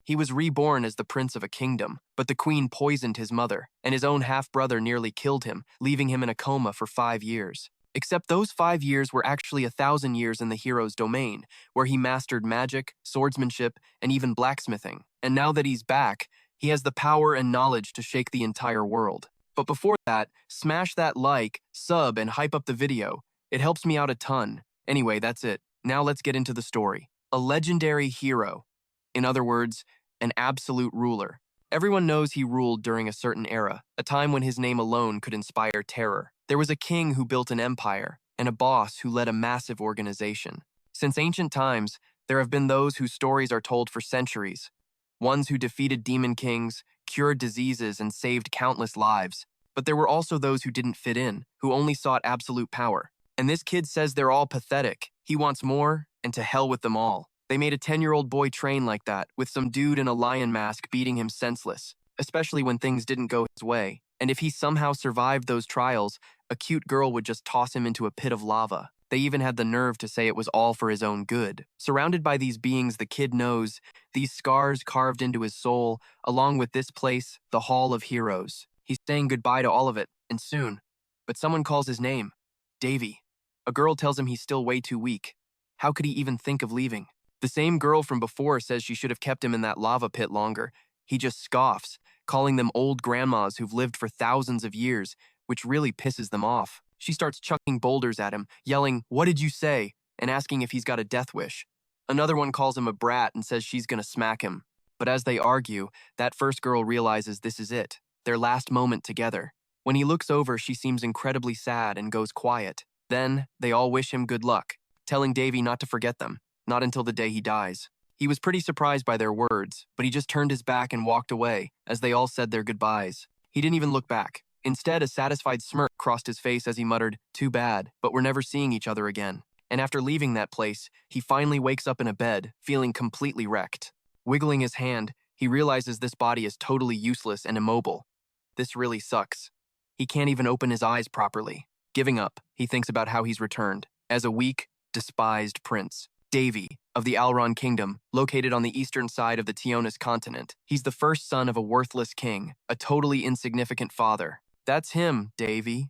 He was reborn as the prince of a kingdom, but the queen poisoned his mother, and his own half-brother nearly killed him, leaving him in a coma for 5 years. Except those 5 years were actually 1,000 years in the hero's domain, where he mastered magic, swordsmanship, and even blacksmithing. And now that he's back, he has the power and knowledge to shake the entire world. But before that, smash that like, sub, and hype up the video. It helps me out a ton. Anyway, that's it. Now let's get into the story. A legendary hero. In other words, an absolute ruler. Everyone knows he ruled during a certain era, a time when his name alone could inspire terror. There was a king who built an empire, and a boss who led a massive organization. Since ancient times, there have been those whose stories are told for centuries. Ones who defeated demon kings, cured diseases, and saved countless lives. But there were also those who didn't fit in, who only sought absolute power. And this kid says they're all pathetic. He wants more, and to hell with them all. They made a 10-year-old boy train like that, with some dude in a lion mask beating him senseless, especially when things didn't go his way. And if he somehow survived those trials, a cute girl would just toss him into a pit of lava. They even had the nerve to say it was all for his own good. Surrounded by these beings the kid knows, these scars carved into his soul, along with this place, the Hall of Heroes. He's saying goodbye to all of it, and soon. But someone calls his name. Davy. A girl tells him he's still way too weak. How could he even think of leaving? The same girl from before says she should have kept him in that lava pit longer. He just scoffs, calling them old grandmas who've lived for thousands of years, which really pisses them off. She starts chucking boulders at him, yelling, "What did you say?" and asking if he's got a death wish. Another one calls him a brat and says she's gonna smack him. But as they argue, that first girl realizes this is it, their last moment together. When he looks over, she seems incredibly sad and goes quiet. Then, they all wish him good luck, telling Davy not to forget them, not until the day he dies. He was pretty surprised by their words, but he just turned his back and walked away as they all said their goodbyes. He didn't even look back. Instead, a satisfied smirk crossed his face as he muttered, "Too bad, but we're never seeing each other again." And after leaving that place, he finally wakes up in a bed, feeling completely wrecked. Wiggling his hand, he realizes this body is totally useless and immobile. This really sucks. He can't even open his eyes properly. Giving up, he thinks about how he's returned, as a weak, despised prince. Davy, of the Alron Kingdom, located on the eastern side of the Tionis continent. He's the first son of a worthless king, a totally insignificant father. That's him, Davy.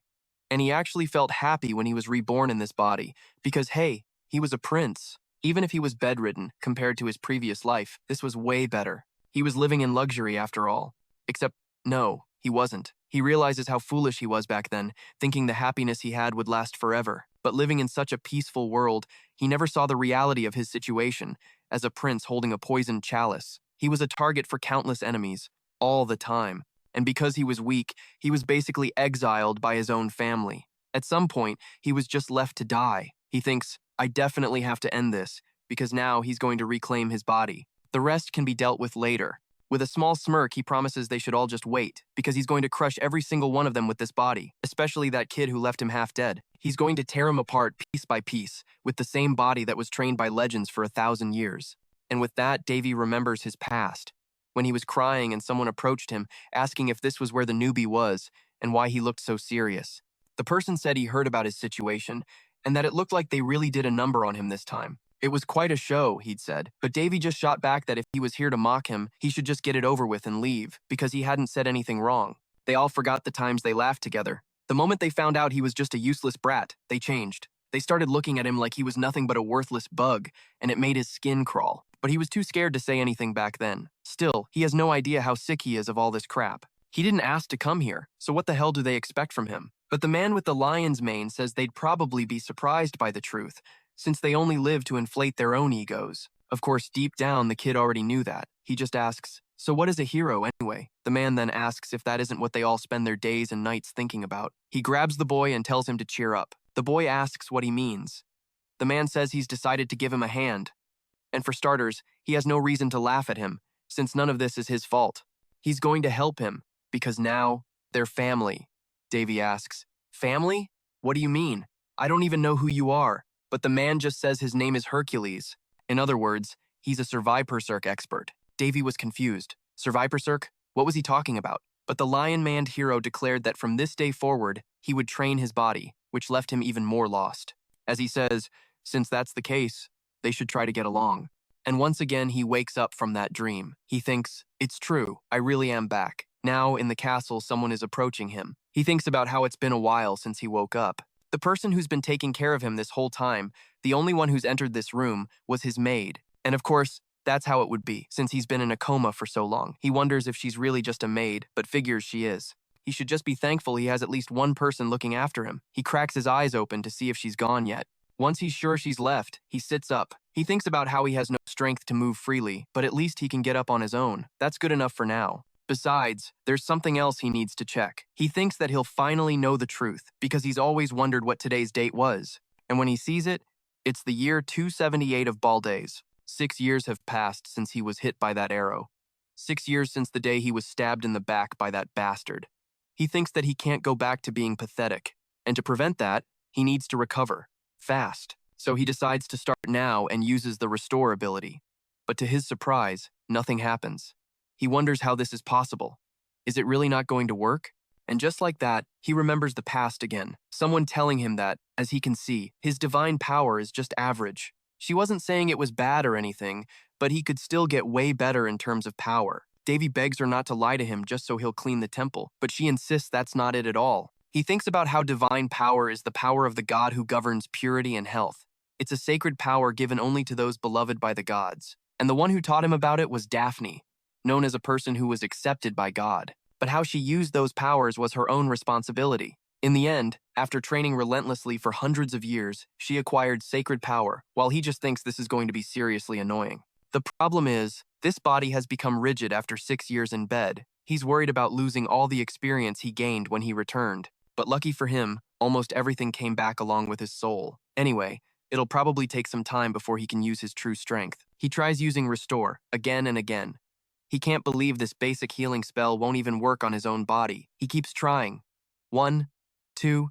And he actually felt happy when he was reborn in this body, because hey, he was a prince. Even if he was bedridden, compared to his previous life, this was way better. He was living in luxury after all. Except, no, he wasn't. He realizes how foolish he was back then, thinking the happiness he had would last forever. But living in such a peaceful world, he never saw the reality of his situation, as a prince holding a poisoned chalice. He was a target for countless enemies, all the time. And because he was weak, he was basically exiled by his own family. At some point, he was just left to die. He thinks, I definitely have to end this, because now he's going to reclaim his body. The rest can be dealt with later. With a small smirk, he promises they should all just wait, because he's going to crush every single one of them with this body, especially that kid who left him half dead. He's going to tear him apart piece by piece, with the same body that was trained by legends for 1,000 years. And with that, Davy remembers his past, when he was crying and someone approached him, asking if this was where the newbie was, and why he looked so serious. The person said he heard about his situation, and that it looked like they really did a number on him this time. It was quite a show, he'd said, but Davy just shot back that if he was here to mock him, he should just get it over with and leave, because he hadn't said anything wrong. They all forgot the times they laughed together. The moment they found out he was just a useless brat, they changed. They started looking at him like he was nothing but a worthless bug, and it made his skin crawl. But he was too scared to say anything back then. Still, he has no idea how sick he is of all this crap. He didn't ask to come here, so what the hell do they expect from him? But the man with the lion's mane says they'd probably be surprised by the truth, since they only live to inflate their own egos. Of course, deep down, the kid already knew that. He just asks, so what is a hero anyway? The man then asks if that isn't what they all spend their days and nights thinking about. He grabs the boy and tells him to cheer up. The boy asks what he means. The man says he's decided to give him a hand. And for starters, he has no reason to laugh at him, since none of this is his fault. He's going to help him, because now, they're family. Davy asks, family? What do you mean? I don't even know who you are. But the man just says his name is Hercules. In other words, he's a Survivorcirc expert. Davy was confused. Survivorcirc? What was he talking about? But the lion-maned hero declared that from this day forward, he would train his body, which left him even more lost. As he says, since that's the case, they should try to get along. And once again, he wakes up from that dream. He thinks, it's true, I really am back. Now, in the castle, someone is approaching him. He thinks about how it's been a while since he woke up. The person who's been taking care of him this whole time, the only one who's entered this room, was his maid. And of course, that's how it would be, since he's been in a coma for so long. He wonders if she's really just a maid, but figures she is. He should just be thankful he has at least one person looking after him. He cracks his eyes open to see if she's gone yet. Once he's sure she's left, he sits up. He thinks about how he has no strength to move freely, but at least he can get up on his own. That's good enough for now. Besides, there's something else he needs to check. He thinks that he'll finally know the truth, because he's always wondered what today's date was. And when he sees it, it's the year 278 of Ball Days. 6 years have passed since he was hit by that arrow. 6 years since the day he was stabbed in the back by that bastard. He thinks that he can't go back to being pathetic, and to prevent that, he needs to recover. Fast. So he decides to start now and uses the restore ability. But to his surprise, nothing happens. He wonders how this is possible. Is it really not going to work? And just like that, he remembers the past again. Someone telling him that, as he can see, his divine power is just average. She wasn't saying it was bad or anything, but he could still get way better in terms of power. Davy begs her not to lie to him just so he'll clean the temple, but she insists that's not it at all. He thinks about how divine power is the power of the god who governs purity and health. It's a sacred power given only to those beloved by the gods. And the one who taught him about it was Daphne, known as a person who was accepted by God. But how she used those powers was her own responsibility. In the end, after training relentlessly for hundreds of years, she acquired sacred power, while he just thinks this is going to be seriously annoying. The problem is, this body has become rigid after 6 years in bed. He's worried about losing all the experience he gained when he returned. But lucky for him, almost everything came back along with his soul. Anyway, it'll probably take some time before he can use his true strength. He tries using Restore, again and again. He can't believe this basic healing spell won't even work on his own body. He keeps trying. 1, 2,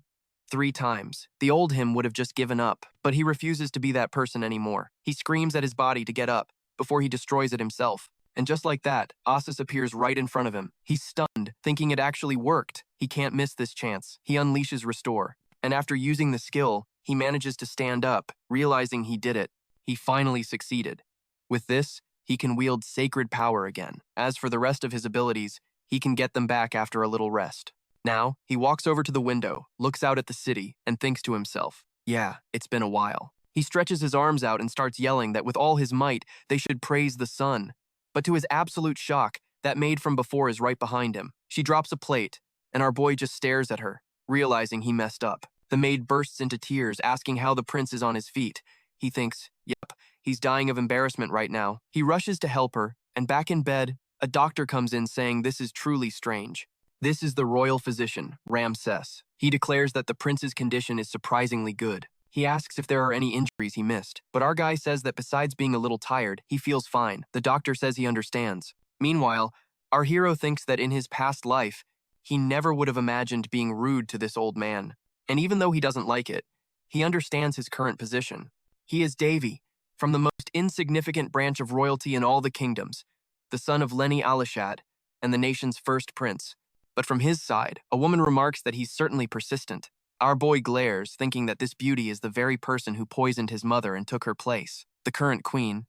3 times. The old him would have just given up, but he refuses to be that person anymore. He screams at his body to get up, before he destroys it himself. And just like that, Asus appears right in front of him. He's stunned, thinking it actually worked. He can't miss this chance. He unleashes Restore, and after using the skill, he manages to stand up, realizing he did it. He finally succeeded. With this, he can wield sacred power again. As for the rest of his abilities, he can get them back after a little rest. Now, he walks over to the window, looks out at the city, and thinks to himself, yeah, it's been a while. He stretches his arms out and starts yelling that with all his might, they should praise the sun. But to his absolute shock, that maid from before is right behind him. She drops a plate, and our boy just stares at her, realizing he messed up. The maid bursts into tears, asking how the prince is on his feet. He thinks, yep, he's dying of embarrassment right now. He rushes to help her, and back in bed, a doctor comes in saying this is truly strange. This is the royal physician, Ramses. He declares that the prince's condition is surprisingly good. He asks if there are any injuries he missed, but our guy says that besides being a little tired, he feels fine. The doctor says he understands. Meanwhile, our hero thinks that in his past life, he never would have imagined being rude to this old man. And even though he doesn't like it, he understands his current position. He is Davy, from the most insignificant branch of royalty in all the kingdoms, the son of Lenny Alishat and the nation's first prince. But from his side, a woman remarks that he's certainly persistent. Our boy glares, thinking that this beauty is the very person who poisoned his mother and took her place. The current queen,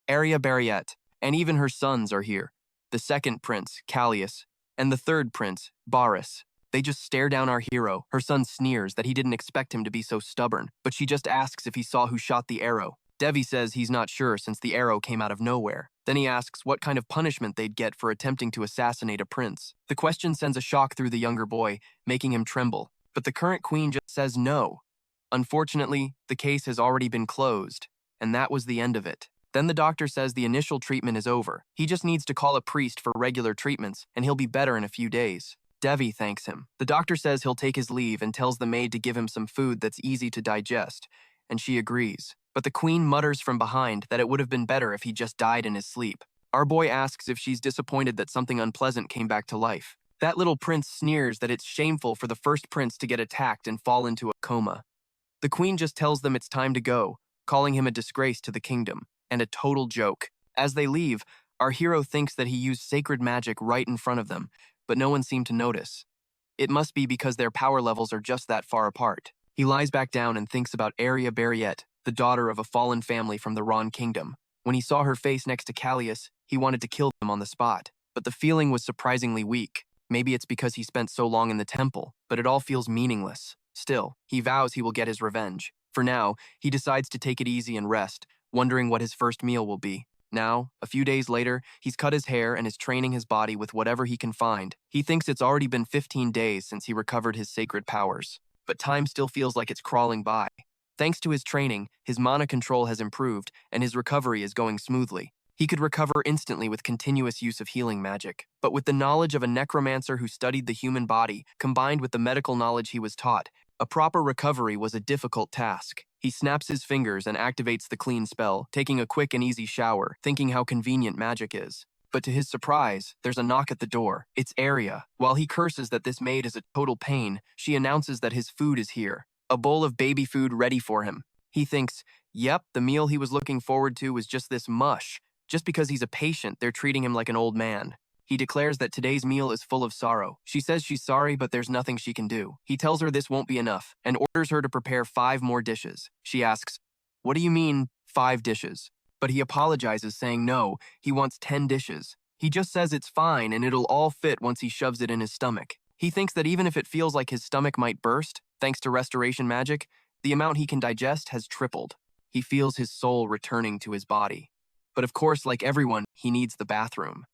Arya Barriette, and even her sons are here. The second prince, Callias, and the third prince, Baris. They just stare down our hero. Her son sneers that he didn't expect him to be so stubborn, but she just asks if he saw who shot the arrow. Devi says he's not sure since the arrow came out of nowhere. Then he asks what kind of punishment they'd get for attempting to assassinate a prince. The question sends a shock through the younger boy, making him tremble. But the current queen just says no. Unfortunately, the case has already been closed, and that was the end of it. Then the doctor says the initial treatment is over. He just needs to call a priest for regular treatments, and he'll be better in a few days. Devi thanks him. The doctor says he'll take his leave and tells the maid to give him some food that's easy to digest, and she agrees. But the queen mutters from behind that it would have been better if he just died in his sleep. Our boy asks if she's disappointed that something unpleasant came back to life. That little prince sneers that it's shameful for the first prince to get attacked and fall into a coma. The queen just tells them it's time to go, calling him a disgrace to the kingdom, and a total joke. As they leave, our hero thinks that he used sacred magic right in front of them, but no one seemed to notice. It must be because their power levels are just that far apart. He lies back down and thinks about Arya Barriette, the daughter of a fallen family from the Ron kingdom. When he saw her face next to Callias, he wanted to kill them on the spot. But the feeling was surprisingly weak. Maybe it's because he spent so long in the temple, but it all feels meaningless. Still, he vows he will get his revenge. For now, he decides to take it easy and rest, wondering what his first meal will be. Now, a few days later, he's cut his hair and is training his body with whatever he can find. He thinks it's already been 15 days since he recovered his sacred powers. But time still feels like it's crawling by. Thanks to his training, his mana control has improved, and his recovery is going smoothly. He could recover instantly with continuous use of healing magic. But with the knowledge of a necromancer who studied the human body, combined with the medical knowledge he was taught, a proper recovery was a difficult task. He snaps his fingers and activates the clean spell, taking a quick and easy shower, thinking how convenient magic is. But to his surprise, there's a knock at the door. It's Aria. While he curses that this maid is a total pain, she announces that his food is here. A bowl of baby food ready for him. He thinks, yep, the meal he was looking forward to was just this mush. Just because he's a patient, they're treating him like an old man. He declares that today's meal is full of sorrow. She says she's sorry, but there's nothing she can do. He tells her this won't be enough, and orders her to prepare 5 more dishes. She asks, what do you mean, 5 dishes? But he apologizes, saying no, he wants 10 dishes. He just says it's fine, and it'll all fit once he shoves it in his stomach. He thinks that even if it feels like his stomach might burst, thanks to restoration magic, the amount he can digest has tripled. He feels his soul returning to his body. But of course, like everyone, he needs the bathroom.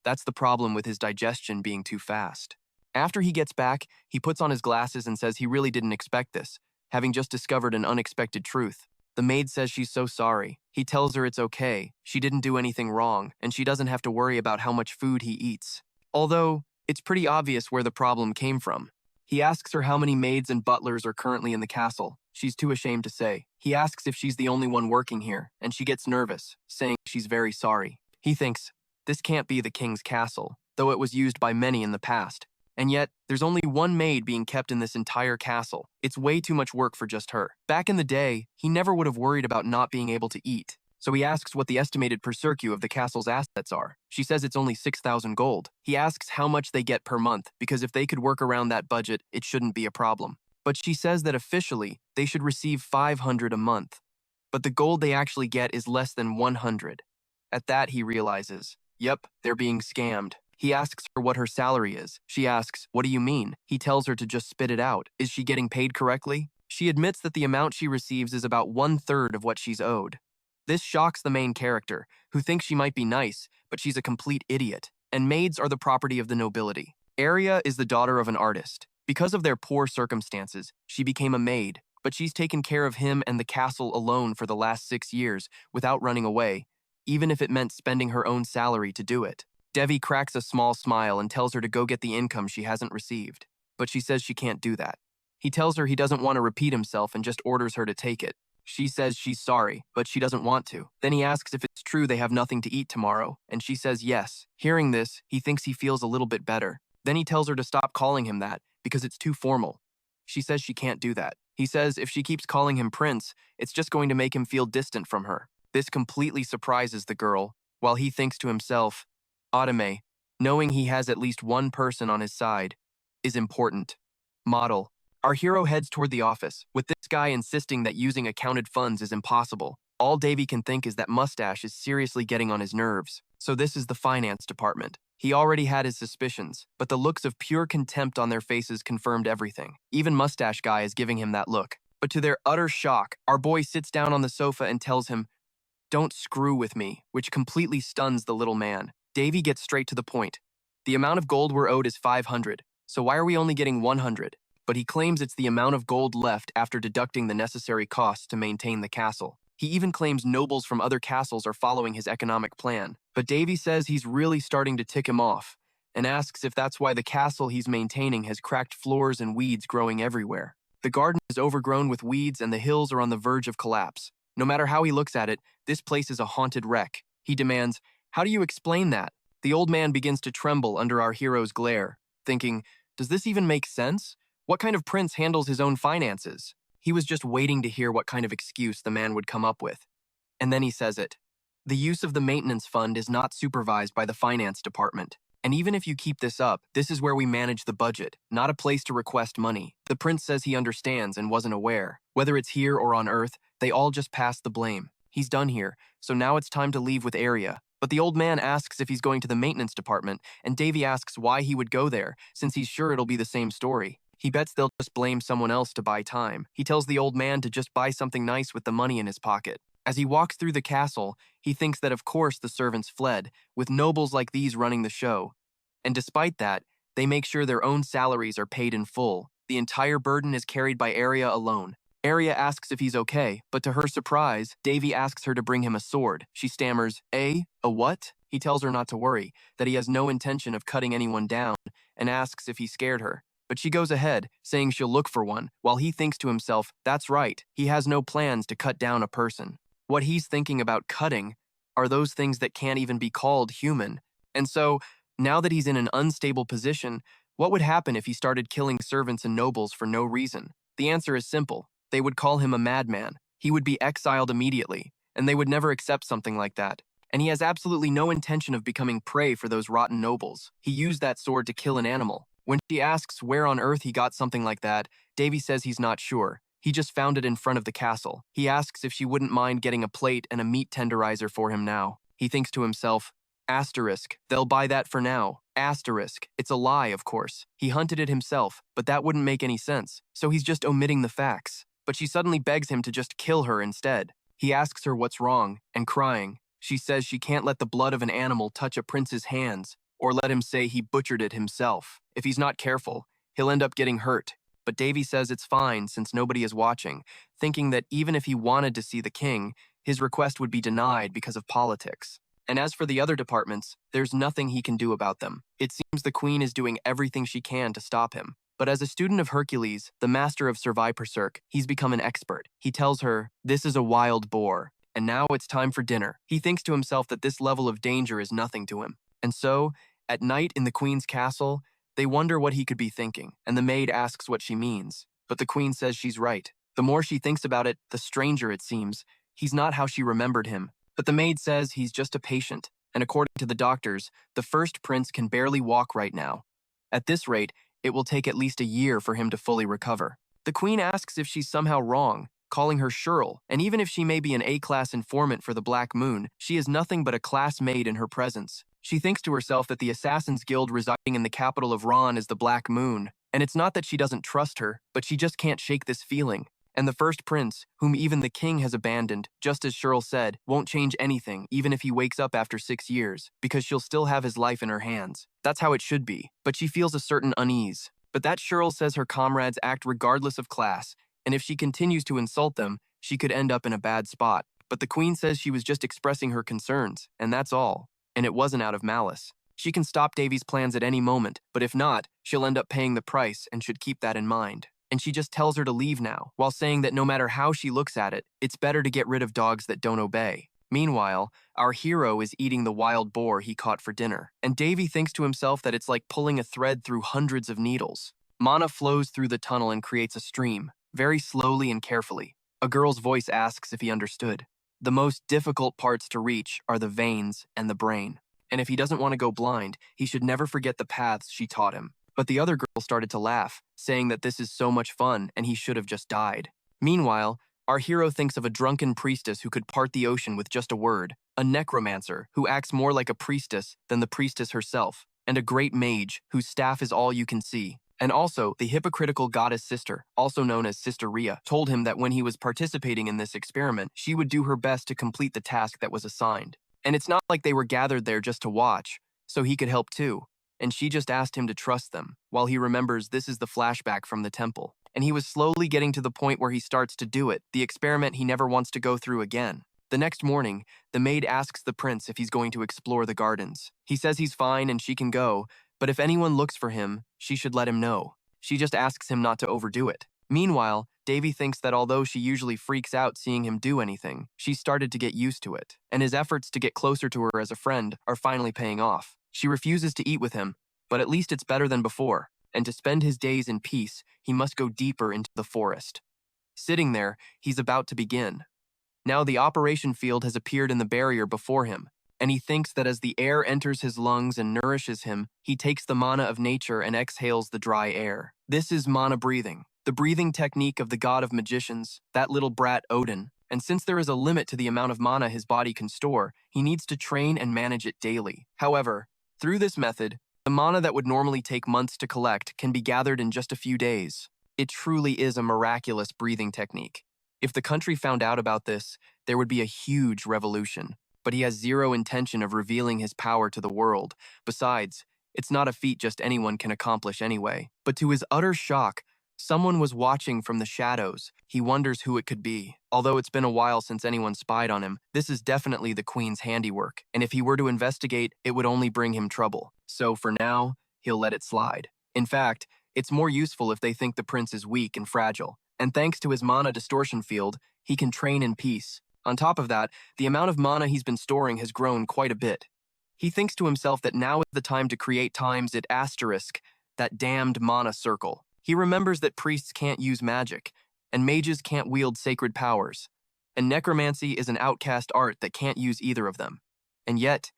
That's the problem with his digestion being too fast. After he gets back, he puts on his glasses and says he really didn't expect this, having just discovered an unexpected truth. The maid says she's so sorry. He tells her it's okay, she didn't do anything wrong, and she doesn't have to worry about how much food he eats. Although, it's pretty obvious where the problem came from. He asks her how many maids and butlers are currently in the castle. She's too ashamed to say. He asks if she's the only one working here, and she gets nervous, saying she's very sorry. He thinks, this can't be the king's castle, though it was used by many in the past. And yet, there's only one maid being kept in this entire castle. It's way too much work for just her. Back in the day, he never would have worried about not being able to eat. So he asks what the estimated per circu of the castle's assets are. She says it's only 6,000 gold. He asks how much they get per month, because if they could work around that budget, it shouldn't be a problem. But she says that officially, they should receive 500 a month. But the gold they actually get is less than 100. At that, he realizes, yep, they're being scammed. He asks her what her salary is. She asks, what do you mean? He tells her to just spit it out. Is she getting paid correctly? She admits that the amount she receives is about 1/3 of what she's owed. This shocks the main character, who thinks she might be nice, but she's a complete idiot. And maids are the property of the nobility. Aria is the daughter of an artist. Because of their poor circumstances, she became a maid, but she's taken care of him and the castle alone for the last 6 years without running away, even if it meant spending her own salary to do it. Devi cracks a small smile and tells her to go get the income she hasn't received, but she says she can't do that. He tells her he doesn't want to repeat himself and just orders her to take it. She says she's sorry, but she doesn't want to. Then he asks if it's true they have nothing to eat tomorrow, and she says yes. Hearing this, he thinks he feels a little bit better. Then he tells her to stop calling him that, because it's too formal. She says she can't do that. He says if she keeps calling him Prince, it's just going to make him feel distant from her. This completely surprises the girl, while he thinks to himself, Otome, knowing he has at least one person on his side, is important. Model. Our hero heads toward the office, with this guy insisting that using accounted funds is impossible. All Davy can think is that Mustache is seriously getting on his nerves. So this is the finance department. He already had his suspicions, but the looks of pure contempt on their faces confirmed everything. Even Mustache Guy is giving him that look. But to their utter shock, our boy sits down on the sofa and tells him, don't screw with me, which completely stuns the little man. Davy gets straight to the point. The amount of gold we're owed is 500, so why are we only getting 100? But he claims it's the amount of gold left after deducting the necessary costs to maintain the castle. He even claims nobles from other castles are following his economic plan. But Davy says he's really starting to tick him off, and asks if that's why the castle he's maintaining has cracked floors and weeds growing everywhere. The garden is overgrown with weeds and the hills are on the verge of collapse. No matter how he looks at it, this place is a haunted wreck. He demands, how do you explain that? The old man begins to tremble under our hero's glare, thinking, does this even make sense? What kind of prince handles his own finances? He was just waiting to hear what kind of excuse the man would come up with. And then he says it. The use of the maintenance fund is not supervised by the finance department. And even if you keep this up, this is where we manage the budget, not a place to request money. The prince says he understands and wasn't aware. Whether it's here or on Earth, they all just pass the blame. He's done here, so now it's time to leave with Arya. But the old man asks if he's going to the maintenance department, and Davy asks why he would go there, since he's sure it'll be the same story. He bets they'll just blame someone else to buy time. He tells the old man to just buy something nice with the money in his pocket. As he walks through the castle, he thinks that of course the servants fled, with nobles like these running the show. And despite that, they make sure their own salaries are paid in full. The entire burden is carried by Arya alone. Arya asks if he's okay, but to her surprise, Davy asks her to bring him a sword. She stammers, A what? He tells her not to worry, that he has no intention of cutting anyone down, and asks if he scared her. But she goes ahead, saying she'll look for one, while he thinks to himself, that's right, he has no plans to cut down a person. What he's thinking about cutting are those things that can't even be called human. And so, now that he's in an unstable position, what would happen if he started killing servants and nobles for no reason? The answer is simple. They would call him a madman. He would be exiled immediately, and they would never accept something like that. And he has absolutely no intention of becoming prey for those rotten nobles. He used that sword to kill an animal. When she asks where on earth he got something like that, Davy says he's not sure. He just found it in front of the castle. He asks if she wouldn't mind getting a plate and a meat tenderizer for him now. He thinks to himself, asterisk, they'll buy that for now. Asterisk, it's a lie, of course. He hunted it himself, but that wouldn't make any sense, so he's just omitting the facts. But she suddenly begs him to just kill her instead. He asks her what's wrong, and crying, she says she can't let the blood of an animal touch a prince's hands, or let him say he butchered it himself. If he's not careful, he'll end up getting hurt. But Davy says it's fine since nobody is watching, thinking that even if he wanted to see the king, his request would be denied because of politics. And as for the other departments, there's nothing he can do about them. It seems the queen is doing everything she can to stop him. But as a student of Hercules, the master of Survivorsurk, he's become an expert. He tells her, this is a wild boar, and now it's time for dinner. He thinks to himself that this level of danger is nothing to him. And so, at night in the queen's castle, they wonder what he could be thinking, and the maid asks what she means. But the queen says she's right. The more she thinks about it, the stranger it seems. He's not how she remembered him. But the maid says he's just a patient, and according to the doctors, the first prince can barely walk right now. At this rate, it will take at least a year for him to fully recover. The queen asks if she's somehow wrong, calling her Shirl, and even if she may be an A-class informant for the Black Moon, she is nothing but a class maid in her presence. She thinks to herself that the Assassin's Guild residing in the capital of Ron is the Black Moon, and it's not that she doesn't trust her, but she just can't shake this feeling. And the first prince, whom even the king has abandoned, just as Shirl said, won't change anything even if he wakes up after 6 years, because she'll still have his life in her hands. That's how it should be, but she feels a certain unease. But that Shirl says her comrades act regardless of class, and if she continues to insult them, she could end up in a bad spot. But the queen says she was just expressing her concerns, and that's all. And it wasn't out of malice. She can stop Davy's plans at any moment, but if not, she'll end up paying the price and should keep that in mind. And she just tells her to leave now, while saying that no matter how she looks at it, it's better to get rid of dogs that don't obey. Meanwhile, our hero is eating the wild boar he caught for dinner, and Davy thinks to himself that it's like pulling a thread through hundreds of needles. Mana flows through the tunnel and creates a stream, very slowly and carefully. A girl's voice asks if he understood. The most difficult parts to reach are the veins and the brain, and if he doesn't want to go blind, he should never forget the paths she taught him. But the other girl started to laugh, saying that this is so much fun and he should have just died. Meanwhile, our hero thinks of a drunken priestess who could part the ocean with just a word, a necromancer who acts more like a priestess than the priestess herself, and a great mage whose staff is all you can see. And also, the hypocritical goddess sister, also known as Sister Rhea, told him that when he was participating in this experiment, she would do her best to complete the task that was assigned. And it's not like they were gathered there just to watch, so he could help too. And she just asked him to trust them, while he remembers this is the flashback from the temple. And he was slowly getting to the point where he starts to do it, the experiment he never wants to go through again. The next morning, the maid asks the prince if he's going to explore the gardens. He says he's fine and she can go, but if anyone looks for him, she should let him know. She just asks him not to overdo it. Meanwhile, Davy thinks that although she usually freaks out seeing him do anything, she's started to get used to it, and his efforts to get closer to her as a friend are finally paying off. She refuses to eat with him, but at least it's better than before, and to spend his days in peace, he must go deeper into the forest. Sitting there, he's about to begin. Now the operation field has appeared in the barrier before him, and he thinks that as the air enters his lungs and nourishes him, he takes the mana of nature and exhales the dry air. This is mana breathing, the breathing technique of the god of magicians, that little brat Odin. And since there is a limit to the amount of mana his body can store, he needs to train and manage it daily. However, through this method, the mana that would normally take months to collect can be gathered in just a few days. It truly is a miraculous breathing technique. If the country found out about this, there would be a huge revolution. But he has zero intention of revealing his power to the world. Besides, it's not a feat just anyone can accomplish anyway. But to his utter shock, someone was watching from the shadows. He wonders who it could be. Although it's been a while since anyone spied on him, this is definitely the queen's handiwork. And if he were to investigate, it would only bring him trouble. So for now, he'll let it slide. In fact, it's more useful if they think the prince is weak and fragile. And thanks to his mana distortion field, he can train in peace. On top of that, the amount of mana he's been storing has grown quite a bit. He thinks to himself that now is the time to create times it asterisk, that damned mana circle. He remembers that priests can't use magic, and mages can't wield sacred powers, and necromancy is an outcast art that can't use either of them. And yet,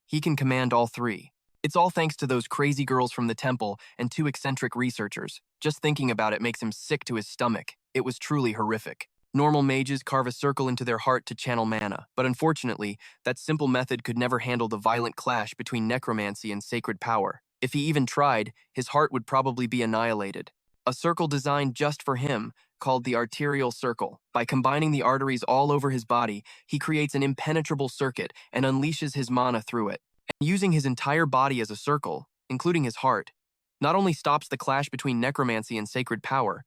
he can command all three. It's all thanks to those crazy girls from the temple and two eccentric researchers. Just thinking about it makes him sick to his stomach. It was truly horrific. Normal mages carve a circle into their heart to channel mana, but unfortunately, that simple method could never handle the violent clash between necromancy and sacred power. If he even tried, his heart would probably be annihilated. A circle designed just for him, called the arterial circle. By combining the arteries all over his body, he creates an impenetrable circuit and unleashes his mana through it. And using his entire body as a circle, including his heart, not only stops the clash between necromancy and sacred power,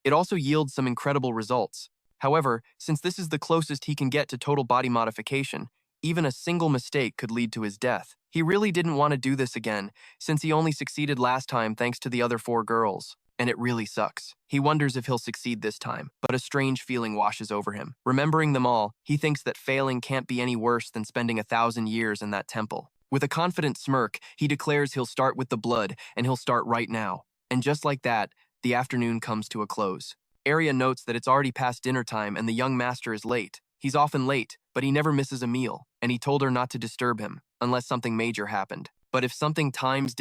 it also yields some incredible results. However, since this is the closest he can get to total body modification, even a single mistake could lead to his death. He really didn't want to do this again, since he only succeeded last time thanks to the other 4 girls. And it really sucks. He wonders if he'll succeed this time, but a strange feeling washes over him. Remembering them all, he thinks that failing can't be any worse than spending 1,000 years in that temple. With a confident smirk, he declares he'll start with the blood, and he'll start right now. And just like that, the afternoon comes to a close. Arya notes that it's already past dinner time and the young master is late. He's often late, but he never misses a meal, and he told her not to disturb him, unless something major happened. But if something times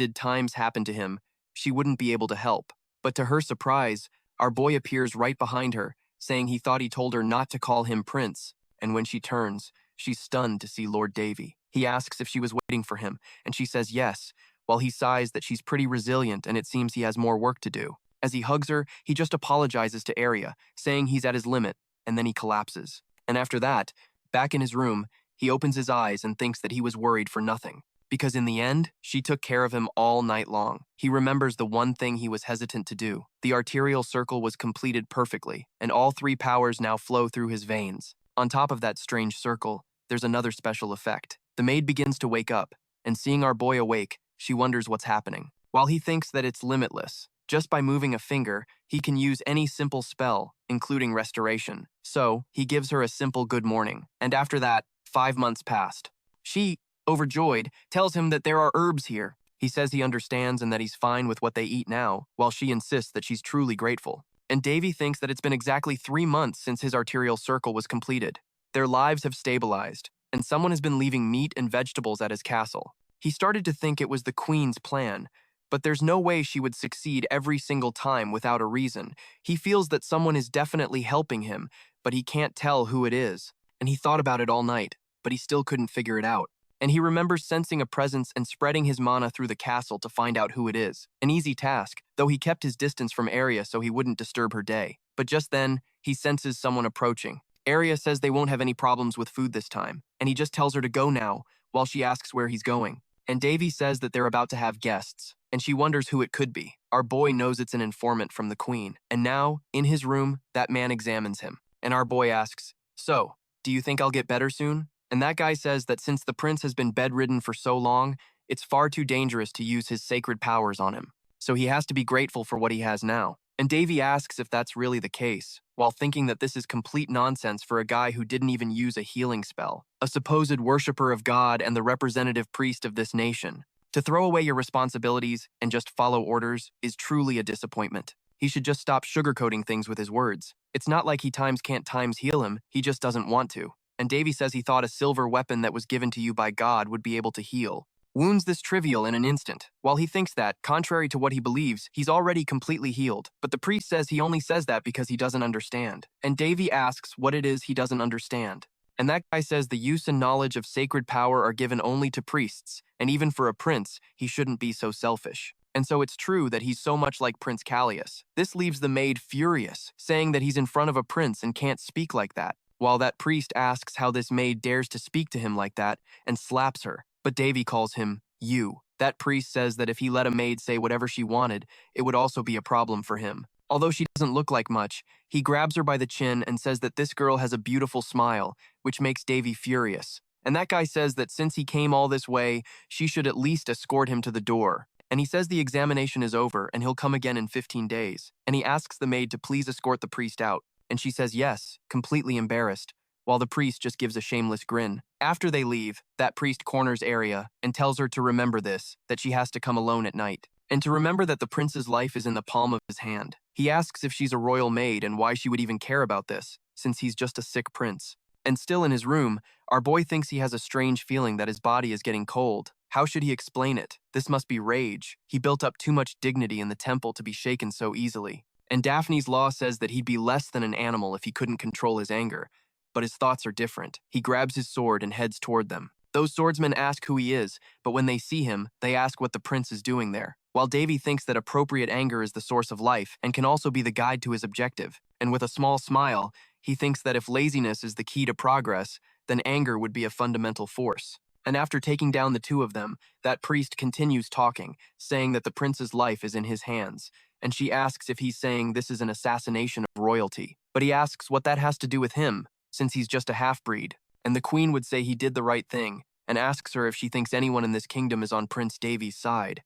happen to him, she wouldn't be able to help. But to her surprise, our boy appears right behind her, saying he thought he told her not to call him Prince, and when she turns, she's stunned to see Lord Davy. He asks if she was waiting for him, and she says yes, while he sighs that she's pretty resilient and it seems he has more work to do. As he hugs her, he just apologizes to Arya, saying he's at his limit, and then he collapses. And after that, back in his room, he opens his eyes and thinks that he was worried for nothing. Because in the end, she took care of him all night long. He remembers the one thing he was hesitant to do. The arterial circle was completed perfectly, and all 3 powers now flow through his veins. On top of that strange circle, there's another special effect. The maid begins to wake up, and seeing our boy awake, she wonders what's happening. While he thinks that it's limitless, just by moving a finger, he can use any simple spell, including restoration. So, he gives her a simple good morning, and after that, 5 months passed. She, overjoyed, tells him that there are herbs here. He says he understands and that he's fine with what they eat now, while she insists that she's truly grateful. And Davy thinks that it's been exactly 3 months since his arterial circle was completed. Their lives have stabilized, and someone has been leaving meat and vegetables at his castle. He started to think it was the queen's plan, but there's no way she would succeed every single time without a reason. He feels that someone is definitely helping him, but he can't tell who it is. And he thought about it all night, but he still couldn't figure it out. And he remembers sensing a presence and spreading his mana through the castle to find out who it is. An easy task, though he kept his distance from Arya so he wouldn't disturb her day. But just then, he senses someone approaching. Arya says they won't have any problems with food this time, and he just tells her to go now, while she asks where he's going. And Davy says that they're about to have guests, and she wonders who it could be. Our boy knows it's an informant from the queen, and now, in his room, that man examines him. And our boy asks, "So, do you think I'll get better soon?" And that guy says that since the prince has been bedridden for so long, it's far too dangerous to use his sacred powers on him. So he has to be grateful for what he has now. And Davy asks if that's really the case, while thinking that this is complete nonsense for a guy who didn't even use a healing spell, a supposed worshiper of God and the representative priest of this nation. To throw away your responsibilities and just follow orders is truly a disappointment. He should just stop sugarcoating things with his words. It's not like he can't heal him, he just doesn't want to. And Davy says he thought a silver weapon that was given to you by God would be able to heal. wounds this trivial in an instant, while he thinks that, contrary to what he believes, he's already completely healed. But the priest says he only says that because he doesn't understand. And Davy asks what it is he doesn't understand. And that guy says the use and knowledge of sacred power are given only to priests, and even for a prince, he shouldn't be so selfish. And so it's true that he's so much like Prince Callias. This leaves the maid furious, saying that he's in front of a prince and can't speak like that, while that priest asks how this maid dares to speak to him like that and slaps her. But Davy calls him you. That priest says that if he let a maid say whatever she wanted, it would also be a problem for him. Although she doesn't look like much, he grabs her by the chin and says that this girl has a beautiful smile, which makes Davy furious. And that guy says that since he came all this way, she should at least escort him to the door. And he says the examination is over and he'll come again in 15 days. And he asks the maid to please escort the priest out. And she says yes, completely embarrassed, while the priest just gives a shameless grin. After they leave, that priest corners Arya and tells her to remember this, that she has to come alone at night, and to remember that the prince's life is in the palm of his hand. He asks if she's a royal maid and why she would even care about this, since he's just a sick prince. And still in his room, our boy thinks he has a strange feeling that his body is getting cold. How should he explain it? This must be rage. He built up too much dignity in the temple to be shaken so easily. And Daphne's law says that he'd be less than an animal if he couldn't control his anger. But his thoughts are different. He grabs his sword and heads toward them. Those swordsmen ask who he is, but when they see him, they ask what the prince is doing there. While Davy thinks that appropriate anger is the source of life and can also be the guide to his objective. And with a small smile, he thinks that if laziness is the key to progress, then anger would be a fundamental force. And after taking down the two of them, that priest continues talking, saying that the prince's life is in his hands. And she asks if he's saying this is an assassination of royalty. But he asks what that has to do with him, since he's just a half-breed. And the queen would say he did the right thing, and asks her if she thinks anyone in this kingdom is on Prince Davy's side.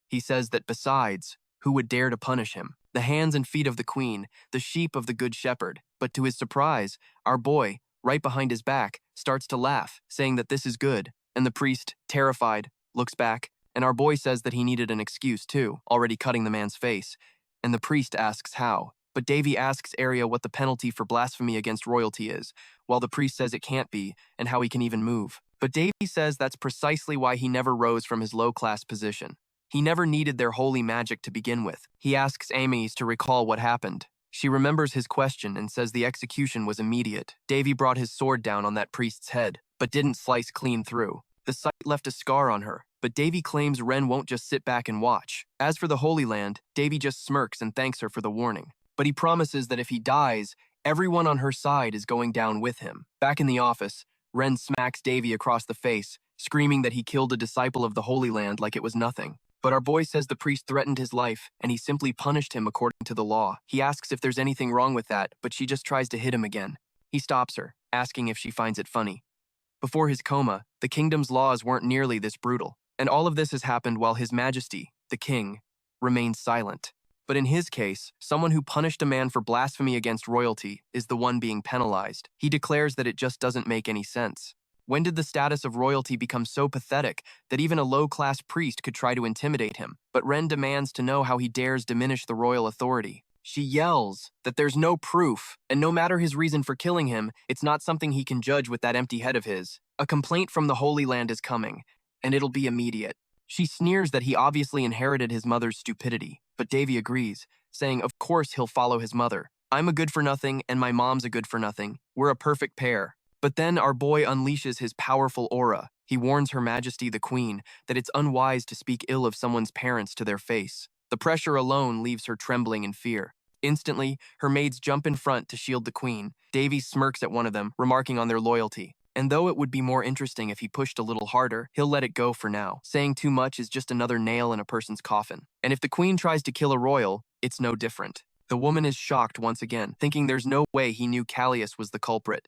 He says that besides, who would dare to punish him? The hands and feet of the queen, the sheep of the good shepherd. But to his surprise, our boy, right behind his back, starts to laugh, saying that this is good. And the priest, terrified, looks back, and our boy says that he needed an excuse too, already cutting the man's face. And the priest asks how. But Davy asks Arya what the penalty for blasphemy against royalty is, while the priest says it can't be, and how he can even move. But Davy says that's precisely why he never rose from his low-class position. He never needed their holy magic to begin with. He asks Ames to recall what happened. She remembers his question and says the execution was immediate. Davy brought his sword down on that priest's head, but didn't slice clean through. The sight left a scar on her, but Davy claims Ren won't just sit back and watch. As for the Holy Land, Davy just smirks and thanks her for the warning. But he promises that if he dies, everyone on her side is going down with him. Back in the office, Ren smacks Davy across the face, screaming that he killed a disciple of the Holy Land like it was nothing. But our boy says the priest threatened his life, and he simply punished him according to the law. He asks if there's anything wrong with that, but she just tries to hit him again. He stops her, asking if she finds it funny. Before his coma, the kingdom's laws weren't nearly this brutal, and all of this has happened while His Majesty, the king, remains silent. But in his case, someone who punished a man for blasphemy against royalty is the one being penalized. He declares that it just doesn't make any sense. When did the status of royalty become so pathetic that even a low-class priest could try to intimidate him? But Ren demands to know how he dares diminish the royal authority. She yells that there's no proof, and no matter his reason for killing him, it's not something he can judge with that empty head of his. A complaint from the Holy Land is coming, and it'll be immediate. She sneers that he obviously inherited his mother's stupidity, but Davy agrees, saying of course he'll follow his mother. I'm a good-for-nothing, and my mom's a good-for-nothing. We're a perfect pair. But then our boy unleashes his powerful aura. He warns Her Majesty the Queen that it's unwise to speak ill of someone's parents to their face. The pressure alone leaves her trembling in fear. Instantly, her maids jump in front to shield the queen. Davy smirks at one of them, remarking on their loyalty. And though it would be more interesting if he pushed a little harder, he'll let it go for now. Saying too much is just another nail in a person's coffin. And if the queen tries to kill a royal, it's no different. The woman is shocked once again, thinking there's no way he knew Callias was the culprit.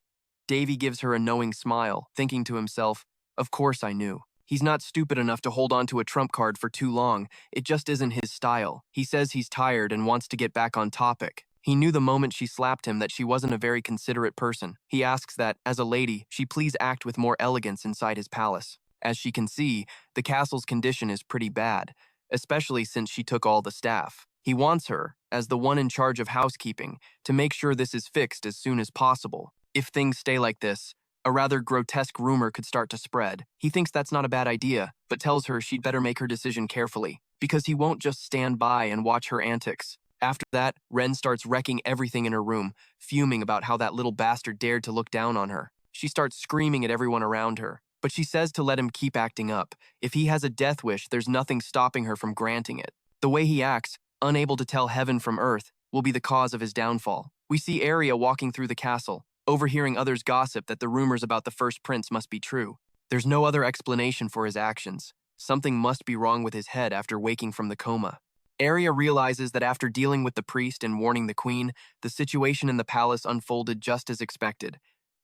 Davy gives her a knowing smile, thinking to himself, of course I knew. He's not stupid enough to hold on to a trump card for too long. It just isn't his style. He says he's tired and wants to get back on topic. He knew the moment she slapped him that she wasn't a very considerate person. He asks that, as a lady, she please act with more elegance inside his palace. As she can see, the castle's condition is pretty bad, especially since she took all the staff. He wants her, as the one in charge of housekeeping, to make sure this is fixed as soon as possible. If things stay like this, a rather grotesque rumor could start to spread. He thinks that's not a bad idea, but tells her she'd better make her decision carefully, because he won't just stand by and watch her antics. After that, Ren starts wrecking everything in her room, fuming about how that little bastard dared to look down on her. She starts screaming at everyone around her, but she says to let him keep acting up. If he has a death wish, there's nothing stopping her from granting it. The way he acts, unable to tell heaven from earth, will be the cause of his downfall. We see Arya walking through the castle, overhearing others gossip that the rumors about the first prince must be true. There's no other explanation for his actions. Something must be wrong with his head after waking from the coma. Arya realizes that after dealing with the priest and warning the queen, the situation in the palace unfolded just as expected.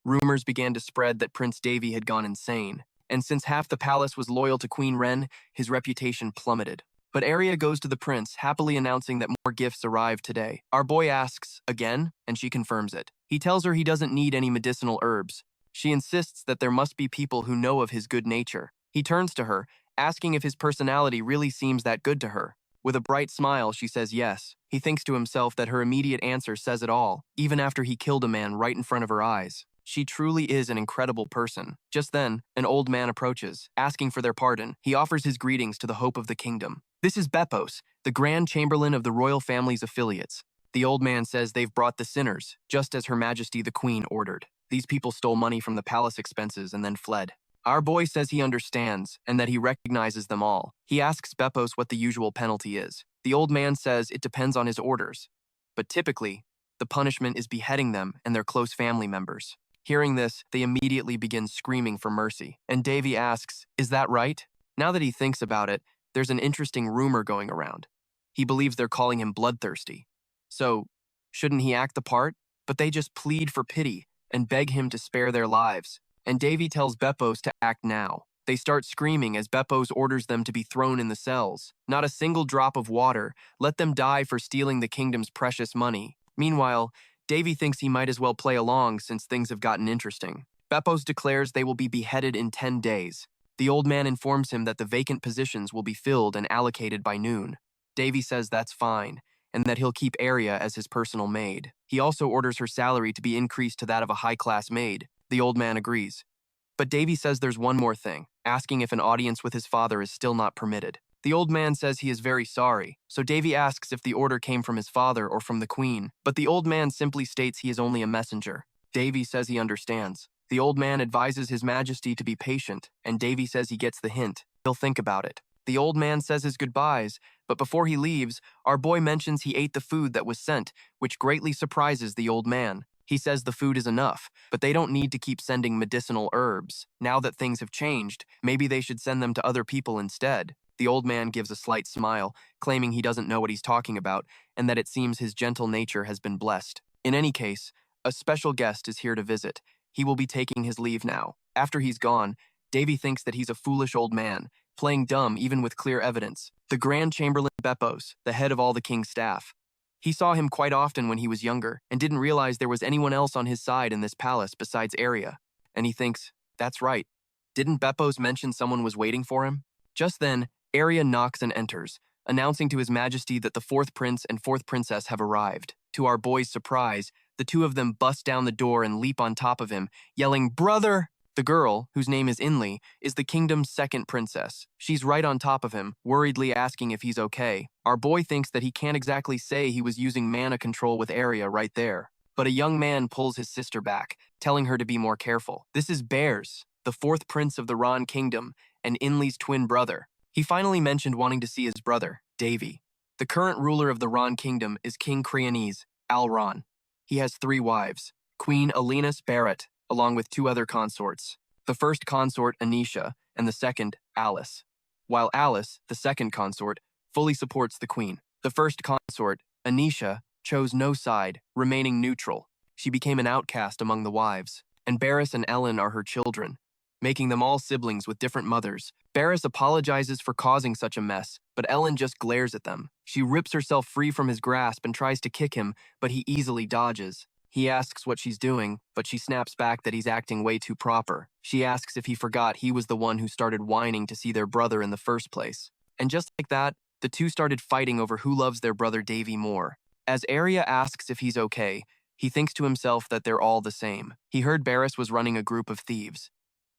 Rumors began to spread that Prince Davy had gone insane, and since half the palace was loyal to Queen Ren, his reputation plummeted. But Arya goes to the prince, happily announcing that more gifts arrived today. Our boy asks, again, and she confirms it. He tells her he doesn't need any medicinal herbs. She insists that there must be people who know of his good nature. He turns to her, asking if his personality really seems that good to her. With a bright smile, she says yes. He thinks to himself that her immediate answer says it all, even after he killed a man right in front of her eyes. She truly is an incredible person. Just then, an old man approaches, asking for their pardon. He offers his greetings to the hope of the kingdom. This is Bepos, the Grand Chamberlain of the royal family's affiliates. The old man says they've brought the sinners, just as Her Majesty the Queen ordered. These people stole money from the palace expenses and then fled. Our boy says he understands and that he recognizes them all. He asks Bepos what the usual penalty is. The old man says it depends on his orders, but typically, the punishment is beheading them and their close family members. Hearing this, they immediately begin screaming for mercy, and Davy asks, "Is that right?" Now that he thinks about it, there's an interesting rumor going around. He believes they're calling him bloodthirsty. So, shouldn't he act the part? But they just plead for pity and beg him to spare their lives. And Davy tells Bepos to act now. They start screaming as Bepos orders them to be thrown in the cells. Not a single drop of water. Let them die for stealing the kingdom's precious money. Meanwhile, Davy thinks he might as well play along since things have gotten interesting. Bepos declares they will be beheaded in 10 days. The old man informs him that the vacant positions will be filled and allocated by noon. Davy says that's fine, and that he'll keep Arya as his personal maid. He also orders her salary to be increased to that of a high-class maid. The old man agrees. But Davy says there's one more thing, asking if an audience with his father is still not permitted. The old man says he is very sorry, so Davy asks if the order came from his father or from the queen, but the old man simply states he is only a messenger. Davy says he understands. The old man advises His Majesty to be patient, and Davy says he gets the hint. He'll think about it. The old man says his goodbyes, but before he leaves, our boy mentions he ate the food that was sent, which greatly surprises the old man. He says the food is enough, but they don't need to keep sending medicinal herbs. Now that things have changed, maybe they should send them to other people instead. The old man gives a slight smile, claiming he doesn't know what he's talking about, and that it seems his gentle nature has been blessed. In any case, a special guest is here to visit. He will be taking his leave now. After he's gone, Davy thinks that he's a foolish old man, playing dumb even with clear evidence. The Grand Chamberlain Bepos, the head of all the king's staff. He saw him quite often when he was younger, and didn't realize there was anyone else on his side in this palace besides Arya. And he thinks, that's right. Didn't Bepos mention someone was waiting for him? Just then, Arya knocks and enters, announcing to His Majesty that the fourth prince and fourth princess have arrived. To our boy's surprise, the two of them bust down the door and leap on top of him, yelling, "Brother!" The girl, whose name is Inli, is the kingdom's second princess. She's right on top of him, worriedly asking if he's okay. Our boy thinks that he can't exactly say he was using mana control with Arya right there. But a young man pulls his sister back, telling her to be more careful. This is Bears, the fourth prince of the Ron kingdom, and Inli's twin brother. He finally mentioned wanting to see his brother, Davy. The current ruler of the Ron kingdom is King Creonese, Alron. He has 3 wives, Queen Alinas Barrett, along with 2 other consorts. The first consort, Anisha, and the second, Alice. While Alice, the second consort, fully supports the queen. The first consort, Anisha, chose no side, remaining neutral. She became an outcast among the wives, and Barris and Ellen are her children, making them all siblings with different mothers. Barris apologizes for causing such a mess, but Ellen just glares at them. She rips herself free from his grasp and tries to kick him, but he easily dodges. He asks what she's doing, but she snaps back that he's acting way too proper. She asks if he forgot he was the one who started whining to see their brother in the first place. And just like that, the two started fighting over who loves their brother Davy more. As Arya asks if he's okay, He thinks to himself that they're all the same. He heard Barris was running a group of thieves,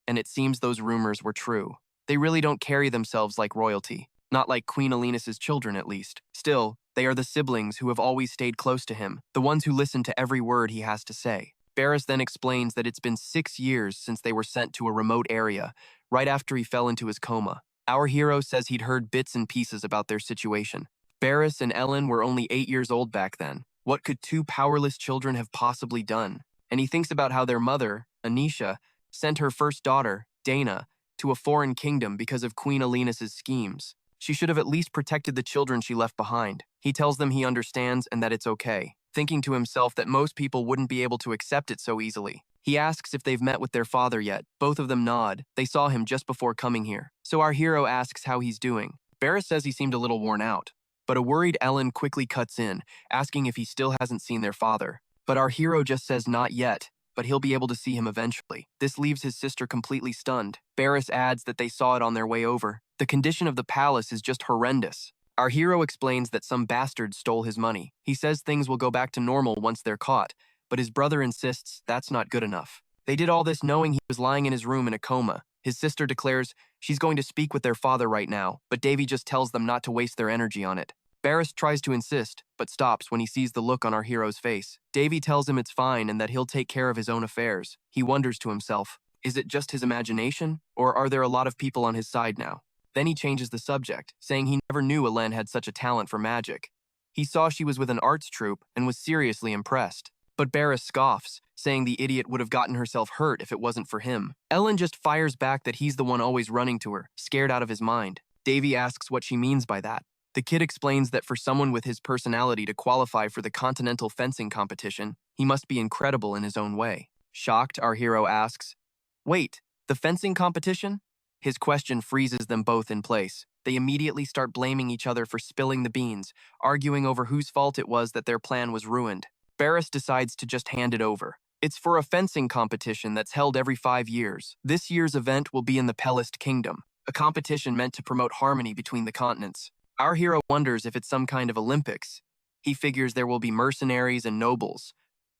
and it seems those rumors were true. They really don't carry themselves like royalty. Not like Queen Alenus's children, at least. Still, they are the siblings who have always stayed close to him, the ones who listen to every word he has to say. Barris then explains that it's been 6 years since they were sent to a remote area, right after he fell into his coma. Our hero says he'd heard bits and pieces about their situation. Barris and Ellen were only 8 years old back then. What could two powerless children have possibly done? And he thinks about how their mother, Anisha, sent her first daughter, Dana, to a foreign kingdom because of Queen Alenus's schemes. She should have at least protected the children she left behind. He tells them he understands and that it's okay, thinking to himself that most people wouldn't be able to accept it so easily. He asks if they've met with their father yet. Both of them nod. They saw him just before coming here. So our hero asks how he's doing. Barris says he seemed a little worn out, but a worried Ellen quickly cuts in, asking if he still hasn't seen their father. But our hero just says not yet, but he'll be able to see him eventually. This leaves his sister completely stunned. Barris adds that they saw it on their way over. The condition of the palace is just horrendous. Our hero explains that some bastard stole his money. He says things will go back to normal once they're caught, but his brother insists that's not good enough. They did all this knowing he was lying in his room in a coma. His sister declares she's going to speak with their father right now, but Davy just tells them not to waste their energy on it. Barris tries to insist, but stops when he sees the look on our hero's face. Davy tells him it's fine and that he'll take care of his own affairs. He wonders to himself, is it just his imagination, or are there a lot of people on his side now? Then he changes the subject, saying he never knew Ellen had such a talent for magic. He saw she was with an arts troupe and was seriously impressed. But Barris scoffs, saying the idiot would have gotten herself hurt if it wasn't for him. Ellen just fires back that he's the one always running to her, scared out of his mind. Davy asks what she means by that. The kid explains that for someone with his personality to qualify for the continental fencing competition, he must be incredible in his own way. Shocked, our hero asks, "Wait, the fencing competition?" His question freezes them both in place. They immediately start blaming each other for spilling the beans, arguing over whose fault it was that their plan was ruined. Barris decides to just hand it over. It's for a fencing competition that's held every 5 years. This year's event will be in the Pelis kingdom, a competition meant to promote harmony between the continents. Our hero wonders if it's some kind of Olympics. He figures there will be mercenaries and nobles,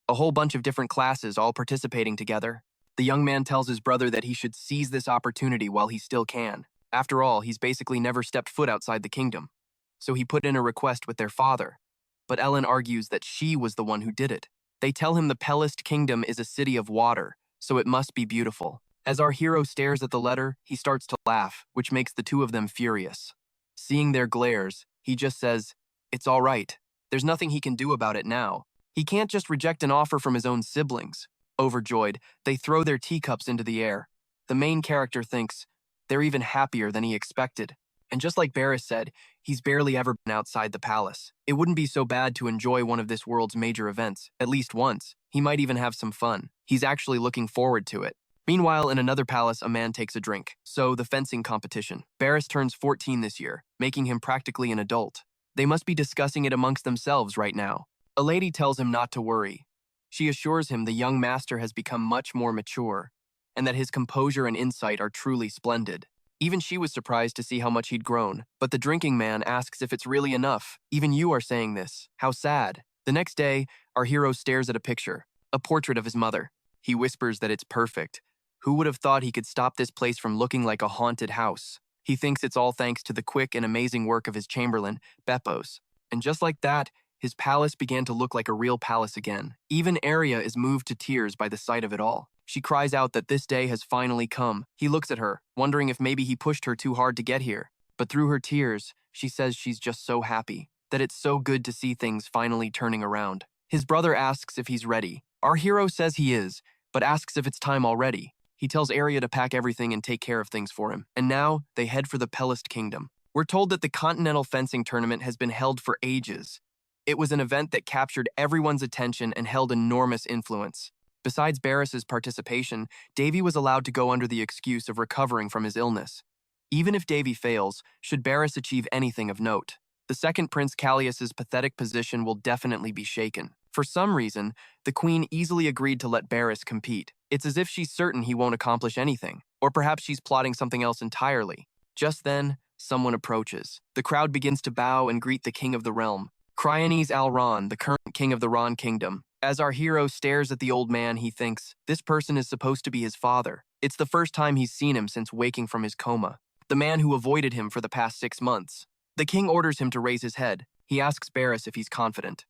a whole bunch of different classes all participating together. The young man tells his brother that he should seize this opportunity while he still can. After all, he's basically never stepped foot outside the kingdom. So he put in a request with their father. But Ellen argues that she was the one who did it. They tell him the Pelis kingdom is a city of water, so it must be beautiful. As our hero stares at the letter, he starts to laugh, which makes the two of them furious. Seeing their glares, he just says, "It's all right. There's nothing he can do about it now." He can't just reject an offer from his own siblings. Overjoyed, they throw their teacups into the air. The main character thinks they're even happier than he expected. And just like Barris said, he's barely ever been outside the palace. It wouldn't be so bad to enjoy one of this world's major events, at least once. He might even have some fun. He's actually looking forward to it. Meanwhile, in another palace, a man takes a drink. So, the fencing competition. Barris turns 14 this year, making him practically an adult. They must be discussing it amongst themselves right now. A lady tells him not to worry. She assures him the young master has become much more mature, and that his composure and insight are truly splendid. Even she was surprised to see how much he'd grown, but the drinking man asks if it's really enough. Even you are saying this. How sad. The next day, our hero stares at a picture, a portrait of his mother. He whispers that it's perfect. Who would have thought he could stop this place from looking like a haunted house? He thinks it's all thanks to the quick and amazing work of his chamberlain, Bepos. And just like that, his palace began to look like a real palace again. Even Arya is moved to tears by the sight of it all. She cries out that this day has finally come. He looks at her, wondering if maybe he pushed her too hard to get here. But through her tears, she says she's just so happy, that it's so good to see things finally turning around. His brother asks if he's ready. Our hero says he is, but asks if it's time already. He tells Arya to pack everything and take care of things for him. And now, they head for the Pelis kingdom. We're told that the Continental Fencing Tournament has been held for ages. It was an event that captured everyone's attention and held enormous influence. Besides Barris's participation, Davy was allowed to go under the excuse of recovering from his illness. Even if Davy fails, should Barris achieve anything of note, the second Prince Callias's pathetic position will definitely be shaken. For some reason, the Queen easily agreed to let Barris compete. It's as if she's certain he won't accomplish anything, or perhaps she's plotting something else entirely. Just then, someone approaches. The crowd begins to bow and greet the king of the realm. Cryones Alron, the current king of the Ron kingdom. As our hero stares at the old man, he thinks, this person is supposed to be his father. It's the first time he's seen him since waking from his coma. The man who avoided him for the past 6 months. The king orders him to raise his head. He asks Barris if he's confident.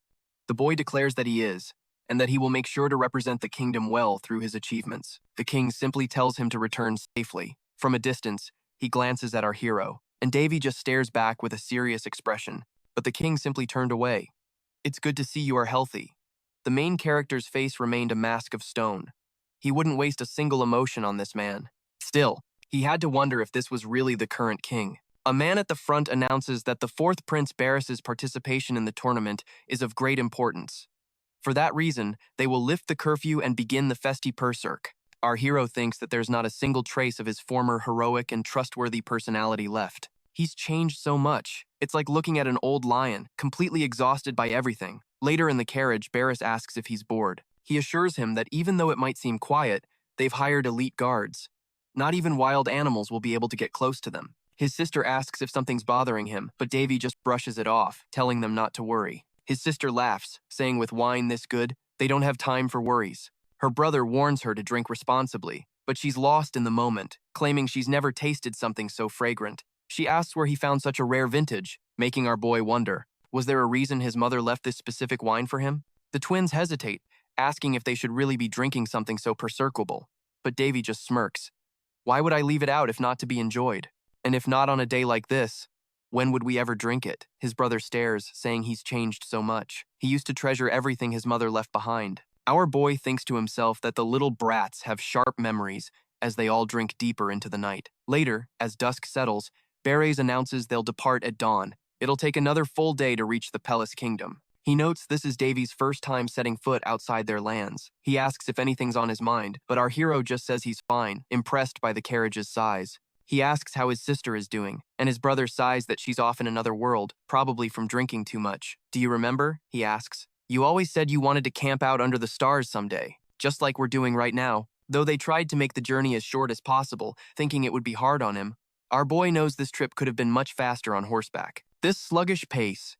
The boy declares that he is, and that he will make sure to represent the kingdom well through his achievements. The king simply tells him to return safely. From a distance, he glances at our hero, and Davy just stares back with a serious expression. But the king simply turned away. It's good to see you are healthy. The main character's face remained a mask of stone. He wouldn't waste a single emotion on this man. Still, he had to wonder if this was really the current king. A man at the front announces that the 4th Prince Barris's participation in the tournament is of great importance. For that reason, they will lift the curfew and begin the Festi Perserk. Our hero thinks that there's not a single trace of his former heroic and trustworthy personality left. He's changed so much. It's like looking at an old lion, completely exhausted by everything. Later in the carriage, Barris asks if he's bored. He assures him that even though it might seem quiet, they've hired elite guards. Not even wild animals will be able to get close to them. His sister asks if something's bothering him, but Davy just brushes it off, telling them not to worry. His sister laughs, saying with wine this good, they don't have time for worries. Her brother warns her to drink responsibly, but she's lost in the moment, claiming she's never tasted something so fragrant. She asks where he found such a rare vintage, making our boy wonder. Was there a reason his mother left this specific wine for him? The twins hesitate, asking if they should really be drinking something so percircable. But Davy just smirks. Why would I leave it out if not to be enjoyed? And if not on a day like this, when would we ever drink it? His brother stares, saying he's changed so much. He used to treasure everything his mother left behind. Our boy thinks to himself that the little brats have sharp memories as they all drink deeper into the night. Later, as dusk settles, Barres announces they'll depart at dawn. It'll take another full day to reach the Pelis kingdom. He notes this is Davy's first time setting foot outside their lands. He asks if anything's on his mind, but our hero just says he's fine, impressed by the carriage's size. He asks how his sister is doing, and his brother sighs that she's off in another world, probably from drinking too much. Do you remember? He asks. You always said you wanted to camp out under the stars someday, just like we're doing right now. Though they tried to make the journey as short as possible, thinking it would be hard on him, our boy knows this trip could have been much faster on horseback. This sluggish pace,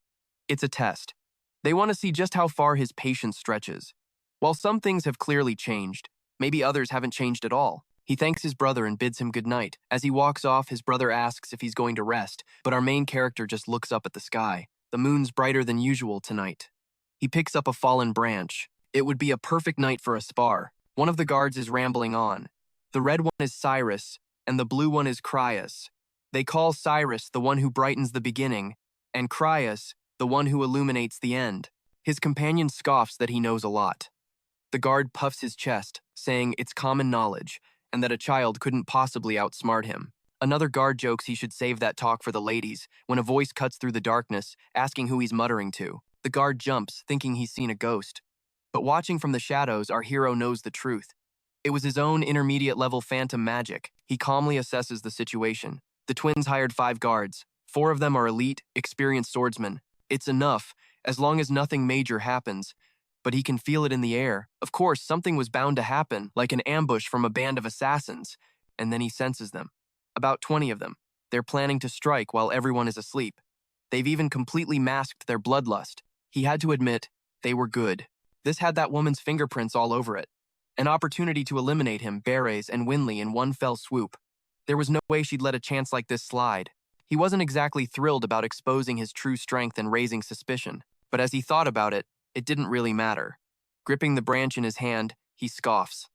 it's a test. They want to see just how far his patience stretches. While some things have clearly changed, maybe others haven't changed at all. He thanks his brother and bids him good night. As he walks off, his brother asks if he's going to rest, but our main character just looks up at the sky. The moon's brighter than usual tonight. He picks up a fallen branch. It would be a perfect night for a spar. One of the guards is rambling on. The red one is Cyrus, and the blue one is Crius. They call Cyrus the one who brightens the beginning, and Crius the one who illuminates the end. His companion scoffs that he knows a lot. The guard puffs his chest, saying it's common knowledge, and that a child couldn't possibly outsmart him. Another guard jokes he should save that talk for the ladies, when a voice cuts through the darkness, asking who he's muttering to. The guard jumps, thinking he's seen a ghost. But watching from the shadows, our hero knows the truth. It was his own intermediate-level phantom magic. He calmly assesses the situation. The twins hired 5 guards. 4 of them are elite, experienced swordsmen. It's enough, as long as nothing major happens. But he can feel it in the air. Of course, something was bound to happen, like an ambush from a band of assassins. And then he senses them. About 20 of them. They're planning to strike while everyone is asleep. They've even completely masked their bloodlust. He had to admit, they were good. This had that woman's fingerprints all over it. An opportunity to eliminate him, Barres, and Winley in one fell swoop. There was no way she'd let a chance like this slide. He wasn't exactly thrilled about exposing his true strength and raising suspicion, but as he thought about it, it didn't really matter. Gripping the branch in his hand, he scoffs.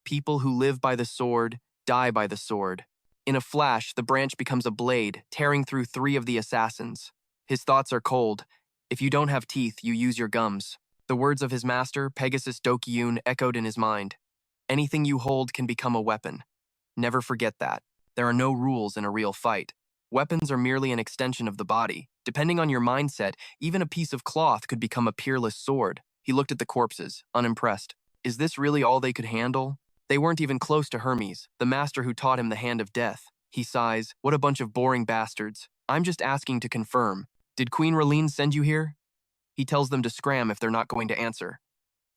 People who live by the sword, die by the sword. In a flash, the branch becomes a blade, tearing through 3 of the assassins. His thoughts are cold. If you don't have teeth, you use your gums. The words of his master, Pegasus Dokyun, echoed in his mind. Anything you hold can become a weapon. Never forget that. There are no rules in a real fight. Weapons are merely an extension of the body. Depending on your mindset, even a piece of cloth could become a peerless sword. He looked at the corpses, unimpressed. Is this really all they could handle? They weren't even close to Hermes, the master who taught him the hand of death. He sighs, what a bunch of boring bastards. I'm just asking to confirm. Did Queen Raline send you here? He tells them to scram if they're not going to answer.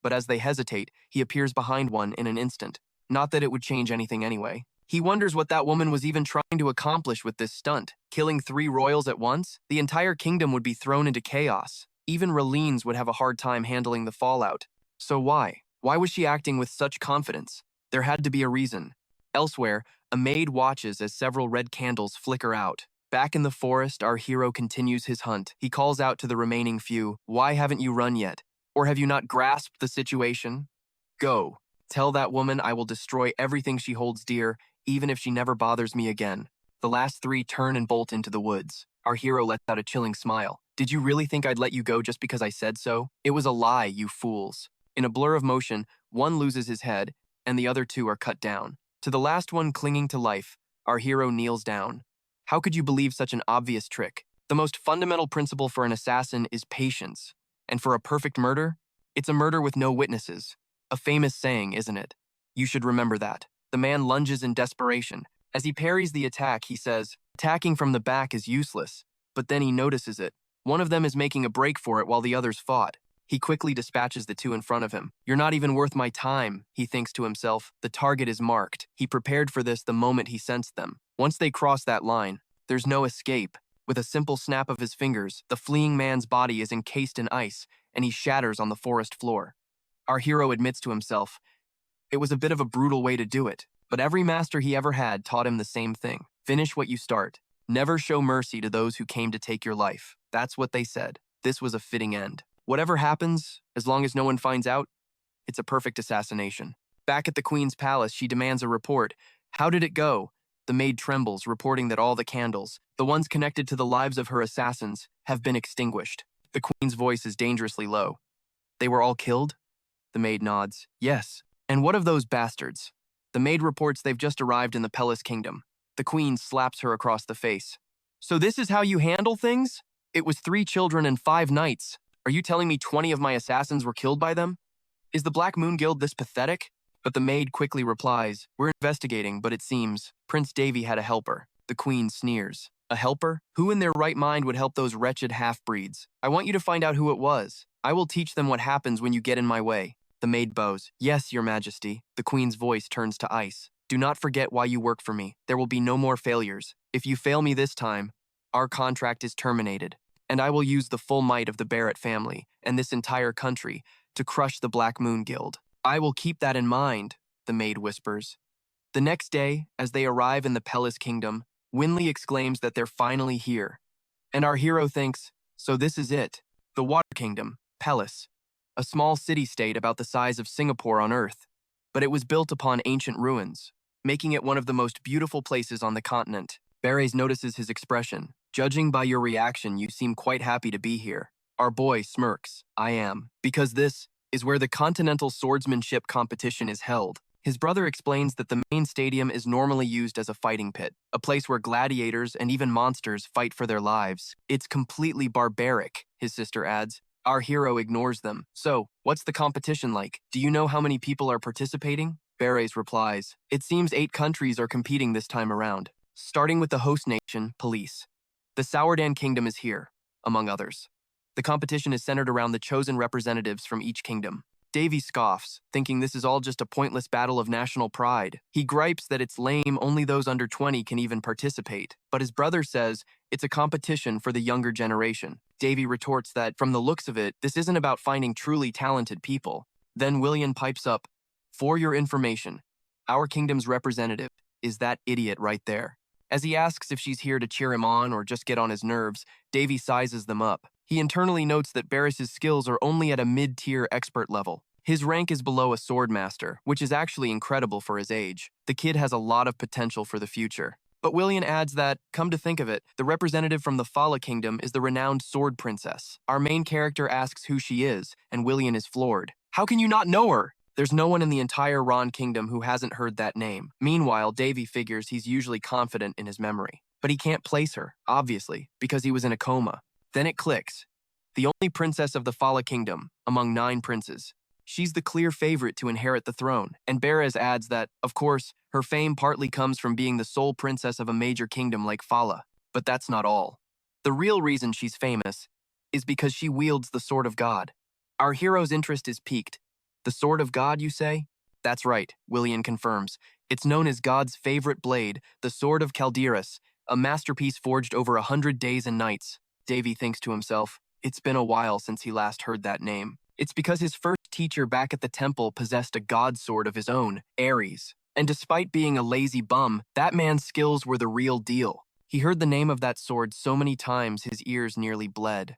But as they hesitate, he appears behind one in an instant. Not that it would change anything anyway. He wonders what that woman was even trying to accomplish with this stunt. Killing 3 royals at once? The entire kingdom would be thrown into chaos. Even Ralines would have a hard time handling the fallout. So why? Why was she acting with such confidence? There had to be a reason. Elsewhere, a maid watches as several red candles flicker out. Back in the forest, our hero continues his hunt. He calls out to the remaining few, "Why haven't you run yet? Or have you not grasped the situation? Go. Tell that woman I will destroy everything she holds dear, even if she never bothers me again." The last three turn and bolt into the woods. Our hero lets out a chilling smile. "Did you really think I'd let you go just because I said so? It was a lie, you fools." In a blur of motion, one loses his head, and the other two are cut down. To the last one clinging to life, our hero kneels down. How could you believe such an obvious trick? The most fundamental principle for an assassin is patience. And for a perfect murder, it's a murder with no witnesses. A famous saying, isn't it? You should remember that. The man lunges in desperation. As he parries the attack, he says, "Attacking from the back is useless." But then he notices it. One of them is making a break for it while the others fought. He quickly dispatches the two in front of him. "You're not even worth my time," he thinks to himself. The target is marked. He prepared for this the moment he sensed them. Once they cross that line, there's no escape. With a simple snap of his fingers, the fleeing man's body is encased in ice, and he shatters on the forest floor. Our hero admits to himself, it was a bit of a brutal way to do it, but every master he ever had taught him the same thing. Finish what you start. Never show mercy to those who came to take your life. That's what they said. This was a fitting end. Whatever happens, as long as no one finds out, it's a perfect assassination. Back at the queen's palace, she demands a report. How did it go? The maid trembles, reporting that all the candles, the ones connected to the lives of her assassins, have been extinguished. The queen's voice is dangerously low. They were all killed? The maid nods. Yes. And what of those bastards? The maid reports they've just arrived in the Pelis kingdom. The queen slaps her across the face. So this is how you handle things? It was 3 children and 5 knights. Are you telling me 20 of my assassins were killed by them? Is the Black Moon Guild this pathetic? But the maid quickly replies, "We're investigating, but it seems Prince Davy had a helper." The queen sneers. A helper? Who in their right mind would help those wretched half-breeds? I want you to find out who it was. I will teach them what happens when you get in my way. The maid bows. Yes, your majesty. The queen's voice turns to ice. Do not forget why you work for me. There will be no more failures. If you fail me this time, our contract is terminated. And I will use the full might of the Barrett family and this entire country to crush the Black Moon Guild. I will keep that in mind, the maid whispers. The next day, as they arrive in the Pelis kingdom, Winley exclaims that they're finally here. And our hero thinks, so this is it. The Water Kingdom, Pelis. A small city-state about the size of Singapore on Earth. But it was built upon ancient ruins, making it one of the most beautiful places on the continent. Beres notices his expression. Judging by your reaction, you seem quite happy to be here. Our boy smirks. I am. Because this is where the Continental Swordsmanship competition is held. His brother explains that the main stadium is normally used as a fighting pit, a place where gladiators and even monsters fight for their lives. It's completely barbaric, his sister adds. Our hero ignores them. So, what's the competition like? Do you know how many people are participating? Beres replies, it seems 8 countries are competing this time around, starting with the host nation, Pelis. The Sourdan Kingdom is here, among others. The competition is centered around the chosen representatives from each kingdom. Davy scoffs, thinking this is all just a pointless battle of national pride. He gripes that it's lame, only those under 20 can even participate. But his brother says it's a competition for the younger generation. Davy retorts that, from the looks of it, this isn't about finding truly talented people. Then William pipes up, for your information, our kingdom's representative is that idiot right there. As he asks if she's here to cheer him on or just get on his nerves, Davy sizes them up. He internally notes that Beres' skills are only at a mid-tier expert level. His rank is below a swordmaster, which is actually incredible for his age. The kid has a lot of potential for the future. But William adds that, come to think of it, the representative from the Fala Kingdom is the renowned sword princess. Our main character asks who she is, and William is floored. How can you not know her? There's no one in the entire Ron Kingdom who hasn't heard that name. Meanwhile, Davy figures he's usually confident in his memory. But he can't place her, obviously, because he was in a coma. Then it clicks. The only princess of the Fala Kingdom, among 9 princes. She's the clear favorite to inherit the throne, and Beres adds that, of course, her fame partly comes from being the sole princess of a major kingdom like Fala. But that's not all. The real reason she's famous is because she wields the Sword of God. Our hero's interest is piqued. The Sword of God, you say? That's right, William confirms. It's known as God's favorite blade, the Sword of Calderas, a masterpiece forged over 100 days and nights. Davy thinks to himself, it's been a while since he last heard that name. It's because his first teacher back at the temple possessed a god sword of his own, Ares. And despite being a lazy bum, that man's skills were the real deal. He heard the name of that sword so many times his ears nearly bled.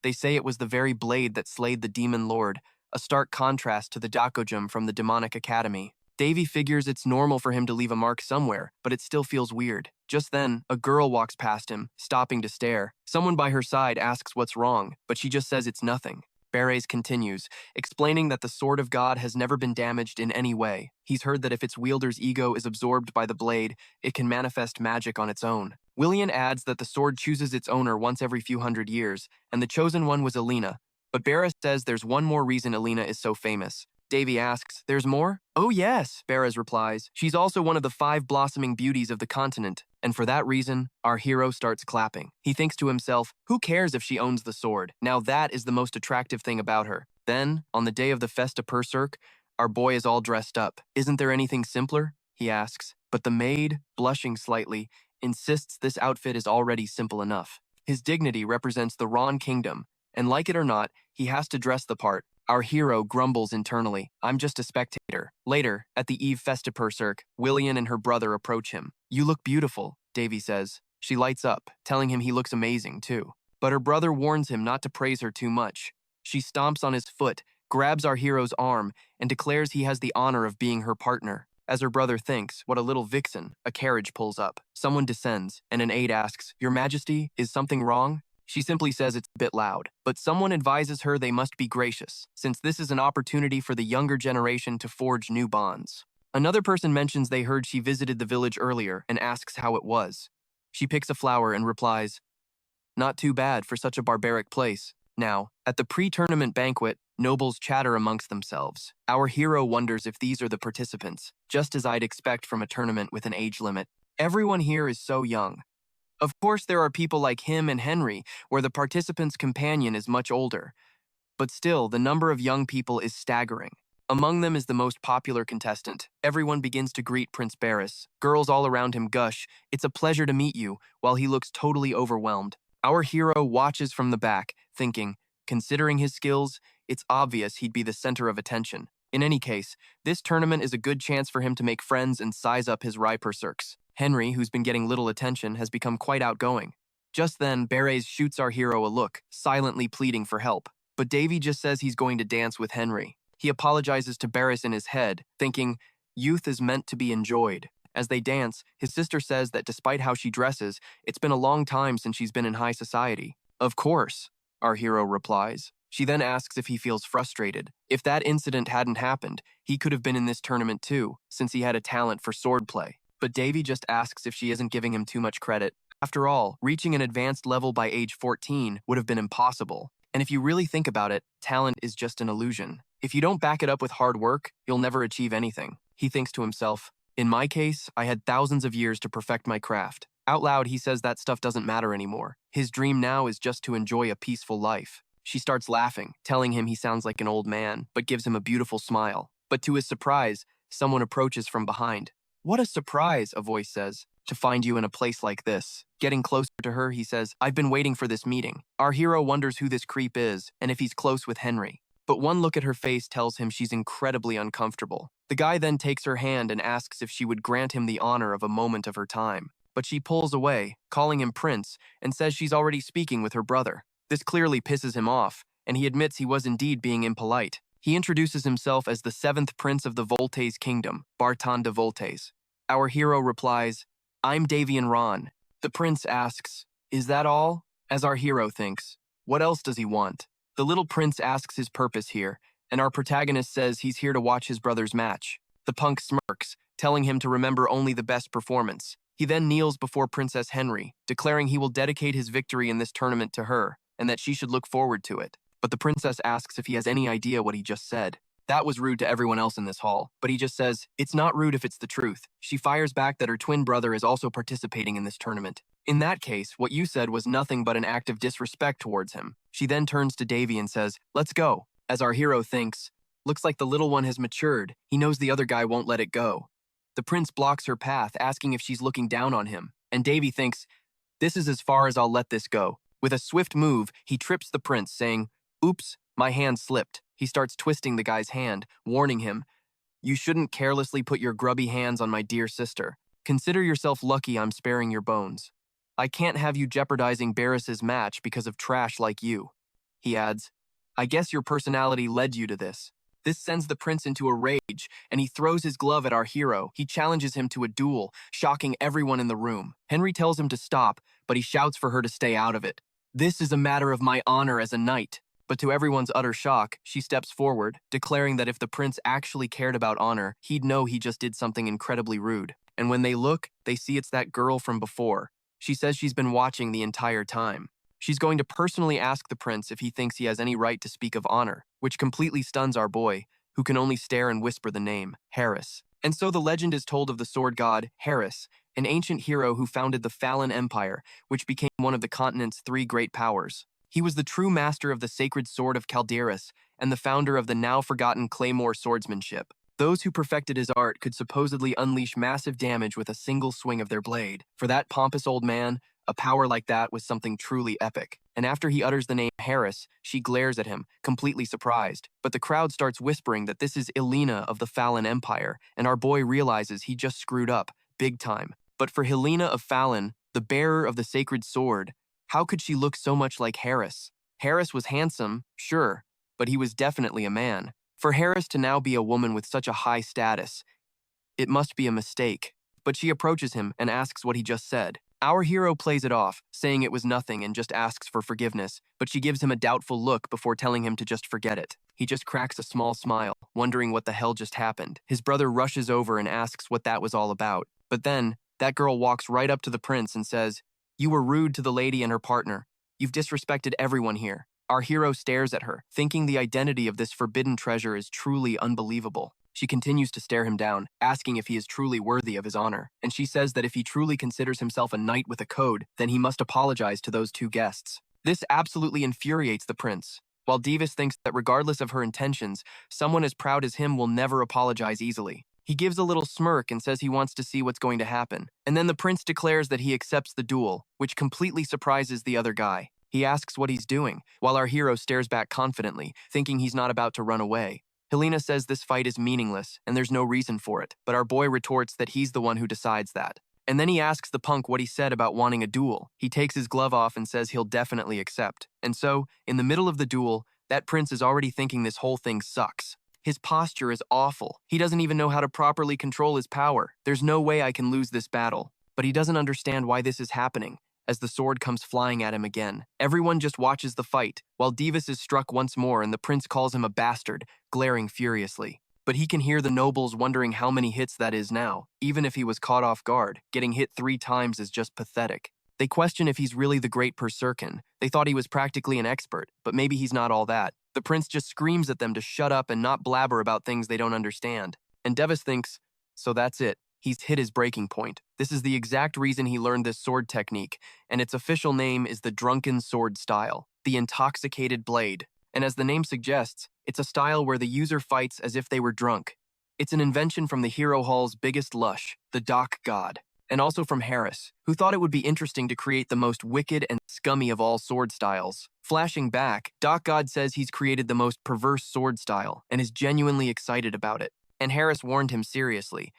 They say it was the very blade that slayed the demon lord, a stark contrast to the Dakojum from the demonic academy. Davy figures it's normal for him to leave a mark somewhere, but it still feels weird. Just then, a girl walks past him, stopping to stare. Someone by her side asks what's wrong, but she just says it's nothing. Beres continues, explaining that the Sword of God has never been damaged in any way. He's heard that if its wielder's ego is absorbed by the blade, it can manifest magic on its own. Willian adds that the sword chooses its owner once every few hundred years, and the chosen one was Alina. But Beres says there's one more reason Alina is so famous. Davy asks, "There's more?" "Oh yes," Beres replies. "She's also one of the 5 blossoming beauties of the continent. And for that reason, our hero starts clapping. He thinks to himself, who cares if she owns the sword? Now that is the most attractive thing about her. Then, on the day of the Festa Perserk, our boy is all dressed up. Isn't there anything simpler? He asks. But the maid, blushing slightly, insists this outfit is already simple enough. His dignity represents the Ron kingdom, and like it or not, he has to dress the part. Our hero grumbles internally, "I'm just a spectator." Later, at the Eve Festa Perserk, Willian and her brother approach him. "You look beautiful," Davy says. She lights up, telling him he looks amazing too. But her brother warns him not to praise her too much. She stomps on his foot, grabs our hero's arm, and declares he has the honor of being her partner. As her brother thinks, what a little vixen, a carriage pulls up. Someone descends, and an aide asks, "Your Majesty, is something wrong?" She simply says it's a bit loud, but someone advises her they must be gracious, since this is an opportunity for the younger generation to forge new bonds. Another person mentions they heard she visited the village earlier and asks how it was. She picks a flower and replies, "Not too bad for such a barbaric place." Now, at the pre-tournament banquet, nobles chatter amongst themselves. Our hero wonders if these are the participants, just as I'd expect from a tournament with an age limit. Everyone here is so young. Of course, there are people like him and Henry, where the participant's companion is much older. But still, the number of young people is staggering. Among them is the most popular contestant. Everyone begins to greet Prince Beres. Girls all around him gush, "It's a pleasure to meet you," while he looks totally overwhelmed. Our hero watches from the back, thinking, considering his skills, it's obvious he'd be the center of attention. In any case, this tournament is a good chance for him to make friends and size up his Ryperserks. Henry, who's been getting little attention, has become quite outgoing. Just then, Beres shoots our hero a look, silently pleading for help. But Davy just says he's going to dance with Henry. He apologizes to Beres in his head, thinking, youth is meant to be enjoyed. As they dance, his sister says that despite how she dresses, it's been a long time since she's been in high society. "Of course," our hero replies. She then asks if he feels frustrated. If that incident hadn't happened, he could have been in this tournament too, since he had a talent for swordplay. But Davy just asks if she isn't giving him too much credit. After all, reaching an advanced level by age 14 would have been impossible. And if you really think about it, talent is just an illusion. If you don't back it up with hard work, you'll never achieve anything. He thinks to himself, in my case, I had thousands of years to perfect my craft. Out loud, he says that stuff doesn't matter anymore. His dream now is just to enjoy a peaceful life. She starts laughing, telling him he sounds like an old man, but gives him a beautiful smile. But to his surprise, someone approaches from behind. "What a surprise," a voice says, "to find you in a place like this." Getting closer to her, he says, "I've been waiting for this meeting." Our hero wonders who this creep is, and if he's close with Henry. But one look at her face tells him she's incredibly uncomfortable. The guy then takes her hand and asks if she would grant him the honor of a moment of her time. But she pulls away, calling him Prince, and says she's already speaking with her brother. This clearly pisses him off, and he admits he was indeed being impolite. He introduces himself as the 7th Prince of the Voltes Kingdom, Barton de Voltes. Our hero replies, "I'm Davian Ron." The prince asks, "Is that all?" As our hero thinks, what else does he want? The little prince asks his purpose here, and our protagonist says he's here to watch his brother's match. The punk smirks, telling him to remember only the best performance. He then kneels before Princess Henry, declaring he will dedicate his victory in this tournament to her, and that she should look forward to it. But the princess asks if he has any idea what he just said. That was rude to everyone else in this hall, but he just says, "It's not rude if it's the truth." She fires back that her twin brother is also participating in this tournament. "In that case, what you said was nothing but an act of disrespect towards him." She then turns to Davy and says, "Let's go." As our hero thinks, looks like the little one has matured. He knows the other guy won't let it go. The prince blocks her path, asking if she's looking down on him, and Davy thinks, this is as far as I'll let this go. With a swift move, he trips the prince, saying, "Oops, my hand slipped." He starts twisting the guy's hand, warning him, "You shouldn't carelessly put your grubby hands on my dear sister. Consider yourself lucky I'm sparing your bones. I can't have you jeopardizing Barris's match because of trash like you." He adds, "I guess your personality led you to this." This sends the prince into a rage, and he throws his glove at our hero. He challenges him to a duel, shocking everyone in the room. Henry tells him to stop, but he shouts for her to stay out of it. "This is a matter of my honor as a knight." But to everyone's utter shock, she steps forward, declaring that if the prince actually cared about honor, he'd know he just did something incredibly rude. And when they look, they see it's that girl from before. She says she's been watching the entire time. She's going to personally ask the prince if he thinks he has any right to speak of honor, which completely stuns our boy, who can only stare and whisper the name, Harris. And so the legend is told of the sword god, Harris, an ancient hero who founded the Fallen Empire, which became one of the continent's 3 great powers. He was the true master of the sacred sword of Calderis and the founder of the now-forgotten Claymore swordsmanship. Those who perfected his art could supposedly unleash massive damage with a single swing of their blade. For that pompous old man, a power like that was something truly epic. And after he utters the name Harris, she glares at him, completely surprised. But the crowd starts whispering that this is Helena of the Fallen Empire, and our boy realizes he just screwed up, big time. But for Helena of Fallen, the bearer of the sacred sword, how could she look so much like Harris? Harris was handsome, sure, but he was definitely a man. For Harris to now be a woman with such a high status, it must be a mistake. But she approaches him and asks what he just said. Our hero plays it off, saying it was nothing and just asks for forgiveness, but she gives him a doubtful look before telling him to just forget it. He just cracks a small smile, wondering what the hell just happened. His brother rushes over and asks what that was all about. But then, that girl walks right up to the prince and says, "You were rude to the lady and her partner. You've disrespected everyone here." Our hero stares at her, thinking the identity of this forbidden treasure is truly unbelievable. She continues to stare him down, asking if he is truly worthy of his honor. And she says that if he truly considers himself a knight with a code, then he must apologize to those 2 guests. This absolutely infuriates the prince. While Divis thinks that regardless of her intentions, someone as proud as him will never apologize easily. He gives a little smirk and says he wants to see what's going to happen. And then the prince declares that he accepts the duel, which completely surprises the other guy. He asks what he's doing, while our hero stares back confidently, thinking he's not about to run away. Helena says this fight is meaningless, and there's no reason for it, but our boy retorts that he's the one who decides that. And then he asks the punk what he said about wanting a duel. He takes his glove off and says he'll definitely accept. And so, in the middle of the duel, that prince is already thinking this whole thing sucks. His posture is awful. He doesn't even know how to properly control his power. There's no way I can lose this battle. But he doesn't understand why this is happening, as the sword comes flying at him again. Everyone just watches the fight, while Divis is struck once more and the prince calls him a bastard, glaring furiously. But he can hear the nobles wondering how many hits that is now. Even if he was caught off guard, getting hit 3 times is just pathetic. They question if he's really the great Berserkin. They thought he was practically an expert, but maybe he's not all that. The prince just screams at them to shut up and not blabber about things they don't understand. And Devis thinks, so that's it. He's hit his breaking point. This is the exact reason he learned this sword technique, and its official name is the Drunken Sword Style, the Intoxicated Blade. And as the name suggests, it's a style where the user fights as if they were drunk. It's an invention from the Hero Hall's biggest lush, the Dock God, and also from Harris, who thought it would be interesting to create the most wicked and scummy of all sword styles. Flashing back, Dock God says he's created the most perverse sword style and is genuinely excited about it. And Harris warned him seriously,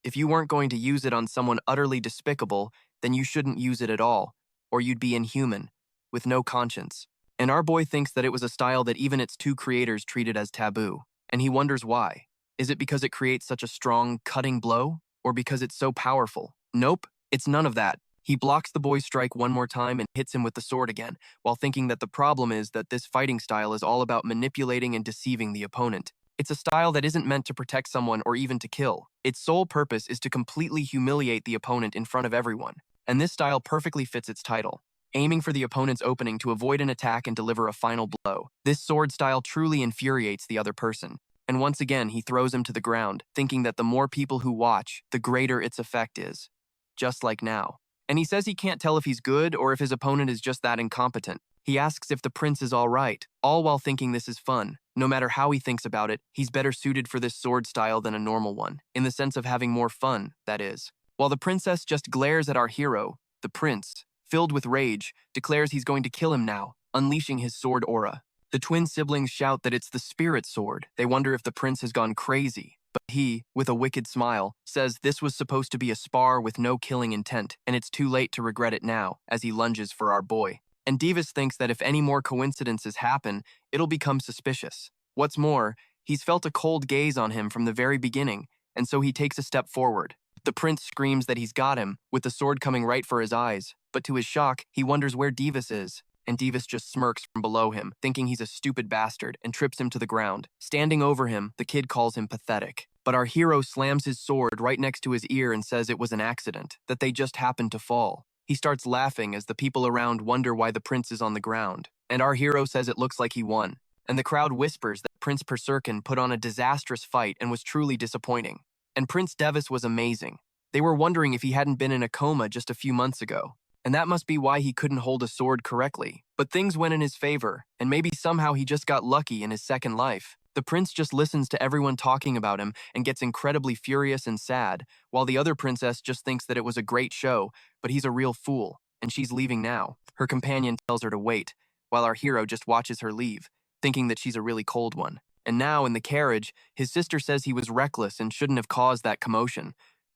if you weren't going to use it on someone utterly despicable, then you shouldn't use it at all, or you'd be inhuman, with no conscience. And our boy thinks that it was a style that even its 2 creators treated as taboo, and he wonders why. Is it because it creates such a strong, cutting blow, or because it's so powerful? Nope, it's none of that. He blocks the boy's strike one more time and hits him with the sword again, while thinking that the problem is that this fighting style is all about manipulating and deceiving the opponent. It's a style that isn't meant to protect someone or even to kill. Its sole purpose is to completely humiliate the opponent in front of everyone. And this style perfectly fits its title, aiming for the opponent's opening to avoid an attack and deliver a final blow. This sword style truly infuriates the other person. And once again, he throws him to the ground, thinking that the more people who watch, the greater its effect is. Just like now. And he says he can't tell if he's good or if his opponent is just that incompetent. He asks if the prince is all right, all while thinking this is fun. No matter how he thinks about it, he's better suited for this sword style than a normal one, in the sense of having more fun, that is. While the princess just glares at our hero, the prince, filled with rage, declares he's going to kill him now, unleashing his sword aura. The twin siblings shout that it's the spirit sword. They wonder if the prince has gone crazy. But he, with a wicked smile, says this was supposed to be a spar with no killing intent, and it's too late to regret it now, as he lunges for our boy. And Divas thinks that if any more coincidences happen, it'll become suspicious. What's more, he's felt a cold gaze on him from the very beginning, and so he takes a step forward. The prince screams that he's got him, with the sword coming right for his eyes, but to his shock, he wonders where Divas is, and Divas just smirks from below him, thinking he's a stupid bastard, and trips him to the ground. Standing over him, the kid calls him pathetic. But our hero slams his sword right next to his ear and says it was an accident, that they just happened to fall. He starts laughing as the people around wonder why the prince is on the ground, and our hero says it looks like he won. And the crowd whispers that Prince Perserkin put on a disastrous fight and was truly disappointing. And Prince Devis was amazing. They were wondering if he hadn't been in a coma just a few months ago, and that must be why he couldn't hold a sword correctly. But things went in his favor, and maybe somehow he just got lucky in his second life. The prince just listens to everyone talking about him and gets incredibly furious and sad, while the other princess just thinks that it was a great show, but he's a real fool, and she's leaving now. Her companion tells her to wait, while our hero just watches her leave, thinking that she's a really cold one. And now, in the carriage, his sister says he was reckless and shouldn't have caused that commotion.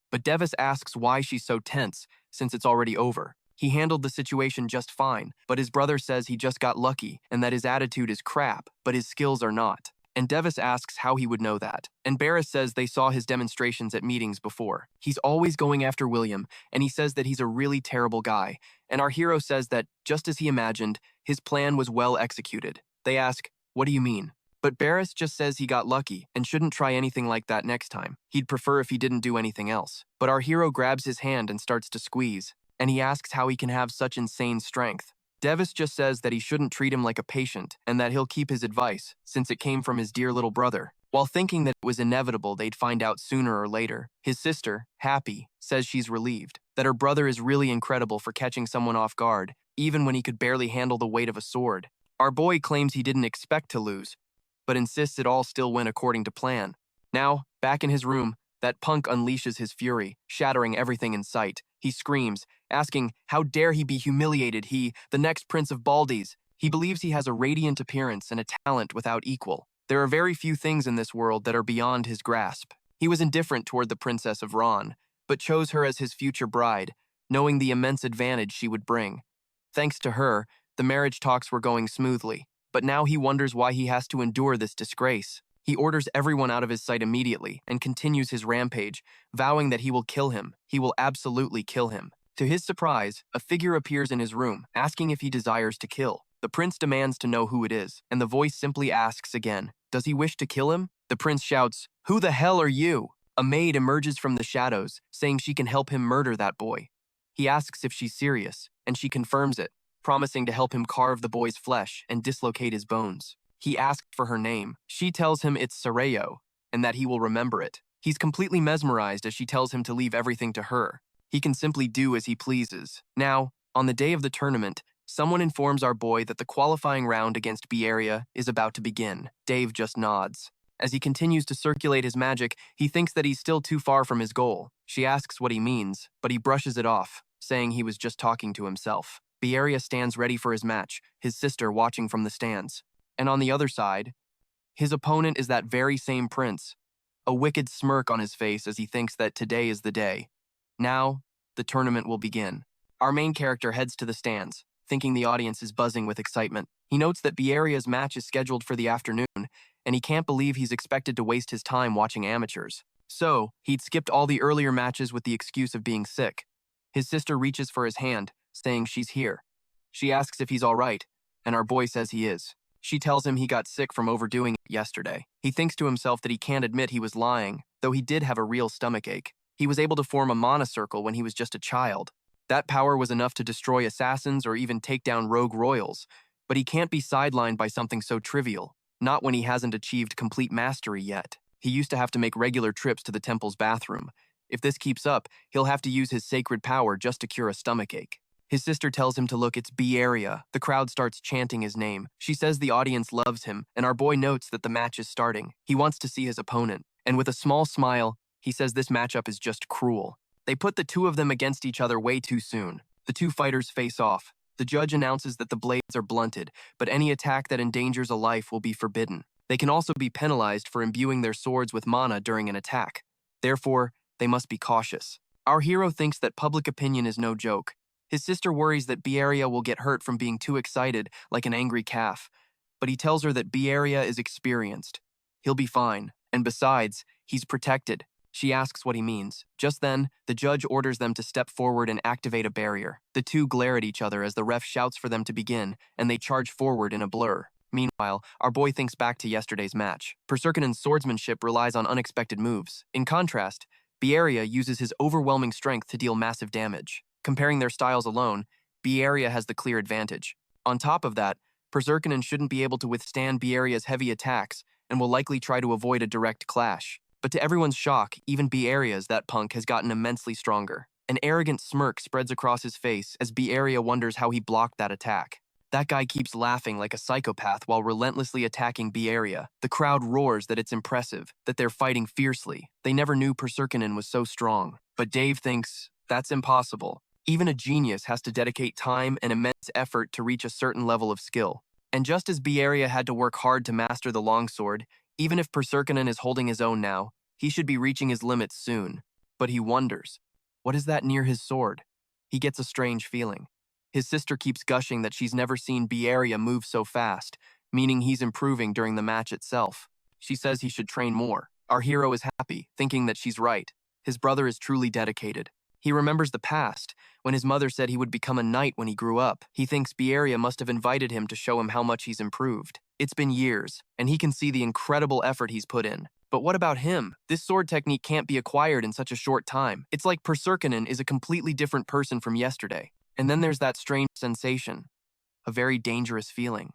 But Devis asks why she's so tense, since it's already over. He handled the situation just fine, but his brother says he just got lucky and that his attitude is crap, but his skills are not. And Devis asks how he would know that. And Barris says they saw his demonstrations at meetings before. He's always going after William, and he says that he's a really terrible guy. And our hero says that, just as he imagined, his plan was well executed. They ask, "What do you mean?" But Barris just says he got lucky and shouldn't try anything like that next time. He'd prefer if he didn't do anything else. But our hero grabs his hand and starts to squeeze, and he asks how he can have such insane strength. Devis just says that he shouldn't treat him like a patient and that he'll keep his advice, since it came from his dear little brother. While thinking that it was inevitable they'd find out sooner or later, his sister, Happy, says she's relieved, that her brother is really incredible for catching someone off guard, even when he could barely handle the weight of a sword. Our boy claims he didn't expect to lose, but insists it all still went according to plan. Now, back in his room, that punk unleashes his fury, shattering everything in sight. He screams, asking how dare he be humiliated, he, the next Prince of Baldes. He believes he has a radiant appearance and a talent without equal. There are very few things in this world that are beyond his grasp. He was indifferent toward the Princess of Ron, but chose her as his future bride, knowing the immense advantage she would bring. Thanks to her, the marriage talks were going smoothly, but now he wonders why he has to endure this disgrace. He orders everyone out of his sight immediately and continues his rampage, vowing that he will kill him. He will absolutely kill him. To his surprise, a figure appears in his room, asking if he desires to kill. The prince demands to know who it is, and the voice simply asks again, does he wish to kill him? The prince shouts, "Who the hell are you?" A maid emerges from the shadows, saying she can help him murder that boy. He asks if she's serious, and she confirms it, promising to help him carve the boy's flesh and dislocate his bones. He asks for her name. She tells him it's Sarayo, and that he will remember it. He's completely mesmerized as she tells him to leave everything to her. He can simply do as he pleases. Now, on the day of the tournament, someone informs our boy that the qualifying round against B-Area is about to begin. Dave just nods. As he continues to circulate his magic, he thinks that he's still too far from his goal. She asks what he means, but he brushes it off, saying he was just talking to himself. B-Area stands ready for his match, his sister watching from the stands. And on the other side, his opponent is that very same prince, a wicked smirk on his face as he thinks that today is the day. Now, the tournament will begin. Our main character heads to the stands, thinking the audience is buzzing with excitement. He notes that B-Area's match is scheduled for the afternoon, and he can't believe he's expected to waste his time watching amateurs. So, he'd skipped all the earlier matches with the excuse of being sick. His sister reaches for his hand, saying she's here. She asks if he's all right, and our boy says he is. She tells him he got sick from overdoing it yesterday. He thinks to himself that he can't admit he was lying, though he did have a real stomachache. He was able to form a mana circle when he was just a child. That power was enough to destroy assassins or even take down rogue royals, but he can't be sidelined by something so trivial, not when he hasn't achieved complete mastery yet. He used to have to make regular trips to the temple's bathroom. If this keeps up, he'll have to use his sacred power just to cure a stomachache. His sister tells him to look, it's B-Area. The crowd starts chanting his name. She says the audience loves him, and our boy notes that the match is starting. He wants to see his opponent, and with a small smile, he says this matchup is just cruel. They put the two of them against each other way too soon. The two fighters face off. The judge announces that the blades are blunted, but any attack that endangers a life will be forbidden. They can also be penalized for imbuing their swords with mana during an attack. Therefore, they must be cautious. Our hero thinks that public opinion is no joke. His sister worries that Bieria will get hurt from being too excited, like an angry calf. But he tells her that Bieria is experienced. He'll be fine, and besides, he's protected. She asks what he means. Just then, the judge orders them to step forward and activate a barrier. The two glare at each other as the ref shouts for them to begin, and they charge forward in a blur. Meanwhile, our boy thinks back to yesterday's match. Perserkinen's swordsmanship relies on unexpected moves. In contrast, Bieria uses his overwhelming strength to deal massive damage. Comparing their styles alone, Bieria has the clear advantage. On top of that, Perserkinen shouldn't be able to withstand Bieria's heavy attacks and will likely try to avoid a direct clash. But to everyone's shock, even Bieria's that punk has gotten immensely stronger. An arrogant smirk spreads across his face as Bieria wonders how he blocked that attack. That guy keeps laughing like a psychopath while relentlessly attacking Bieria. The crowd roars that it's impressive, that they're fighting fiercely. They never knew Perserkinen was so strong. But Dave thinks that's impossible. Even a genius has to dedicate time and immense effort to reach a certain level of skill. And just as Bieria had to work hard to master the longsword, even if Perserkinen is holding his own now, he should be reaching his limits soon. But he wonders, what is that near his sword? He gets a strange feeling. His sister keeps gushing that she's never seen Bieria move so fast, meaning he's improving during the match itself. She says he should train more. Our hero is happy, thinking that she's right. His brother is truly dedicated. He remembers the past, when his mother said he would become a knight when he grew up. He thinks Bieria must have invited him to show him how much he's improved. It's been years, and he can see the incredible effort he's put in. But what about him? This sword technique can't be acquired in such a short time. It's like Perserkinen is a completely different person from yesterday. And then there's that strange sensation, a very dangerous feeling.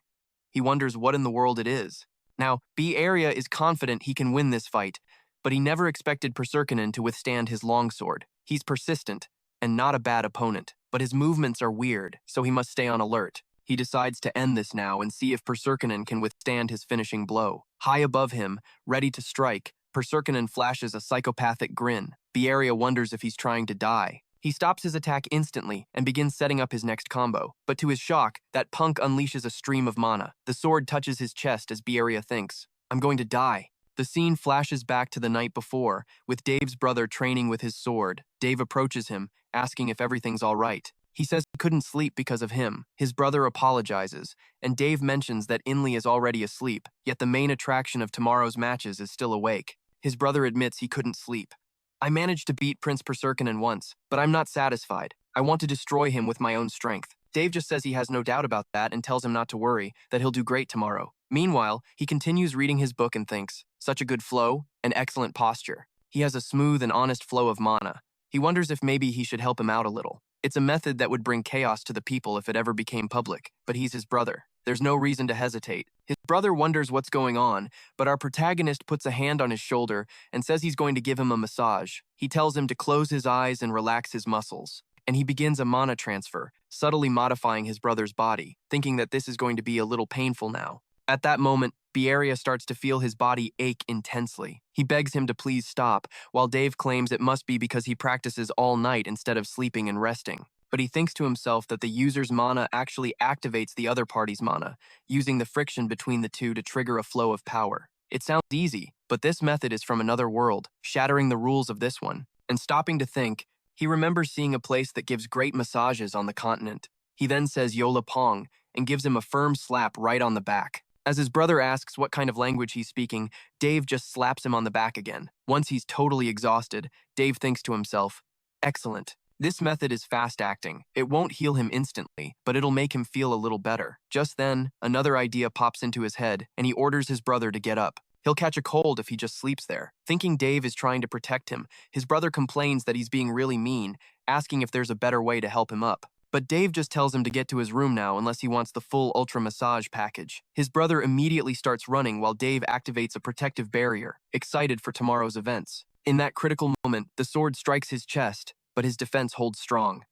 He wonders what in the world it is. Now, Bieria is confident he can win this fight, but he never expected Perserkinen to withstand his longsword. He's persistent, and not a bad opponent, but his movements are weird, so he must stay on alert. He decides to end this now and see if Perserkinen can withstand his finishing blow. High above him, ready to strike, Perserkinen flashes a psychopathic grin. Bieria wonders if he's trying to die. He stops his attack instantly and begins setting up his next combo. But to his shock, that punk unleashes a stream of mana. The sword touches his chest as Bieria thinks, I'm going to die. The scene flashes back to the night before, with Dave's brother training with his sword. Dave approaches him, asking if everything's all right. He says he couldn't sleep because of him. His brother apologizes, and Dave mentions that Inley is already asleep, yet the main attraction of tomorrow's matches is still awake. His brother admits he couldn't sleep. I managed to beat Prince Perserkinen once, but I'm not satisfied. I want to destroy him with my own strength. Dave just says he has no doubt about that and tells him not to worry, that he'll do great tomorrow. Meanwhile, he continues reading his book and thinks, such a good flow, an excellent posture. He has a smooth and honest flow of mana. He wonders if maybe he should help him out a little. It's a method that would bring chaos to the people if it ever became public, but he's his brother. There's no reason to hesitate. His brother wonders what's going on, but our protagonist puts a hand on his shoulder and says he's going to give him a massage. He tells him to close his eyes and relax his muscles. And he begins a mana transfer, subtly modifying his brother's body, thinking that this is going to be a little painful now. At that moment, Bieria starts to feel his body ache intensely. He begs him to please stop, while Dave claims it must be because he practices all night instead of sleeping and resting. But he thinks to himself that the user's mana actually activates the other party's mana, using the friction between the two to trigger a flow of power. It sounds easy, but this method is from another world, shattering the rules of this one. And stopping to think, he remembers seeing a place that gives great massages on the continent. He then says Yola Pong and gives him a firm slap right on the back. As his brother asks what kind of language he's speaking, Dave just slaps him on the back again. Once he's totally exhausted, Dave thinks to himself, excellent. This method is fast-acting. It won't heal him instantly, but it'll make him feel a little better. Just then, another idea pops into his head, and he orders his brother to get up. He'll catch a cold if he just sleeps there. Thinking Dave is trying to protect him, his brother complains that he's being really mean, asking if there's a better way to help him up. But Dave just tells him to get to his room now unless he wants the full ultra massage package. His brother immediately starts running while Dave activates a protective barrier, excited for tomorrow's events. In that critical moment, the sword strikes his chest, but his defense holds strong.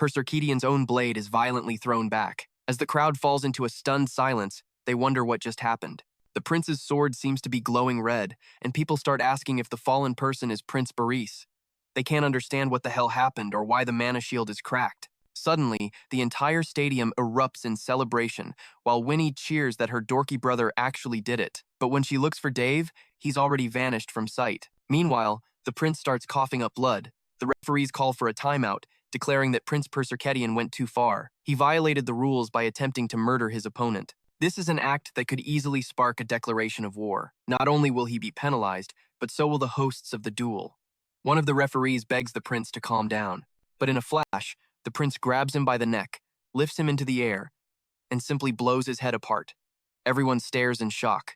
Perserkitian's own blade is violently thrown back. As the crowd falls into a stunned silence, they wonder what just happened. The prince's sword seems to be glowing red, and people start asking if the fallen person is Prince Boris. They can't understand what the hell happened or why the mana shield is cracked. Suddenly, the entire stadium erupts in celebration, while Winnie cheers that her dorky brother actually did it. But when she looks for Dave, he's already vanished from sight. Meanwhile, the prince starts coughing up blood. The referees call for a timeout, declaring that Prince Perserketian went too far. He violated the rules by attempting to murder his opponent. This is an act that could easily spark a declaration of war. Not only will he be penalized, but so will the hosts of the duel. One of the referees begs the prince to calm down, but in a flash, the prince grabs him by the neck, lifts him into the air, and simply blows his head apart. Everyone stares in shock.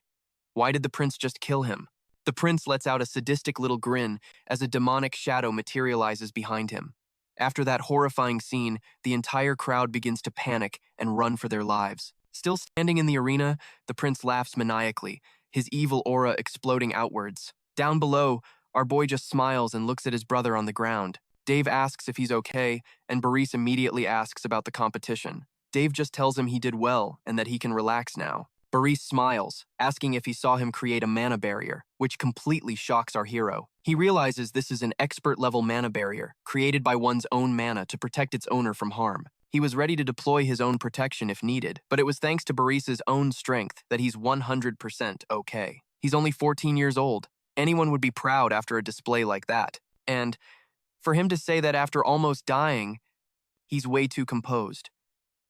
Why did the prince just kill him? The prince lets out a sadistic little grin as a demonic shadow materializes behind him. After that horrifying scene, the entire crowd begins to panic and run for their lives. Still standing in the arena, the prince laughs maniacally, his evil aura exploding outwards. Down below, our boy just smiles and looks at his brother on the ground. Dave asks if he's okay, and Boris immediately asks about the competition. Dave just tells him he did well and that he can relax now. Boris smiles, asking if he saw him create a mana barrier, which completely shocks our hero. He realizes this is an expert-level mana barrier, created by one's own mana to protect its owner from harm. He was ready to deploy his own protection if needed, but it was thanks to Boris's own strength that he's 100% okay. He's only 14 years old. Anyone would be proud after a display like that. And for him to say that after almost dying, he's way too composed.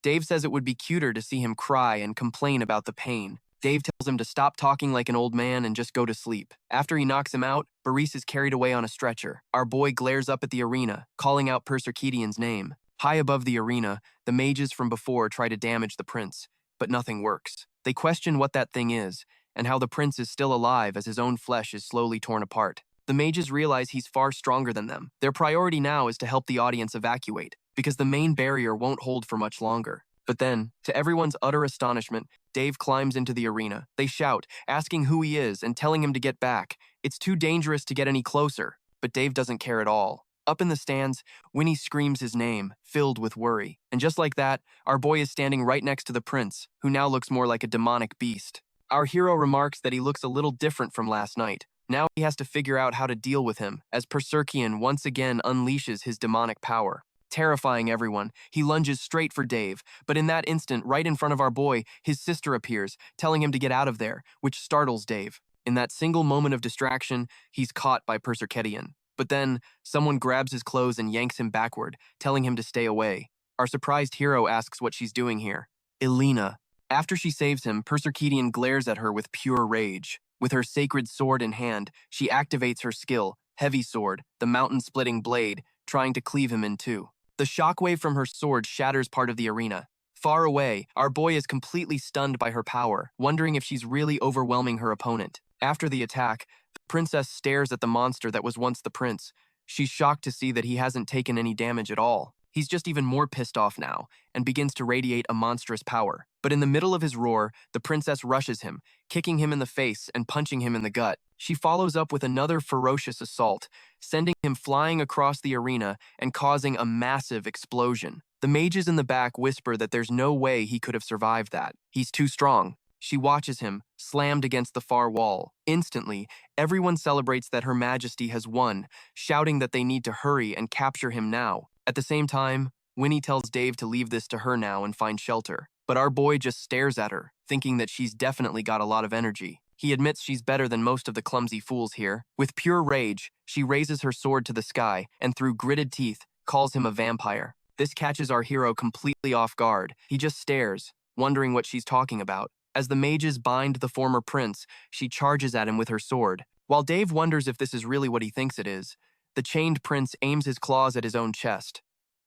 Dave says it would be cuter to see him cry and complain about the pain. Dave tells him to stop talking like an old man and just go to sleep. After he knocks him out, Boris is carried away on a stretcher. Our boy glares up at the arena, calling out Perserketian's name. High above the arena, the mages from before try to damage the prince, but nothing works. They question what that thing is, and how the prince is still alive as his own flesh is slowly torn apart. The mages realize he's far stronger than them. Their priority now is to help the audience evacuate, because the main barrier won't hold for much longer. But then, to everyone's utter astonishment, Dave climbs into the arena. They shout, asking who he is and telling him to get back. It's too dangerous to get any closer, but Dave doesn't care at all. Up in the stands, Winnie screams his name, filled with worry. And just like that, our boy is standing right next to the prince, who now looks more like a demonic beast. Our hero remarks that he looks a little different from last night. Now he has to figure out how to deal with him, as Perserkian once again unleashes his demonic power. Terrifying everyone, he lunges straight for Dave, but in that instant, right in front of our boy, his sister appears, telling him to get out of there, which startles Dave. In that single moment of distraction, he's caught by Perserketian. But then, someone grabs his clothes and yanks him backward, telling him to stay away. Our surprised hero asks what she's doing here. Elena. After she saves him, Perserketian glares at her with pure rage. With her sacred sword in hand, she activates her skill, Heavy Sword, the mountain-splitting blade, trying to cleave him in two. The shockwave from her sword shatters part of the arena. Far away, our boy is completely stunned by her power, wondering if she's really overwhelming her opponent. After the attack, the princess stares at the monster that was once the prince. She's shocked to see that he hasn't taken any damage at all. He's just even more pissed off now, and begins to radiate a monstrous power. But in the middle of his roar, the princess rushes him, kicking him in the face and punching him in the gut. She follows up with another ferocious assault, sending him flying across the arena and causing a massive explosion. The mages in the back whisper that there's no way he could have survived that. He's too strong. She watches him, slammed against the far wall. Instantly, everyone celebrates that Her Majesty has won, shouting that they need to hurry and capture him now. At the same time, Winnie tells Dave to leave this to her now and find shelter. But our boy just stares at her, thinking that she's definitely got a lot of energy. He admits she's better than most of the clumsy fools here. With pure rage, she raises her sword to the sky and through gritted teeth, calls him a vampire. This catches our hero completely off guard. He just stares, wondering what she's talking about. As the mages bind the former prince, she charges at him with her sword. While Dave wonders if this is really what he thinks it is, the chained prince aims his claws at his own chest.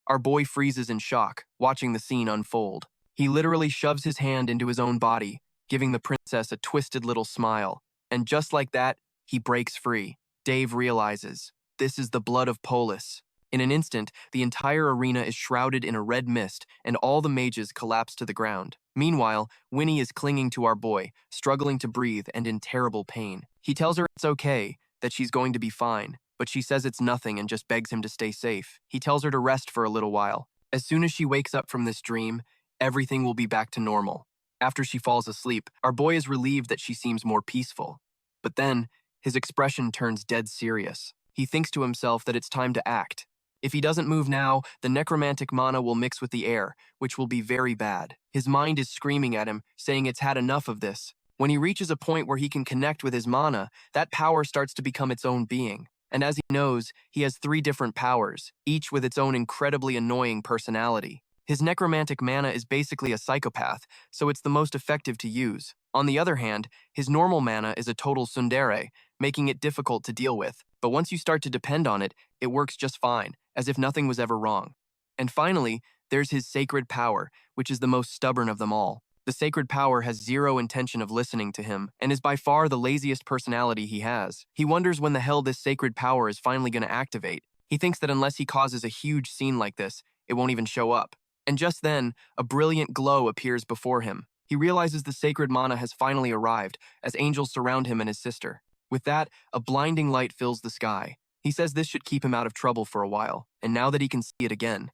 Our boy freezes in shock, watching the scene unfold. He literally shoves his hand into his own body, giving the princess a twisted little smile. And just like that, he breaks free. Dave realizes, this is the blood of Pelis. In an instant, the entire arena is shrouded in a red mist, and all the mages collapse to the ground. Meanwhile, Winnie is clinging to our boy, struggling to breathe and in terrible pain. He tells her it's okay, that she's going to be fine, but she says it's nothing and just begs him to stay safe. He tells her to rest for a little while. As soon as she wakes up from this dream, everything will be back to normal. After she falls asleep, our boy is relieved that she seems more peaceful. But then, his expression turns dead serious. He thinks to himself that it's time to act. If he doesn't move now, the necromantic mana will mix with the air, which will be very bad. His mind is screaming at him, saying it's had enough of this. When he reaches a point where he can connect with his mana, that power starts to become its own being. And as he knows, he has 3 different powers, each with its own incredibly annoying personality. His necromantic mana is basically a psychopath, so it's the most effective to use. On the other hand, his normal mana is a total tsundere, making it difficult to deal with. But once you start to depend on it, it works just fine, as if nothing was ever wrong. And finally, there's his sacred power, which is the most stubborn of them all. The sacred power has zero intention of listening to him, and is by far the laziest personality he has. He wonders when the hell this sacred power is finally going to activate. He thinks that unless he causes a huge scene like this, it won't even show up. And just then, a brilliant glow appears before him. He realizes the sacred mana has finally arrived, as angels surround him and his sister. With that, a blinding light fills the sky. He says this should keep him out of trouble for a while, and now that he can see it again,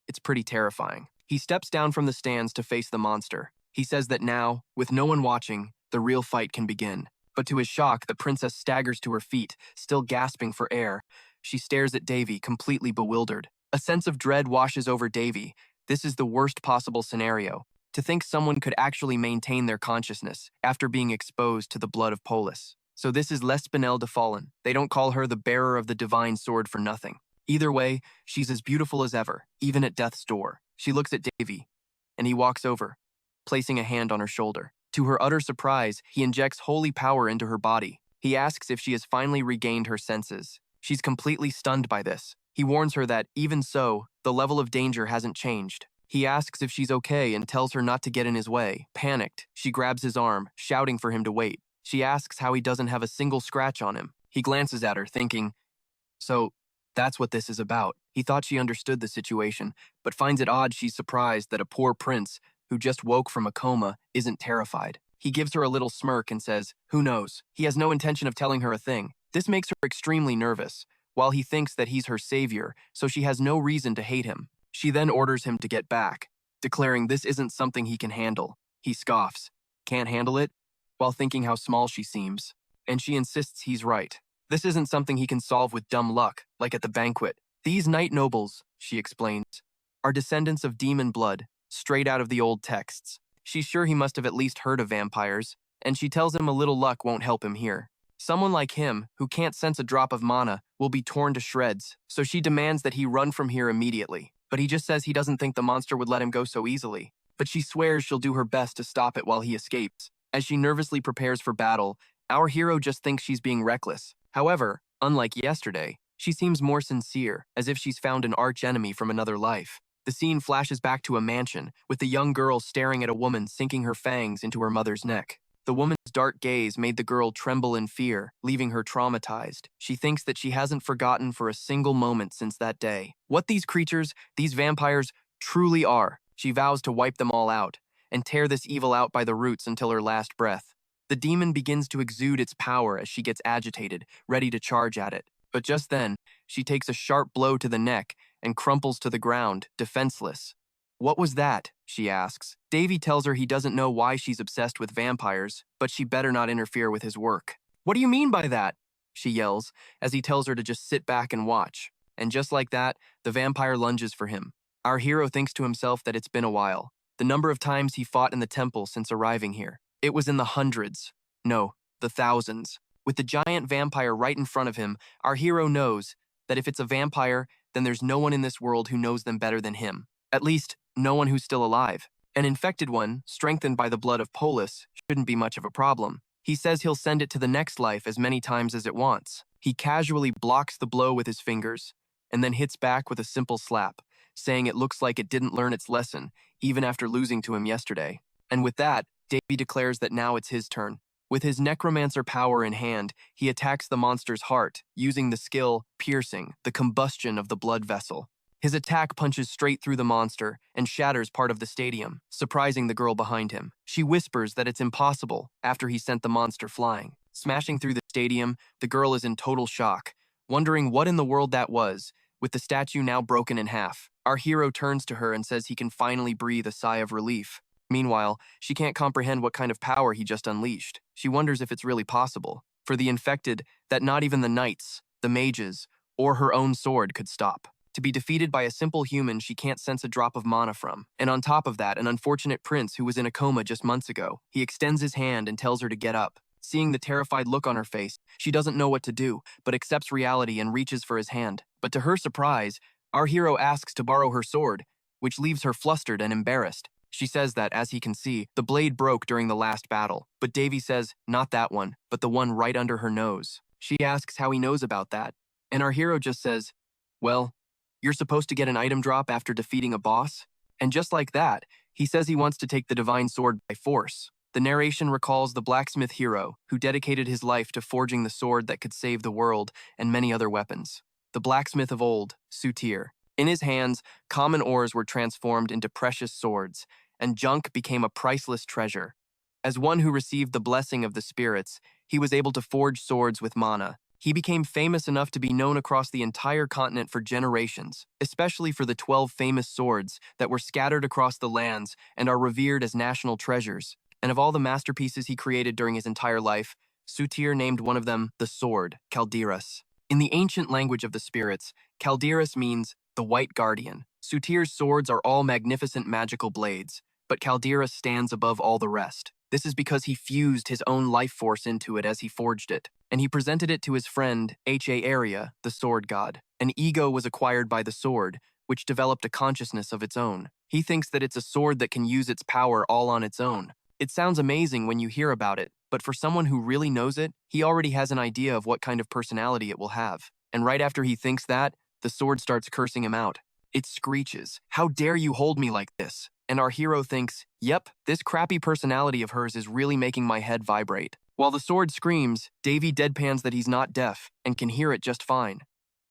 it's pretty terrifying. He steps down from the stands to face the monster. He says that now, with no one watching, the real fight can begin. But to his shock, the princess staggers to her feet, still gasping for air. She stares at Davy, completely bewildered. A sense of dread washes over Davy. This is the worst possible scenario. To think someone could actually maintain their consciousness after being exposed to the blood of Polis. So this is L'Espinel de Fallen. They don't call her the bearer of the divine sword for nothing. Either way, she's as beautiful as ever, even at death's door. She looks at Davy, and he walks over, placing a hand on her shoulder. To her utter surprise, he injects holy power into her body. He asks if she has finally regained her senses. She's completely stunned by this. He warns her that, even so, the level of danger hasn't changed. He asks if she's okay and tells her not to get in his way. Panicked, she grabs his arm, shouting for him to wait. She asks how he doesn't have a single scratch on him. He glances at her, thinking, so that's what this is about. He thought she understood the situation, but finds it odd she's surprised that a poor prince, who just woke from a coma, isn't terrified. He gives her a little smirk and says, who knows? He has no intention of telling her a thing. This makes her extremely nervous, while he thinks that he's her savior, so she has no reason to hate him. She then orders him to get back, declaring this isn't something he can handle. He scoffs, can't handle it, while thinking how small she seems. And she insists he's right. This isn't something he can solve with dumb luck, like at the banquet. These knight nobles, she explains, are descendants of demon blood, straight out of the old texts. She's sure he must have at least heard of vampires, and she tells him a little luck won't help him here. Someone like him, who can't sense a drop of mana, will be torn to shreds, so she demands that he run from here immediately. But he just says he doesn't think the monster would let him go so easily. But she swears she'll do her best to stop it while he escapes. As she nervously prepares for battle, our hero just thinks she's being reckless. However, unlike yesterday, she seems more sincere, as if she's found an arch-enemy from another life. The scene flashes back to a mansion, with the young girl staring at a woman sinking her fangs into her mother's neck. The woman's dark gaze made the girl tremble in fear, leaving her traumatized. She thinks that she hasn't forgotten for a single moment since that day. What these creatures, these vampires, truly are, she vows to wipe them all out, and tear this evil out by the roots until her last breath. The demon begins to exude its power as she gets agitated, ready to charge at it. But just then, she takes a sharp blow to the neck and crumples to the ground, defenseless. What was that? She asks. Davy tells her he doesn't know why she's obsessed with vampires, but she better not interfere with his work. What do you mean by that? She yells, as he tells her to just sit back and watch. And just like that, the vampire lunges for him. Our hero thinks to himself that it's been a while. The number of times he fought in the temple since arriving here. It was in the hundreds. No, the thousands. With the giant vampire right in front of him, our hero knows that if it's a vampire, then there's no one in this world who knows them better than him. At least, no one who's still alive. An infected one, strengthened by the blood of Polis, shouldn't be much of a problem. He says he'll send it to the next life as many times as it wants. He casually blocks the blow with his fingers, and then hits back with a simple slap, saying it looks like it didn't learn its lesson, even after losing to him yesterday. And with that, Davy declares that now it's his turn. With his necromancer power in hand, he attacks the monster's heart, using the skill piercing, the combustion of the blood vessel. His attack punches straight through the monster and shatters part of the stadium, surprising the girl behind him. She whispers that it's impossible after he sent the monster flying. Smashing through the stadium, the girl is in total shock, wondering what in the world that was, with the statue now broken in half. Our hero turns to her and says he can finally breathe a sigh of relief. Meanwhile, she can't comprehend what kind of power he just unleashed. She wonders if it's really possible, for the infected, that not even the knights, the mages, or her own sword could stop. to be defeated by a simple human she can't sense a drop of mana from. And on top of that, an unfortunate prince who was in a coma just months ago. He extends his hand and tells her to get up. Seeing the terrified look on her face, she doesn't know what to do, but accepts reality and reaches for his hand. But to her surprise, our hero asks to borrow her sword, which leaves her flustered and embarrassed. She says that, as he can see, the blade broke during the last battle. But Davy says, not that one, but the one right under her nose. She asks how he knows about that, and our hero just says, well, you're supposed to get an item drop after defeating a boss? And just like that, he says he wants to take the divine sword by force. The narration recalls the blacksmith hero who dedicated his life to forging the sword that could save the world and many other weapons. The blacksmith of old, Sutir. In his hands, common ores were transformed into precious swords, and junk became a priceless treasure. As one who received the blessing of the spirits, he was able to forge swords with mana. He became famous enough to be known across the entire continent for generations, especially for the 12 famous swords that were scattered across the lands and are revered as national treasures. And of all the masterpieces he created during his entire life, Sutir named one of them the sword, Calderas. In the ancient language of the spirits, Calderas means the white guardian. Sutir's swords are all magnificent magical blades, but Calderas stands above all the rest. This is because he fused his own life force into it as he forged it, and he presented it to his friend, Aria, the sword god. An ego was acquired by the sword, which developed a consciousness of its own. He thinks that it's a sword that can use its power all on its own. It sounds amazing when you hear about it, but for someone who really knows it, he already has an idea of what kind of personality it will have. And right after he thinks that, the sword starts cursing him out. It screeches, "How dare you hold me like this?" And our hero thinks, yep, this crappy personality of hers is really making my head vibrate. While the sword screams, Davy deadpans that he's not deaf and can hear it just fine.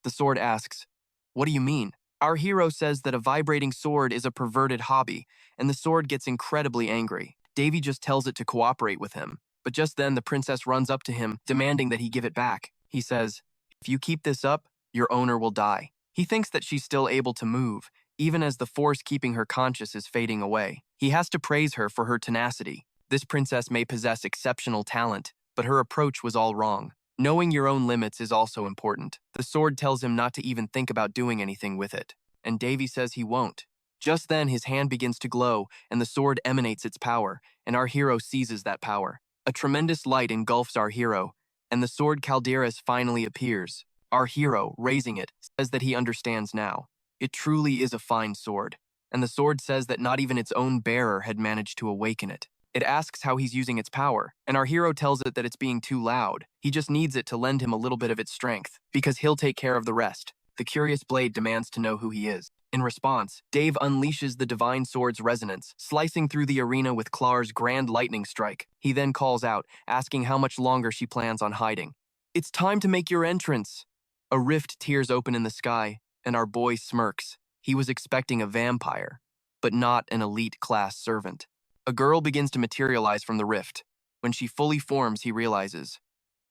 The sword asks, what do you mean? Our hero says that a vibrating sword is a perverted hobby, and the sword gets incredibly angry. Davy just tells it to cooperate with him. But just then the princess runs up to him, demanding that he give it back. He says, if you keep this up, your owner will die. He thinks that she's still able to move, even as the force keeping her conscious is fading away. He has to praise her for her tenacity. This princess may possess exceptional talent, but her approach was all wrong. Knowing your own limits is also important. The sword tells him not to even think about doing anything with it, and Davy says he won't. Just then, his hand begins to glow, and the sword emanates its power, and our hero seizes that power. A tremendous light engulfs our hero, and the sword Calderas finally appears. Our hero, raising it, says that he understands now. It truly is a fine sword, and the sword says that not even its own bearer had managed to awaken it. It asks how he's using its power, and our hero tells it that it's being too loud. He just needs it to lend him a little bit of its strength, because he'll take care of the rest. The curious blade demands to know who he is. In response, Dave unleashes the divine sword's resonance, slicing through the arena with Clar's grand lightning strike. He then calls out, asking how much longer she plans on hiding. It's time to make your entrance. A rift tears open in the sky, and our boy smirks. He was expecting a vampire, but not an elite-class servant. A girl begins to materialize from the rift. When she fully forms, he realizes,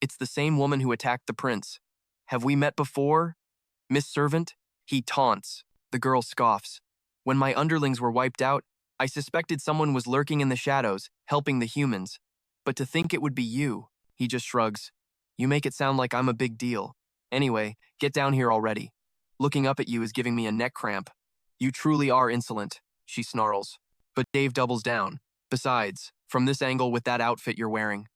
it's the same woman who attacked the prince. Have we met before, Miss Servant? He taunts. The girl scoffs. When my underlings were wiped out, I suspected someone was lurking in the shadows, helping the humans. But to think it would be you, he just shrugs. You make it sound like I'm a big deal. Anyway, get down here already. Looking up at you is giving me a neck cramp. You truly are insolent, she snarls. But Dave doubles down. Besides, from this angle with that outfit you're wearing,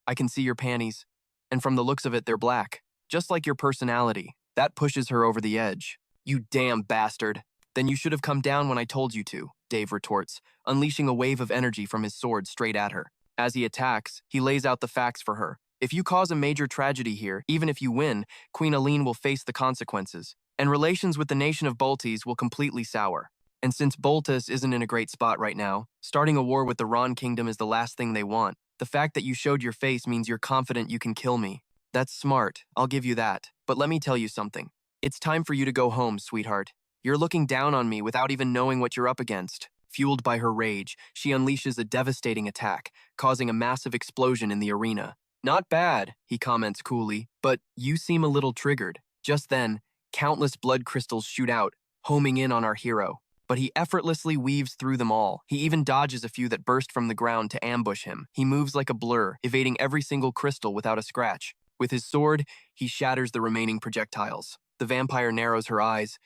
I can see your panties. And from the looks of it, they're black. Just like your personality. That pushes her over the edge. You damn bastard. Then you should have come down when I told you to, Dave retorts, unleashing a wave of energy from his sword straight at her. As he attacks, he lays out the facts for her. If you cause a major tragedy here, even if you win, Queen Aline will face the consequences, and relations with the nation of Boltes will completely sour. And since Boltes isn't in a great spot right now, starting a war with the Ron Kingdom is the last thing they want. The fact that you showed your face means you're confident you can kill me. That's smart, I'll give you that. But let me tell you something. It's time for you to go home, sweetheart. You're looking down on me without even knowing what you're up against. Fueled by her rage, she unleashes a devastating attack, causing a massive explosion in the arena. Not bad, he comments coolly, but you seem a little triggered. Just then, countless blood crystals shoot out, homing in on our hero. But he effortlessly weaves through them all. He even dodges a few that burst from the ground to ambush him. He moves like a blur, evading every single crystal without a scratch. With his sword, he shatters the remaining projectiles. The vampire narrows her eyes,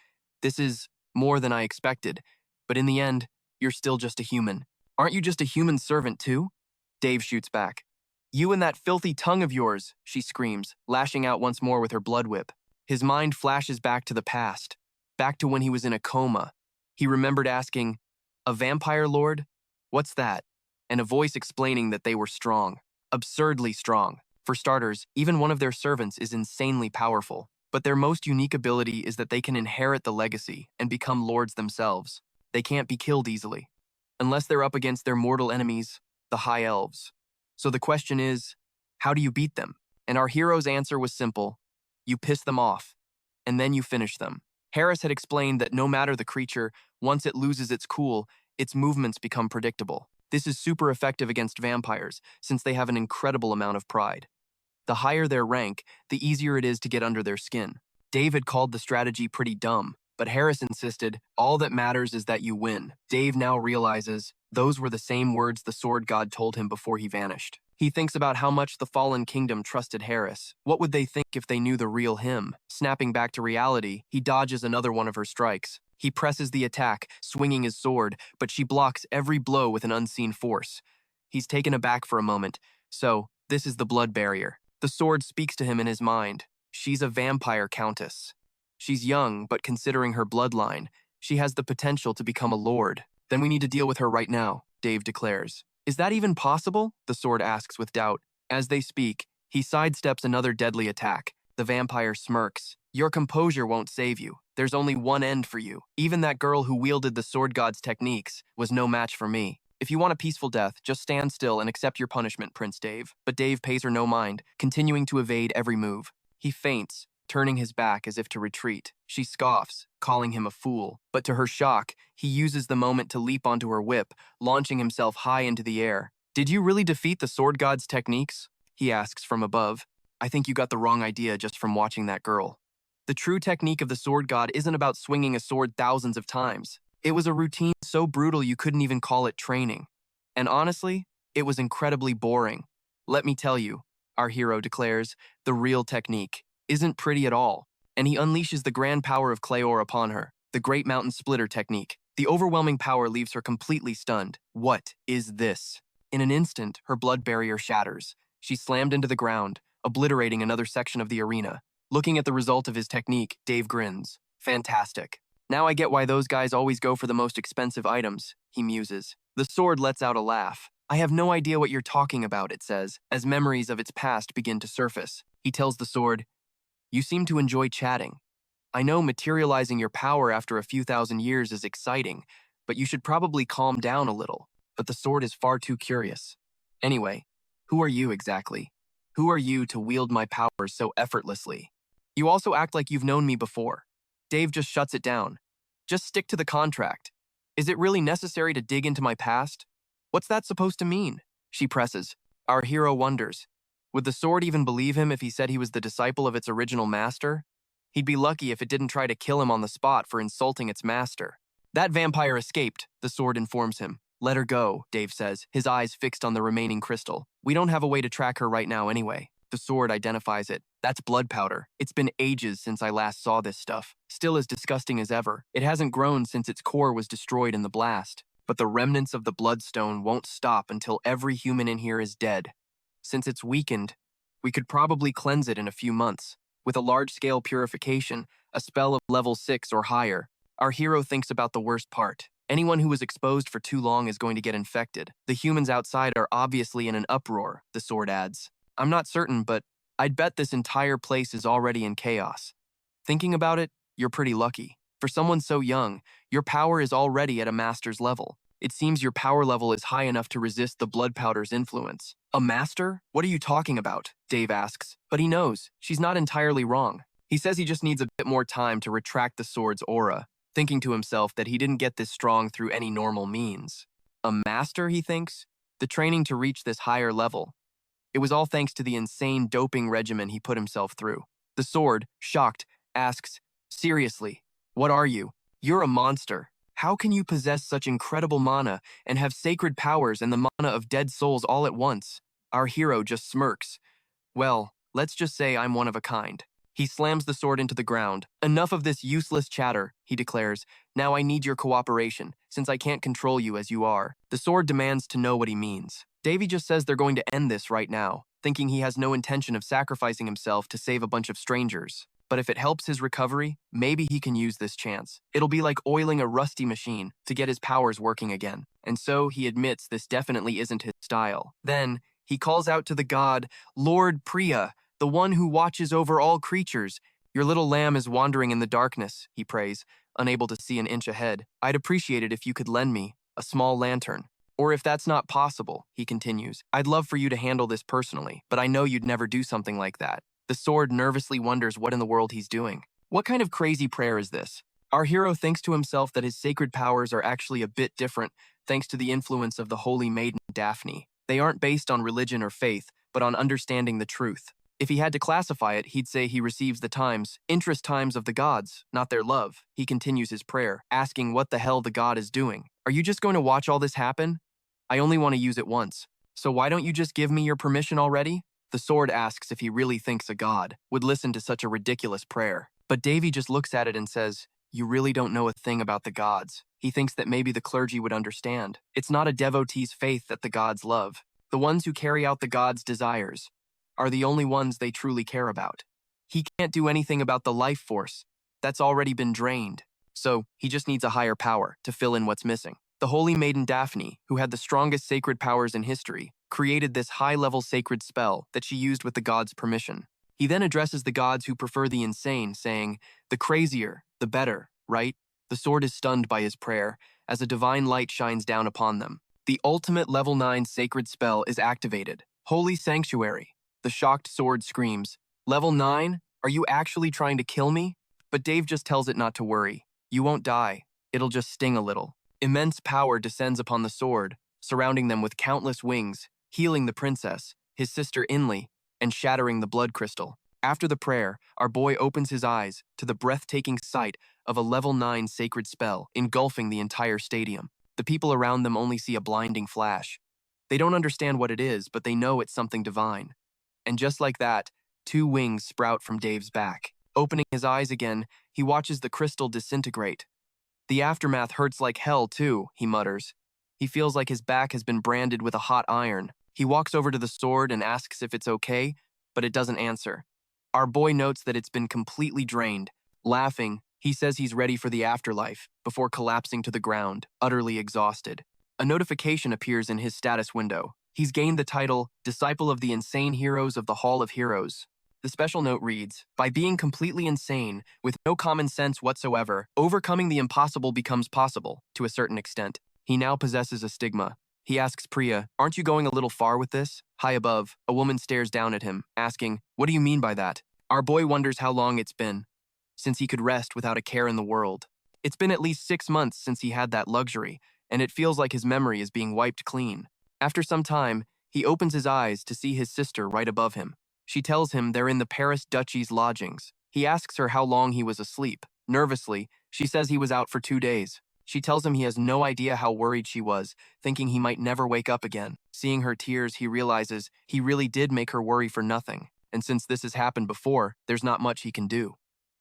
This is more than I expected, but in the end, you're still just a human. Aren't you just a human servant too? Dave shoots back. You and that filthy tongue of yours, she screams, lashing out once more with her blood whip. His mind flashes back to the past, back to when he was in a coma. He remembered asking, "A vampire lord? What's that?" And a voice explaining that they were strong. Absurdly strong. For starters, even one of their servants is insanely powerful. But their most unique ability is that they can inherit the legacy and become lords themselves. They can't be killed easily, unless they're up against their mortal enemies, the High Elves. So the question is, how do you beat them? And our hero's answer was simple. You piss them off, and then you finish them. Harris had explained that no matter the creature, once it loses its cool, its movements become predictable. This is super effective against vampires, since they have an incredible amount of pride. The higher their rank, the easier it is to get under their skin. Dave had called the strategy pretty dumb, but Harris insisted, all that matters is that you win. Dave now realizes those were the same words the sword god told him before he vanished. He thinks about how much the fallen kingdom trusted Harris. What would they think if they knew the real him? Snapping back to reality, he dodges another one of her strikes. He presses the attack, swinging his sword, but she blocks every blow with an unseen force. He's taken aback for a moment. So, this is the blood barrier. The sword speaks to him in his mind. She's a vampire countess. She's young, but considering her bloodline, she has the potential to become a lord. Then we need to deal with her right now, Dave declares. Is that even possible? The sword asks with doubt. As they speak, he sidesteps another deadly attack. The vampire smirks. Your composure won't save you. There's only one end for you. Even that girl who wielded the sword god's techniques was no match for me. If you want a peaceful death, just stand still and accept your punishment, Prince Dave. But Dave pays her no mind, continuing to evade every move. He feints, turning his back as if to retreat. She scoffs, calling him a fool. But to her shock, he uses the moment to leap onto her whip, launching himself high into the air. Did you really defeat the sword god's techniques? He asks from above. I think you got the wrong idea just from watching that girl. The true technique of the sword god isn't about swinging a sword thousands of times. It was a routine so brutal you couldn't even call it training. And honestly, it was incredibly boring. Let me tell you, our hero declares, the real technique isn't pretty at all. And he unleashes the grand power of Cleor upon her, the Great Mountain Splitter technique. The overwhelming power leaves her completely stunned. What is this? In an instant, her blood barrier shatters. She's slammed into the ground, obliterating another section of the arena. Looking at the result of his technique, Dave grins. Fantastic. Now I get why those guys always go for the most expensive items, he muses. The sword lets out a laugh. I have no idea what you're talking about, it says, as memories of its past begin to surface. He tells the sword, you seem to enjoy chatting. I know materializing your power after a few thousand years is exciting, but you should probably calm down a little. But the sword is far too curious. Anyway, who are you exactly? Who are you to wield my powers so effortlessly? You also act like you've known me before. Dave just shuts it down. Just stick to the contract. Is it really necessary to dig into my past? What's that supposed to mean? She presses. Our hero wonders. Would the sword even believe him if he said he was the disciple of its original master? He'd be lucky if it didn't try to kill him on the spot for insulting its master. That vampire escaped, the sword informs him. Let her go, Dave says, his eyes fixed on the remaining crystal. We don't have a way to track her right now anyway. The sword identifies it. That's blood powder. It's been ages since I last saw this stuff. Still as disgusting as ever. It hasn't grown since its core was destroyed in the blast. But the remnants of the bloodstone won't stop until every human in here is dead. Since it's weakened, we could probably cleanse it in a few months. With a large-scale purification, a spell of level 6 or higher, our hero thinks about the worst part. Anyone who was exposed for too long is going to get infected. The humans outside are obviously in an uproar, the sword adds. I'm not certain, but I'd bet this entire place is already in chaos. Thinking about it, you're pretty lucky. For someone so young, your power is already at a master's level. It seems your power level is high enough to resist the blood powder's influence. A master? What are you talking about? Dave asks. But he knows. She's not entirely wrong. He says he just needs a bit more time to retract the sword's aura, thinking to himself that he didn't get this strong through any normal means. A master, he thinks? The training to reach this higher level. It was all thanks to the insane doping regimen he put himself through. The sword, shocked, asks, seriously, what are you? You're a monster. How can you possess such incredible mana and have sacred powers and the mana of dead souls all at once? Our hero just smirks. Well, let's just say I'm one of a kind. He slams the sword into the ground. Enough of this useless chatter, he declares. Now I need your cooperation, since I can't control you as you are. The sword demands to know what he means. Davy just says they're going to end this right now, thinking he has no intention of sacrificing himself to save a bunch of strangers. But if it helps his recovery, maybe he can use this chance. It'll be like oiling a rusty machine to get his powers working again. And so he admits this definitely isn't his style. Then he calls out to the god, Lord Priya, the one who watches over all creatures. Your little lamb is wandering in the darkness, he prays, unable to see an inch ahead. I'd appreciate it if you could lend me a small lantern. Or if that's not possible, he continues, I'd love for you to handle this personally, but I know you'd never do something like that. The sword nervously wonders what in the world he's doing. What kind of crazy prayer is this? Our hero thinks to himself that his sacred powers are actually a bit different thanks to the influence of the holy maiden Daphne. They aren't based on religion or faith, but on understanding the truth. If he had to classify it, he'd say he receives the interest times of the gods, not their love. He continues his prayer, asking what the hell the god is doing. Are you just going to watch all this happen? I only want to use it once. So why don't you just give me your permission already? The sword asks if he really thinks a god would listen to such a ridiculous prayer. But Davy just looks at it and says, you really don't know a thing about the gods. He thinks that maybe the clergy would understand. It's not a devotee's faith that the gods love. The ones who carry out the gods' desires are the only ones they truly care about. He can't do anything about the life force. That's already been drained. So he just needs a higher power to fill in what's missing. The holy maiden Daphne, who had the strongest sacred powers in history, created this high-level sacred spell that she used with the gods' permission. He then addresses the gods who prefer the insane, saying, the crazier, the better, right? The sword is stunned by his prayer, as a divine light shines down upon them. The ultimate level 9 sacred spell is activated. Holy Sanctuary. The shocked sword screams, level 9? Are you actually trying to kill me? But Dave just tells it not to worry. You won't die. It'll just sting a little. Immense power descends upon the sword, surrounding them with countless wings, healing the princess, his sister Inley, and shattering the blood crystal. After the prayer, our boy opens his eyes to the breathtaking sight of a level 9 sacred spell engulfing the entire stadium. The people around them only see a blinding flash. They don't understand what it is, but they know it's something divine. And just like that, 2 wings sprout from Dave's back. Opening his eyes again, he watches the crystal disintegrate. The aftermath hurts like hell too, he mutters. He feels like his back has been branded with a hot iron. He walks over to the sword and asks if it's okay, but it doesn't answer. Our boy notes that it's been completely drained. Laughing, he says he's ready for the afterlife, before collapsing to the ground, utterly exhausted. A notification appears in his status window. He's gained the title, Disciple of the Insane Heroes of the Hall of Heroes. The special note reads, by being completely insane, with no common sense whatsoever, overcoming the impossible becomes possible, to a certain extent. He now possesses a stigma. He asks Priya, aren't you going a little far with this? High above, a woman stares down at him, asking, what do you mean by that? Our boy wonders how long it's been, since he could rest without a care in the world. It's been at least 6 months since he had that luxury, and it feels like his memory is being wiped clean. After some time, he opens his eyes to see his sister right above him. She tells him they're in the Paris Duchy's lodgings. He asks her how long he was asleep. Nervously, she says he was out for 2 days. She tells him he has no idea how worried she was, thinking he might never wake up again. Seeing her tears, he realizes he really did make her worry for nothing, and since this has happened before, there's not much he can do.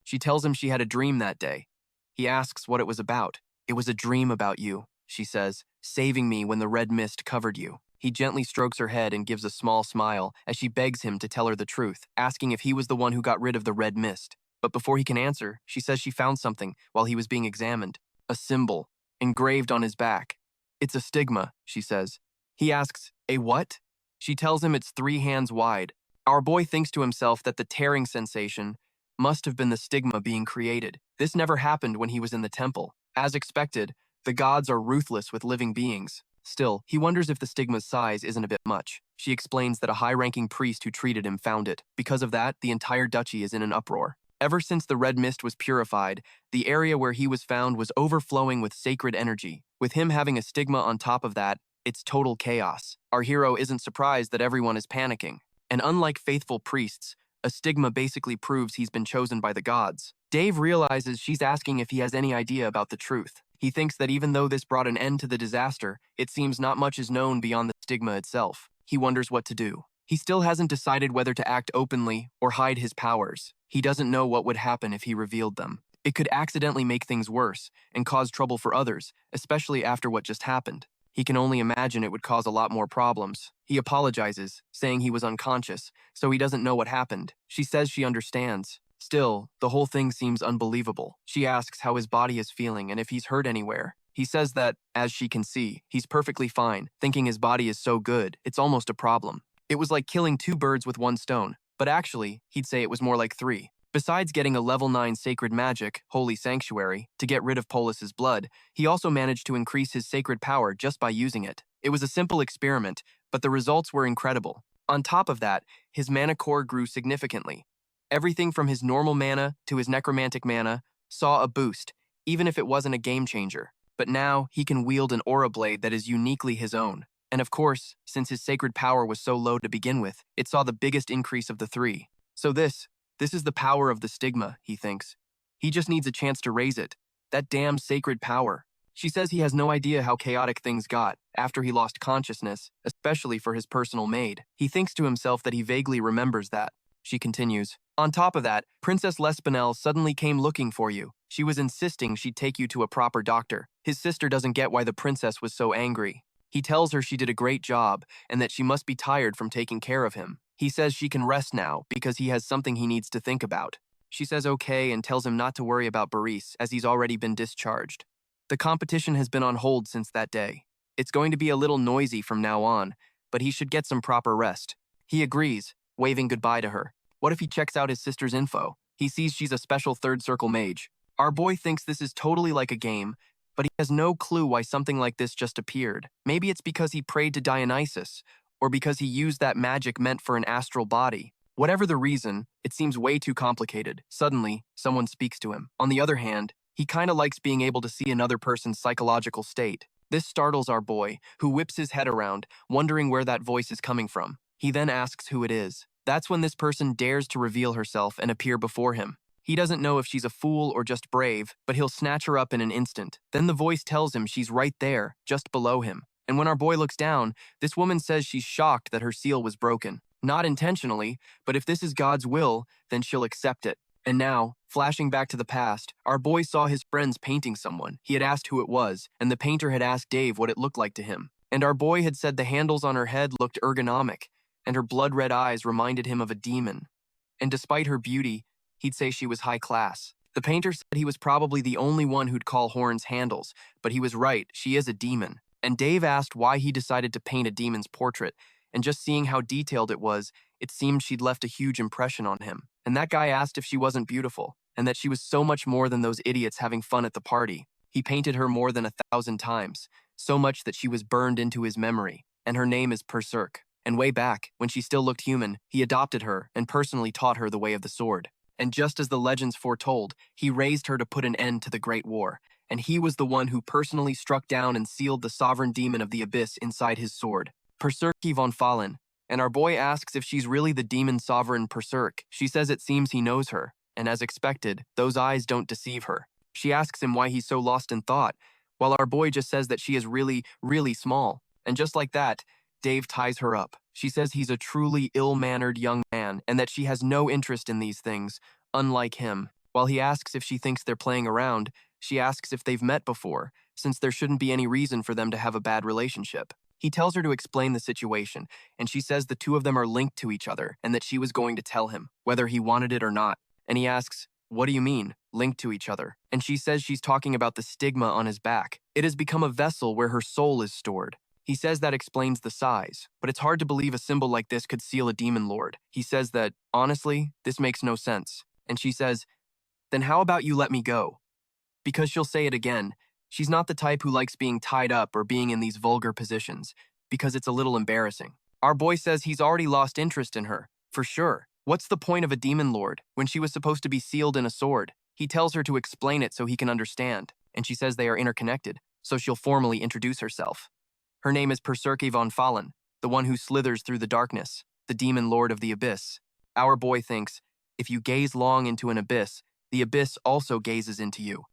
She tells him she had a dream that day. He asks what it was about. It was a dream about you, she says, saving me when the red mist covered you. He gently strokes her head and gives a small smile as she begs him to tell her the truth, asking if he was the one who got rid of the red mist. But before he can answer, she says she found something while he was being examined. A symbol, engraved on his back. It's a stigma, she says. He asks, a what? She tells him it's 3 hands wide. Our boy thinks to himself that the tearing sensation must have been the stigma being created. This never happened when he was in the temple. As expected, the gods are ruthless with living beings. Still, he wonders if the stigma's size isn't a bit much. She explains that a high-ranking priest who treated him found it. Because of that, the entire duchy is in an uproar. Ever since the red mist was purified, the area where he was found was overflowing with sacred energy. With him having a stigma on top of that, it's total chaos. Our hero isn't surprised that everyone is panicking. And unlike faithful priests, a stigma basically proves he's been chosen by the gods. Dave realizes she's asking if he has any idea about the truth. He thinks that even though this brought an end to the disaster, it seems not much is known beyond the stigma itself. He wonders what to do. He still hasn't decided whether to act openly or hide his powers. He doesn't know what would happen if he revealed them. It could accidentally make things worse and cause trouble for others, especially after what just happened. He can only imagine it would cause a lot more problems. He apologizes, saying he was unconscious, so he doesn't know what happened. She says she understands. Still, the whole thing seems unbelievable. She asks how his body is feeling and if he's hurt anywhere. He says that, as she can see, he's perfectly fine, thinking his body is so good, it's almost a problem. It was like killing 2 birds with 1 stone, but actually, he'd say it was more like 3. Besides getting a level 9 sacred magic, Holy Sanctuary, to get rid of Polis's blood, he also managed to increase his sacred power just by using it. It was a simple experiment, but the results were incredible. On top of that, his mana core grew significantly. Everything from his normal mana to his necromantic mana saw a boost, even if it wasn't a game changer. But now, he can wield an aura blade that is uniquely his own. And of course, since his sacred power was so low to begin with, it saw the biggest increase of the 3. So this is the power of the stigma, he thinks. He just needs a chance to raise it. That damn sacred power. She says he has no idea how chaotic things got after he lost consciousness, especially for his personal maid. He thinks to himself that he vaguely remembers that. She continues, "On top of that, Princess L'Espinel suddenly came looking for you. She was insisting she'd take you to a proper doctor. His sister doesn't get why the princess was so angry. He tells her she did a great job and that she must be tired from taking care of him. He says she can rest now because he has something he needs to think about." She says okay and tells him not to worry about Baris as he's already been discharged. The competition has been on hold since that day. It's going to be a little noisy from now on, but he should get some proper rest. He agrees, waving goodbye to her. What if he checks out his sister's info? He sees she's a special 3rd circle mage. Our boy thinks this is totally like a game, but he has no clue why something like this just appeared. Maybe it's because he prayed to Dionysus, or because he used that magic meant for an astral body. Whatever the reason, it seems way too complicated. Suddenly, someone speaks to him. On the other hand, he kinda likes being able to see another person's psychological state. This startles our boy, who whips his head around, wondering where that voice is coming from. He then asks who it is. That's when this person dares to reveal herself and appear before him. He doesn't know if she's a fool or just brave, but he'll snatch her up in an instant. Then the voice tells him she's right there, just below him. And when our boy looks down, this woman says she's shocked that her seal was broken. Not intentionally, but if this is God's will, then she'll accept it. And now, flashing back to the past, our boy saw his friends painting someone. He had asked who it was, and the painter had asked Dave what it looked like to him. And our boy had said the handles on her head looked ergonomic, and her blood-red eyes reminded him of a demon. And despite her beauty, he'd say she was high class. The painter said he was probably the only one who'd call Horn's handles, but he was right, she is a demon. And Dave asked why he decided to paint a demon's portrait, and just seeing how detailed it was, it seemed she'd left a huge impression on him. And that guy asked if she wasn't beautiful, and that she was so much more than those idiots having fun at the party. He painted her more than 1,000 times, so much that she was burned into his memory, and her name is Berserk. And way back, when she still looked human, he adopted her and personally taught her the way of the sword. And just as the legends foretold, he raised her to put an end to the Great War, and he was the one who personally struck down and sealed the sovereign demon of the abyss inside his sword, Berserk von Fallen. And our boy asks if she's really the demon sovereign Berserk. She says it seems he knows her, and as expected, those eyes don't deceive her. She asks him why he's so lost in thought, while our boy just says that she is really, really small. And just like that, Dave ties her up. She says he's a truly ill-mannered young man and that she has no interest in these things, unlike him. While he asks if she thinks they're playing around, she asks if they've met before, since there shouldn't be any reason for them to have a bad relationship. He tells her to explain the situation, and she says the two of them are linked to each other and that she was going to tell him, whether he wanted it or not. And he asks, "What do you mean, linked to each other?" And she says she's talking about the stigma on his back. It has become a vessel where her soul is stored. He says that explains the size, but it's hard to believe a symbol like this could seal a demon lord. He says that, honestly, this makes no sense. And she says, "Then how about you let me go?" Because she'll say it again. She's not the type who likes being tied up or being in these vulgar positions, because it's a little embarrassing. Our boy says he's already lost interest in her, for sure. What's the point of a demon lord when she was supposed to be sealed in a sword? He tells her to explain it so he can understand, and she says they are interconnected, so she'll formally introduce herself. Her name is Berserk von Fallen, the one who slithers through the darkness, the demon lord of the abyss. Our boy thinks, if you gaze long into an abyss, the abyss also gazes into you.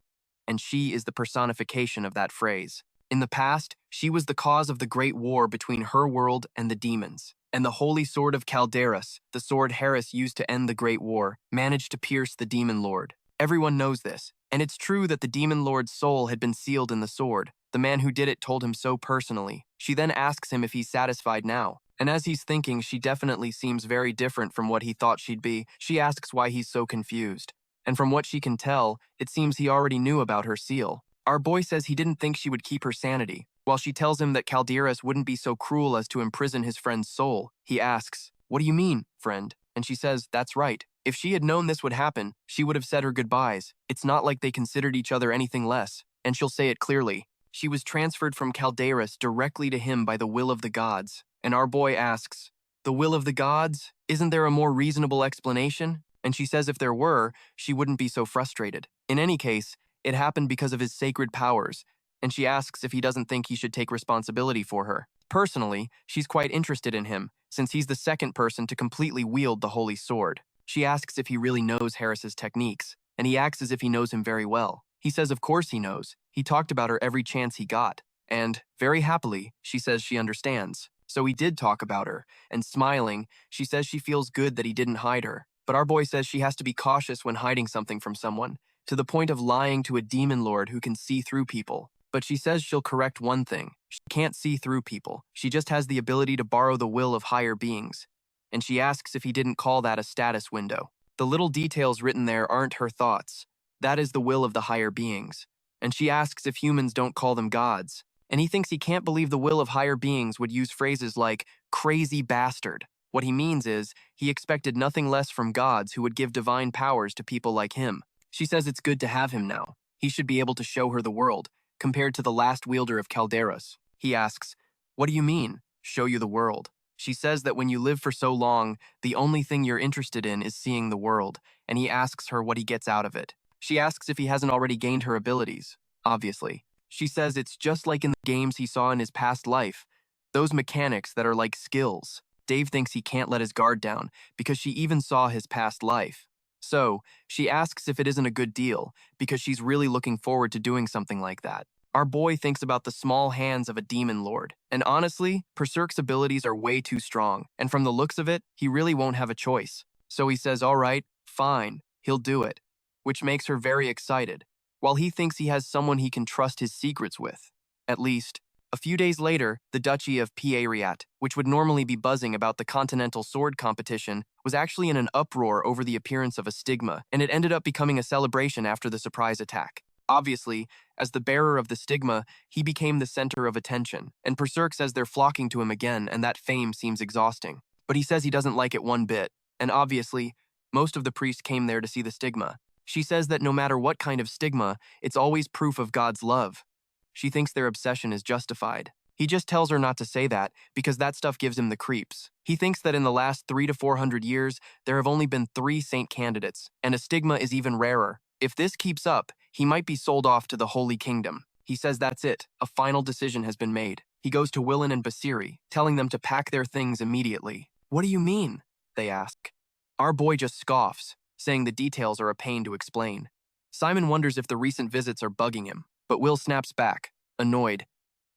And she is the personification of that phrase. In the past, she was the cause of the great war between her world and the demons. And the holy sword of Calderas, the sword Harris used to end the Great War, managed to pierce the demon lord. Everyone knows this, and it's true that the demon lord's soul had been sealed in the sword. The man who did it told him so personally. She then asks him if he's satisfied now. And as he's thinking, she definitely seems very different from what he thought she'd be. She asks why he's so confused. And from what she can tell, it seems he already knew about her seal. Our boy says he didn't think she would keep her sanity. While she tells him that Calderas wouldn't be so cruel as to imprison his friend's soul, he asks, "What do you mean, friend?" And she says, "That's right. If she had known this would happen, she would have said her goodbyes. It's not like they considered each other anything less." And she'll say it clearly. She was transferred from Calderas directly to him by the will of the gods. And our boy asks, "The will of the gods? Isn't there a more reasonable explanation?" And she says if there were, she wouldn't be so frustrated. In any case, it happened because of his sacred powers, and she asks if he doesn't think he should take responsibility for her. Personally, she's quite interested in him, since he's the second person to completely wield the holy sword. She asks if he really knows Harris's techniques, and he acts as if he knows him very well. He says of course he knows. He talked about her every chance he got. And, very happily, she says she understands. So he did talk about her, and smiling, she says she feels good that he didn't hide her. But our boy says she has to be cautious when hiding something from someone, to the point of lying to a demon lord who can see through people. But she says she'll correct one thing. She can't see through people. She just has the ability to borrow the will of higher beings. And she asks if he didn't call that a status window. The little details written there aren't her thoughts. That is the will of the higher beings. And she asks if humans don't call them gods. And he thinks he can't believe the will of higher beings would use phrases like crazy bastard. What he means is, he expected nothing less from gods who would give divine powers to people like him. She says it's good to have him now. He should be able to show her the world, compared to the last wielder of Calderas. He asks, "What do you mean, show you the world?" She says that when you live for so long, the only thing you're interested in is seeing the world, and he asks her what he gets out of it. She asks if he hasn't already gained her abilities. Obviously. She says it's just like in the games he saw in his past life. Those mechanics that are like skills. Dave thinks he can't let his guard down, because she even saw his past life. So, she asks if it isn't a good deal, because she's really looking forward to doing something like that. Our boy thinks about the small hands of a demon lord, and honestly, Berserk's abilities are way too strong, and from the looks of it, he really won't have a choice. So he says, alright, fine, he'll do it, which makes her very excited, while he thinks he has someone he can trust his secrets with. At least, a few days later, the Duchy of Pieriat, which would normally be buzzing about the Continental Sword Competition, was actually in an uproar over the appearance of a stigma, and it ended up becoming a celebration after the surprise attack. Obviously, as the bearer of the stigma, he became the center of attention, and Berserk says they're flocking to him again, and that fame seems exhausting. But he says he doesn't like it one bit, and obviously, most of the priests came there to see the stigma. She says that no matter what kind of stigma, it's always proof of God's love. She thinks their obsession is justified. He just tells her not to say that, because that stuff gives him the creeps. He thinks that in the last 300 to 400 years, there have only been 3 saint candidates, and a stigma is even rarer. If this keeps up, he might be sold off to the Holy Kingdom. He says that's it, a final decision has been made. He goes to Willen and Basiri, telling them to pack their things immediately. "What do you mean?" they ask. Our boy just scoffs, saying the details are a pain to explain. Simon wonders if the recent visits are bugging him, but Will snaps back, annoyed.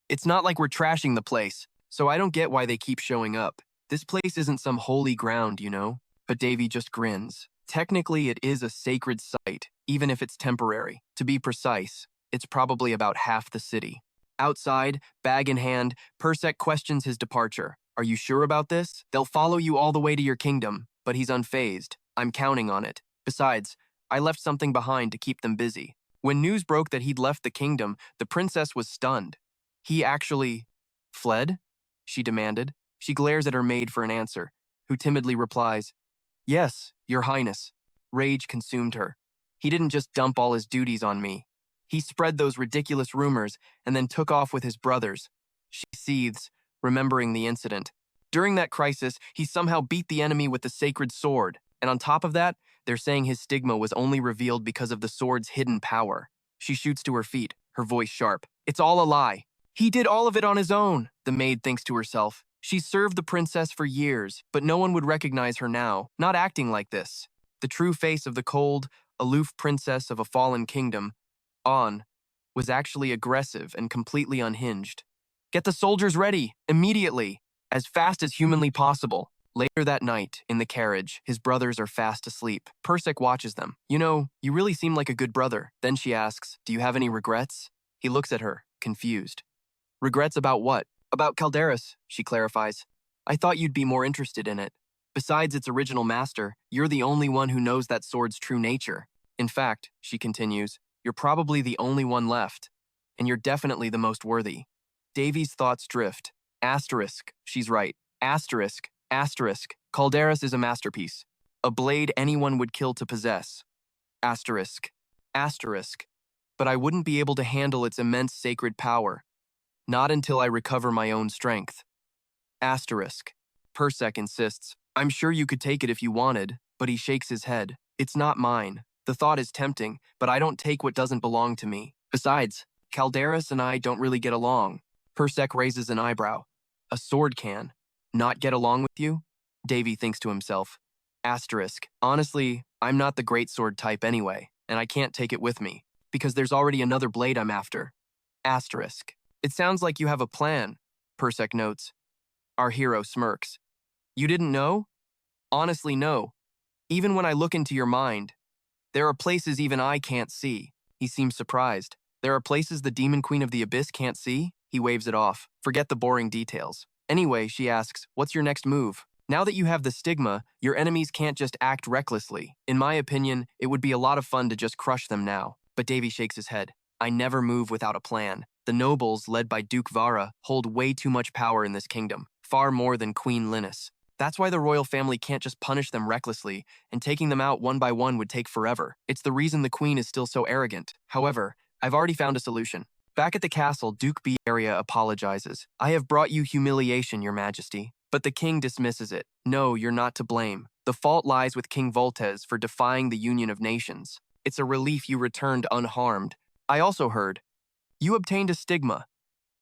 "It's not like we're trashing the place, so I don't get why they keep showing up. This place isn't some holy ground, you know?" But Davy just grins. Technically, it is a sacred site, even if it's temporary. To be precise, it's probably about half the city. Outside, bag in hand, Persek questions his departure. "Are you sure about this? They'll follow you all the way to your kingdom," but he's unfazed. "I'm counting on it. Besides, I left something behind to keep them busy." When news broke that he'd left the kingdom, the princess was stunned. "He actually fled?" she demanded. She glares at her maid for an answer, who timidly replies, "Yes, Your Highness." Rage consumed her. "He didn't just dump all his duties on me. He spread those ridiculous rumors and then took off with his brothers." She seethes, remembering the incident. During that crisis, he somehow beat the enemy with the sacred sword, and on top of that, they're saying his stigma was only revealed because of the sword's hidden power. She shoots to her feet, her voice sharp. "It's all a lie. He did all of it on his own," the maid thinks to herself. She's served the princess for years, but no one would recognize her now, not acting like this. The true face of the cold, aloof princess of a fallen kingdom, On, was actually aggressive and completely unhinged. "Get the soldiers ready, immediately!" As fast as humanly possible. Later that night, in the carriage, his brothers are fast asleep. Persek watches them. You know, you really seem like a good brother. Then she asks, do you have any regrets? He looks at her, confused. Regrets about what? About Calderas, she clarifies. I thought you'd be more interested in it. Besides its original master, you're the only one who knows that sword's true nature. In fact, she continues, you're probably the only one left. And you're definitely the most worthy. Davy's thoughts drift. Asterisk, she's right. Asterisk, asterisk. Calderas is a masterpiece. A blade anyone would kill to possess. Asterisk, asterisk. But I wouldn't be able to handle its immense sacred power. Not until I recover my own strength. Asterisk. Persek insists, I'm sure you could take it if you wanted, but he shakes his head. It's not mine. The thought is tempting, but I don't take what doesn't belong to me. Besides, Calderas and I don't really get along. Persek raises an eyebrow. A sword can. Not get along with you? Davy thinks to himself. Asterisk. Honestly, I'm not the great sword type anyway, and I can't take it with me, because there's already another blade I'm after. Asterisk. It sounds like you have a plan, Persek notes. Our hero smirks. You didn't know? Honestly, no. Even when I look into your mind, there are places even I can't see. He seems surprised. There are places the Demon Queen of the Abyss can't see? He waves it off. Forget the boring details. Anyway, she asks, what's your next move? Now that you have the stigma, your enemies can't just act recklessly. In my opinion, it would be a lot of fun to just crush them now. But Davy shakes his head. I never move without a plan. The nobles, led by Duke Vara, hold way too much power in this kingdom. Far more than Queen Linus. That's why the royal family can't just punish them recklessly, and taking them out one by one would take forever. It's the reason the queen is still so arrogant. However, I've already found a solution. Back at the castle, Duke Beria apologizes. I have brought you humiliation, your majesty. But the king dismisses it. No, you're not to blame. The fault lies with King Voltes for defying the Union of Nations. It's a relief you returned unharmed. I also heard. You obtained a stigma,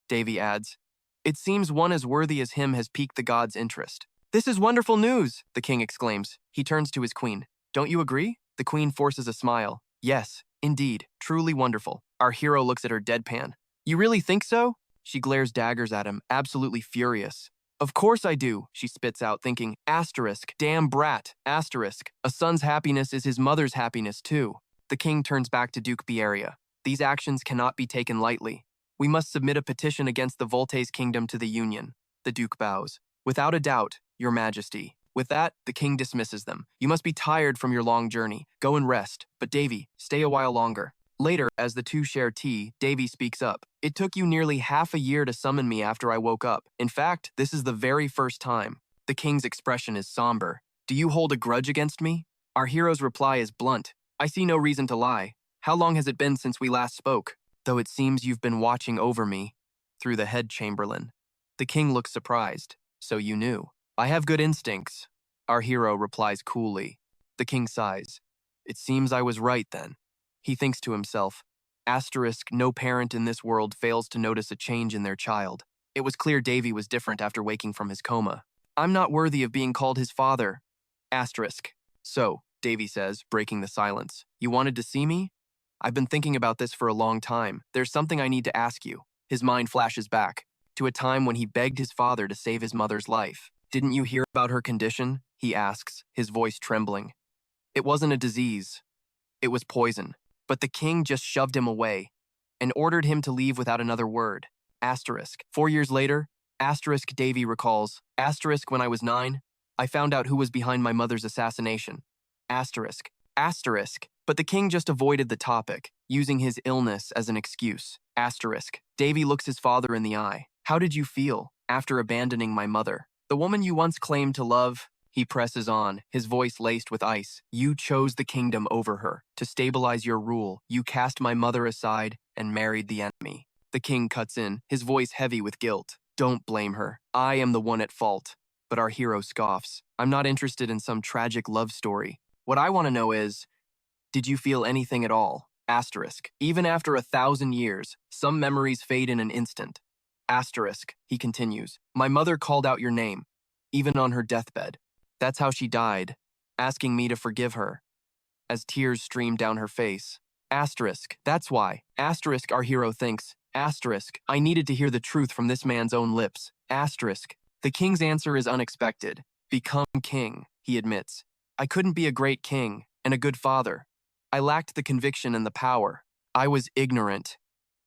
Davy adds. It seems one as worthy as him has piqued the gods' interest. This is wonderful news, the king exclaims. He turns to his queen. Don't you agree? The queen forces a smile. Yes, indeed, truly wonderful. Our hero looks at her deadpan. You really think so? She glares daggers at him, absolutely furious. Of course I do, she spits out, thinking, asterisk, damn brat, asterisk. A son's happiness is his mother's happiness too. The king turns back to Duke Beria. These actions cannot be taken lightly. We must submit a petition against the Voltes kingdom to the Union. The Duke bows. Without a doubt, your majesty. With that, the king dismisses them. You must be tired from your long journey. Go and rest. But Davy, stay a while longer. Later, as the two share tea, Davy speaks up. It took you nearly half a year to summon me after I woke up. In fact, this is the very first time. The king's expression is somber. Do you hold a grudge against me? Our hero's reply is blunt. I see no reason to lie. How long has it been since we last spoke? Though it seems you've been watching over me. Through the head chamberlain. The king looks surprised. So you knew. I have good instincts. Our hero replies coolly. The king sighs. It seems I was right then. He thinks to himself. Asterisk, no parent in this world fails to notice a change in their child. It was clear Davy was different after waking from his coma. I'm not worthy of being called his father. Asterisk. So, Davy says, breaking the silence. You wanted to see me? I've been thinking about this for a long time. There's something I need to ask you. His mind flashes back to a time when he begged his father to save his mother's life. Didn't you hear about her condition? He asks, his voice trembling. It wasn't a disease. It was poison. But the king just shoved him away and ordered him to leave without another word. Asterisk. 4 years later, asterisk Davy recalls, asterisk when I was 9, I found out who was behind my mother's assassination. Asterisk. Asterisk. But the king just avoided the topic, using his illness as an excuse. Asterisk. Davy looks his father in the eye. How did you feel after abandoning my mother? The woman you once claimed to love? He presses on, his voice laced with ice. You chose the kingdom over her. To stabilize your rule, you cast my mother aside and married the enemy. The king cuts in, his voice heavy with guilt. Don't blame her. I am the one at fault. But our hero scoffs. I'm not interested in some tragic love story. What I want to know is, did you feel anything at all? Asterisk. Even after 1,000 years, some memories fade in an instant. Asterisk, he continues. My mother called out your name, even on her deathbed. That's how she died, asking me to forgive her, as tears streamed down her face. Asterisk, that's why. Asterisk, our hero thinks. Asterisk, I needed to hear the truth from this man's own lips. Asterisk, The king's answer is unexpected. Become king, he admits. I couldn't be a great king and a good father. I lacked the conviction and the power. I was ignorant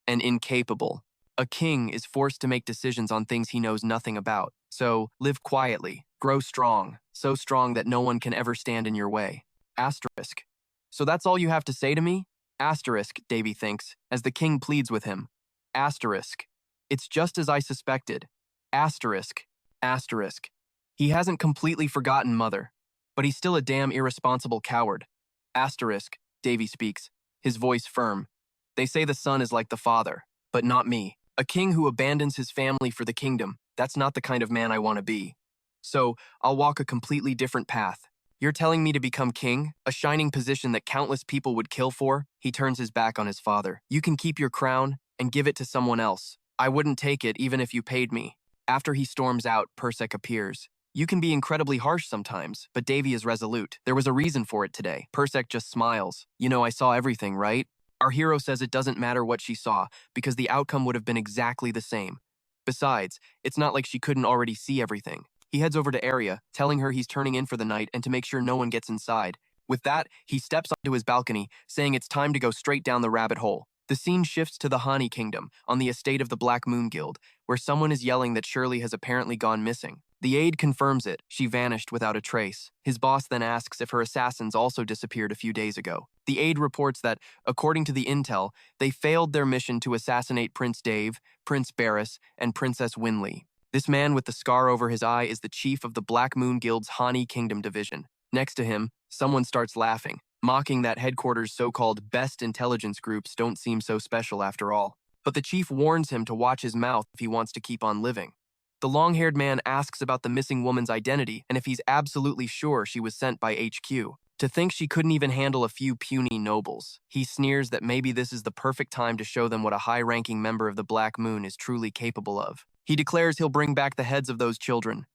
and incapable. A king is forced to make decisions on things he knows nothing about. So, live quietly, grow strong, so strong that no one can ever stand in your way. Asterisk. So that's all you have to say to me? Asterisk, Davy thinks, as the king pleads with him. Asterisk. It's just as I suspected. Asterisk. Asterisk. He hasn't completely forgotten Mother, but he's still a damn irresponsible coward. Asterisk, Davy speaks, his voice firm. They say the son is like the father, but not me. A king who abandons his family for the kingdom, that's not the kind of man I want to be. So, I'll walk a completely different path. You're telling me to become king, a shining position that countless people would kill for? He turns his back on his father. You can keep your crown and give it to someone else. I wouldn't take it even if you paid me. After he storms out, Persek appears. You can be incredibly harsh sometimes, but Davy is resolute. There was a reason for it today. Persek just smiles. You know, I saw everything, right? Our hero says it doesn't matter what she saw, because the outcome would have been exactly the same. Besides, it's not like she couldn't already see everything. He heads over to Arya, telling her he's turning in for the night and to make sure no one gets inside. With that, he steps onto his balcony, saying it's time to go straight down the rabbit hole. The scene shifts to the Hani Kingdom, on the estate of the Black Moon Guild, where someone is yelling that Shirley has apparently gone missing. The aide confirms it. She vanished without a trace. His boss then asks if her assassins also disappeared a few days ago. The aide reports that, according to the intel, they failed their mission to assassinate Prince Dave, Prince Barris, and Princess Winley. This man with the scar over his eye is the chief of the Black Moon Guild's Hani Kingdom division. Next to him, someone starts laughing, mocking that headquarters' so-called best intelligence groups don't seem so special after all. But the chief warns him to watch his mouth if he wants to keep on living. The long-haired man asks about the missing woman's identity and if he's absolutely sure she was sent by HQ. To think she couldn't even handle a few puny nobles. He sneers that maybe this is the perfect time to show them what a high-ranking member of the Black Moon is truly capable of. He declares he'll bring back the heads of those children.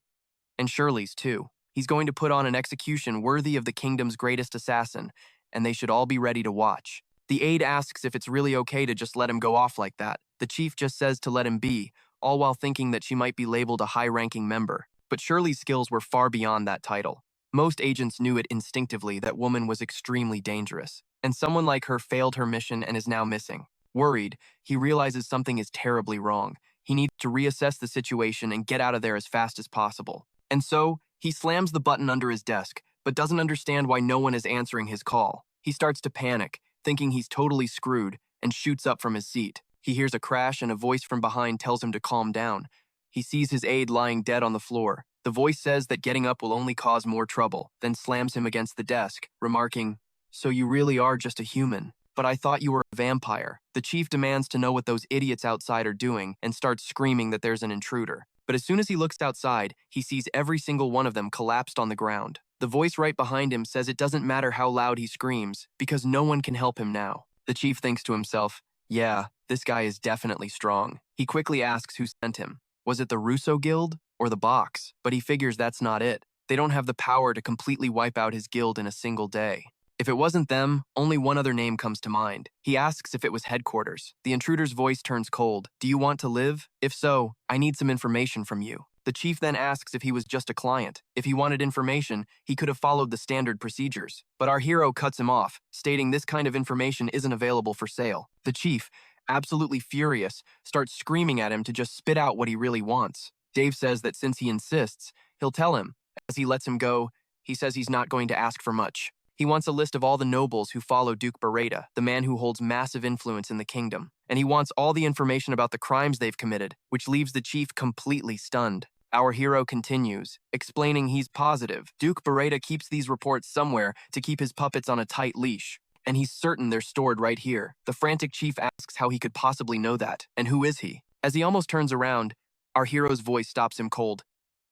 And Shirley's, too. He's going to put on an execution worthy of the kingdom's greatest assassin, and they should all be ready to watch. The aide asks if it's really okay to just let him go off like that. The chief just says to let him be, all while thinking that she might be labeled a high-ranking member. But Shirley's skills were far beyond that title. Most agents knew it instinctively that woman was extremely dangerous, and someone like her failed her mission and is now missing. Worried, he realizes something is terribly wrong. He needs to reassess the situation and get out of there as fast as possible. And so, he slams the button under his desk, but doesn't understand why no one is answering his call. He starts to panic, thinking he's totally screwed, and shoots up from his seat. He hears a crash and a voice from behind tells him to calm down. He sees his aide lying dead on the floor. The voice says that getting up will only cause more trouble, then slams him against the desk, remarking, "So you really are just a human. But I thought you were a vampire." The chief demands to know what those idiots outside are doing and starts screaming that there's an intruder. But as soon as he looks outside, he sees every single one of them collapsed on the ground. The voice right behind him says it doesn't matter how loud he screams, because no one can help him now. The chief thinks to himself, yeah, this guy is definitely strong. He quickly asks who sent him. Was it the Russo Guild or the box? But he figures that's not it. They don't have the power to completely wipe out his guild in a single day. If it wasn't them, only one other name comes to mind. He asks if it was headquarters. The intruder's voice turns cold. Do you want to live? If so, I need some information from you. The chief then asks if he was just a client. If he wanted information, he could have followed the standard procedures. But our hero cuts him off, stating this kind of information isn't available for sale. The chief, absolutely furious, starts screaming at him to just spit out what he really wants. Dave says that since he insists, he'll tell him. As he lets him go, he says he's not going to ask for much. He wants a list of all the nobles who follow Duke Beretta, the man who holds massive influence in the kingdom. And he wants all the information about the crimes they've committed, which leaves the chief completely stunned. Our hero continues, explaining he's positive Duke Beretta keeps these reports somewhere to keep his puppets on a tight leash, and he's certain they're stored right here. The frantic chief asks how he could possibly know that, and who is he? As he almost turns around, our hero's voice stops him cold.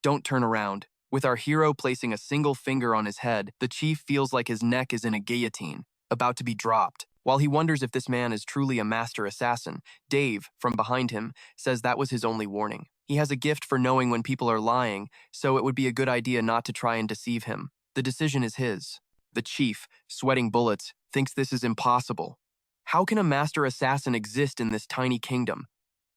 Don't turn around. With our hero placing a single finger on his head, the chief feels like his neck is in a guillotine, about to be dropped. While he wonders if this man is truly a master assassin, Dave, from behind him, says that was his only warning. He has a gift for knowing when people are lying, so it would be a good idea not to try and deceive him. The decision is his. The chief, sweating bullets, thinks this is impossible. How can a master assassin exist in this tiny kingdom?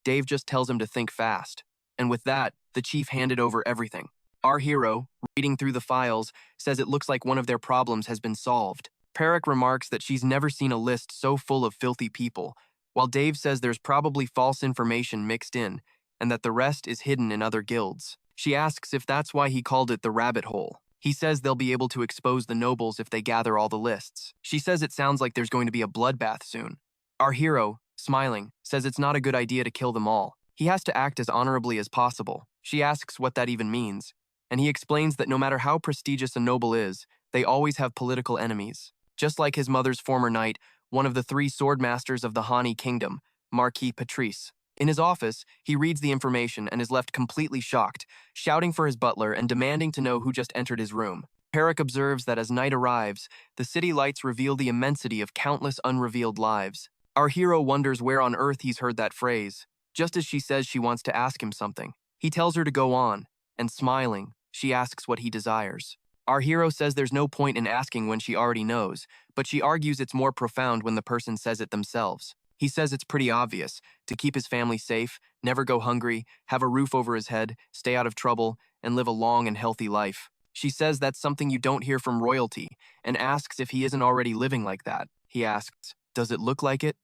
Dave just tells him to think fast. And with that, The chief handed over everything. Our hero, reading through the files, says it looks like one of their problems has been solved. Perek remarks that she's never seen a list so full of filthy people, while Dave says there's probably false information mixed in, and that the rest is hidden in other guilds. She asks if that's why he called it the rabbit hole. He says they'll be able to expose the nobles if they gather all the lists. She says it sounds like there's going to be a bloodbath soon. Our hero, smiling, says it's not a good idea to kill them all. He has to act as honorably as possible. She asks what that even means, and he explains that no matter how prestigious a noble is, they always have political enemies. Just like his mother's former knight, one of the 3 sword masters of the Hani kingdom, Marquis Patrice. In his office, he reads the information and is left completely shocked, shouting for his butler and demanding to know who just entered his room. Perek observes that as night arrives, the city lights reveal the immensity of countless unrevealed lives. Our hero wonders where on earth he's heard that phrase, just as she says she wants to ask him something. He tells her to go on, and smiling, she asks what he desires. Our hero says there's no point in asking when she already knows, but she argues it's more profound when the person says it themselves. He says it's pretty obvious, to keep his family safe, never go hungry, have a roof over his head, stay out of trouble, and live a long and healthy life. She says that's something you don't hear from royalty, and asks if he isn't already living like that. He asks, does it look like it?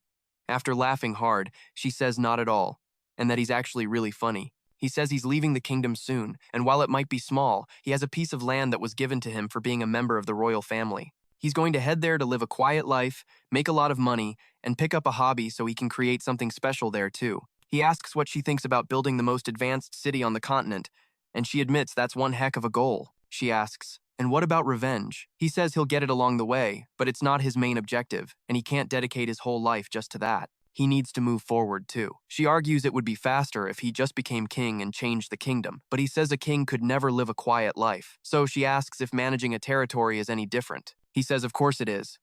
After laughing hard, she says not at all, and that he's actually really funny. He says he's leaving the kingdom soon, and while it might be small, he has a piece of land that was given to him for being a member of the royal family. He's going to head there to live a quiet life, make a lot of money, and pick up a hobby so he can create something special there too. He asks what she thinks about building the most advanced city on the continent, and she admits that's one heck of a goal. She asks, and what about revenge? He says he'll get it along the way, but it's not his main objective, and he can't dedicate his whole life just to that. He needs to move forward too. She argues it would be faster if he just became king and changed the kingdom, but he says a king could never live a quiet life. So she asks if managing a territory is any different. He says of course it is,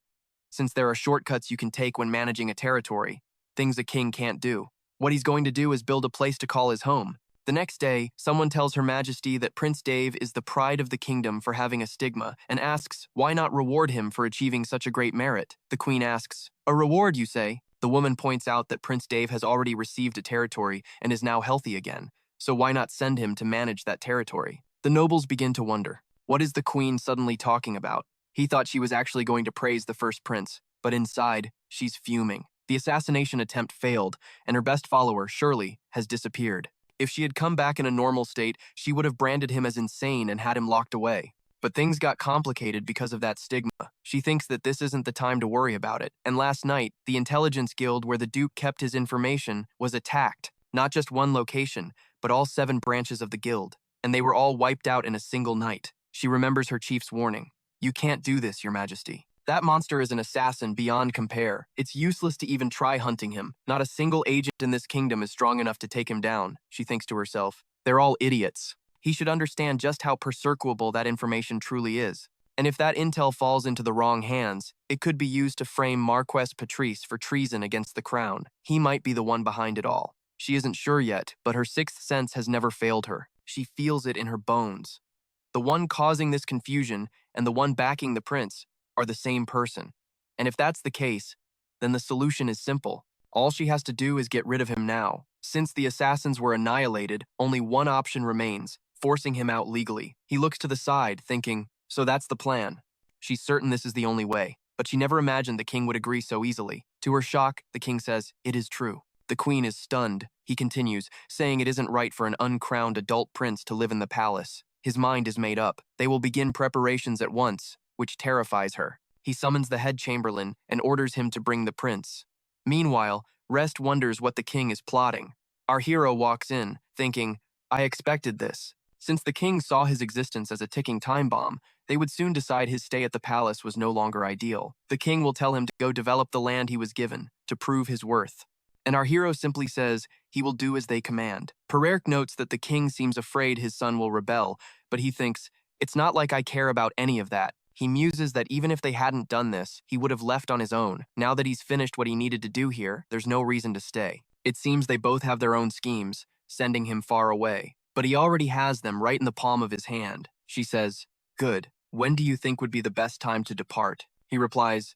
since there are shortcuts you can take when managing a territory, things a king can't do. What he's going to do is build a place to call his home. The next day, someone tells Her Majesty that Prince Dave is the pride of the kingdom for having a stigma and asks why not reward him for achieving such a great merit. The queen asks, a reward, you say? The woman points out that Prince Dave has already received a territory and is now healthy again, so why not send him to manage that territory? The nobles begin to wonder, what is the queen suddenly talking about? He thought she was actually going to praise the first prince, but inside, she's fuming. The assassination attempt failed, and her best follower, Shirley, has disappeared. If she had come back in a normal state, she would have branded him as insane and had him locked away. But things got complicated because of that stigma. She thinks that this isn't the time to worry about it. And last night, the intelligence guild where the Duke kept his information was attacked. Not just one location, but all 7 branches of the guild. And they were all wiped out in a single night. She remembers her chief's warning. You can't do this, Your Majesty. That monster is an assassin beyond compare. It's useless to even try hunting him. Not a single agent in this kingdom is strong enough to take him down, she thinks to herself. They're all idiots. He should understand just how persecuable that information truly is. And if that intel falls into the wrong hands, it could be used to frame Marquess Patrice for treason against the crown. He might be the one behind it all. She isn't sure yet, but her 6th sense has never failed her. She feels it in her bones. The one causing this confusion and the one backing the prince are the same person. And if that's the case, then the solution is simple. All she has to do is get rid of him now. Since the assassins were annihilated, only one option remains, forcing him out legally. He looks to the side, thinking, so that's the plan. She's certain this is the only way, but she never imagined the king would agree so easily. To her shock, the king says, it is true. The queen is stunned. He continues, saying it isn't right for an uncrowned adult prince to live in the palace. His mind is made up. They will begin preparations at once, which terrifies her. He summons the head chamberlain and orders him to bring the prince. Meanwhile, Rest wonders what the king is plotting. Our hero walks in, thinking, I expected this. Since the king saw his existence as a ticking time bomb, they would soon decide his stay at the palace was no longer ideal. The king will tell him to go develop the land he was given, to prove his worth. And our hero simply says, he will do as they command. Perek notes that the king seems afraid his son will rebel, but he thinks, it's not like I care about any of that. He muses that even if they hadn't done this, he would have left on his own. Now that he's finished what he needed to do here, there's no reason to stay. It seems they both have their own schemes, sending him far away. But he already has them right in the palm of his hand. She says, good. When do you think would be the best time to depart? He replies,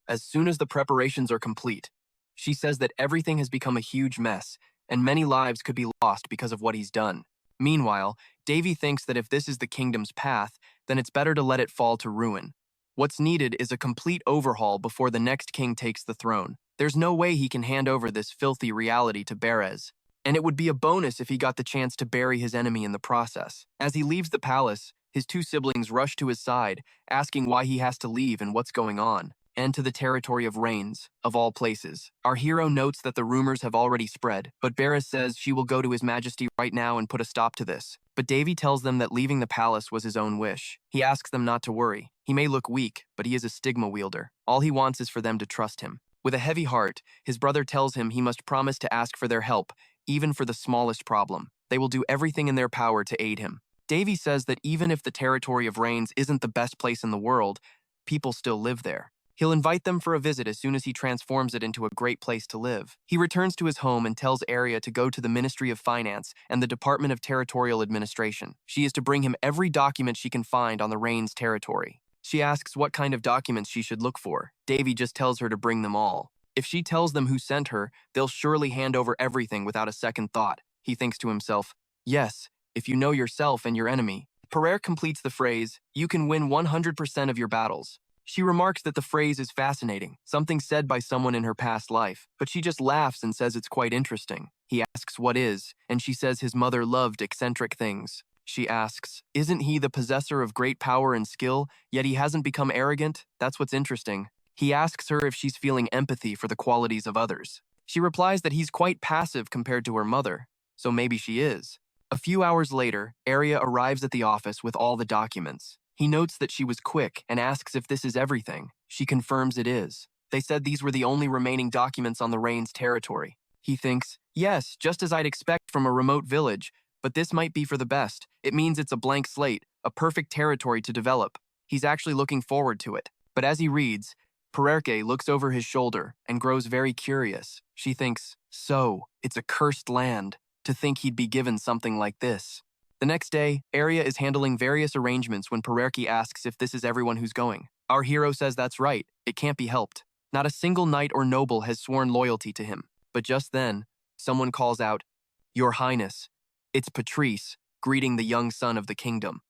as soon as the preparations are complete. She says that everything has become a huge mess, and many lives could be lost because of what he's done. Meanwhile, Davy thinks that if this is the kingdom's path, then it's better to let it fall to ruin. What's needed is a complete overhaul before the next king takes the throne. There's no way he can hand over this filthy reality to Beres, and it would be a bonus if he got the chance to bury his enemy in the process. As he leaves the palace, his two siblings rush to his side, asking why he has to leave and what's going on. And to the territory of Rains, of all places. Our hero notes that the rumors have already spread, but Beres says she will go to His Majesty right now and put a stop to this. But Davy tells them that leaving the palace was his own wish. He asks them not to worry. He may look weak, but he is a stigma wielder. All he wants is for them to trust him. With a heavy heart, his brother tells him he must promise to ask for their help, even for the smallest problem. They will do everything in their power to aid him. Davy says that even if the territory of Rains isn't the best place in the world, people still live there. He'll invite them for a visit as soon as he transforms it into a great place to live. He returns to his home and tells Arya to go to the Ministry of Finance and the Department of Territorial Administration. She is to bring him every document she can find on the Rains territory. She asks what kind of documents she should look for. Davy just tells her to bring them all. If she tells them who sent her, they'll surely hand over everything without a second thought. He thinks to himself, yes, if you know yourself and your enemy. Pereire completes the phrase, you can win 100% of your battles. She remarks that the phrase is fascinating, something said by someone in her past life, but she just laughs and says it's quite interesting. He asks what is, and she says his mother loved eccentric things. She asks, isn't he the possessor of great power and skill, yet he hasn't become arrogant? That's what's interesting. He asks her if she's feeling empathy for the qualities of others. She replies that he's quite passive compared to her mother, so maybe she is. A few hours later, Arya arrives at the office with all the documents. He notes that she was quick and asks if this is everything. She confirms it is. They said these were the only remaining documents on the Rains territory. He thinks, yes, just as I'd expect from a remote village, but this might be for the best. It means it's a blank slate, a perfect territory to develop. He's actually looking forward to it. But as he reads, Pererke looks over his shoulder and grows very curious. She thinks, so, it's a cursed land. To think he'd be given something like this. The next day, Arya is handling various arrangements when Pererke asks if this is everyone who's going. Our hero says that's right, it can't be helped. Not a single knight or noble has sworn loyalty to him. But just then, someone calls out, Your Highness. It's Patrice, greeting the young son of the kingdom.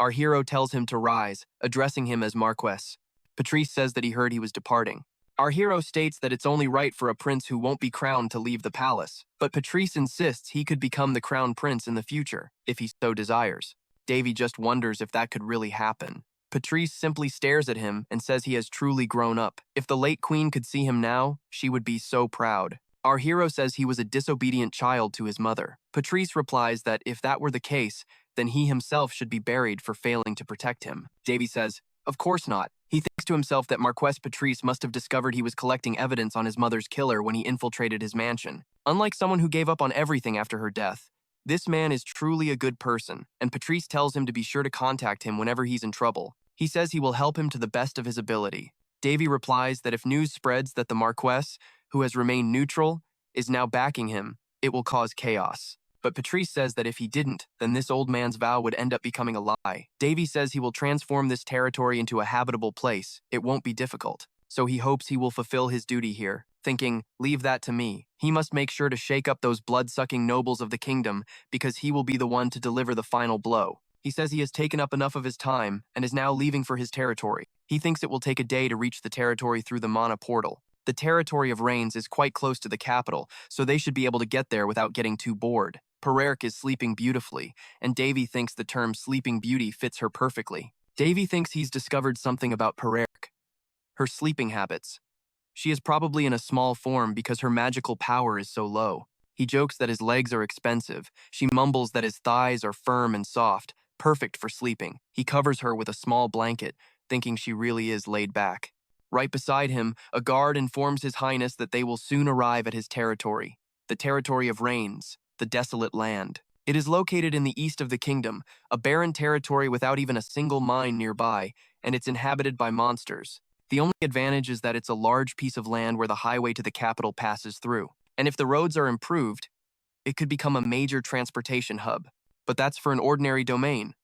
Our hero tells him to rise, addressing him as Marquess. Patrice says that he heard he was departing. Our hero states that it's only right for a prince who won't be crowned to leave the palace, but Patrice insists he could become the crown prince in the future, if he so desires. Davy just wonders if that could really happen. Patrice simply stares at him and says he has truly grown up. If the late queen could see him now, she would be so proud. Our hero says he was a disobedient child to his mother. Patrice replies that if that were the case, then he himself should be buried for failing to protect him. Davy says, of course not. He thinks to himself that Marquess Patrice must have discovered he was collecting evidence on his mother's killer when he infiltrated his mansion. Unlike someone who gave up on everything after her death, this man is truly a good person, and Patrice tells him to be sure to contact him whenever he's in trouble. He says he will help him to the best of his ability. Davy replies that if news spreads that the Marquess, who has remained neutral, is now backing him, it will cause chaos. But Patrice says that if he didn't, then this old man's vow would end up becoming a lie. Davy says he will transform this territory into a habitable place. It won't be difficult. So he hopes he will fulfill his duty here, thinking, leave that to me. He must make sure to shake up those blood-sucking nobles of the kingdom because he will be the one to deliver the final blow. He says he has taken up enough of his time and is now leaving for his territory. He thinks it will take a day to reach the territory through the Mana portal. The territory of Rains is quite close to the capital, so they should be able to get there without getting too bored. Pererke is sleeping beautifully, and Davy thinks the term sleeping beauty fits her perfectly. Davy thinks he's discovered something about Pererke. Her sleeping habits. She is probably in a small form because her magical power is so low. He jokes that his legs are expensive. She mumbles that his thighs are firm and soft, perfect for sleeping. He covers her with a small blanket, thinking she really is laid back. Right beside him, a guard informs His Highness that they will soon arrive at his territory, the territory of Rains, the desolate land. It is located in the east of the kingdom, a barren territory without even a single mine nearby, and it's inhabited by monsters. The only advantage is that it's a large piece of land where the highway to the capital passes through. And if the roads are improved, it could become a major transportation hub. But that's for an ordinary domain.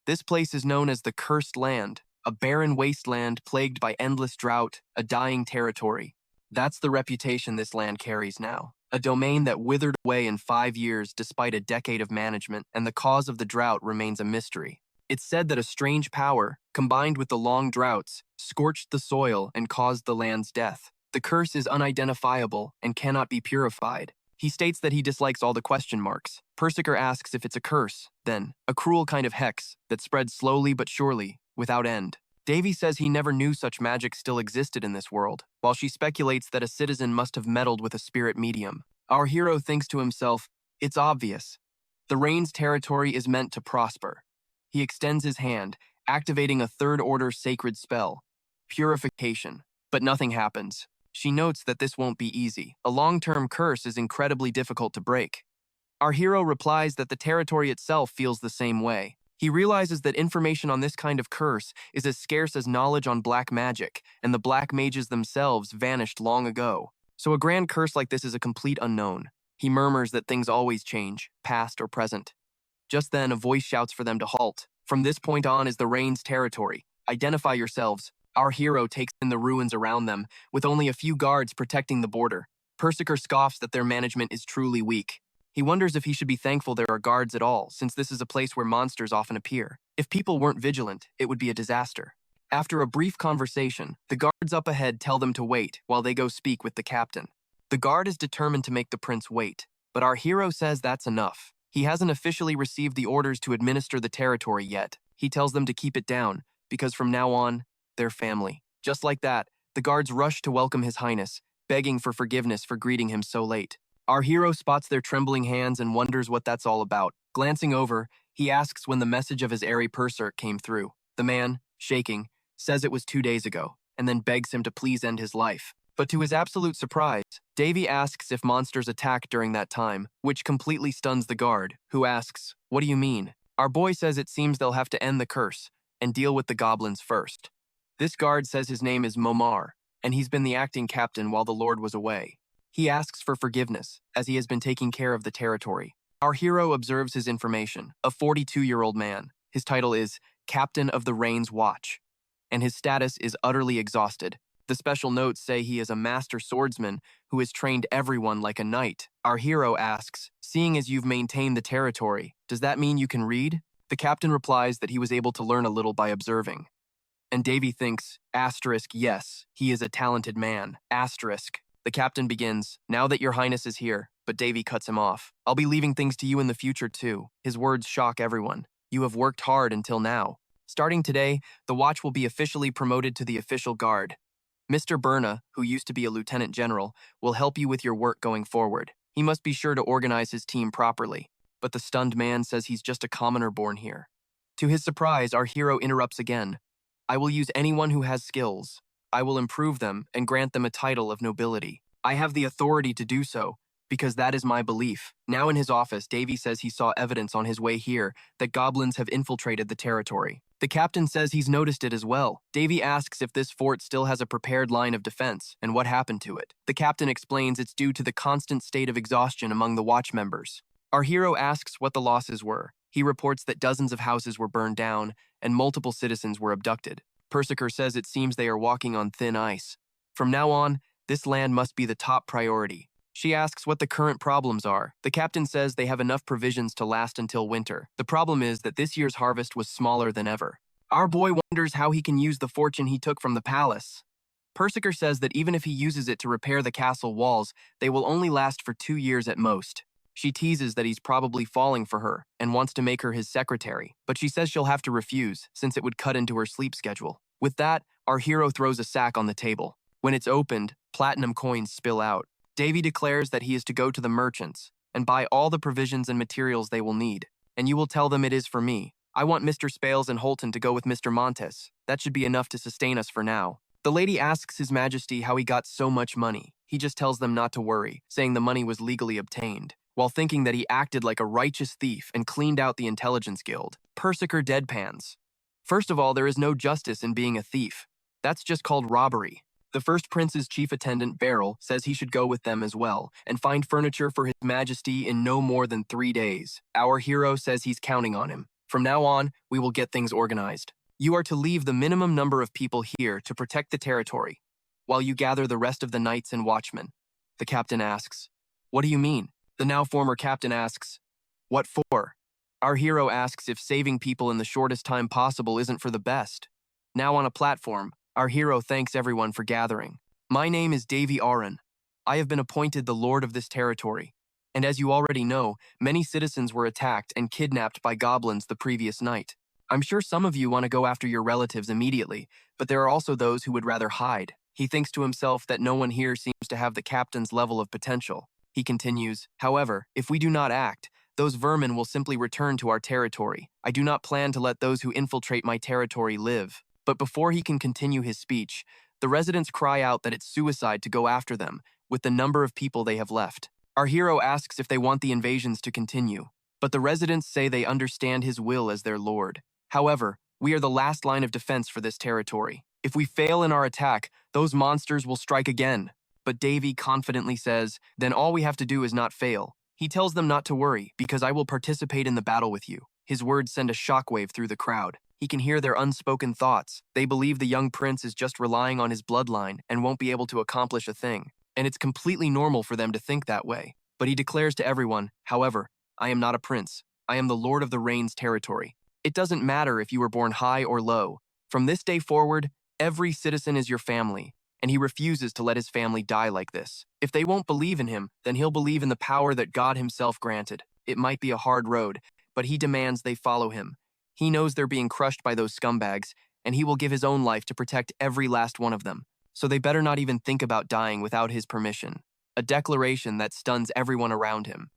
This place is known as the Cursed Land, a barren wasteland plagued by endless drought, a dying territory. That's the reputation this land carries now. a domain that withered away in 5 years despite a decade of management, and the cause of the drought remains a mystery. It's said that a strange power, combined with the long droughts, scorched the soil and caused the land's death. The curse is unidentifiable and cannot be purified. He states that he dislikes all the question marks. Persiker asks if it's a curse, then, a cruel kind of hex that spreads slowly but surely, without end. Davy says he never knew such magic still existed in this world, while she speculates that a citizen must have meddled with a spirit medium. Our hero thinks to himself, it's obvious. The rain's territory is meant to prosper. He extends his hand, activating a third-order sacred spell, purification, but nothing happens. She notes that this won't be easy. A long-term curse is incredibly difficult to break. Our hero replies that the territory itself feels the same way. He realizes that information on this kind of curse is as scarce as knowledge on black magic, and the black mages themselves vanished long ago. So a grand curse like this is a complete unknown. He murmurs that things always change, past or present. Just then, a voice shouts for them to halt. From this point on is the rain's territory. Identify yourselves. Our hero takes in the ruins around them, with only a few guards protecting the border. Persiker scoffs that their management is truly weak. He wonders if he should be thankful there are guards at all, since this is a place where monsters often appear. If people weren't vigilant, it would be a disaster. After a brief conversation, the guards up ahead tell them to wait while they go speak with the captain. The guard is determined to make the prince wait, but our hero says that's enough. He hasn't officially received the orders to administer the territory yet. He tells them to keep it down, because from now on, they're family. Just like that, the guards rush to welcome His Highness, begging for forgiveness for greeting him so late. Our hero spots their trembling hands and wonders what that's all about. Glancing over, he asks when the message of his airy purser came through. The man, shaking, says it was 2 days ago, and then begs him to please end his life. But to his absolute surprise, Davy asks if monsters attack during that time, which completely stuns the guard, who asks, "What do you mean?" Our boy says it seems they'll have to end the curse and deal with the goblins first. This guard says his name is Momar, and he's been the acting captain while the Lord was away. He asks for forgiveness, as he has been taking care of the territory. Our hero observes his information, a 42-year-old man. His title is Captain of the Rain's Watch, and his status is utterly exhausted. The special notes say he is a master swordsman who has trained everyone like a knight. Our hero asks, "Seeing as you've maintained the territory, does that mean you can read?" The captain replies that he was able to learn a little by observing. And Davy thinks, yes, he is a talented man, The captain begins, "Now that your highness is here," but Davy cuts him off. "I'll be leaving things to you in the future too." His words shock everyone. "You have worked hard until now. Starting today, the watch will be officially promoted to the official guard. Mr. Berna, who used to be a lieutenant general, will help you with your work going forward. He must be sure to organize his team properly." But the stunned man says he's just a commoner born here. To his surprise, our hero interrupts again. "I will use anyone who has skills. I will improve them and grant them a title of nobility. I have the authority to do so, because that is my belief." Now in his office, Davy says he saw evidence on his way here that goblins have infiltrated the territory. The captain says he's noticed it as well. Davy asks if this fort still has a prepared line of defense and what happened to it. The captain explains it's due to the constant state of exhaustion among the watch members. Our hero asks what the losses were. He reports that dozens of houses were burned down and multiple citizens were abducted. Persiker says it seems they are walking on thin ice. From now on, this land must be the top priority. She asks what the current problems are. The captain says they have enough provisions to last until winter. The problem is that this year's harvest was smaller than ever. Our boy wonders how he can use the fortune he took from the palace. Persiker says that even if he uses it to repair the castle walls, they will only last for 2 years at most. She teases that he's probably falling for her and wants to make her his secretary, but she says she'll have to refuse since it would cut into her sleep schedule. With that, our hero throws a sack on the table. When it's opened, platinum coins spill out. Davy declares that he is to go to the merchants and buy all the provisions and materials they will need. "And you will tell them it is for me. I want Mr. Spales and Holton to go with Mr. Montes. That should be enough to sustain us for now." The lady asks His Majesty how he got so much money. He just tells them not to worry, saying the money was legally obtained, while thinking that he acted like a righteous thief and cleaned out the intelligence guild. Persiker deadpans. First of all, there is no justice in being a thief. That's just called robbery. The first prince's chief attendant, Beryl, says he should go with them as well and find furniture for His Majesty in no more than 3 days. Our hero says he's counting on him. "From now on, we will get things organized. You are to leave the minimum number of people here to protect the territory, while you gather the rest of the knights and watchmen." The captain asks, What do you mean? The now former captain asks, what for? Our hero asks if saving people in the shortest time possible isn't for the best. Now on a platform, our hero thanks everyone for gathering. My name is Davy Aron. I have been appointed the lord of this territory. And as you already know, many citizens were attacked and kidnapped by goblins the previous night. I'm sure some of you want to go after your relatives immediately, but there are also those who would rather hide. He thinks to himself that no one here seems to have the captain's level of potential. He continues, however, if we do not act, those vermin will simply return to our territory. I do not plan to let those who infiltrate my territory live. But before he can continue his speech, the residents cry out that it's suicide to go after them, with the number of people they have left. Our hero asks if they want the invasions to continue, but the residents say they understand his will as their lord. However, we are the last line of defense for this territory. If we fail in our attack, those monsters will strike again. But Davy confidently says, then all we have to do is not fail. He tells them not to worry, because I will participate in the battle with you. His words send a shockwave through the crowd. He can hear their unspoken thoughts. They believe the young prince is just relying on his bloodline and won't be able to accomplish a thing. And it's completely normal for them to think that way. But he declares to everyone, however, I am not a prince. I am the Lord of the Rain's territory. It doesn't matter if you were born high or low. From this day forward, every citizen is your family, and he refuses to let his family die like this. If they won't believe in him, then he'll believe in the power that God himself granted. It might be a hard road, but he demands they follow him. He knows they're being crushed by those scumbags, and he will give his own life to protect every last one of them. So they better not even think about dying without his permission. A declaration that stuns everyone around him.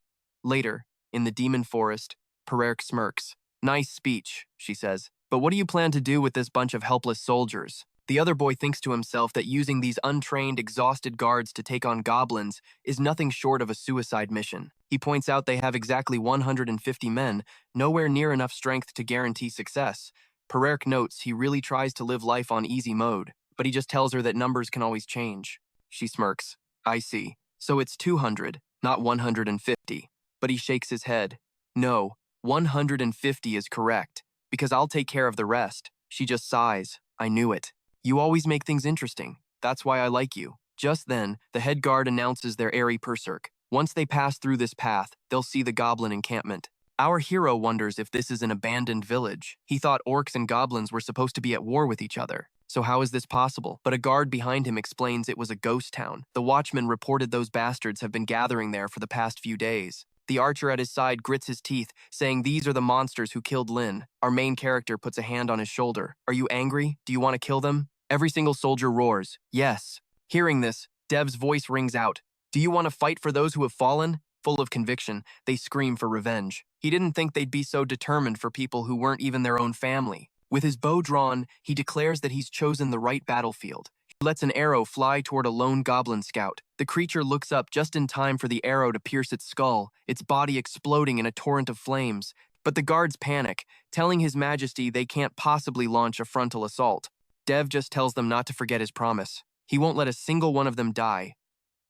Later, in the demon forest, Pererk smirks. Nice speech, she says. But what do you plan to do with this bunch of helpless soldiers? The other boy thinks to himself that using these untrained, exhausted guards to take on goblins is nothing short of a suicide mission. He points out they have exactly 150 men, nowhere near enough strength to guarantee success. Pererk notes he really tries to live life on easy mode, but he just tells her that numbers can always change. She smirks. I see. So it's 200, not 150. But he shakes his head. No, 150 is correct, because I'll take care of the rest. She just sighs. I knew it. You always make things interesting. That's why I like you. Just then, the head guard announces their airy berserk. Once they pass through this path, they'll see the goblin encampment. Our hero wonders if this is an abandoned village. He thought orcs and goblins were supposed to be at war with each other. So how is this possible? But a guard behind him explains it was a ghost town. The watchman reported those bastards have been gathering there for the past few days. The archer at his side grits his teeth, saying these are the monsters who killed Lin. Our main character puts a hand on his shoulder. Are you angry? Do you want to kill them? Every single soldier roars, yes. Hearing this, Dev's voice rings out. Do you want to fight for those who have fallen? Full of conviction, they scream for revenge. He didn't think they'd be so determined for people who weren't even their own family. With his bow drawn, he declares that he's chosen the right battlefield. He lets an arrow fly toward a lone goblin scout. The creature looks up just in time for the arrow to pierce its skull, its body exploding in a torrent of flames. But the guards panic, telling His Majesty they can't possibly launch a frontal assault. Dev just tells them not to forget his promise. He won't let a single one of them die,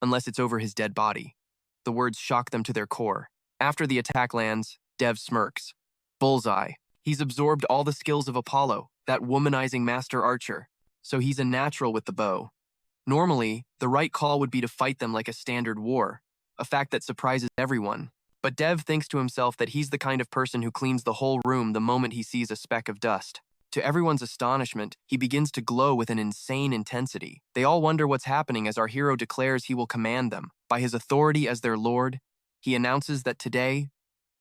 unless it's over his dead body. The words shock them to their core. After the attack lands, Dev smirks. Bullseye. He's absorbed all the skills of Apollo, that womanizing master archer, so he's a natural with the bow. Normally, the right call would be to fight them like a standard war, a fact that surprises everyone. But Dev thinks to himself that he's the kind of person who cleans the whole room the moment he sees a speck of dust. To everyone's astonishment, he begins to glow with an insane intensity. They all wonder what's happening as our hero declares he will command them. By his authority as their lord, he announces that today,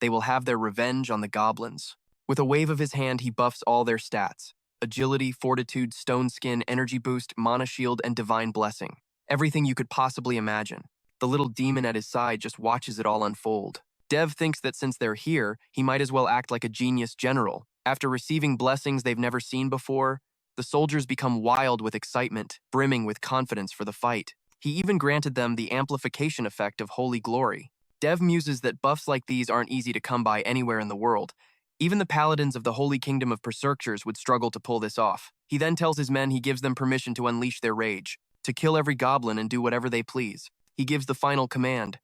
they will have their revenge on the goblins. With a wave of his hand, he buffs all their stats. Agility, fortitude, stone skin, energy boost, mana shield, and divine blessing. Everything you could possibly imagine. The little demon at his side just watches it all unfold. Dev thinks that since they're here, he might as well act like a genius general. After receiving blessings they've never seen before, the soldiers become wild with excitement, brimming with confidence for the fight. He even granted them the amplification effect of holy glory. Dev muses that buffs like these aren't easy to come by anywhere in the world. Even the paladins of the Holy Kingdom of Berserkers would struggle to pull this off. He then tells his men he gives them permission to unleash their rage, to kill every goblin and do whatever they please. He gives the final command,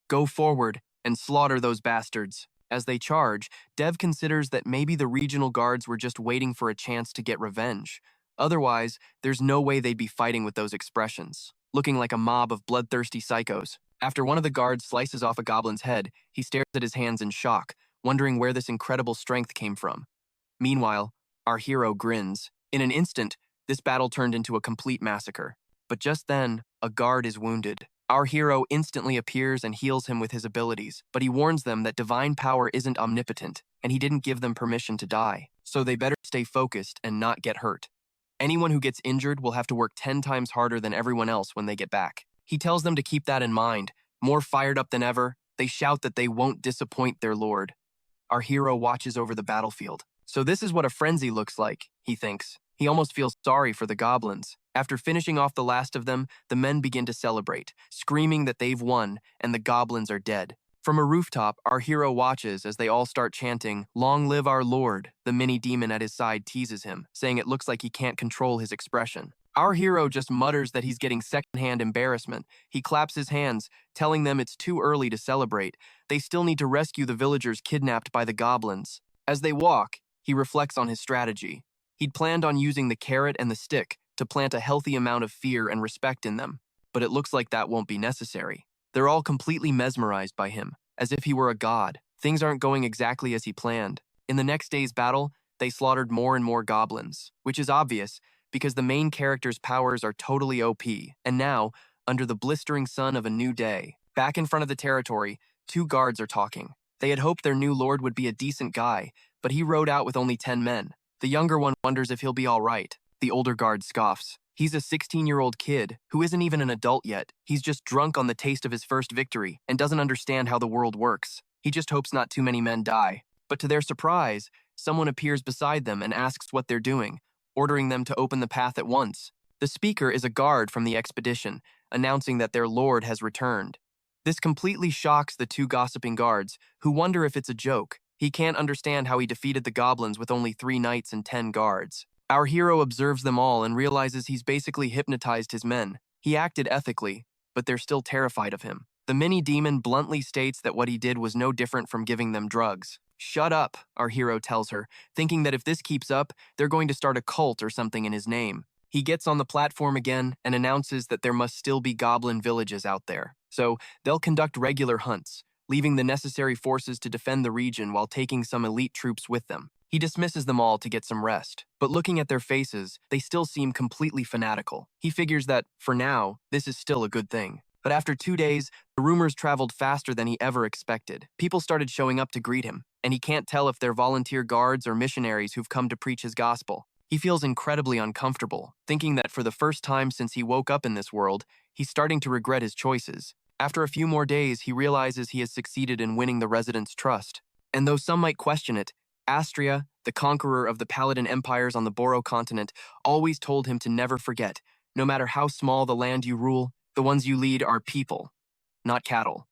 go forward and slaughter those bastards. As they charge, Dev considers that maybe the regional guards were just waiting for a chance to get revenge. Otherwise, there's no way they'd be fighting with those expressions, looking like a mob of bloodthirsty psychos. After one of the guards slices off a goblin's head, he stares at his hands in shock, wondering where this incredible strength came from. Meanwhile, our hero grins. In an instant, this battle turned into a complete massacre. But just then, a guard is wounded. Our hero instantly appears and heals him with his abilities, but he warns them that divine power isn't omnipotent, and he didn't give them permission to die, so they better stay focused and not get hurt. Anyone who gets injured will have to work 10 times harder than everyone else when they get back. He tells them to keep that in mind. More fired up than ever, they shout that they won't disappoint their lord. Our hero watches over the battlefield. So this is what a frenzy looks like, he thinks. He almost feels sorry for the goblins. After finishing off the last of them, the men begin to celebrate, screaming that they've won and the goblins are dead. From a rooftop, our hero watches as they all start chanting, "Long live our lord." The mini demon at his side teases him, saying it looks like he can't control his expression. Our hero just mutters that he's getting secondhand embarrassment. He claps his hands, telling them it's too early to celebrate. They still need to rescue the villagers kidnapped by the goblins. As they walk, he reflects on his strategy. He'd planned on using the carrot and the stick to plant a healthy amount of fear and respect in them, but it looks like that won't be necessary. They're all completely mesmerized by him, as if he were a god. Things aren't going exactly as he planned. In the next day's battle, they slaughtered more and more goblins, which is obvious because the main character's powers are totally OP. And now, under the blistering sun of a new day, back in front of the territory, two guards are talking. They had hoped their new lord would be a decent guy, but he rode out with only 10 men. The younger one wonders if he'll be all right. The older guard scoffs. He's a 16-year-old kid who isn't even an adult yet. He's just drunk on the taste of his first victory and doesn't understand how the world works. He just hopes not too many men die. But to their surprise, someone appears beside them and asks what they're doing, ordering them to open the path at once. The speaker is a guard from the expedition, announcing that their lord has returned. This completely shocks the two gossiping guards, who wonder if it's a joke. He can't understand how he defeated the goblins with only 3 knights and 10 guards. Our hero observes them all and realizes he's basically hypnotized his men. He acted ethically, but they're still terrified of him. The mini-demon bluntly states that what he did was no different from giving them drugs. "Shut up," our hero tells her, thinking that if this keeps up, they're going to start a cult or something in his name. He gets on the platform again and announces that there must still be goblin villages out there, so they'll conduct regular hunts, leaving the necessary forces to defend the region while taking some elite troops with them. He dismisses them all to get some rest, but looking at their faces, they still seem completely fanatical. He figures that, for now, this is still a good thing. But after 2 days, the rumors traveled faster than he ever expected. People started showing up to greet him, and he can't tell if they're volunteer guards or missionaries who've come to preach his gospel. He feels incredibly uncomfortable, thinking that for the first time since he woke up in this world, he's starting to regret his choices. After a few more days, he realizes he has succeeded in winning the residents' trust. And though some might question it, Astria, the conqueror of the Paladin empires on the Boro continent, always told him to never forget, no matter how small the land you rule, the ones you lead are people, not cattle.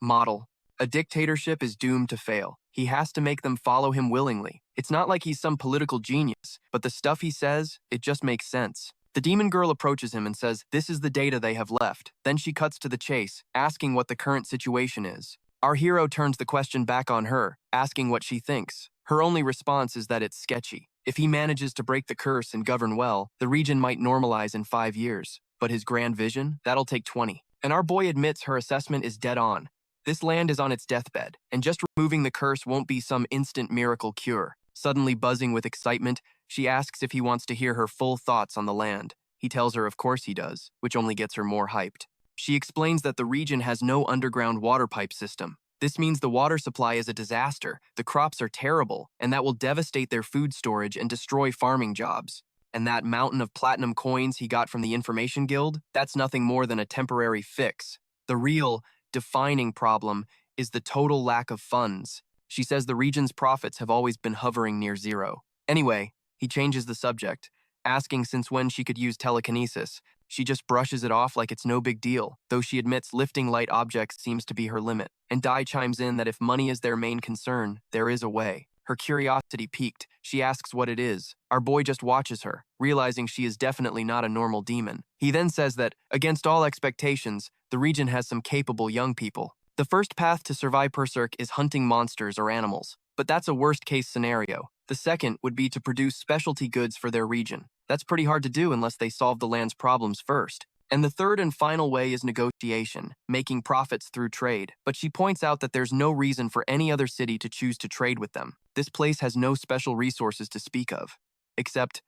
Model. A dictatorship is doomed to fail. He has to make them follow him willingly. It's not like he's some political genius, but the stuff he says, it just makes sense. The demon girl approaches him and says, this is the data they have left. Then she cuts to the chase, asking what the current situation is. Our hero turns the question back on her, asking what she thinks. Her only response is that it's sketchy. If he manages to break the curse and govern well, the region might normalize in 5 years. But his grand vision, that'll take 20. And our boy admits her assessment is dead on. This land is on its deathbed, and just removing the curse won't be some instant miracle cure. Suddenly buzzing with excitement, she asks if he wants to hear her full thoughts on the land. He tells her of course he does, which only gets her more hyped. She explains that the region has no underground water pipe system. This means the water supply is a disaster, the crops are terrible, and that will devastate their food storage and destroy farming jobs. And that mountain of platinum coins he got from the Information Guild, that's nothing more than a temporary fix. The real, defining problem is the total lack of funds. She says the region's profits have always been hovering near zero. Anyway, he changes the subject, asking since when she could use telekinesis. She just brushes it off like it's no big deal, though she admits lifting light objects seems to be her limit. And Dai chimes in that if money is their main concern, there is a way. Her curiosity piqued, she asks what it is. Our boy just watches her, realizing she is definitely not a normal demon. He then says that, against all expectations, the region has some capable young people. The first path to survive Berserk is hunting monsters or animals, but that's a worst-case scenario. The second would be to produce specialty goods for their region. That's pretty hard to do unless they solve the land's problems first. And the third and final way is negotiation, making profits through trade. But she points out that there's no reason for any other city to choose to trade with them. This place has no special resources to speak of. Except,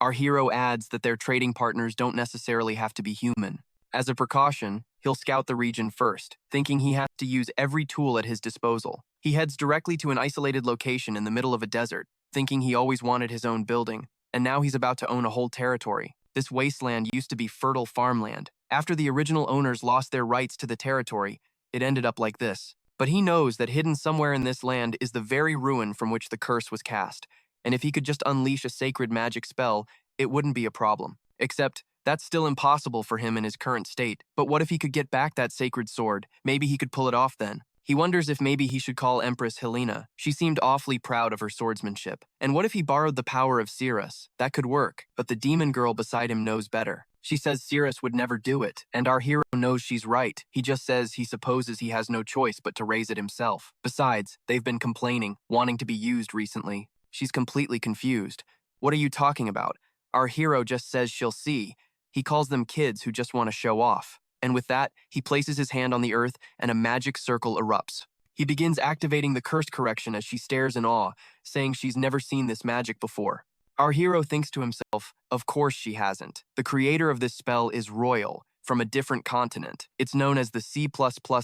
our hero adds that their trading partners don't necessarily have to be human. As a precaution, he'll scout the region first, thinking he has to use every tool at his disposal. He heads directly to an isolated location in the middle of a desert, thinking he always wanted his own building, and now he's about to own a whole territory. This wasteland used to be fertile farmland. After the original owners lost their rights to the territory, it ended up like this. But he knows that hidden somewhere in this land is the very ruin from which the curse was cast, and if he could just unleash a sacred magic spell, it wouldn't be a problem. Except, that's still impossible for him in his current state. But what if he could get back that sacred sword? Maybe he could pull it off then. He wonders if maybe he should call Empress Helena. She seemed awfully proud of her swordsmanship. And what if he borrowed the power of Cirrus? That could work, but the demon girl beside him knows better. She says Cirrus would never do it, and our hero knows she's right. He just says he supposes he has no choice but to raise it himself. Besides, they've been complaining, wanting to be used recently. She's completely confused. What are you talking about? Our hero just says she'll see. He calls them kids who just want to show off. And with that, he places his hand on the earth and a magic circle erupts. He begins activating the curse correction as she stares in awe, saying she's never seen this magic before. Our hero thinks to himself, of course she hasn't. The creator of this spell is royal, from a different continent. It's known as the C++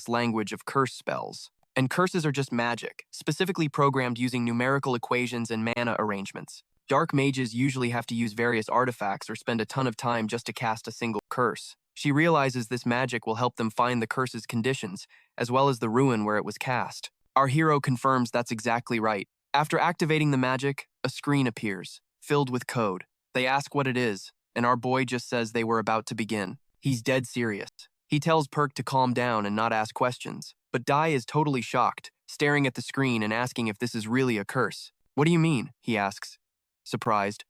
language of curse spells. And curses are just magic, specifically programmed using numerical equations and mana arrangements. Dark mages usually have to use various artifacts or spend a ton of time just to cast a single curse. She realizes this magic will help them find the curse's conditions, as well as the ruin where it was cast. Our hero confirms that's exactly right. After activating the magic, a screen appears, filled with code. They ask what it is, and our boy just says they were about to begin. He's dead serious. He tells Perk to calm down and not ask questions, but Dai is totally shocked, staring at the screen and asking if this is really a curse. What do you mean? He asks, surprised.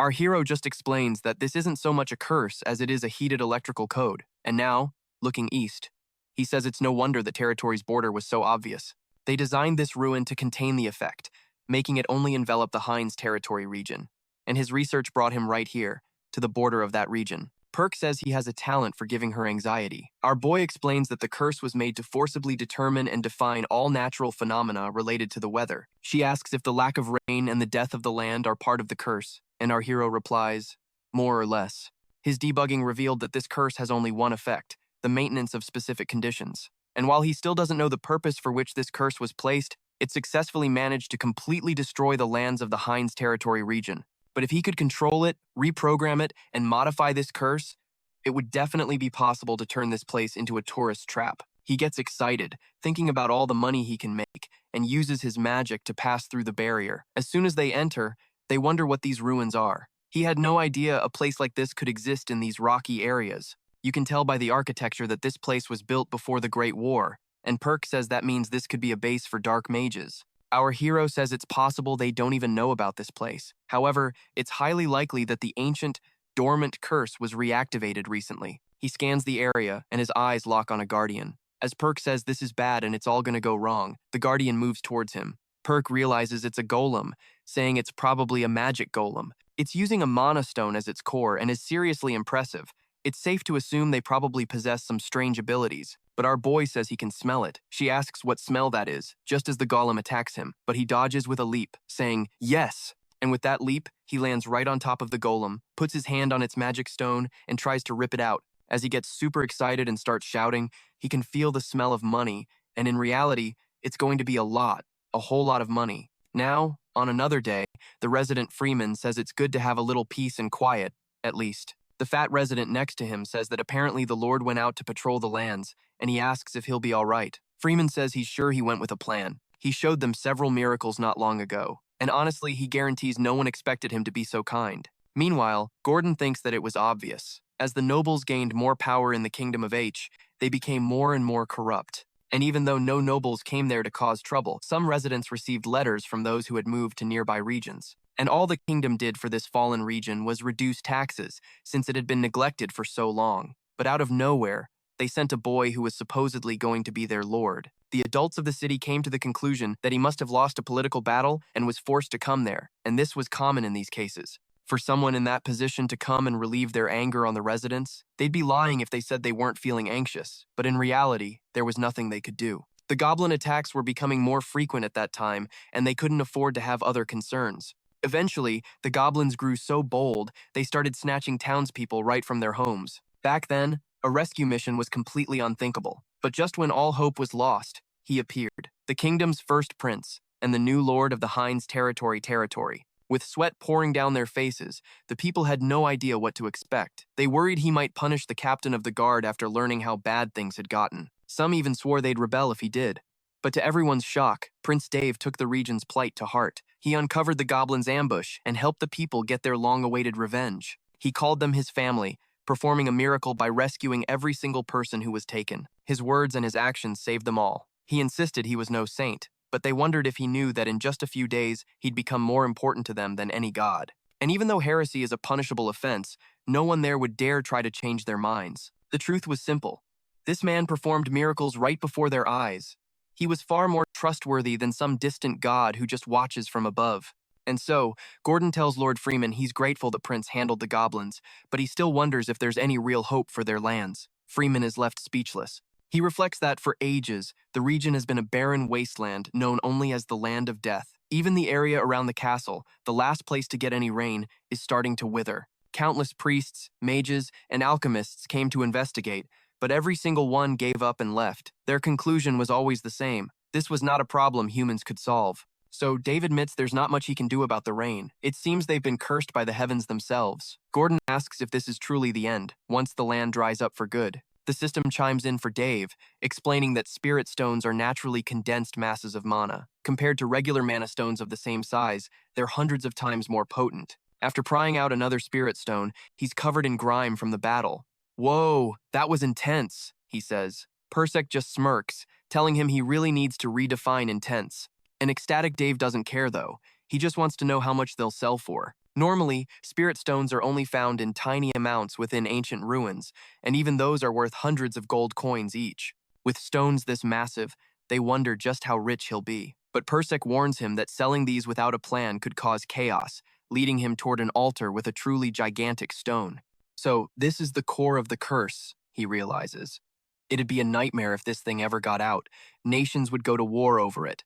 Our hero just explains that this isn't so much a curse as it is a heated electrical code. And now, looking east, he says it's no wonder the territory's border was so obvious. They designed this ruin to contain the effect, making it only envelop the Hines territory region. And his research brought him right here, to the border of that region. Perk says he has a talent for giving her anxiety. Our boy explains that the curse was made to forcibly determine and define all natural phenomena related to the weather. She asks if the lack of rain and the death of the land are part of the curse, and our hero replies, more or less. His debugging revealed that this curse has only one effect, the maintenance of specific conditions. And while he still doesn't know the purpose for which this curse was placed, it successfully managed to completely destroy the lands of the Hines territory region. But if he could control it, reprogram it, and modify this curse, it would definitely be possible to turn this place into a tourist trap. He gets excited, thinking about all the money he can make, and uses his magic to pass through the barrier. As soon as they enter, they wonder what these ruins are. He had no idea a place like this could exist in these rocky areas. You can tell by the architecture that this place was built before the Great War, and Perk says that means this could be a base for dark mages. Our hero says it's possible they don't even know about this place. However, it's highly likely that the ancient, dormant curse was reactivated recently. He scans the area, and his eyes lock on a guardian. As Perk says this is bad and it's all gonna go wrong, the guardian moves towards him. Perk realizes it's a golem, saying it's probably a magic golem. It's using a mana stone as its core and is seriously impressive. It's safe to assume they probably possess some strange abilities, but our boy says he can smell it. She asks what smell that is, just as the golem attacks him, but he dodges with a leap, saying, yes! And with that leap, he lands right on top of the golem, puts his hand on its magic stone, and tries to rip it out. As he gets super excited and starts shouting, he can feel the smell of money, and in reality, it's going to be a whole lot of money. Now, on another day, the resident Freeman says it's good to have a little peace and quiet, at least. The fat resident next to him says that apparently the Lord went out to patrol the lands, and he asks if he'll be all right. Freeman says he's sure he went with a plan. He showed them several miracles not long ago, and honestly, he guarantees no one expected him to be so kind. Meanwhile, Gordon thinks that it was obvious. As the nobles gained more power in the Kingdom of H, they became more and more corrupt. And even though no nobles came there to cause trouble, some residents received letters from those who had moved to nearby regions. And all the kingdom did for this fallen region was reduce taxes, since it had been neglected for so long. But out of nowhere, they sent a boy who was supposedly going to be their lord. The adults of the city came to the conclusion that he must have lost a political battle and was forced to come there, and this was common in these cases. For someone in that position to come and relieve their anger on the residents, they'd be lying if they said they weren't feeling anxious, but in reality, there was nothing they could do. The goblin attacks were becoming more frequent at that time, and they couldn't afford to have other concerns. Eventually, the goblins grew so bold, they started snatching townspeople right from their homes. Back then, a rescue mission was completely unthinkable. But just when all hope was lost, he appeared. The kingdom's first prince, and the new lord of the Heinz territory. With sweat pouring down their faces, the people had no idea what to expect. They worried he might punish the captain of the guard after learning how bad things had gotten. Some even swore they'd rebel if he did. But to everyone's shock, Prince Dave took the region's plight to heart. He uncovered the goblins' ambush and helped the people get their long-awaited revenge. He called them his family, performing a miracle by rescuing every single person who was taken. His words and his actions saved them all. He insisted he was no saint, but they wondered if he knew that in just a few days he'd become more important to them than any god. And even though heresy is a punishable offense, no one there would dare try to change their minds. The truth was simple. This man performed miracles right before their eyes. He was far more trustworthy than some distant god who just watches from above. And so, Gordon tells Lord Freeman he's grateful the prince handled the goblins, but he still wonders if there's any real hope for their lands. Freeman is left speechless. He reflects that for ages, the region has been a barren wasteland known only as the Land of Death. Even the area around the castle, the last place to get any rain, is starting to wither. Countless priests, mages, and alchemists came to investigate, but every single one gave up and left. Their conclusion was always the same. This was not a problem humans could solve. So Dave admits there's not much he can do about the rain. It seems they've been cursed by the heavens themselves. Gordon asks if this is truly the end, once the land dries up for good. The system chimes in for Dave, explaining that spirit stones are naturally condensed masses of mana. Compared to regular mana stones of the same size, they're hundreds of times more potent. After prying out another spirit stone, he's covered in grime from the battle. "Whoa, that was intense," he says. Persek just smirks, telling him he really needs to redefine intense. An ecstatic Dave doesn't care though. He just wants to know how much they'll sell for. Normally, spirit stones are only found in tiny amounts within ancient ruins, and even those are worth hundreds of gold coins each. With stones this massive, they wonder just how rich he'll be. But Persek warns him that selling these without a plan could cause chaos, leading him toward an altar with a truly gigantic stone. So, this is the core of the curse, he realizes. It'd be a nightmare if this thing ever got out. Nations would go to war over it.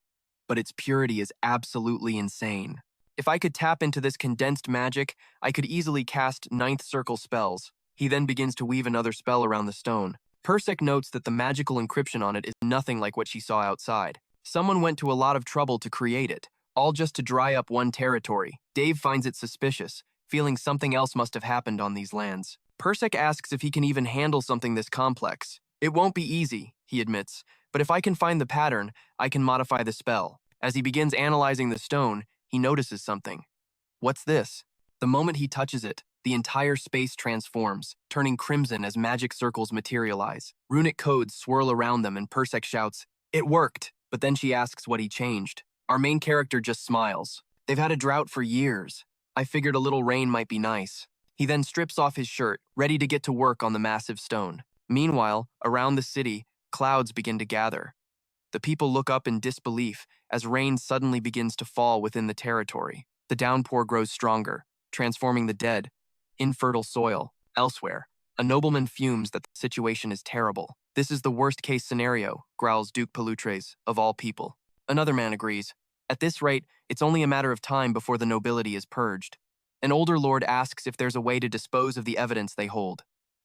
But its purity is absolutely insane. If I could tap into this condensed magic, I could easily cast ninth circle spells. He then begins to weave another spell around the stone. Persek notes that the magical encryption on it is nothing like what she saw outside. Someone went to a lot of trouble to create it, all just to dry up one territory. Dave finds it suspicious, feeling something else must have happened on these lands. Persek asks if he can even handle something this complex. It won't be easy, he admits, but if I can find the pattern, I can modify the spell. As he begins analyzing the stone, he notices something. What's this? The moment he touches it, the entire space transforms, turning crimson as magic circles materialize. Runic codes swirl around them and Persek shouts, "It worked!" But then she asks what he changed. Our main character just smiles. They've had a drought for years. I figured a little rain might be nice. He then strips off his shirt, ready to get to work on the massive stone. Meanwhile, around the city, clouds begin to gather. The people look up in disbelief as rain suddenly begins to fall within the territory. The downpour grows stronger, transforming the dead, infertile soil, elsewhere. A nobleman fumes that the situation is terrible. This is the worst-case scenario, growls Duke Pelutres, of all people. Another man agrees. At this rate, it's only a matter of time before the nobility is purged. An older lord asks if there's a way to dispose of the evidence they hold.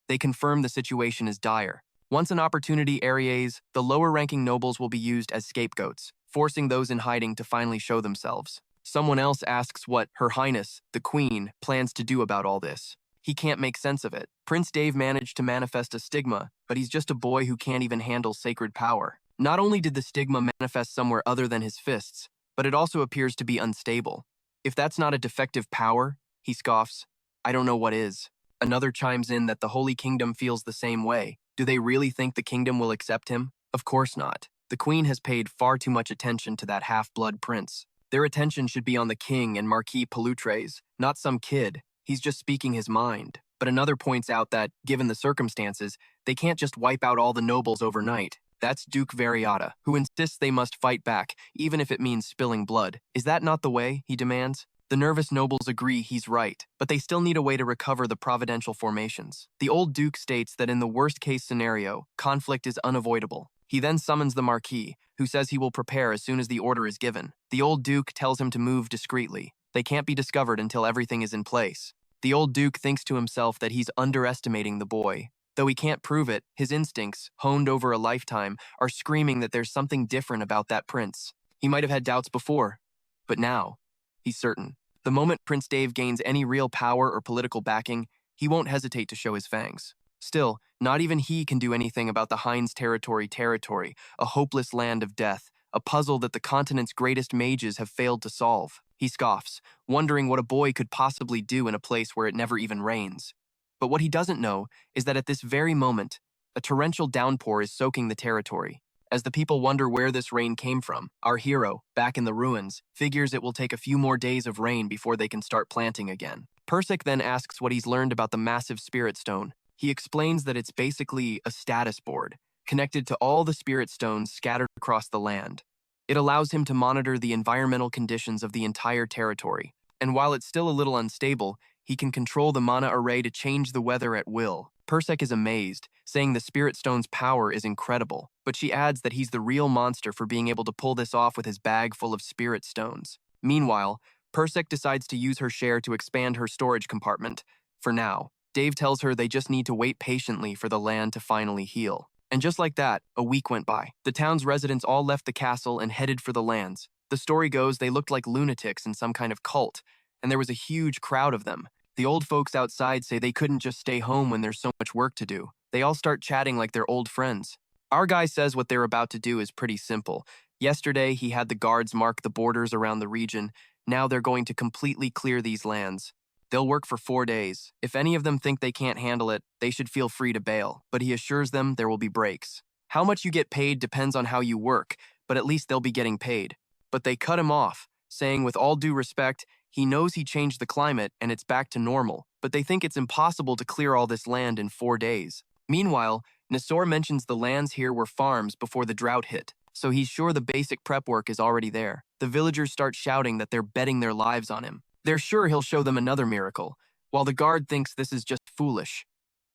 They confirm the situation is dire. Once an opportunity arrives, the lower-ranking nobles will be used as scapegoats, forcing those in hiding to finally show themselves. Someone else asks what Her Highness, the Queen, plans to do about all this. He can't make sense of it. Prince Dave managed to manifest a stigma, but he's just a boy who can't even handle sacred power. Not only did the stigma manifest somewhere other than his fists, but it also appears to be unstable. If that's not a defective power, he scoffs, I don't know what is. Another chimes in that the Holy Kingdom feels the same way. Do they really think the kingdom will accept him? Of course not. The queen has paid far too much attention to that half-blood prince. Their attention should be on the king and Marquis Pelutres, not some kid. He's just speaking his mind. But another points out that, given the circumstances, they can't just wipe out all the nobles overnight. That's Duke Variata, who insists they must fight back, even if it means spilling blood. Is that not the way? He demands. The nervous nobles agree he's right, but they still need a way to recover the providential formations. The old duke states that in the worst-case scenario, conflict is unavoidable. He then summons the Marquis, who says he will prepare as soon as the order is given. The old duke tells him to move discreetly. They can't be discovered until everything is in place. The old duke thinks to himself that he's underestimating the boy. Though he can't prove it, his instincts, honed over a lifetime, are screaming that there's something different about that prince. He might have had doubts before, but now, he's certain. The moment Prince Dave gains any real power or political backing, he won't hesitate to show his fangs. Still, not even he can do anything about the Heinz territory, a hopeless land of death, a puzzle that the continent's greatest mages have failed to solve. He scoffs, wondering what a boy could possibly do in a place where it never even rains. But what he doesn't know is that at this very moment, a torrential downpour is soaking the territory. As the people wonder where this rain came from, our hero, back in the ruins, figures it will take a few more days of rain before they can start planting again. Persic then asks what he's learned about the massive spirit stone. He explains that it's basically a status board, connected to all the spirit stones scattered across the land. It allows him to monitor the environmental conditions of the entire territory, and while it's still a little unstable, he can control the mana array to change the weather at will. Persic is amazed, saying the spirit stone's power is incredible, but she adds that he's the real monster for being able to pull this off with his bag full of spirit stones. Meanwhile, Persic decides to use her share to expand her storage compartment. For now, Dave tells her they just need to wait patiently for the land to finally heal. And just like that, a week went by. The town's residents all left the castle and headed for the lands. The story goes they looked like lunatics in some kind of cult, and there was a huge crowd of them. The old folks outside say they couldn't just stay home when there's so much work to do. They all start chatting like they're old friends. Our guy says what they're about to do is pretty simple. Yesterday, he had the guards mark the borders around the region. Now they're going to completely clear these lands. They'll work for 4 days. If any of them think they can't handle it, they should feel free to bail, but he assures them there will be breaks. How much you get paid depends on how you work, but at least they'll be getting paid. But they cut him off, saying with all due respect, he knows he changed the climate and it's back to normal, but they think it's impossible to clear all this land in 4 days. Meanwhile, Nasor mentions the lands here were farms before the drought hit, so he's sure the basic prep work is already there. The villagers start shouting that they're betting their lives on him. They're sure he'll show them another miracle, while the guard thinks this is just foolish.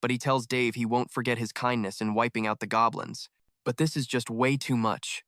But he tells Dave he won't forget his kindness in wiping out the goblins. But this is just way too much.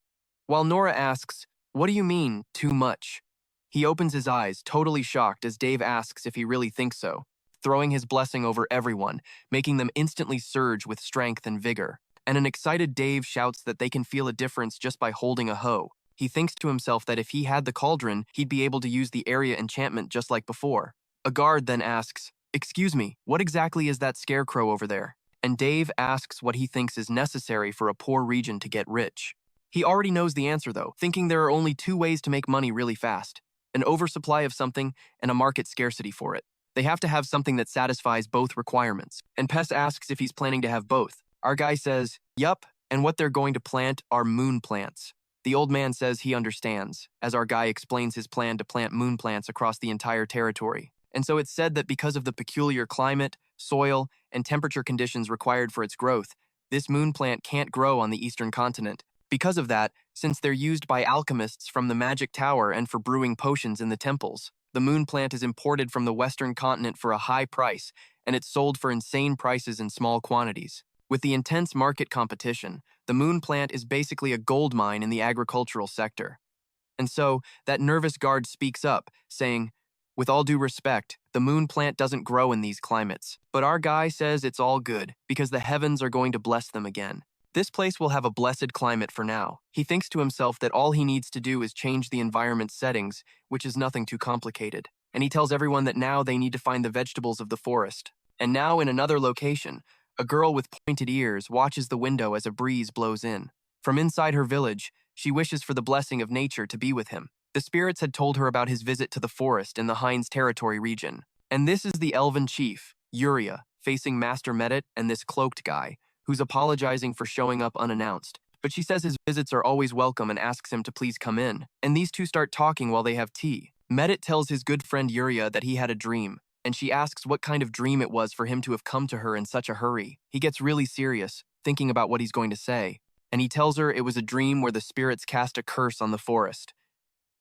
While Nora asks, "What do you mean, too much?" He opens his eyes, totally shocked, as Dave asks if he really thinks so, throwing his blessing over everyone, making them instantly surge with strength and vigor. And an excited Dave shouts that they can feel a difference just by holding a hoe. He thinks to himself that if he had the cauldron, he'd be able to use the area enchantment just like before. A guard then asks, "Excuse me, what exactly is that scarecrow over there?" And Dave asks what he thinks is necessary for a poor region to get rich. He already knows the answer though, thinking there are only 2 ways to make money really fast: an oversupply of something and a market scarcity for it. They have to have something that satisfies both requirements. And Pest asks if he's planning to have both. Our guy says, "Yup, and what they're going to plant are moon plants." The old man says he understands, as our guy explains his plan to plant moon plants across the entire territory. And so it's said that because of the peculiar climate, soil, and temperature conditions required for its growth, this moon plant can't grow on the eastern continent. Because of that, since they're used by alchemists from the magic tower and for brewing potions in the temples, the moon plant is imported from the western continent for a high price, and it's sold for insane prices in small quantities. With the intense market competition, the moon plant is basically a gold mine in the agricultural sector. And so, that nervous guard speaks up, saying, "With all due respect, the moon plant doesn't grow in these climates, but our guy says it's all good, because the heavens are going to bless them again. This place will have a blessed climate for now." He thinks to himself that all he needs to do is change the environment settings, which is nothing too complicated. And he tells everyone that now they need to find the vegetables of the forest. And now in another location, a girl with pointed ears watches the window as a breeze blows in. From inside her village, she wishes for the blessing of nature to be with him. The spirits had told her about his visit to the forest in the Heinz territory region. And this is the elven chief, Uriah, facing Master Medit and this cloaked guy, who's apologizing for showing up unannounced. But she says his visits are always welcome and asks him to please come in. And these two start talking while they have tea. Medit tells his good friend Uriah that he had a dream, and she asks what kind of dream it was for him to have come to her in such a hurry. He gets really serious, thinking about what he's going to say, and he tells her it was a dream where the spirits cast a curse on the forest.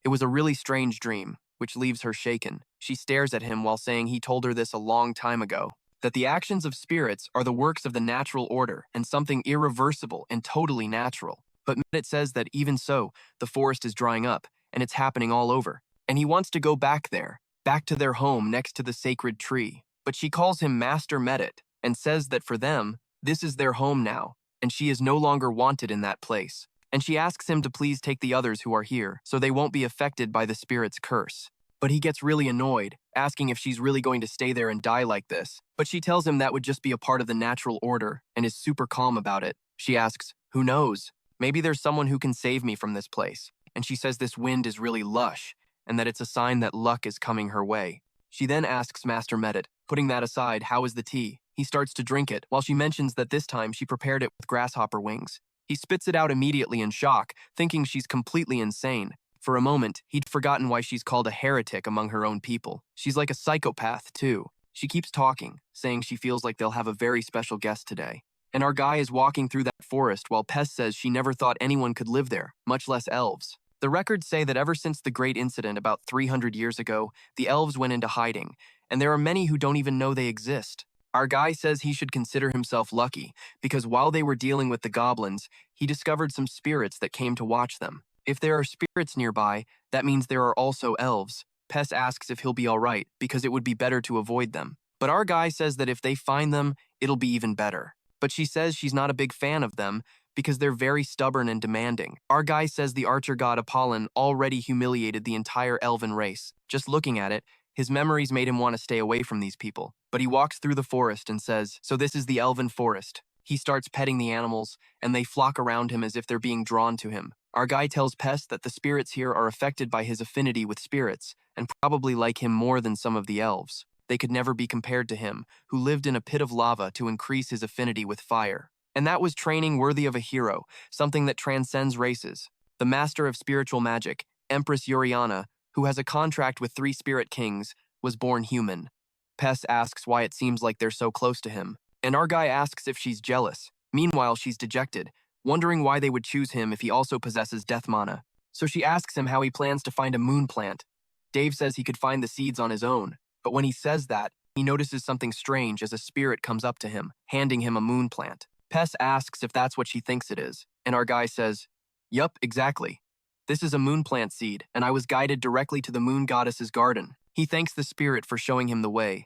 It was a really strange dream. which leaves her shaken. She stares at him while saying he told her this a long time ago, that the actions of spirits are the works of the natural order and something irreversible and totally natural. But it says that even so, the forest is drying up, and it's happening all over. And he wants to go back there, back to their home next to the sacred tree. But she calls him Master Medit and says that for them, this is their home now, and she is no longer wanted in that place. And she asks him to please take the others who are here, so they won't be affected by the spirit's curse. But he gets really annoyed, asking if she's really going to stay there and die like this. But she tells him that would just be a part of the natural order and is super calm about it. She asks, who knows? Maybe there's someone who can save me from this place. And she says this wind is really lush, and that it's a sign that luck is coming her way. She then asks Master Medit, putting that aside, how is the tea? He starts to drink it, while she mentions that this time she prepared it with grasshopper wings. He spits it out immediately in shock, thinking she's completely insane. For a moment, he'd forgotten why she's called a heretic among her own people. She's like a psychopath, too. She keeps talking, saying she feels like they'll have a very special guest today. And our guy is walking through that forest while Pes says she never thought anyone could live there, much less elves. The records say that ever since the Great Incident about 300 years ago, the elves went into hiding, and there are many who don't even know they exist. Our guy says he should consider himself lucky, because while they were dealing with the goblins, he discovered some spirits that came to watch them. If there are spirits nearby, that means there are also elves. Pes asks if he'll be alright, because it would be better to avoid them. But our guy says that if they find them, it'll be even better. But she says she's not a big fan of them, because they're very stubborn and demanding. Our guy says the archer god Apollon already humiliated the entire elven race. Just looking at it, his memories made him want to stay away from these people. But he walks through the forest and says, so this is the elven forest. He starts petting the animals, and they flock around him as if they're being drawn to him. Our guy tells Pes that the spirits here are affected by his affinity with spirits, and probably like him more than some of the elves. They could never be compared to him, who lived in a pit of lava to increase his affinity with fire. And that was training worthy of a hero, something that transcends races. The master of spiritual magic, Empress Yuriana, who has a contract with 3 spirit kings, was born human. Pes asks why it seems like they're so close to him, and our guy asks if she's jealous. Meanwhile, she's dejected, wondering why they would choose him if he also possesses death mana. So she asks him how he plans to find a moon plant. Dave says he could find the seeds on his own, but when he says that, he notices something strange as a spirit comes up to him, handing him a moon plant. Pes asks if that's what she thinks it is, and our guy says, yup, exactly. This is a moon plant seed, and I was guided directly to the moon goddess's garden. He thanks the spirit for showing him the way,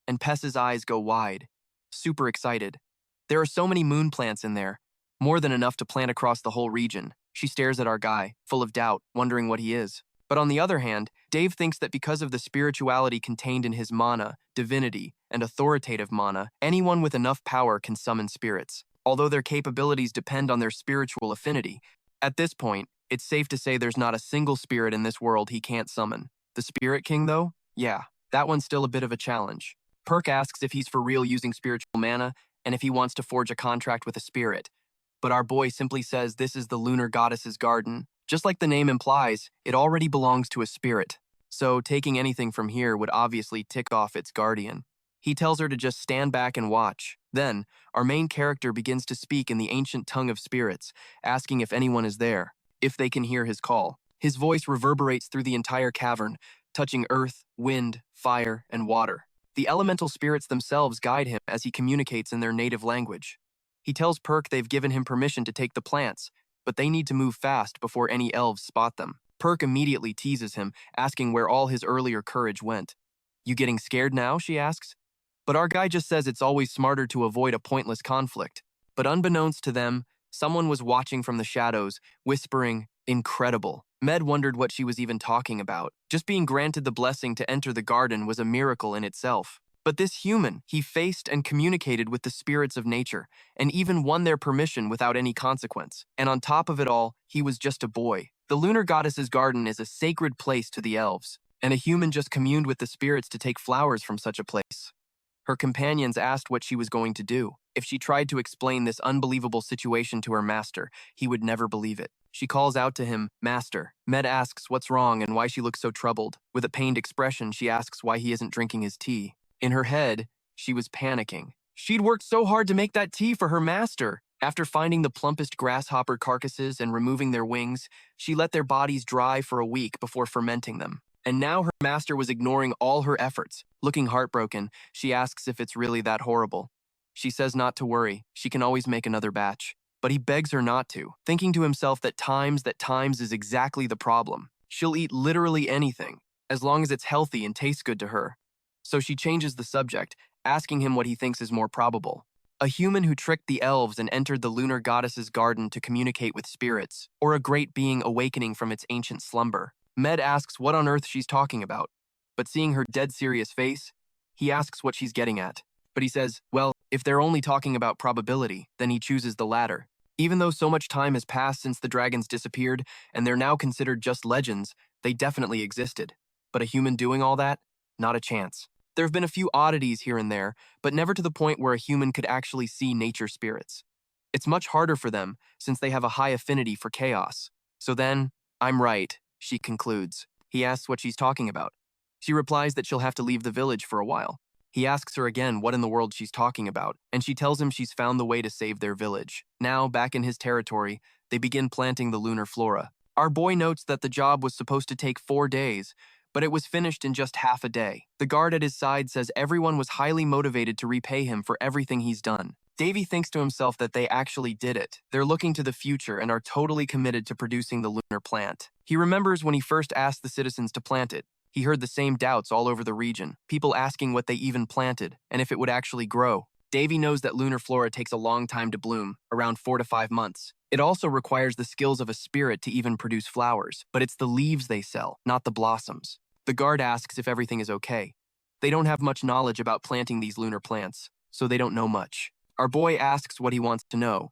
and Pes's eyes go wide, super excited. There are so many moon plants in there, more than enough to plant across the whole region. She stares at our guy, full of doubt, wondering what he is. But on the other hand, Dave thinks that because of the spirituality contained in his mana, divinity, and authoritative mana, anyone with enough power can summon spirits, although their capabilities depend on their spiritual affinity. At this point, it's safe to say there's not a single spirit in this world he can't summon. The Spirit King, though? Yeah, that one's still a bit of a challenge. Perk asks if he's for real using spiritual mana, and if he wants to forge a contract with a spirit. But our boy simply says this is the lunar goddess's garden. Just like the name implies, it already belongs to a spirit. So taking anything from here would obviously tick off its guardian. He tells her to just stand back and watch. Then, our main character begins to speak in the ancient tongue of spirits, asking if anyone is there, if they can hear his call. His voice reverberates through the entire cavern, touching earth, wind, fire, and water. The elemental spirits themselves guide him as he communicates in their native language. He tells Perk they've given him permission to take the plants, but they need to move fast before any elves spot them. Perk immediately teases him, asking where all his earlier courage went. You getting scared now, she asks. But our guy just says it's always smarter to avoid a pointless conflict. But unbeknownst to them, someone was watching from the shadows, whispering, incredible. Med wondered what she was even talking about. Just being granted the blessing to enter the garden was a miracle in itself. But this human, he faced and communicated with the spirits of nature, and even won their permission without any consequence. And on top of it all, he was just a boy. The lunar goddess's garden is a sacred place to the elves, and a human just communed with the spirits to take flowers from such a place. Her companions asked what she was going to do. If she tried to explain this unbelievable situation to her master, he would never believe it. She calls out to him, Master. Med asks what's wrong and why she looks so troubled. With a pained expression, she asks why he isn't drinking his tea. In her head, she was panicking. She'd worked so hard to make that tea for her master. After finding the plumpest grasshopper carcasses and removing their wings, she let their bodies dry for a week before fermenting them. And now her master was ignoring all her efforts. Looking heartbroken, she asks if it's really that horrible. She says not to worry, she can always make another batch. But he begs her not to, thinking to himself that times is exactly the problem. She'll eat literally anything, as long as it's healthy and tastes good to her. So she changes the subject, asking him what he thinks is more probable. A human who tricked the elves and entered the lunar goddess's garden to communicate with spirits, or a great being awakening from its ancient slumber. Med asks what on earth she's talking about, but seeing her dead serious face, he asks what she's getting at. But he says, well, if they're only talking about probability, then he chooses the latter. Even though so much time has passed since the dragons disappeared, and they're now considered just legends, they definitely existed. But a human doing all that? Not a chance. There have been a few oddities here and there, but never to the point where a human could actually see nature spirits. It's much harder for them, since they have a high affinity for chaos. So then, I'm right, she concludes. He asks what she's talking about. She replies that she'll have to leave the village for a while. He asks her again what in the world she's talking about, and she tells him she's found the way to save their village. Now, back in his territory, they begin planting the lunar flora. Our boy notes that the job was supposed to take 4 days, but it was finished in just half a day. The guard at his side says everyone was highly motivated to repay him for everything he's done. Davy thinks to himself that they actually did it. They're looking to the future and are totally committed to producing the lunar plant. He remembers when he first asked the citizens to plant it. He heard the same doubts all over the region, people asking what they even planted and if it would actually grow. Davy knows that lunar flora takes a long time to bloom, around 4 to 5 months. It also requires the skills of a spirit to even produce flowers, but it's the leaves they sell, not the blossoms. The guard asks if everything is okay. They don't have much knowledge about planting these lunar plants, so they don't know much. Our boy asks what he wants to know,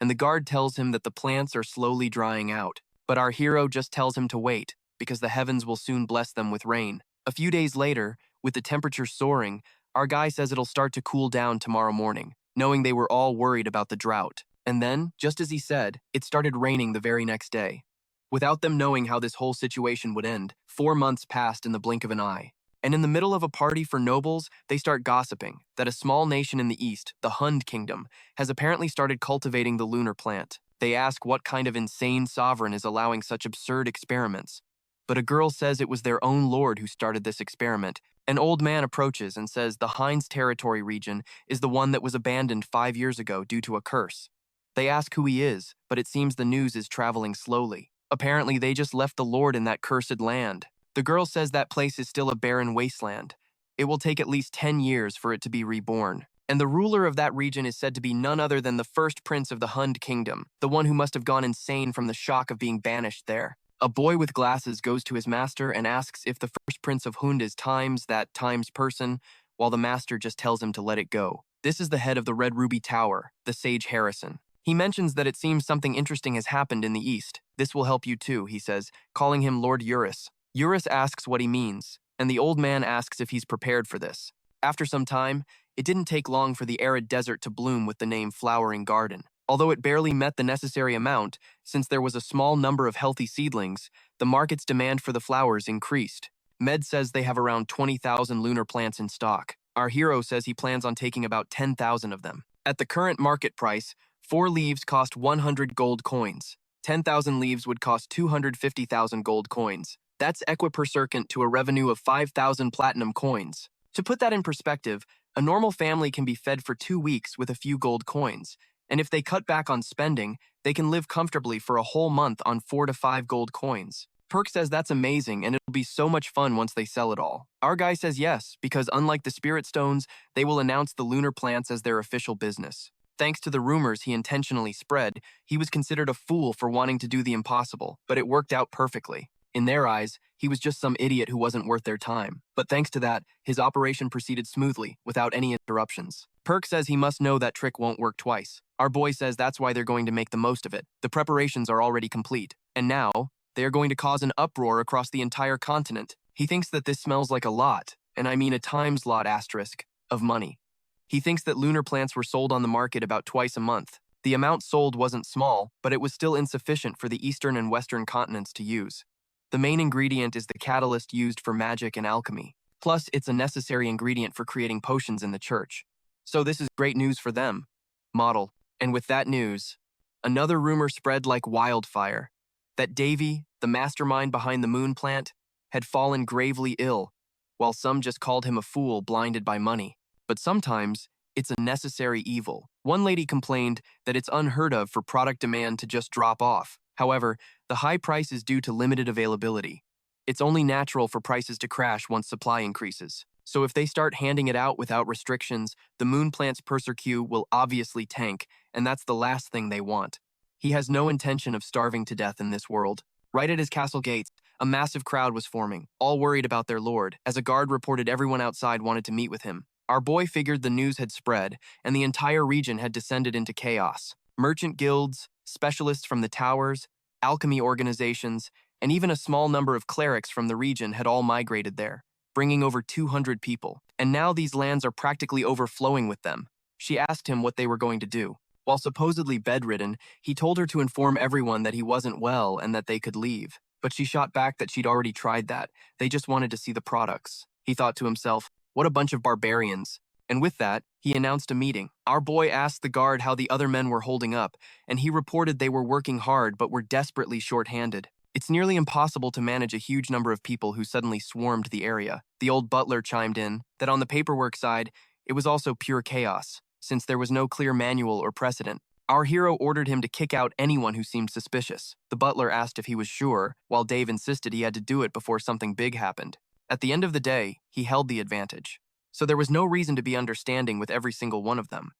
and the guard tells him that the plants are slowly drying out. But our hero just tells him to wait, because the heavens will soon bless them with rain. A few days later, with the temperature soaring, our guy says it'll start to cool down tomorrow morning, knowing they were all worried about the drought. And then, just as he said, it started raining the very next day. Without them knowing how this whole situation would end, 4 months passed in the blink of an eye. And in the middle of a party for nobles, they start gossiping that a small nation in the east, the Hund Kingdom, has apparently started cultivating the lunar plant. They ask what kind of insane sovereign is allowing such absurd experiments. But a girl says it was their own lord who started this experiment. An old man approaches and says the Heinz territory region is the one that was abandoned 5 years ago due to a curse. They ask who he is, but it seems the news is traveling slowly. Apparently, they just left the Lord in that cursed land. The girl says that place is still a barren wasteland. It will take at least 10 years for it to be reborn. And the ruler of that region is said to be none other than the first prince of the Hund Kingdom, the one who must have gone insane from the shock of being banished there. A boy with glasses goes to his master and asks if the first prince of Hund is that Times person, while the master just tells him to let it go. This is the head of the Red Ruby Tower, the sage Harrison. He mentions that it seems something interesting has happened in the east. This will help you too, he says, calling him Lord Eurus. Eurus asks what he means, and the old man asks if he's prepared for this. After some time, it didn't take long for the arid desert to bloom with the name Flowering Garden. Although it barely met the necessary amount, since there was a small number of healthy seedlings, the market's demand for the flowers increased. Med says they have around 20,000 lunar plants in stock. Our hero says he plans on taking about 10,000 of them. At the current market price, 4 leaves cost 100 gold coins. 10,000 leaves would cost 250,000 gold coins. That's equipercent to a revenue of 5,000 platinum coins. To put that in perspective, a normal family can be fed for 2 weeks with a few gold coins, and if they cut back on spending, they can live comfortably for a whole month on 4 to 5 gold coins. Perk says that's amazing and it'll be so much fun once they sell it all. Our guy says yes, because unlike the spirit stones, they will announce the lunar plants as their official business. Thanks to the rumors he intentionally spread, he was considered a fool for wanting to do the impossible, but it worked out perfectly. In their eyes, he was just some idiot who wasn't worth their time. But thanks to that, his operation proceeded smoothly, without any interruptions. Perk says he must know that trick won't work twice. Our boy says that's why they're going to make the most of it. The preparations are already complete. And now, they are going to cause an uproar across the entire continent. He thinks that this smells like a lot, and I mean a times lot asterisk, of money. He thinks that lunar plants were sold on the market about twice a month. The amount sold wasn't small, but it was still insufficient for the eastern and western continents to use. The main ingredient is the catalyst used for magic and alchemy. Plus, it's a necessary ingredient for creating potions in the church. So this is great news for them. Model. And with that news, another rumor spread like wildfire that Davy, the mastermind behind the moon plant, had fallen gravely ill, while some just called him a fool blinded by money. But sometimes, it's a necessary evil. One lady complained that it's unheard of for product demand to just drop off. However, the high price is due to limited availability. It's only natural for prices to crash once supply increases. So if they start handing it out without restrictions, the moon plant's Persecu will obviously tank, and that's the last thing they want. He has no intention of starving to death in this world. Right at his castle gates, a massive crowd was forming, all worried about their lord, as a guard reported everyone outside wanted to meet with him. Our boy figured the news had spread, and the entire region had descended into chaos. Merchant guilds, specialists from the towers, alchemy organizations, and even a small number of clerics from the region had all migrated there, bringing over 200 people. And now these lands are practically overflowing with them. She asked him what they were going to do. While supposedly bedridden, he told her to inform everyone that he wasn't well and that they could leave. But she shot back that she'd already tried that. They just wanted to see the products. He thought to himself, what a bunch of barbarians. And with that, he announced a meeting. Our boy asked the guard how the other men were holding up, and he reported they were working hard but were desperately short-handed. It's nearly impossible to manage a huge number of people who suddenly swarmed the area. The old butler chimed in that on the paperwork side, it was also pure chaos, since there was no clear manual or precedent. Our hero ordered him to kick out anyone who seemed suspicious. The butler asked if he was sure, while Dave insisted he had to do it before something big happened. At the end of the day, he held the advantage. So there was no reason to be understanding with every single one of them.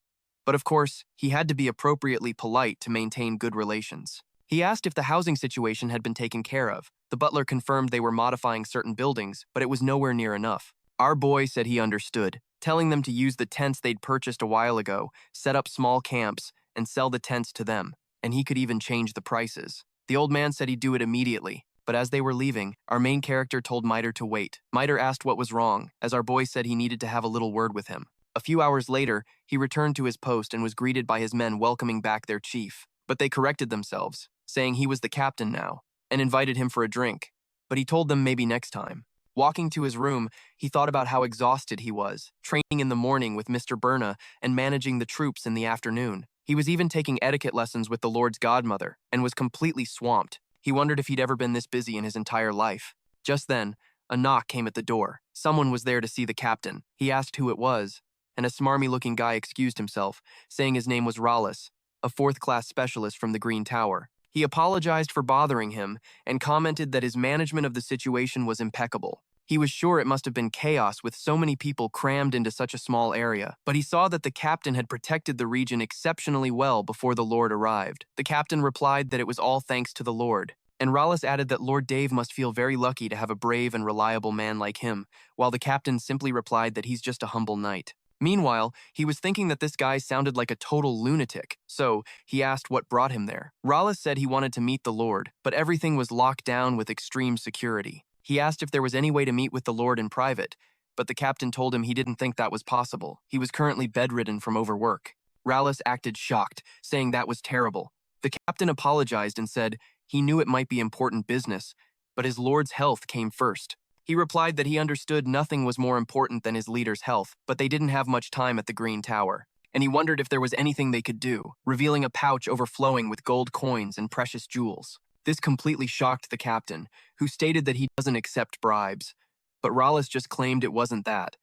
But of course, he had to be appropriately polite to maintain good relations. He asked if the housing situation had been taken care of. The butler confirmed they were modifying certain buildings, but it was nowhere near enough. Our boy said he understood, telling them to use the tents they'd purchased a while ago, set up small camps, and sell the tents to them, and he could even change the prices. The old man said he'd do it immediately, but as they were leaving, our main character told Miter to wait. Miter asked what was wrong, as our boy said he needed to have a little word with him. A few hours later, he returned to his post and was greeted by his men welcoming back their chief. But they corrected themselves, saying he was the captain now, and invited him for a drink. But he told them maybe next time. Walking to his room, he thought about how exhausted he was, training in the morning with Mr. Berna and managing the troops in the afternoon. He was even taking etiquette lessons with the Lord's godmother, and was completely swamped. He wondered if he'd ever been this busy in his entire life. Just then, a knock came at the door. Someone was there to see the captain. He asked who it was, and a smarmy-looking guy excused himself, saying his name was Rollis, a fourth-class specialist from the Green Tower. He apologized for bothering him and commented that his management of the situation was impeccable. He was sure it must have been chaos with so many people crammed into such a small area, but he saw that the captain had protected the region exceptionally well before the Lord arrived. The captain replied that it was all thanks to the Lord, and Rollis added that Lord Dave must feel very lucky to have a brave and reliable man like him, while the captain simply replied that he's just a humble knight. Meanwhile, he was thinking that this guy sounded like a total lunatic, so he asked what brought him there. Rollis said he wanted to meet the Lord, but everything was locked down with extreme security. He asked if there was any way to meet with the Lord in private, but the captain told him he didn't think that was possible. He was currently bedridden from overwork. Rollis acted shocked, saying that was terrible. The captain apologized and said he knew it might be important business, but his Lord's health came first. He replied that he understood nothing was more important than his leader's health, but they didn't have much time at the Green Tower, and he wondered if there was anything they could do, revealing a pouch overflowing with gold coins and precious jewels. This completely shocked the captain, who stated that he doesn't accept bribes, but Rollis just claimed it wasn't that.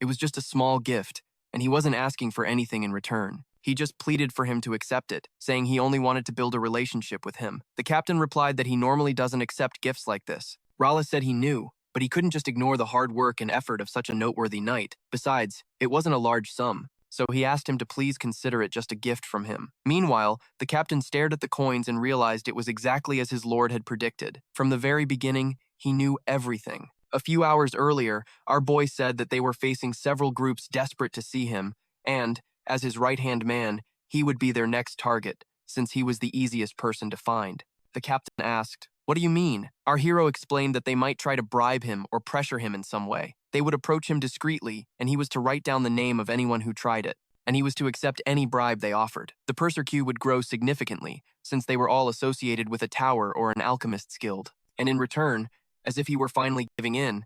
It was just a small gift, and he wasn't asking for anything in return. He just pleaded for him to accept it, saying he only wanted to build a relationship with him. The captain replied that he normally doesn't accept gifts like this. Rollis said he knew, but he couldn't just ignore the hard work and effort of such a noteworthy knight. Besides, it wasn't a large sum, so he asked him to please consider it just a gift from him. Meanwhile, the captain stared at the coins and realized it was exactly as his lord had predicted. From the very beginning, he knew everything. A few hours earlier, our boy said that they were facing several groups desperate to see him, and, as his right-hand man, he would be their next target, since he was the easiest person to find. The captain asked, "What do you mean?" Our hero explained that they might try to bribe him or pressure him in some way. They would approach him discreetly, and he was to write down the name of anyone who tried it, and he was to accept any bribe they offered. The Persecu would grow significantly, since they were all associated with a tower or an alchemist's guild, and in return, as if he were finally giving in,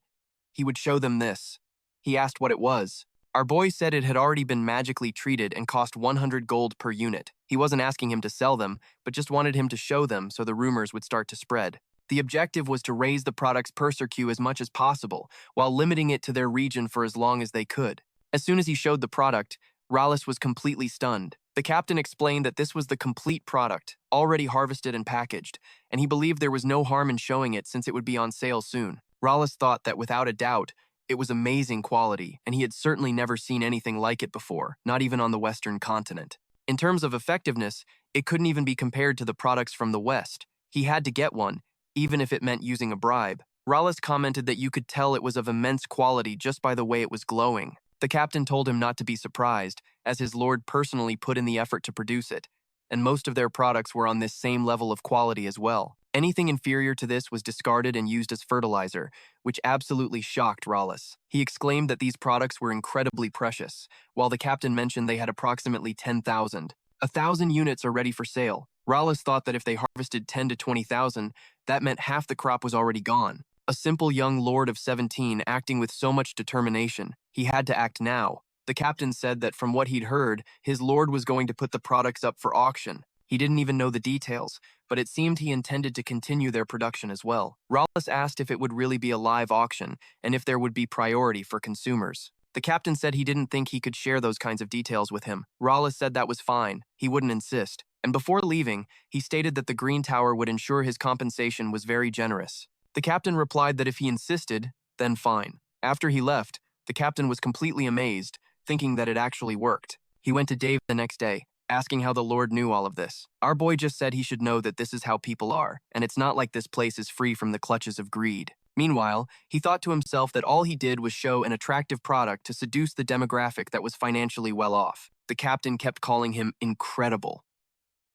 he would show them this. He asked what it was. Our boy said it had already been magically treated and cost 100 gold per unit. He wasn't asking him to sell them, but just wanted him to show them so the rumors would start to spread. The objective was to raise the product's purser queue as much as possible, while limiting it to their region for as long as they could. As soon as he showed the product, Rallis was completely stunned. The captain explained that this was the complete product, already harvested and packaged, and he believed there was no harm in showing it since it would be on sale soon. Rallis thought that without a doubt, it was amazing quality, and he had certainly never seen anything like it before, not even on the Western continent. In terms of effectiveness, it couldn't even be compared to the products from the West. He had to get one, even if it meant using a bribe. Rallis commented that you could tell it was of immense quality just by the way it was glowing. The captain told him not to be surprised, as his lord personally put in the effort to produce it, and most of their products were on this same level of quality as well. Anything inferior to this was discarded and used as fertilizer, which absolutely shocked Rallis. He exclaimed that these products were incredibly precious, while the captain mentioned they had approximately 10,000. 1,000 units are ready for sale. Rallis thought that if they harvested 10 to 20,000, that meant half the crop was already gone. A simple young lord of 17 acting with so much determination, he had to act now. The captain said that from what he'd heard, his lord was going to put the products up for auction. He didn't even know the details, but it seemed he intended to continue their production as well. Rallis asked if it would really be a live auction and if there would be priority for consumers. The captain said he didn't think he could share those kinds of details with him. Rallis said that was fine, he wouldn't insist. And before leaving, he stated that the Green Tower would ensure his compensation was very generous. The captain replied that if he insisted, then fine. After he left, the captain was completely amazed, thinking that it actually worked. He went to Dave the next day, asking how the Lord knew all of this. Our boy just said he should know that this is how people are, and it's not like this place is free from the clutches of greed. Meanwhile, he thought to himself that all he did was show an attractive product to seduce the demographic that was financially well off. The captain kept calling him incredible.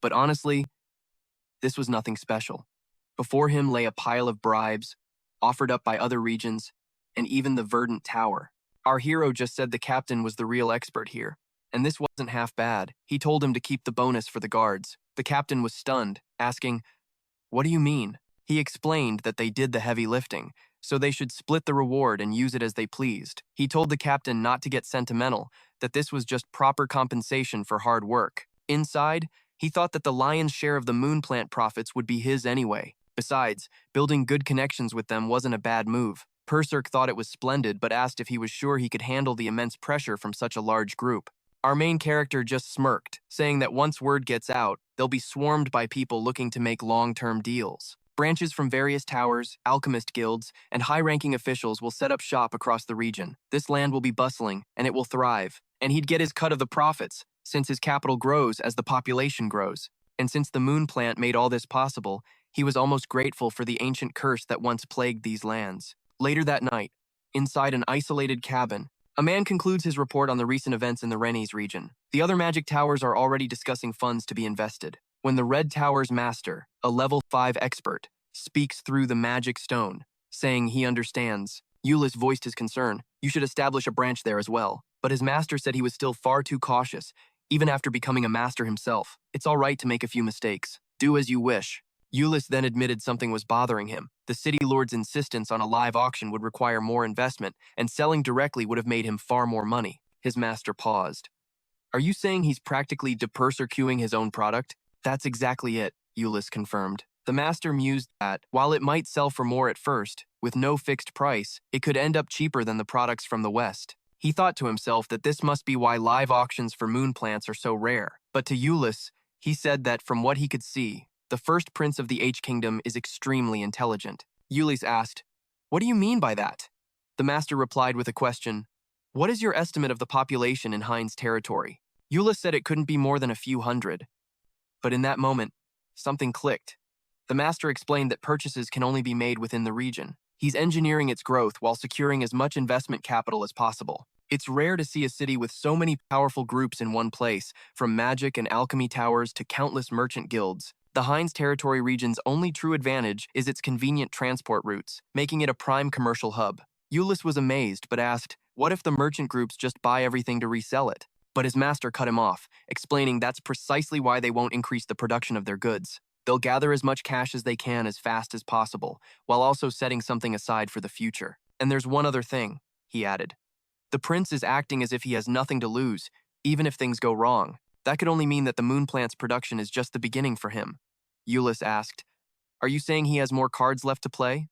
But honestly, this was nothing special. Before him lay a pile of bribes, offered up by other regions, and even the verdant tower. Our hero just said the captain was the real expert here. And this wasn't half bad. He told him to keep the bonus for the guards. The captain was stunned, asking, "What do you mean?" He explained that they did the heavy lifting, so they should split the reward and use it as they pleased. He told the captain not to get sentimental, that this was just proper compensation for hard work. Inside, he thought that the lion's share of the moon plant profits would be his anyway. Besides, building good connections with them wasn't a bad move. Perserk thought it was splendid, but asked if he was sure he could handle the immense pressure from such a large group. Our main character just smirked, saying that once word gets out, they'll be swarmed by people looking to make long-term deals. Branches from various towers, alchemist guilds, and high-ranking officials will set up shop across the region. This land will be bustling, and it will thrive. And he'd get his cut of the profits, since his capital grows as the population grows. And since the moon plant made all this possible, he was almost grateful for the ancient curse that once plagued these lands. Later that night, inside an isolated cabin, a man concludes his report on the recent events in the Rennes region. The other magic towers are already discussing funds to be invested. When the Red Tower's master, a level 5 expert, speaks through the magic stone, saying he understands, Ulyss voiced his concern. You should establish a branch there as well. But his master said he was still far too cautious, even after becoming a master himself. It's all right to make a few mistakes. Do as you wish. Ulyss then admitted something was bothering him. The city lord's insistence on a live auction would require more investment, and selling directly would have made him far more money. His master paused. Are you saying he's practically depurser-queuing his own product? That's exactly it, Ulyss confirmed. The master mused that, while it might sell for more at first, with no fixed price, it could end up cheaper than the products from the West. He thought to himself that this must be why live auctions for moon plants are so rare. But to Ulyss, he said that from what he could see, the first prince of the H-Kingdom is extremely intelligent. Ulyss asked, What do you mean by that? The master replied with a question, What is your estimate of the population in Hein's territory? Ulyss said it couldn't be more than a few hundred. But in that moment, something clicked. The master explained that purchases can only be made within the region. He's engineering its growth while securing as much investment capital as possible. It's rare to see a city with so many powerful groups in one place, from magic and alchemy towers to countless merchant guilds. The Hein's territory region's only true advantage is its convenient transport routes, making it a prime commercial hub. Ulyss was amazed, but asked, what if the merchant groups just buy everything to resell it? But his master cut him off, explaining that's precisely why they won't increase the production of their goods. They'll gather as much cash as they can as fast as possible, while also setting something aside for the future. And there's one other thing, he added. The prince is acting as if he has nothing to lose, even if things go wrong. That could only mean that the moon plant's production is just the beginning for him. Ulyss asked, Are you saying he has more cards left to play?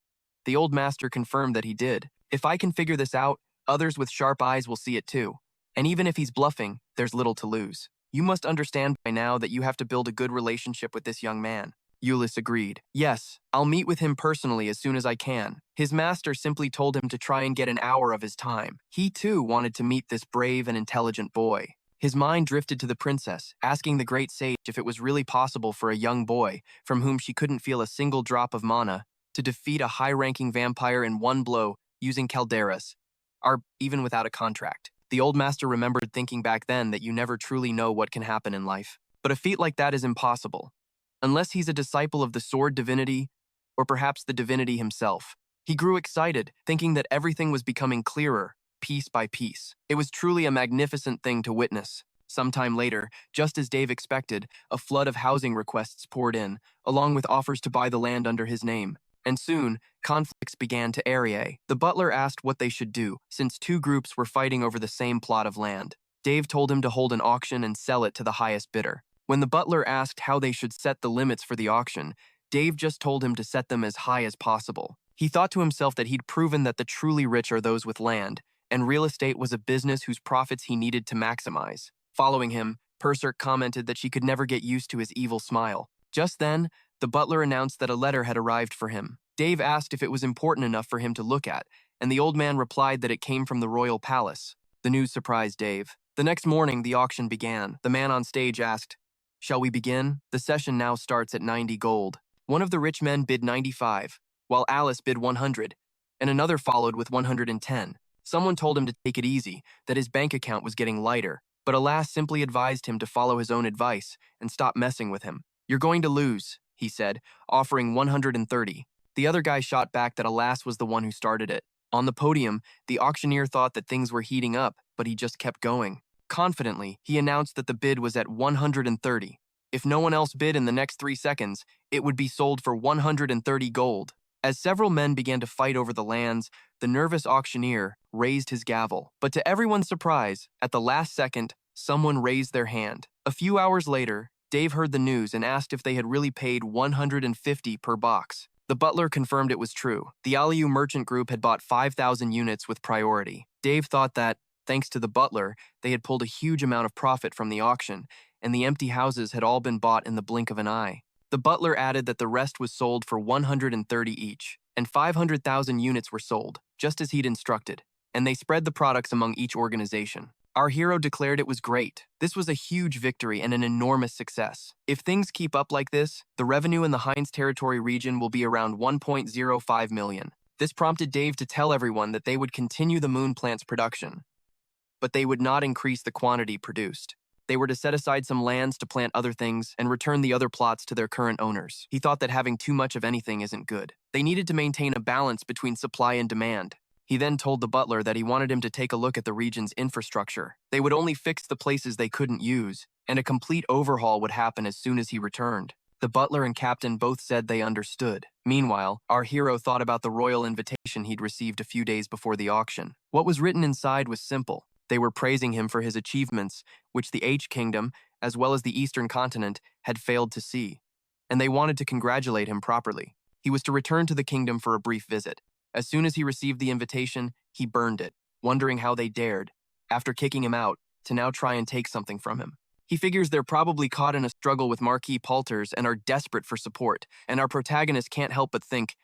The old master confirmed that he did. If I can figure this out, others with sharp eyes will see it too. And even if he's bluffing, there's little to lose. You must understand by now that you have to build a good relationship with this young man. Eulis agreed. Yes, I'll meet with him personally as soon as I can. His master simply told him to try and get an hour of his time. He too wanted to meet this brave and intelligent boy. His mind drifted to the princess, asking the great sage if it was really possible for a young boy, from whom she couldn't feel a single drop of mana, to defeat a high-ranking vampire in one blow using calderas, or even without a contract. The old master remembered thinking back then that you never truly know what can happen in life. But a feat like that is impossible, unless he's a disciple of the sword divinity, or perhaps the divinity himself. He grew excited, thinking that everything was becoming clearer, piece by piece. It was truly a magnificent thing to witness. Sometime later, just as Dave expected, a flood of housing requests poured in, along with offers to buy the land under his name. And soon, conflicts began to aerate. The butler asked what they should do, since two groups were fighting over the same plot of land. Dave told him to hold an auction and sell it to the highest bidder. When the butler asked how they should set the limits for the auction, Dave just told him to set them as high as possible. He thought to himself that he'd proven that the truly rich are those with land, and real estate was a business whose profits he needed to maximize. Following him, Purser commented that she could never get used to his evil smile. Just then, the butler announced that a letter had arrived for him. Dave asked if it was important enough for him to look at, and the old man replied that it came from the royal palace. The news surprised Dave. The next morning, the auction began. The man on stage asked, "Shall we begin? The session now starts at 90 gold." One of the rich men bid 95, while Alice bid 100, and another followed with 110. Someone told him to take it easy, that his bank account was getting lighter, but Alas simply advised him to follow his own advice and stop messing with him. "You're going to lose," he said, offering 130. The other guy shot back that Alas was the one who started it. On the podium, the auctioneer thought that things were heating up, but he just kept going. Confidently, he announced that the bid was at 130. If no one else bid in the next 3 seconds, it would be sold for 130 gold. As several men began to fight over the lands, the nervous auctioneer raised his gavel. But to everyone's surprise, at the last second, someone raised their hand. A few hours later, Dave heard the news and asked if they had really paid 150 per box. The butler confirmed it was true. The Aliu merchant group had bought 5,000 units with priority. Dave thought that, thanks to the butler, they had pulled a huge amount of profit from the auction, and the empty houses had all been bought in the blink of an eye. The butler added that the rest was sold for 130 each, and 500,000 units were sold, just as he'd instructed, and they spread the products among each organization. Our hero declared it was great. This was a huge victory and an enormous success. If things keep up like this, the revenue in the Heinz Territory region will be around 1.05 million. This prompted Dave to tell everyone that they would continue the moon plant's production, but they would not increase the quantity produced. They were to set aside some lands to plant other things and return the other plots to their current owners. He thought that having too much of anything isn't good. They needed to maintain a balance between supply and demand. He then told the butler that he wanted him to take a look at the region's infrastructure. They would only fix the places they couldn't use, and a complete overhaul would happen as soon as he returned. The butler and captain both said they understood. Meanwhile, our hero thought about the royal invitation he'd received a few days before the auction. What was written inside was simple. They were praising him for his achievements, which the H-Kingdom, as well as the Eastern Continent, had failed to see. And they wanted to congratulate him properly. He was to return to the kingdom for a brief visit. As soon as he received the invitation, he burned it, wondering how they dared, after kicking him out, to now try and take something from him. He figures they're probably caught in a struggle with Marquis Palters and are desperate for support, and our protagonist can't help but think,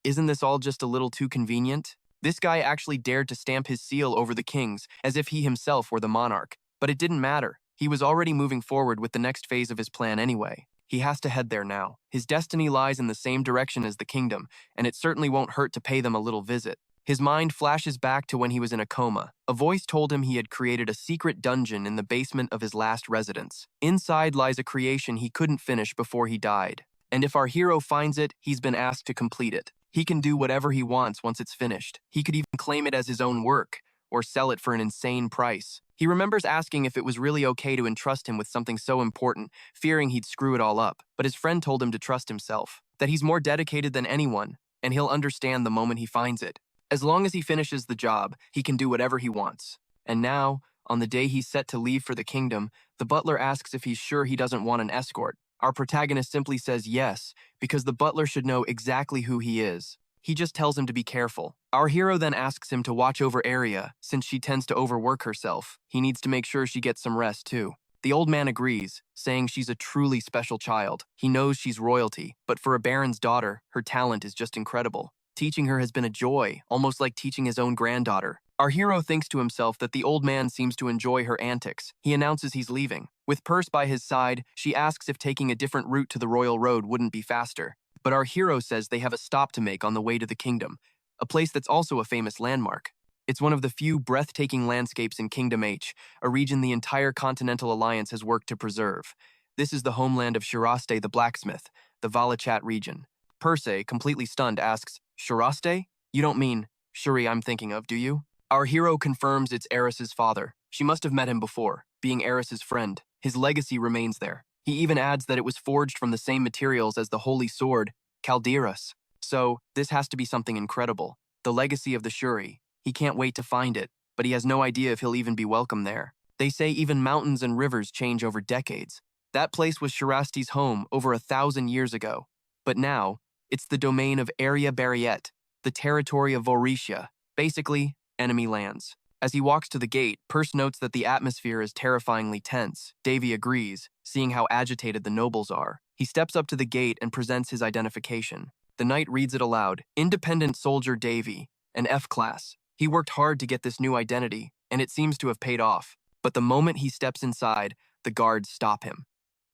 isn't this all just a little too convenient? This guy actually dared to stamp his seal over the kings, as if he himself were the monarch. But it didn't matter. He was already moving forward with the next phase of his plan anyway. He has to head there now. His destiny lies in the same direction as the kingdom, and it certainly won't hurt to pay them a little visit. His mind flashes back to when he was in a coma. A voice told him he had created a secret dungeon in the basement of his last residence. Inside lies a creation he couldn't finish before he died. And if our hero finds it, he's been asked to complete it. He can do whatever he wants once it's finished. He could even claim it as his own work, or sell it for an insane price. He remembers asking if it was really okay to entrust him with something so important, fearing he'd screw it all up. But his friend told him to trust himself, that he's more dedicated than anyone, and he'll understand the moment he finds it. As long as he finishes the job, he can do whatever he wants. And now, on the day he's set to leave for the kingdom, the butler asks if he's sure he doesn't want an escort. Our protagonist simply says yes, because the butler should know exactly who he is. He just tells him to be careful. Our hero then asks him to watch over Arya, since she tends to overwork herself. He needs to make sure she gets some rest too. The old man agrees, saying she's a truly special child. He knows she's royalty, but for a baron's daughter, her talent is just incredible. Teaching her has been a joy, almost like teaching his own granddaughter. Our hero thinks to himself that the old man seems to enjoy her antics. He announces he's leaving. With Purse by his side, she asks if taking a different route to the royal road wouldn't be faster. But our hero says they have a stop to make on the way to the kingdom, a place that's also a famous landmark. It's one of the few breathtaking landscapes in Kingdom H, a region the entire Continental Alliance has worked to preserve. This is the homeland of Shiraste the blacksmith, the Valachat region. Perse, completely stunned, asks, Shiraste? You don't mean Shuri I'm thinking of, do you? Our hero confirms it's Eris's father. She must have met him before, being Eris's friend. His legacy remains there. He even adds that it was forged from the same materials as the holy sword, Calderas. So, this has to be something incredible. The legacy of the Shuri. He can't wait to find it, but he has no idea if he'll even be welcome there. They say even mountains and rivers change over decades. That place was Shirasti's home over 1,000 years ago. But now, it's the domain of Area Barriet, the territory of Vorisha, basically, enemy lands. As he walks to the gate, Purse notes that the atmosphere is terrifyingly tense. Davy agrees, seeing how agitated the nobles are. He steps up to the gate and presents his identification. The knight reads it aloud, Independent Soldier Davy, an F-class. He worked hard to get this new identity, and it seems to have paid off. But the moment he steps inside, the guards stop him.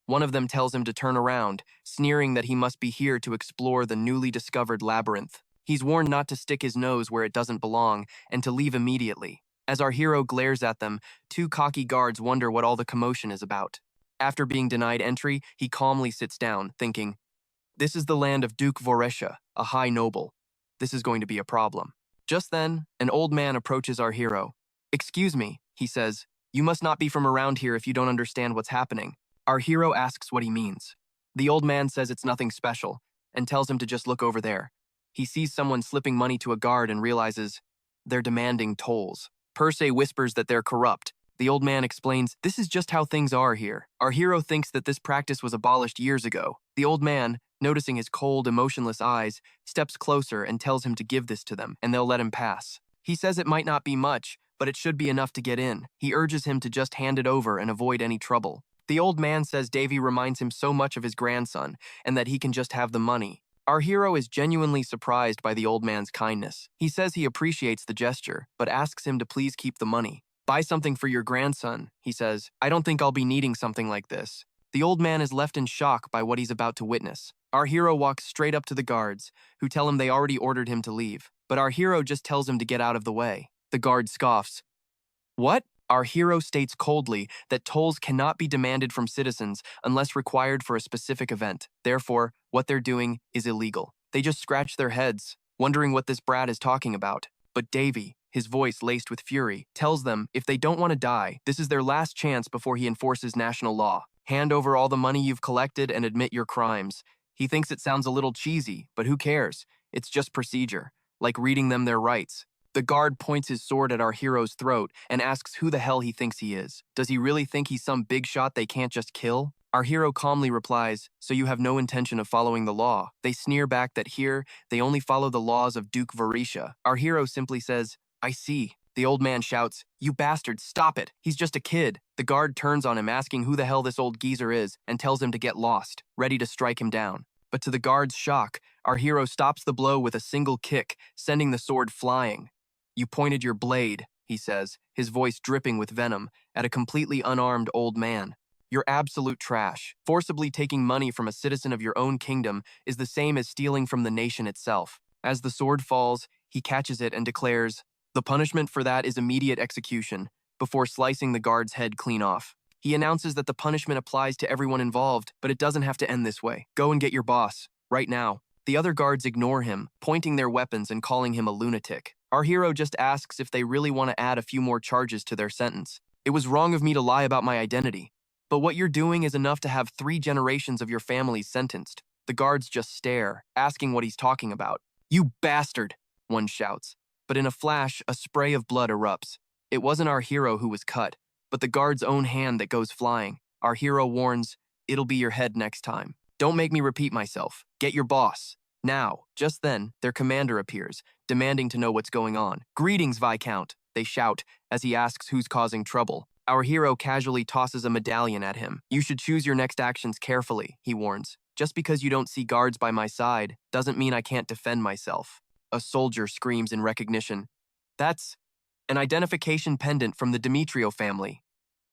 One of them tells him to turn around, sneering that he must be here to explore the newly discovered labyrinth. He's warned not to stick his nose where it doesn't belong and to leave immediately. As our hero glares at them, two cocky guards wonder what all the commotion is about. After being denied entry, he calmly sits down, thinking, this is the land of Duke Voresha, a high noble. This is going to be a problem. Just then, an old man approaches our hero. Excuse me, he says, you must not be from around here if you don't understand what's happening. Our hero asks what he means. The old man says it's nothing special, and tells him to just look over there. He sees someone slipping money to a guard and realizes they're demanding tolls. Perse whispers that they're corrupt. The old man explains, this is just how things are here. Our hero thinks that this practice was abolished years ago. The old man, noticing his cold, emotionless eyes, steps closer and tells him to give this to them, and they'll let him pass. He says it might not be much, but it should be enough to get in. He urges him to just hand it over and avoid any trouble. The old man says Davy reminds him so much of his grandson, and that he can just have the money. Our hero is genuinely surprised by the old man's kindness. He says he appreciates the gesture, but asks him to please keep the money. Buy something for your grandson, he says. I don't think I'll be needing something like this. The old man is left in shock by what he's about to witness. Our hero walks straight up to the guards, who tell him they already ordered him to leave. But our hero just tells him to get out of the way. The guard scoffs. What? Our hero states coldly that tolls cannot be demanded from citizens unless required for a specific event. Therefore, what they're doing is illegal. They just scratch their heads, wondering what this brat is talking about. But Davy, his voice laced with fury, tells them if they don't want to die, this is their last chance before he enforces national law. Hand over all the money you've collected and admit your crimes. He thinks it sounds a little cheesy, but who cares? It's just procedure, like reading them their rights. The guard points his sword at our hero's throat and asks who the hell he thinks he is. Does he really think he's some big shot they can't just kill? Our hero calmly replies, so you have no intention of following the law. They sneer back that here, they only follow the laws of Duke Vorisha. Our hero simply says, I see. The old man shouts, you bastard, stop it. He's just a kid. The guard turns on him asking who the hell this old geezer is and tells him to get lost, ready to strike him down. But to the guard's shock, our hero stops the blow with a single kick, sending the sword flying. You pointed your blade, he says, his voice dripping with venom, at a completely unarmed old man. You're absolute trash. Forcibly taking money from a citizen of your own kingdom is the same as stealing from the nation itself. As the sword falls, he catches it and declares, the punishment for that is immediate execution, before slicing the guard's head clean off. He announces that the punishment applies to everyone involved, but it doesn't have to end this way. Go and get your boss, right now. The other guards ignore him, pointing their weapons and calling him a lunatic. Our hero just asks if they really want to add a few more charges to their sentence. It was wrong of me to lie about my identity, but what you're doing is enough to have 3 generations of your family sentenced. The guards just stare, asking what he's talking about. You bastard, one shouts. But in a flash, a spray of blood erupts. It wasn't our hero who was cut, but the guard's own hand that goes flying. Our hero warns, It'll be your head next time. Don't make me repeat myself. Get your boss. Now, just then, their commander appears, demanding to know what's going on. Greetings, Viscount, they shout as he asks who's causing trouble. Our hero casually tosses a medallion at him. You should choose your next actions carefully, he warns. Just because you don't see guards by my side doesn't mean I can't defend myself. A soldier screams in recognition. That's an identification pendant from the Demetrio family.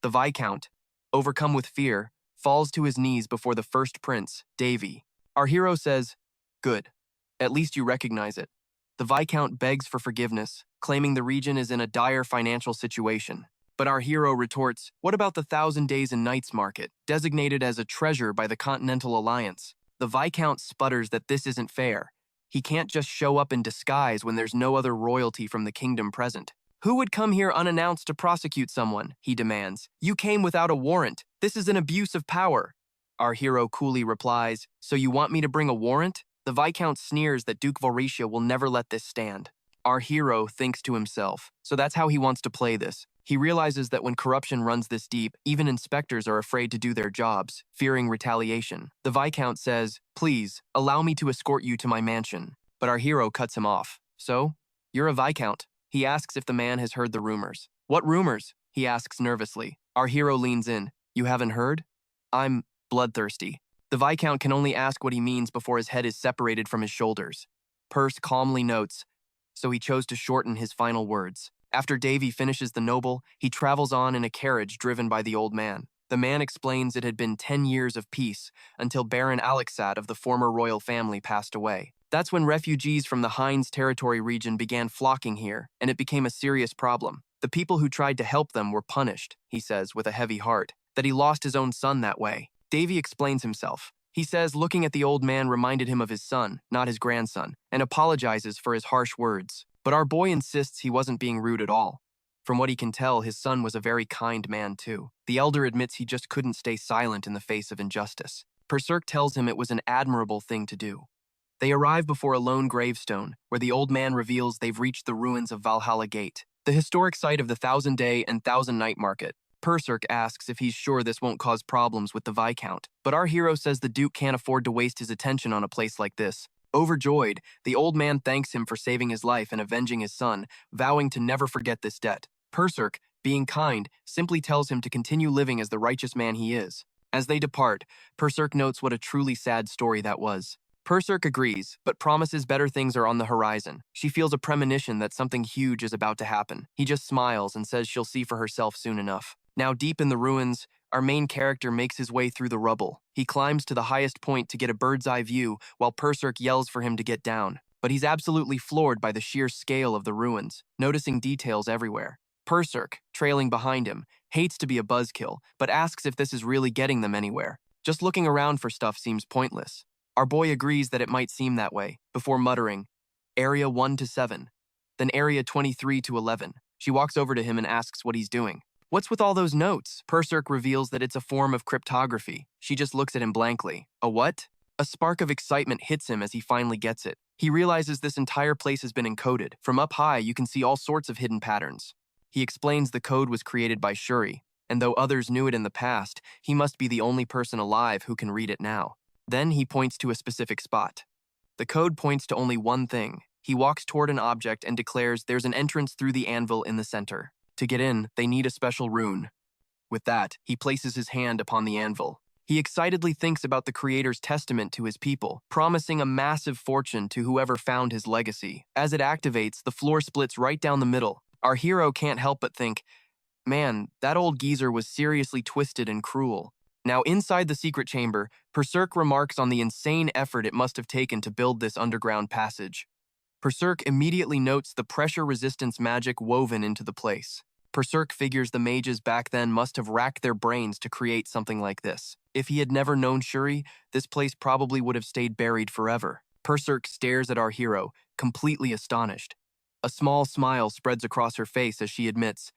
The Viscount, overcome with fear, falls to his knees before the first prince, Davy. Our hero says, "Good. At least you recognize it." The Viscount begs for forgiveness, claiming the region is in a dire financial situation. But our hero retorts, "What about the 1,000 Days and Nights market, designated as a treasure by the Continental Alliance?" The Viscount sputters that this isn't fair. He can't just show up in disguise when there's no other royalty from the kingdom present. "Who would come here unannounced to prosecute someone?" he demands. "You came without a warrant. This is an abuse of power." Our hero coolly replies, "So you want me to bring a warrant?" The Viscount sneers that Duke Voritia will never let this stand. Our hero thinks to himself, so that's how he wants to play this. He realizes that when corruption runs this deep, even inspectors are afraid to do their jobs, fearing retaliation. The Viscount says, "Please, allow me to escort you to my mansion." But our hero cuts him off. "So, you're a Viscount?" He asks if the man has heard the rumors. "What rumors?" he asks nervously. Our hero leans in. "You haven't heard? I'm bloodthirsty." The Viscount can only ask what he means before his head is separated from his shoulders. Perce calmly notes, so he chose to shorten his final words. After Davy finishes the noble, he travels on in a carriage driven by the old man. The man explains it had been 10 years of peace until Baron Alexad of the former royal family passed away. That's when refugees from the Hines territory region began flocking here, and it became a serious problem. The people who tried to help them were punished, he says with a heavy heart, that he lost his own son that way. Davy explains himself. He says looking at the old man reminded him of his son, not his grandson, and apologizes for his harsh words. But our boy insists he wasn't being rude at all. From what he can tell, his son was a very kind man too. The elder admits he just couldn't stay silent in the face of injustice. Percerc tells him it was an admirable thing to do. They arrive before a lone gravestone, where the old man reveals they've reached the ruins of Valhalla Gate, the historic site of the 1,000-Day and 1,000-Night market. Percerc asks if he's sure this won't cause problems with the Viscount, but our hero says the Duke can't afford to waste his attention on a place like this. Overjoyed, the old man thanks him for saving his life and avenging his son, vowing to never forget this debt. Percerc, being kind, simply tells him to continue living as the righteous man he is. As they depart, Percerc notes what a truly sad story that was. Percerc agrees, but promises better things are on the horizon. She feels a premonition that something huge is about to happen. He just smiles and says she'll see for herself soon enough. Now deep in the ruins, our main character makes his way through the rubble. He climbs to the highest point to get a bird's-eye view while Percerc yells for him to get down. But he's absolutely floored by the sheer scale of the ruins, noticing details everywhere. Percerc, trailing behind him, hates to be a buzzkill, but asks if this is really getting them anywhere. Just looking around for stuff seems pointless. Our boy agrees that it might seem that way, before muttering, "Area 1 to 7, then Area 23 to 11. She walks over to him and asks what he's doing. "What's with all those notes?" Percerc reveals that it's a form of cryptography. She just looks at him blankly. "A what?" A spark of excitement hits him as he finally gets it. He realizes this entire place has been encoded. From up high, you can see all sorts of hidden patterns. He explains the code was created by Shuri, and though others knew it in the past, he must be the only person alive who can read it now. Then he points to a specific spot. The code points to only one thing. He walks toward an object and declares there's an entrance through the anvil in the center. To get in, they need a special rune. With that, he places his hand upon the anvil. He excitedly thinks about the creator's testament to his people, promising a massive fortune to whoever found his legacy. As it activates, the floor splits right down the middle. Our hero can't help but think, man, that old geezer was seriously twisted and cruel. Now inside the secret chamber, Percerc remarks on the insane effort it must have taken to build this underground passage. Percerc immediately notes the pressure resistance magic woven into the place. Percerc figures the mages back then must have racked their brains to create something like this. If he had never known Shuri, this place probably would have stayed buried forever. Percerc stares at our hero, completely astonished. A small smile spreads across her face as she admits,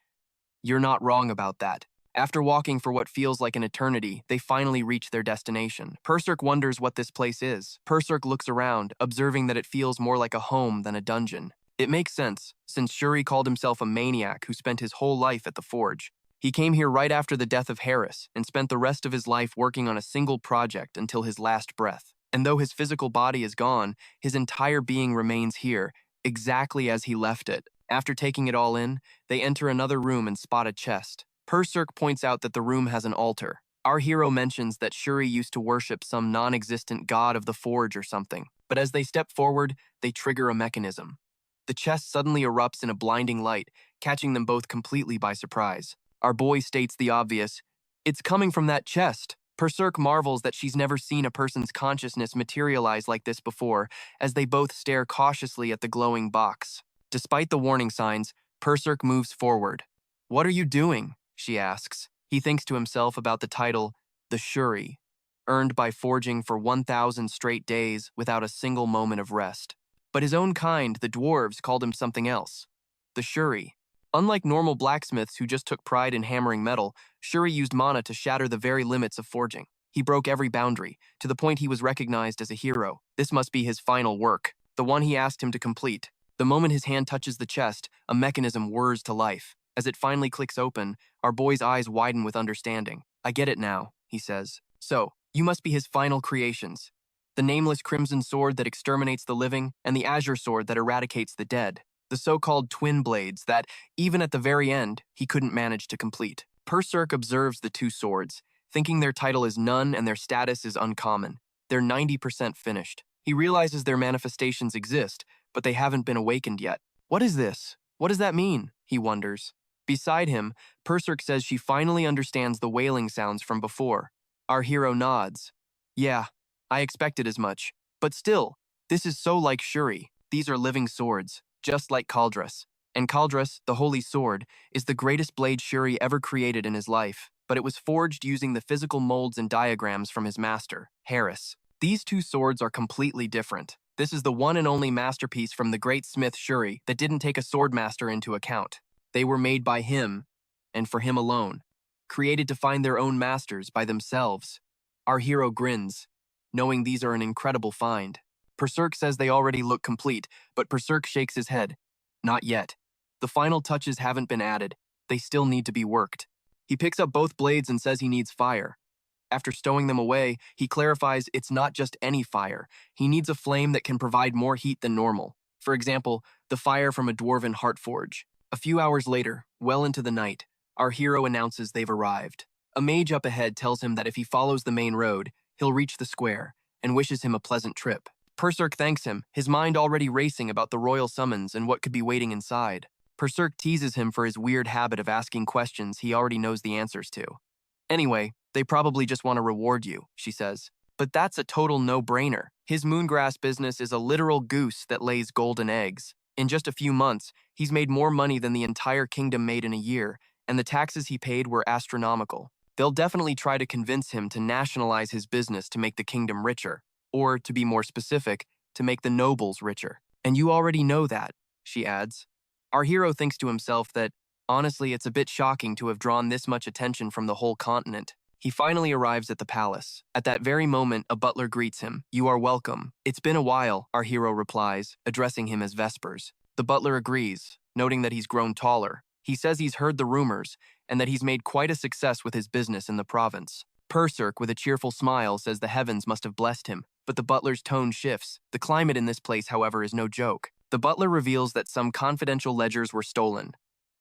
"You're not wrong about that." After walking for what feels like an eternity, they finally reach their destination. Percerc wonders what this place is. Percerc looks around, observing that it feels more like a home than a dungeon. It makes sense, since Shuri called himself a maniac who spent his whole life at the forge. He came here right after the death of Harris and spent the rest of his life working on a single project until his last breath. And though his physical body is gone, his entire being remains here, exactly as he left it. After taking it all in, they enter another room and spot a chest. Perserk points out that the room has an altar. Our hero mentions that Shuri used to worship some non-existent god of the forge or something. But as they step forward, they trigger a mechanism. The chest suddenly erupts in a blinding light, catching them both completely by surprise. Our boy states the obvious, "It's coming from that chest." Perserk marvels that she's never seen a person's consciousness materialize like this before, as they both stare cautiously at the glowing box. Despite the warning signs, Perserk moves forward. "What are you doing?" she asks. He thinks to himself about the title, the Shuri, earned by forging for 1,000 straight days without a single moment of rest. But his own kind, the dwarves, called him something else. The Shuri. Unlike normal blacksmiths who just took pride in hammering metal, Shuri used mana to shatter the very limits of forging. He broke every boundary, to the point he was recognized as a hero. This must be his final work, the one he asked him to complete. The moment his hand touches the chest, a mechanism whirs to life. As it finally clicks open, our boy's eyes widen with understanding. "I get it now," he says. "So, you must be his final creations. The nameless crimson sword that exterminates the living, and the azure sword that eradicates the dead. The so-called twin blades that, even at the very end, he couldn't manage to complete." Perserk observes the two swords, thinking their title is none and their status is uncommon. They're 90% finished. He realizes their manifestations exist, but they haven't been awakened yet. "What is this? What does that mean?" he wonders. Beside him, Perserk says she finally understands the wailing sounds from before. Our hero nods. "Yeah, I expected as much. But still, this is so like Shuri. These are living swords, just like Kaldras. And Kaldras, the holy sword, is the greatest blade Shuri ever created in his life, but it was forged using the physical molds and diagrams from his master, Harris. These two swords are completely different. This is the one and only masterpiece from the great smith Shuri that didn't take a swordmaster into account. They were made by him, and for him alone, created to find their own masters by themselves." Our hero grins, knowing these are an incredible find. Perserk says they already look complete, but Perserk shakes his head. Not yet. The final touches haven't been added. They still need to be worked. He picks up both blades and says he needs fire. After stowing them away, he clarifies it's not just any fire. He needs a flame that can provide more heat than normal. For example, the fire from a dwarven heart forge. A few hours later, well into the night, our hero announces they've arrived. A mage up ahead tells him that if he follows the main road, he'll reach the square, and wishes him a pleasant trip. Perserk thanks him, his mind already racing about the royal summons and what could be waiting inside. Perserk teases him for his weird habit of asking questions he already knows the answers to. "Anyway, they probably just want to reward you," she says. But that's a total no-brainer. His moongrass business is a literal goose that lays golden eggs. In just a few months, he's made more money than the entire kingdom made in a year, and the taxes he paid were astronomical. They'll definitely try to convince him to nationalize his business to make the kingdom richer, or, to be more specific, to make the nobles richer. "And you already know that," she adds. Our hero thinks to himself that, honestly, it's a bit shocking to have drawn this much attention from the whole continent. He finally arrives at the palace. At that very moment, a butler greets him. "You are welcome." "It's been a while," our hero replies, addressing him as Vespers. The butler agrees, noting that he's grown taller. He says he's heard the rumors, and that he's made quite a success with his business in the province. Perserk, with a cheerful smile, says the heavens must have blessed him, but the butler's tone shifts. The climate in this place, however, is no joke. The butler reveals that some confidential ledgers were stolen.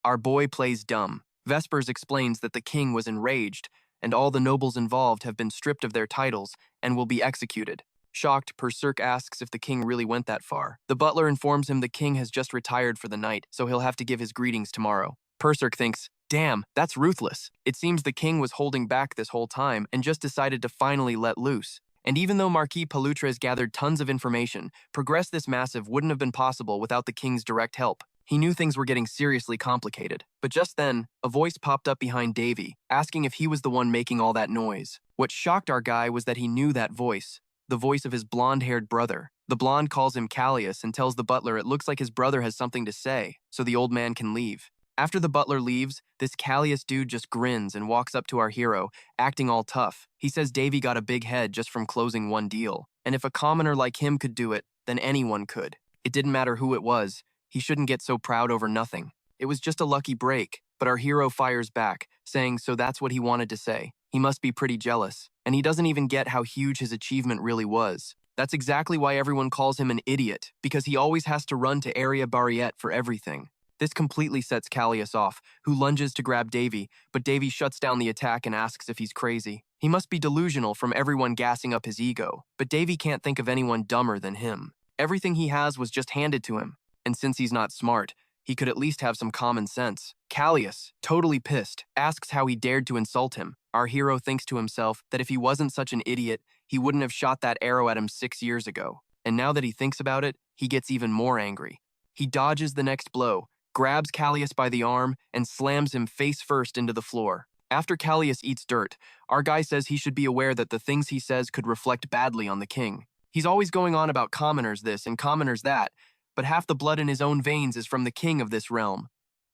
Our boy plays dumb. Vespers explains that the king was enraged, and all the nobles involved have been stripped of their titles and will be executed. Shocked, Perserk asks if the king really went that far. The butler informs him the king has just retired for the night, so he'll have to give his greetings tomorrow. Perserk thinks, "Damn, that's ruthless." It seems the king was holding back this whole time and just decided to finally let loose. And even though Marquis Palutres gathered tons of information, progress this massive wouldn't have been possible without the king's direct help. He knew things were getting seriously complicated. But just then, a voice popped up behind Davy, asking if he was the one making all that noise. What shocked our guy was that he knew that voice, the voice of his blonde-haired brother. The blonde calls him Callius and tells the butler it looks like his brother has something to say, so the old man can leave. After the butler leaves, this Callius dude just grins and walks up to our hero, acting all tough. He says Davy got a big head just from closing one deal, and if a commoner like him could do it, then anyone could. It didn't matter who it was. He shouldn't get so proud over nothing. It was just a lucky break. But our hero fires back, saying so that's what he wanted to say. He must be pretty jealous, and he doesn't even get how huge his achievement really was. That's exactly why everyone calls him an idiot, because he always has to run to area barriet for everything. This completely sets Callias off, who lunges to grab Davy, but Davy shuts down the attack and asks if he's crazy. He must be delusional from everyone gassing up his ego, but Davy can't think of anyone dumber than him. Everything he has was just handed to him, and since he's not smart, he could at least have some common sense. Callias, totally pissed, asks how he dared to insult him. Our hero thinks to himself that if he wasn't such an idiot, he wouldn't have shot that arrow at him 6 years ago. And now that he thinks about it, he gets even more angry. He dodges the next blow, grabs Callias by the arm, and slams him face first into the floor. After Callias eats dirt, our guy says he should be aware that the things he says could reflect badly on the king. He's always going on about commoners this and commoners that, but half the blood in his own veins is from the king of this realm.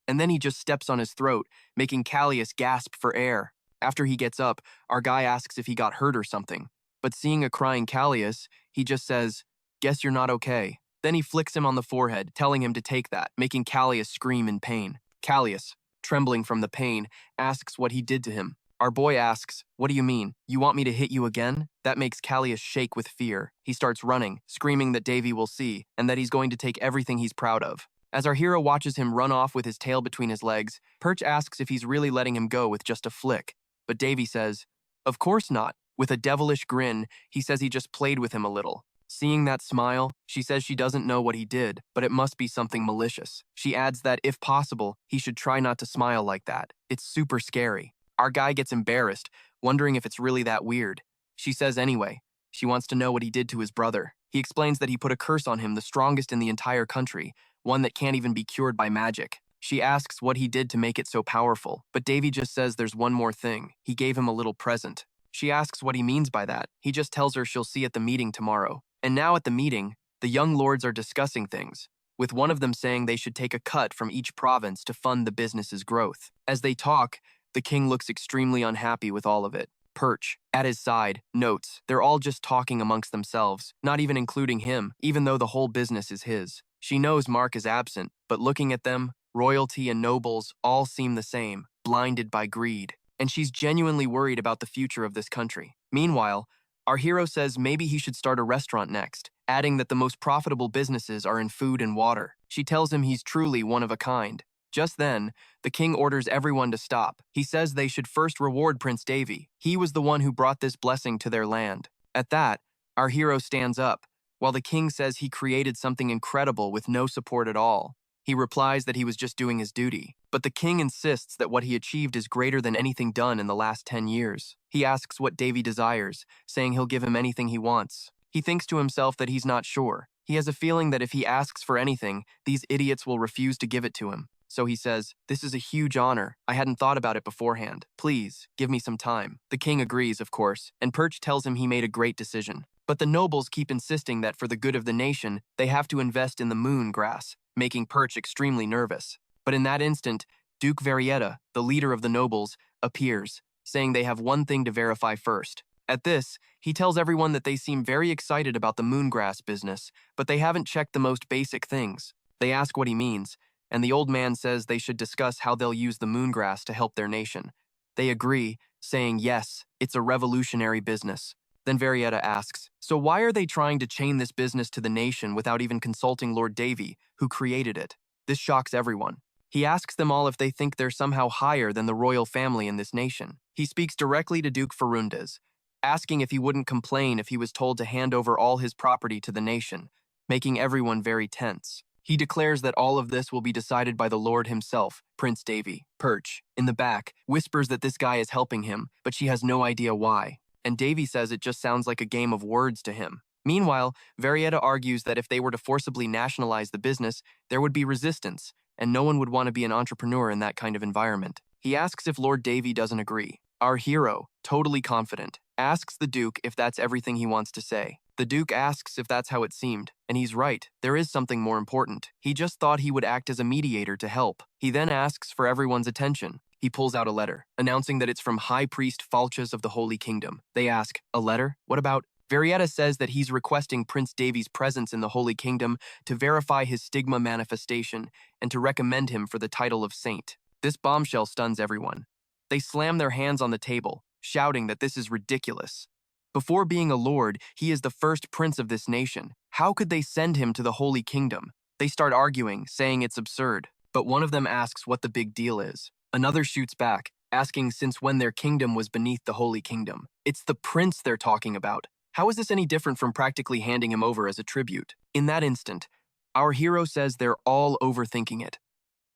And then he just steps on his throat, making Callias gasp for air. After he gets up, our guy asks if he got hurt or something. But seeing a crying Callias, he just says, "Guess you're not okay." Then he flicks him on the forehead, telling him to take that, making Callias scream in pain. Callias, trembling from the pain, asks what he did to him. Our boy asks, "What do you mean? You want me to hit you again?" That makes Callias shake with fear. He starts running, screaming that Davy will see, and that he's going to take everything he's proud of. As our hero watches him run off with his tail between his legs, Perch asks if he's really letting him go with just a flick. But Davy says, "Of course not." With a devilish grin, he says he just played with him a little. Seeing that smile, she says she doesn't know what he did, but it must be something malicious. She adds that, if possible, he should try not to smile like that. It's super scary. Our guy gets embarrassed, wondering if it's really that weird. She says anyway. She wants to know what he did to his brother. He explains that he put a curse on him, the strongest in the entire country, one that can't even be cured by magic. She asks what he did to make it so powerful, but Davy just says there's one more thing. He gave him a little present. She asks what he means by that. He just tells her she'll see at the meeting tomorrow. And now at the meeting, the young lords are discussing things, with one of them saying they should take a cut from each province to fund the business's growth. As they talk, the king looks extremely unhappy with all of it. Perch, at his side, notes they're all just talking amongst themselves, not even including him, even though the whole business is his. She knows Mark is absent, but looking at them, royalty and nobles all seem the same, blinded by greed. And she's genuinely worried about the future of this country. Meanwhile, our hero says maybe he should start a restaurant next, adding that the most profitable businesses are in food and water. She tells him he's truly one of a kind. Just then, the king orders everyone to stop. He says they should first reward Prince Davy. He was the one who brought this blessing to their land. At that, our hero stands up, while the king says he created something incredible with no support at all. He replies that he was just doing his duty, but the king insists that what he achieved is greater than anything done in the last 10 years. He asks what Davy desires, saying he'll give him anything he wants. He thinks to himself that he's not sure. He has a feeling that if he asks for anything, these idiots will refuse to give it to him. So he says, "This is a huge honor. I hadn't thought about it beforehand. Please, give me some time." The king agrees, of course, and Perch tells him he made a great decision. But the nobles keep insisting that for the good of the nation, they have to invest in the moon grass, making Perch extremely nervous. But in that instant, Duke Varietta, the leader of the nobles, appears, saying they have one thing to verify first. At this, he tells everyone that they seem very excited about the moongrass business, but they haven't checked the most basic things. They ask what he means, and the old man says they should discuss how they'll use the moongrass to help their nation. They agree, saying yes, it's a revolutionary business. Then Varietta asks, so why are they trying to chain this business to the nation without even consulting Lord Davy, who created it? This shocks everyone. He asks them all if they think they're somehow higher than the royal family in this nation. He speaks directly to Duke Ferundez, asking if he wouldn't complain if he was told to hand over all his property to the nation, making everyone very tense. He declares that all of this will be decided by the Lord himself, Prince Davy. Perch, in the back, whispers that this guy is helping him, but she has no idea why. And Davy says it just sounds like a game of words to him. Meanwhile, Varietta argues that if they were to forcibly nationalize the business, there would be resistance, and no one would want to be an entrepreneur in that kind of environment. He asks if Lord Davy doesn't agree. Our hero, totally confident, asks the Duke if that's everything he wants to say. The Duke asks if that's how it seemed, and he's right, there is something more important. He just thought he would act as a mediator to help. He then asks for everyone's attention. He pulls out a letter, announcing that it's from High Priest Falchas of the Holy Kingdom. They ask, a letter? What about? Varietta says that he's requesting Prince Davy's presence in the Holy Kingdom to verify his stigma manifestation and to recommend him for the title of saint. This bombshell stuns everyone. They slam their hands on the table, shouting that this is ridiculous. Before being a lord, he is the first prince of this nation. How could they send him to the Holy Kingdom? They start arguing, saying it's absurd. But one of them asks what the big deal is. Another shoots back, asking since when their kingdom was beneath the Holy Kingdom. It's the prince they're talking about. How is this any different from practically handing him over as a tribute? In that instant, our hero says they're all overthinking it.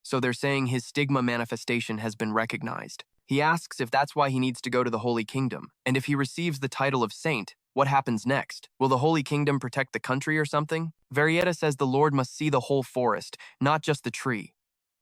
So they're saying his stigma manifestation has been recognized. He asks if that's why he needs to go to the Holy Kingdom, and if he receives the title of saint, what happens next? Will the Holy Kingdom protect the country or something? Varietta says the Lord must see the whole forest, not just the tree.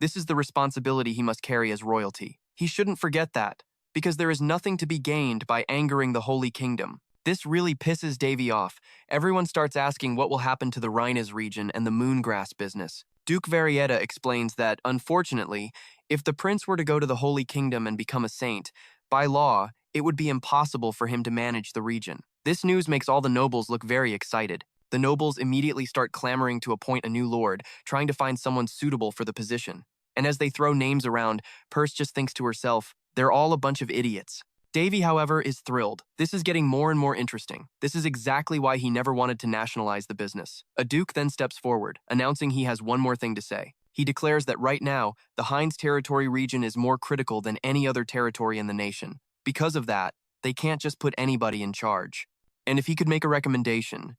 This is the responsibility he must carry as royalty. He shouldn't forget that, because there is nothing to be gained by angering the Holy Kingdom. This really pisses Davy off. Everyone starts asking what will happen to the Rhinas region and the moongrass business. Duke Varietta explains that, unfortunately, if the prince were to go to the Holy Kingdom and become a saint, by law, it would be impossible for him to manage the region. This news makes all the nobles look very excited. The nobles immediately start clamoring to appoint a new lord, trying to find someone suitable for the position. And as they throw names around, Perce just thinks to herself, they're all a bunch of idiots. Davy, however, is thrilled. This is getting more and more interesting. This is exactly why he never wanted to nationalize the business. A duke then steps forward, announcing he has one more thing to say. He declares that right now, the Hines territory region is more critical than any other territory in the nation. Because of that, they can't just put anybody in charge. And if he could make a recommendation,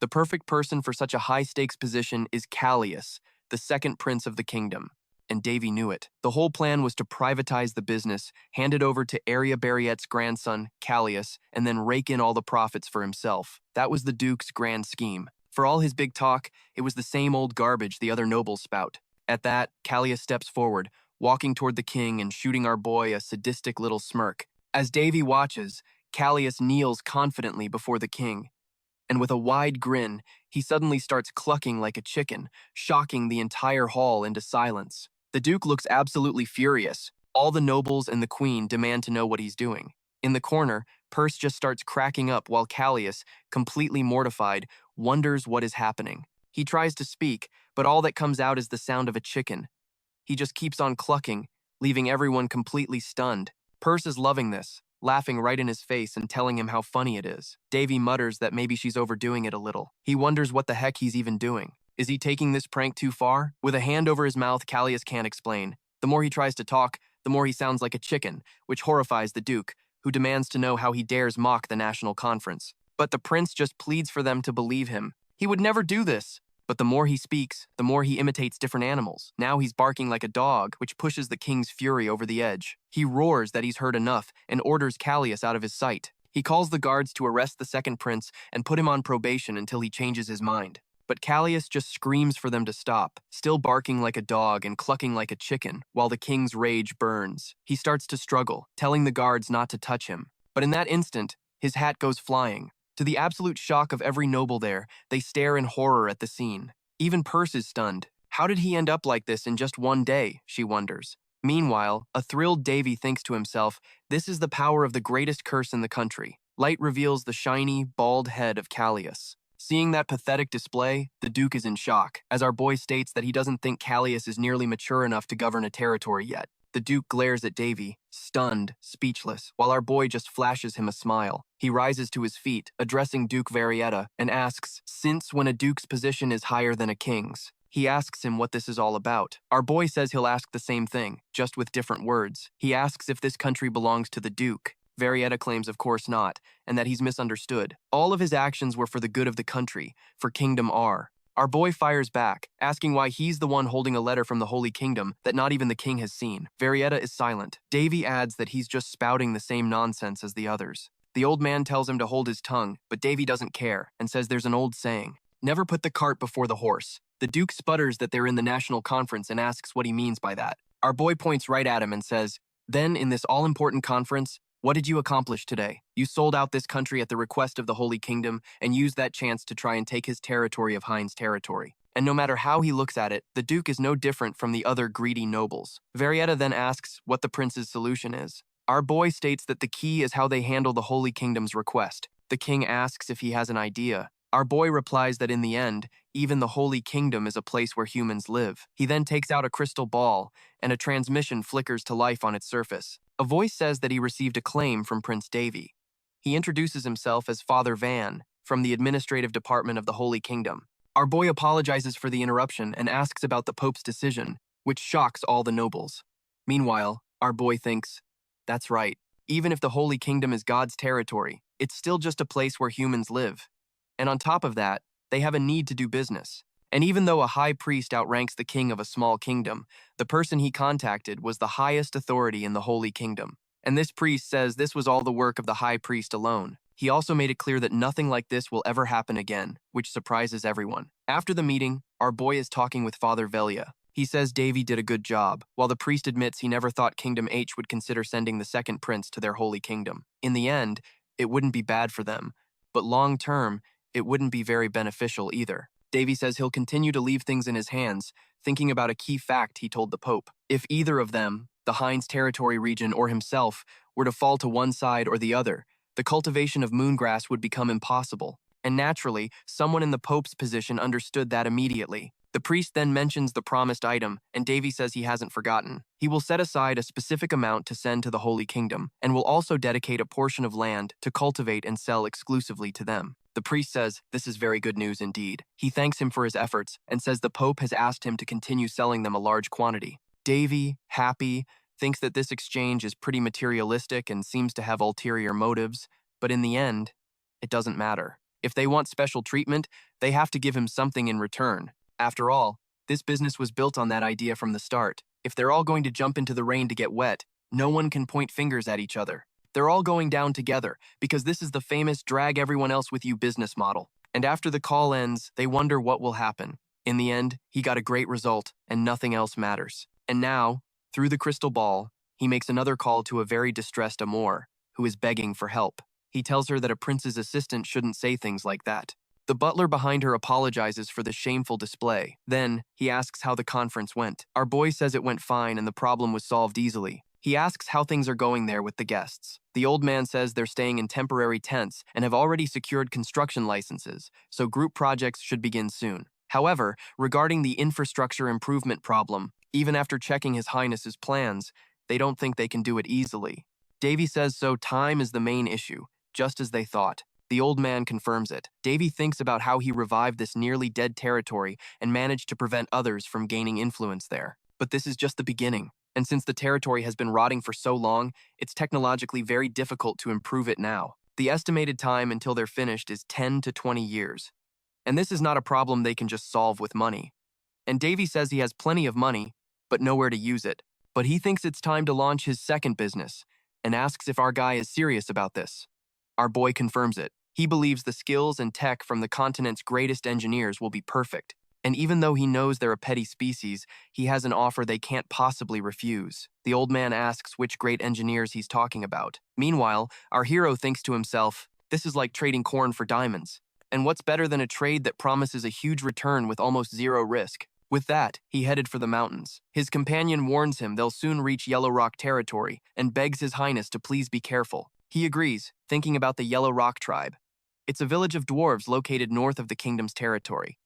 the perfect person for such a high-stakes position is Callias, the second prince of the kingdom. And Davy knew it. The whole plan was to privatize the business, hand it over to Arya Barriette's grandson, Callias, and then rake in all the profits for himself. That was the Duke's grand scheme. For all his big talk, it was the same old garbage the other nobles spout. At that, Callias steps forward, walking toward the king and shooting our boy a sadistic little smirk. As Davy watches, Callias kneels confidently before the king. And with a wide grin, he suddenly starts clucking like a chicken, shocking the entire hall into silence. The Duke looks absolutely furious. All the nobles and the queen demand to know what he's doing. In the corner, Perce just starts cracking up while Callias, completely mortified, wonders what is happening. He tries to speak, but all that comes out is the sound of a chicken. He just keeps on clucking, leaving everyone completely stunned. Perce is loving this, laughing right in his face and telling him how funny it is. Davy mutters that maybe she's overdoing it a little. He wonders what the heck he's even doing. Is he taking this prank too far? With a hand over his mouth, Callias can't explain. The more he tries to talk, the more he sounds like a chicken, which horrifies the Duke, who demands to know how he dares mock the national conference. But the prince just pleads for them to believe him. He would never do this. But the more he speaks, the more he imitates different animals. Now he's barking like a dog, which pushes the king's fury over the edge. He roars that he's heard enough and orders Callias out of his sight. He calls the guards to arrest the second prince and put him on probation until he changes his mind. But Callias just screams for them to stop, still barking like a dog and clucking like a chicken, while the king's rage burns. He starts to struggle, telling the guards not to touch him. But in that instant, his hat goes flying. To the absolute shock of every noble there, they stare in horror at the scene. Even Perce is stunned. How did he end up like this in just one day, she wonders. Meanwhile, a thrilled Davy thinks to himself, this is the power of the greatest curse in the country. Light reveals the shiny, bald head of Callias. Seeing that pathetic display, the Duke is in shock, as our boy states that he doesn't think Callias is nearly mature enough to govern a territory yet. The Duke glares at Davy, stunned, speechless, while our boy just flashes him a smile. He rises to his feet, addressing Duke Varietta, and asks, since when a duke's position is higher than a king's? He asks him what this is all about. Our boy says he'll ask the same thing, just with different words. He asks if this country belongs to the Duke. Varietta claims of course not, and that he's misunderstood. All of his actions were for the good of the country, for Kingdom R. Our boy fires back, asking why he's the one holding a letter from the Holy Kingdom that not even the king has seen. Varietta is silent. Davy adds that he's just spouting the same nonsense as the others. The old man tells him to hold his tongue, but Davy doesn't care, and says there's an old saying, never put the cart before the horse. The Duke sputters that they're in the national conference and asks what he means by that. Our boy points right at him and says, then in this all-important conference, what did you accomplish today? You sold out this country at the request of the Holy Kingdom and used that chance to try and take his territory of Hines territory. And no matter how he looks at it, the Duke is no different from the other greedy nobles. Varietta then asks what the prince's solution is. Our boy states that the key is how they handle the Holy Kingdom's request. The king asks if he has an idea, Our boy replies that in the end, even the Holy Kingdom is a place where humans live. He then takes out a crystal ball, and a transmission flickers to life on its surface. A voice says that he received a claim from Prince Davy. He introduces himself as Father Van, from the administrative department of the Holy Kingdom. Our boy apologizes for the interruption and asks about the Pope's decision, which shocks all the nobles. Meanwhile, our boy thinks, that's right, even if the Holy Kingdom is God's territory, it's still just a place where humans live. And on top of that, they have a need to do business. And even though a high priest outranks the king of a small kingdom, the person he contacted was the highest authority in the Holy Kingdom. And this priest says this was all the work of the high priest alone. He also made it clear that nothing like this will ever happen again, which surprises everyone. After the meeting, our boy is talking with Father Velia. He says Davy did a good job, while the priest admits he never thought Kingdom H would consider sending the second prince to their Holy Kingdom. In the end, it wouldn't be bad for them, but long term, it wouldn't be very beneficial either. Davy says he'll continue to leave things in his hands, thinking about a key fact he told the Pope. If either of them, the Heinz Territory region or himself, were to fall to one side or the other, the cultivation of moongrass would become impossible. And naturally, someone in the Pope's position understood that immediately. The priest then mentions the promised item, and Davy says he hasn't forgotten. He will set aside a specific amount to send to the Holy Kingdom, and will also dedicate a portion of land to cultivate and sell exclusively to them. The priest says, this is very good news indeed. He thanks him for his efforts, and says the Pope has asked him to continue selling them a large quantity. Davy, happy, thinks that this exchange is pretty materialistic and seems to have ulterior motives, but in the end, it doesn't matter. If they want special treatment, they have to give him something in return. After all, this business was built on that idea from the start. If they're all going to jump into the rain to get wet, no one can point fingers at each other. They're all going down together, because this is the famous drag everyone else with you business model. And after the call ends, they wonder what will happen. In the end, he got a great result, and nothing else matters. And now, through the crystal ball, he makes another call to a very distressed Amor, who is begging for help. He tells her that a prince's assistant shouldn't say things like that. The butler behind her apologizes for the shameful display. Then, he asks how the conference went. Our boy says it went fine and the problem was solved easily. He asks how things are going there with the guests. The old man says they're staying in temporary tents and have already secured construction licenses, so group projects should begin soon. However, regarding the infrastructure improvement problem, even after checking His Highness's plans, they don't think they can do it easily. Davy says so time is the main issue, just as they thought. The old man confirms it. Davy thinks about how he revived this nearly dead territory and managed to prevent others from gaining influence there. But this is just the beginning. And since the territory has been rotting for so long, it's technologically very difficult to improve it now. The estimated time until they're finished is 10 to 20 years. And this is not a problem they can just solve with money. And Davy says he has plenty of money, but nowhere to use it. But he thinks it's time to launch his second business, and asks if our guy is serious about this. Our boy confirms it. He believes the skills and tech from the continent's greatest engineers will be perfect. And even though he knows they're a petty species, he has an offer they can't possibly refuse. The old man asks which great engineers he's talking about. Meanwhile, our hero thinks to himself, this is like trading corn for diamonds. And what's better than a trade that promises a huge return with almost zero risk? With that, he headed for the mountains. His companion warns him they'll soon reach Yellow Rock territory and begs His Highness to please be careful. He agrees, thinking about the Yellow Rock tribe. It's a village of dwarves located north of the kingdom's territory.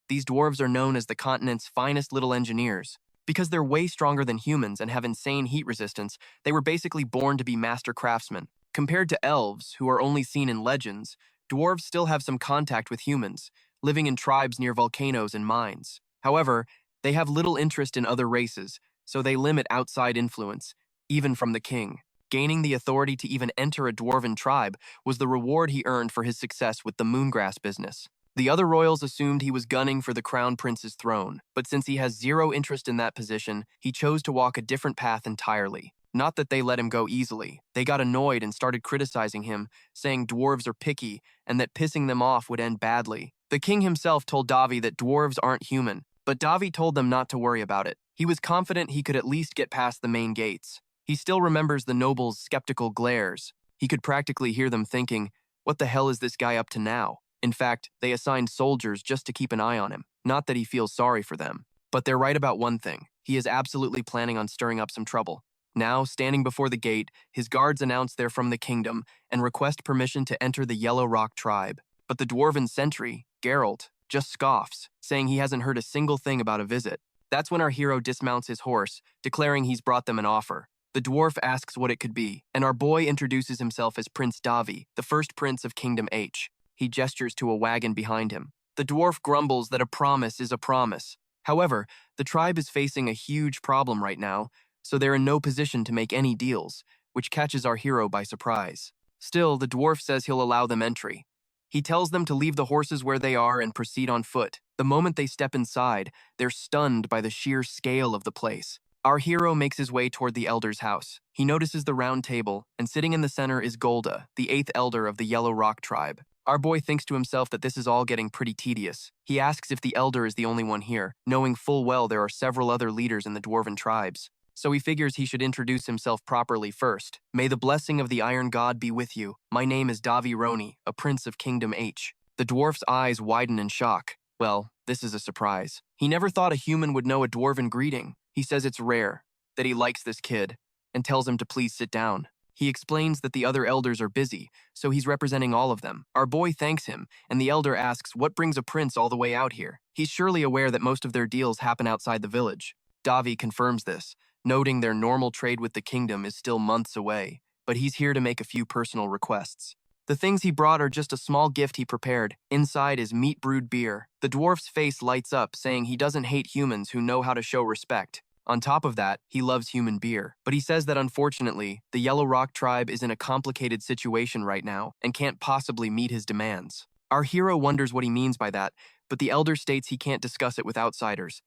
These dwarves are known as the continent's finest little engineers. Because they're way stronger than humans and have insane heat resistance, they were basically born to be master craftsmen. Compared to elves, who are only seen in legends, dwarves still have some contact with humans, living in tribes near volcanoes and mines. However, they have little interest in other races, so they limit outside influence, even from the king. Gaining the authority to even enter a dwarven tribe was the reward he earned for his success with the moongrass business. The other royals assumed he was gunning for the crown prince's throne, but since he has zero interest in that position, he chose to walk a different path entirely. Not that they let him go easily. They got annoyed and started criticizing him, saying dwarves are picky and that pissing them off would end badly. The king himself told Davi that dwarves aren't human, but Davi told them not to worry about it. He was confident he could at least get past the main gates. He still remembers the nobles' skeptical glares. He could practically hear them thinking, what the hell is this guy up to now? In fact, they assigned soldiers just to keep an eye on him. Not that he feels sorry for them. But they're right about one thing. He is absolutely planning on stirring up some trouble. Now, standing before the gate, his guards announce they're from the kingdom and request permission to enter the Yellow Rock tribe. But the dwarven sentry, Geralt, just scoffs, saying he hasn't heard a single thing about a visit. That's when our hero dismounts his horse, declaring he's brought them an offer. The dwarf asks what it could be, and our boy introduces himself as Prince Davi, the first prince of Kingdom H. He gestures to a wagon behind him. The dwarf grumbles that a promise is a promise. However, the tribe is facing a huge problem right now, so they're in no position to make any deals, which catches our hero by surprise. Still, the dwarf says he'll allow them entry. He tells them to leave the horses where they are and proceed on foot. The moment they step inside, they're stunned by the sheer scale of the place. Our hero makes his way toward the elder's house. He notices the round table, and sitting in the center is Golda, the 8th elder of the Yellow Rock tribe. Our boy thinks to himself that this is all getting pretty tedious. He asks if the elder is the only one here, knowing full well there are several other leaders in the dwarven tribes. So he figures he should introduce himself properly first. May the blessing of the Iron God be with you. My name is Davi Roni, a prince of Kingdom H. The dwarf's eyes widen in shock. Well, this is a surprise. He never thought a human would know a dwarven greeting. He says it's rare, that he likes this kid, and tells him to please sit down. He explains that the other elders are busy, so he's representing all of them. Our boy thanks him, and the elder asks what brings a prince all the way out here. He's surely aware that most of their deals happen outside the village. Davi confirms this, noting their normal trade with the kingdom is still months away, but he's here to make a few personal requests. The things he brought are just a small gift he prepared. Inside is meat brewed beer. The dwarf's face lights up, saying he doesn't hate humans who know how to show respect. On top of that, he loves human beer. But he says that unfortunately, the Yellow Rock tribe is in a complicated situation right now and can't possibly meet his demands. Our hero wonders what he means by that, but the elder states he can't discuss it with outsiders.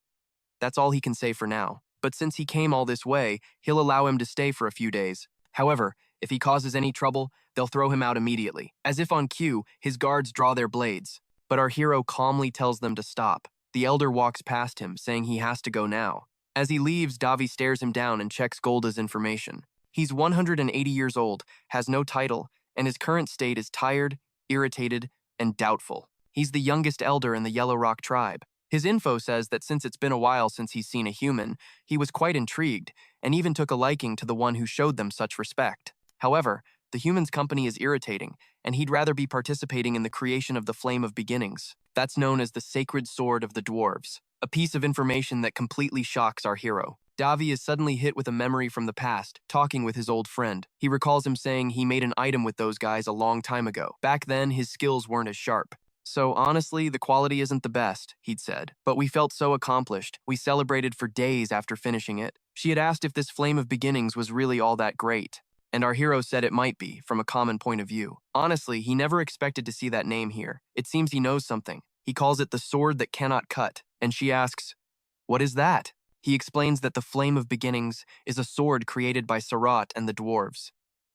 That's all he can say for now. But since he came all this way, he'll allow him to stay for a few days. However, if he causes any trouble, they'll throw him out immediately. As if on cue, his guards draw their blades. But our hero calmly tells them to stop. The elder walks past him, saying he has to go now. As he leaves, Davi stares him down and checks Golda's information. He's 180 years old, has no title, and his current state is tired, irritated, and doubtful. He's the youngest elder in the Yellow Rock tribe. His info says that since it's been a while since he's seen a human, he was quite intrigued, and even took a liking to the one who showed them such respect. However, the human's company is irritating, and he'd rather be participating in the creation of the Flame of Beginnings. That's known as the Sacred Sword of the Dwarves, a piece of information that completely shocks our hero. Davi is suddenly hit with a memory from the past, talking with his old friend. He recalls him saying he made an item with those guys a long time ago. Back then, his skills weren't as sharp. So honestly, the quality isn't the best, he'd said. But we felt so accomplished. We celebrated for days after finishing it. She had asked if this Flame of Beginnings was really all that great, and our hero said it might be, from a common point of view. Honestly, he never expected to see that name here. It seems he knows something. He calls it the sword that cannot cut, and she asks, "What is that?" He explains that the Flame of Beginnings is a sword created by Sarat and the dwarves.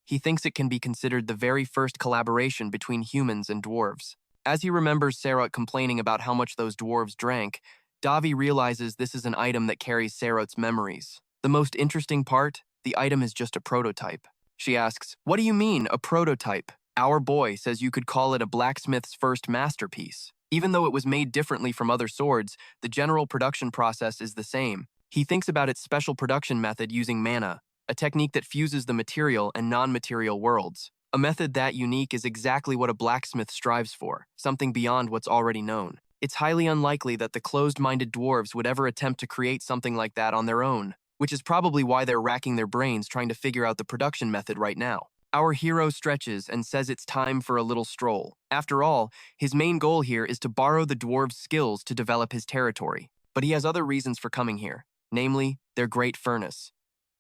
He thinks it can be considered the very first collaboration between humans and dwarves. As he remembers Sarat complaining about how much those dwarves drank, Davi realizes this is an item that carries Sarat's memories. The most interesting part, the item is just a prototype. She asks, "What do you mean, a prototype?" Our boy says you could call it a blacksmith's first masterpiece. Even though it was made differently from other swords, the general production process is the same. He thinks about its special production method using mana, a technique that fuses the material and non-material worlds. A method that unique is exactly what a blacksmith strives for, something beyond what's already known. It's highly unlikely that the closed-minded dwarves would ever attempt to create something like that on their own, which is probably why they're racking their brains trying to figure out the production method right now. Our hero stretches and says it's time for a little stroll. After all, his main goal here is to borrow the dwarves' skills to develop his territory. But he has other reasons for coming here, namely, their great furnace,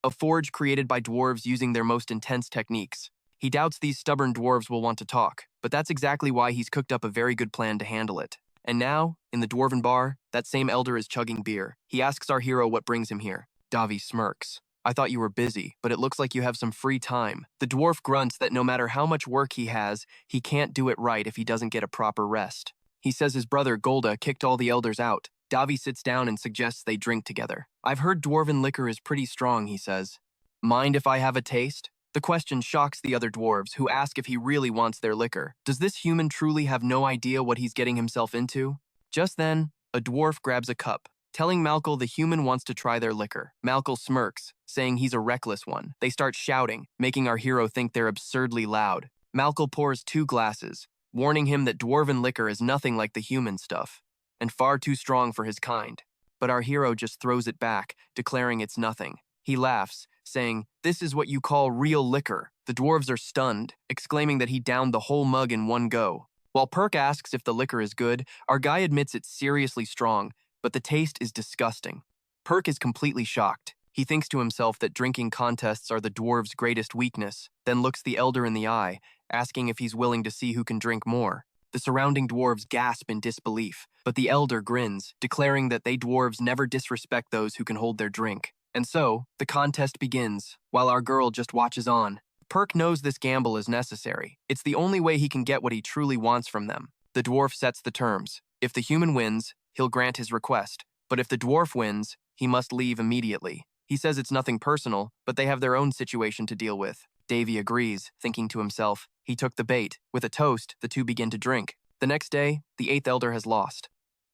a forge created by dwarves using their most intense techniques. He doubts these stubborn dwarves will want to talk, but that's exactly why he's cooked up a very good plan to handle it. And now, in the dwarven bar, that same elder is chugging beer. He asks our hero what brings him here. Davi smirks. "I thought you were busy, but it looks like you have some free time." The dwarf grunts that no matter how much work he has, he can't do it right if he doesn't get a proper rest. He says his brother Golda kicked all the elders out. Davi sits down and suggests they drink together. "I've heard dwarven liquor is pretty strong," he says. "Mind if I have a taste?" The question shocks the other dwarves, who ask if he really wants their liquor. Does this human truly have no idea what he's getting himself into? Just then, a dwarf grabs a cup, telling Malkal the human wants to try their liquor. Malkal smirks, saying he's a reckless one. They start shouting, making our hero think they're absurdly loud. Malkal pours 2 glasses, warning him that dwarven liquor is nothing like the human stuff, and far too strong for his kind. But our hero just throws it back, declaring it's nothing. He laughs, saying, "This is what you call real liquor." The dwarves are stunned, exclaiming that he downed the whole mug in one go. While Perk asks if the liquor is good, our guy admits it's seriously strong, but the taste is disgusting. Perk is completely shocked. He thinks to himself that drinking contests are the dwarves' greatest weakness, then looks the elder in the eye, asking if he's willing to see who can drink more. The surrounding dwarves gasp in disbelief, but the elder grins, declaring that they dwarves never disrespect those who can hold their drink. And so, the contest begins, while our girl just watches on. Perk knows this gamble is necessary. It's the only way he can get what he truly wants from them. The dwarf sets the terms. If the human wins, he'll grant his request. But if the dwarf wins, he must leave immediately. He says it's nothing personal, but they have their own situation to deal with. Davy agrees, thinking to himself, he took the bait. With a toast, the two begin to drink. The next day, the 8th elder has lost.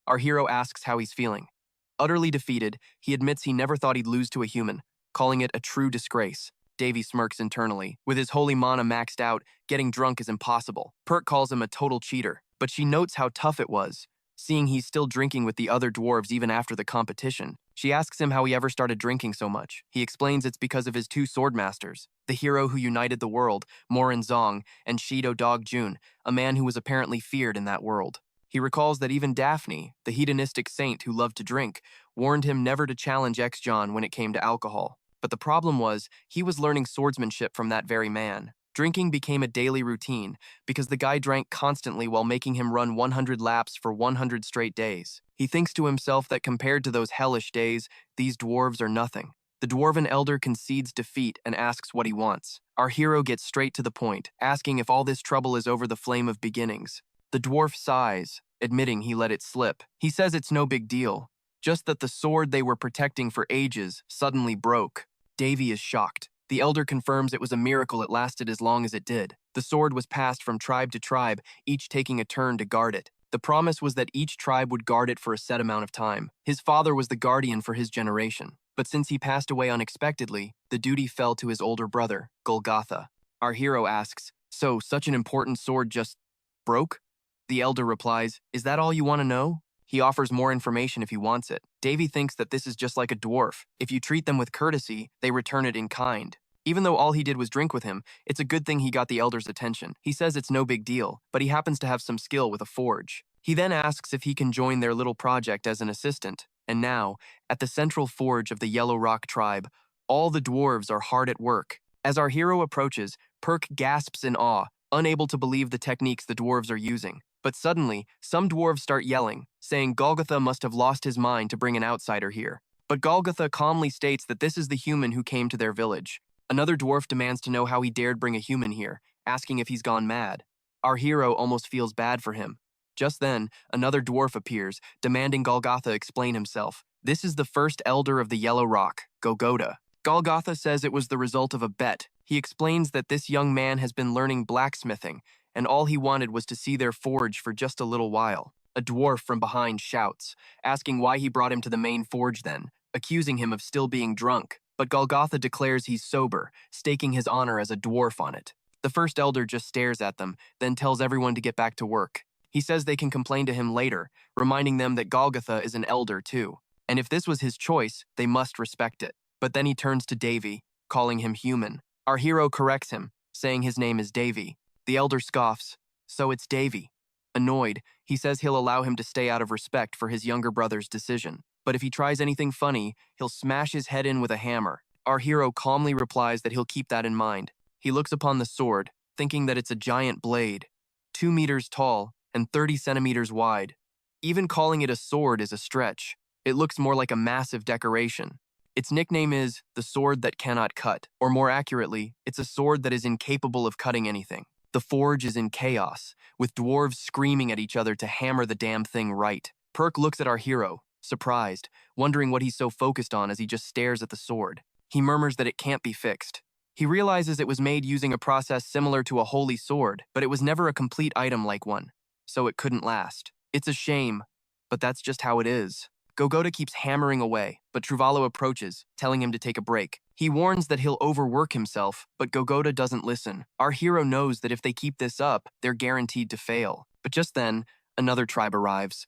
Our hero asks how he's feeling. Utterly defeated, he admits he never thought he'd lose to a human, calling it a true disgrace. Davy smirks internally. With his holy mana maxed out, getting drunk is impossible. Perk calls him a total cheater, but she notes how tough it was, seeing he's still drinking with the other dwarves even after the competition. She asks him how he ever started drinking so much. He explains it's because of his 2 swordmasters, the hero who united the world, Morin Zong, and Shido Dog Jun, a man who was apparently feared in that world. He recalls that even Daphne, the hedonistic saint who loved to drink, warned him never to challenge X-John when it came to alcohol. But the problem was, he was learning swordsmanship from that very man. Drinking became a daily routine because the guy drank constantly while making him run 100 laps for 100 straight days. He thinks to himself that compared to those hellish days, these dwarves are nothing. The dwarven elder concedes defeat and asks what he wants. Our hero gets straight to the point, asking if all this trouble is over the flame of beginnings. The dwarf sighs, admitting he let it slip. He says it's no big deal, just that the sword they were protecting for ages suddenly broke. Davy is shocked. The elder confirms it was a miracle it lasted as long as it did. The sword was passed from tribe to tribe, each taking a turn to guard it. The promise was that each tribe would guard it for a set amount of time. His father was the guardian for his generation, but since he passed away unexpectedly, the duty fell to his older brother, Golgotha. Our hero asks, "So, such an important sword just broke?" The elder replies, "Is that all you want to know?" He offers more information if he wants it. Davy thinks that this is just like a dwarf. If you treat them with courtesy, they return it in kind. Even though all he did was drink with him, it's a good thing he got the elder's attention. He says it's no big deal, but he happens to have some skill with a forge. He then asks if he can join their little project as an assistant. And now, at the central forge of the Yellow Rock tribe, all the dwarves are hard at work. As our hero approaches, Perk gasps in awe, unable to believe the techniques the dwarves are using. But suddenly, some dwarves start yelling, saying Golgotha must have lost his mind to bring an outsider here. But Golgotha calmly states that this is the human who came to their village. Another dwarf demands to know how he dared bring a human here, asking if he's gone mad. Our hero almost feels bad for him. Just then, another dwarf appears, demanding Golgotha explain himself. This is the first elder of the Yellow Rock, Golgotha. Golgotha says it was the result of a bet. He explains that this young man has been learning blacksmithing, and all he wanted was to see their forge for just a little while. A dwarf from behind shouts, asking why he brought him to the main forge then, accusing him of still being drunk. But Golgotha declares he's sober, staking his honor as a dwarf on it. The first elder just stares at them, then tells everyone to get back to work. He says they can complain to him later, reminding them that Golgotha is an elder too. And if this was his choice, they must respect it. But then he turns to Davy, calling him human. Our hero corrects him, saying his name is Davy. The elder scoffs, "So it's Davy." Annoyed, he says he'll allow him to stay out of respect for his younger brother's decision. But if he tries anything funny, he'll smash his head in with a hammer. Our hero calmly replies that he'll keep that in mind. He looks upon the sword, thinking that it's a giant blade, 2 meters tall and 30 centimeters wide. Even calling it a sword is a stretch. It looks more like a massive decoration. Its nickname is the sword that cannot cut, or more accurately, it's a sword that is incapable of cutting anything. The forge is in chaos, with dwarves screaming at each other to hammer the damn thing right. Perk looks at our hero, surprised, wondering what he's so focused on as he just stares at the sword. He murmurs that it can't be fixed. He realizes it was made using a process similar to a holy sword, but it was never a complete item like one, so it couldn't last. It's a shame, but that's just how it is. Golgotha keeps hammering away, but Truvalo approaches, telling him to take a break. He warns that he'll overwork himself, but Gogoda doesn't listen. Our hero knows that if they keep this up, they're guaranteed to fail. But just then, another tribe arrives.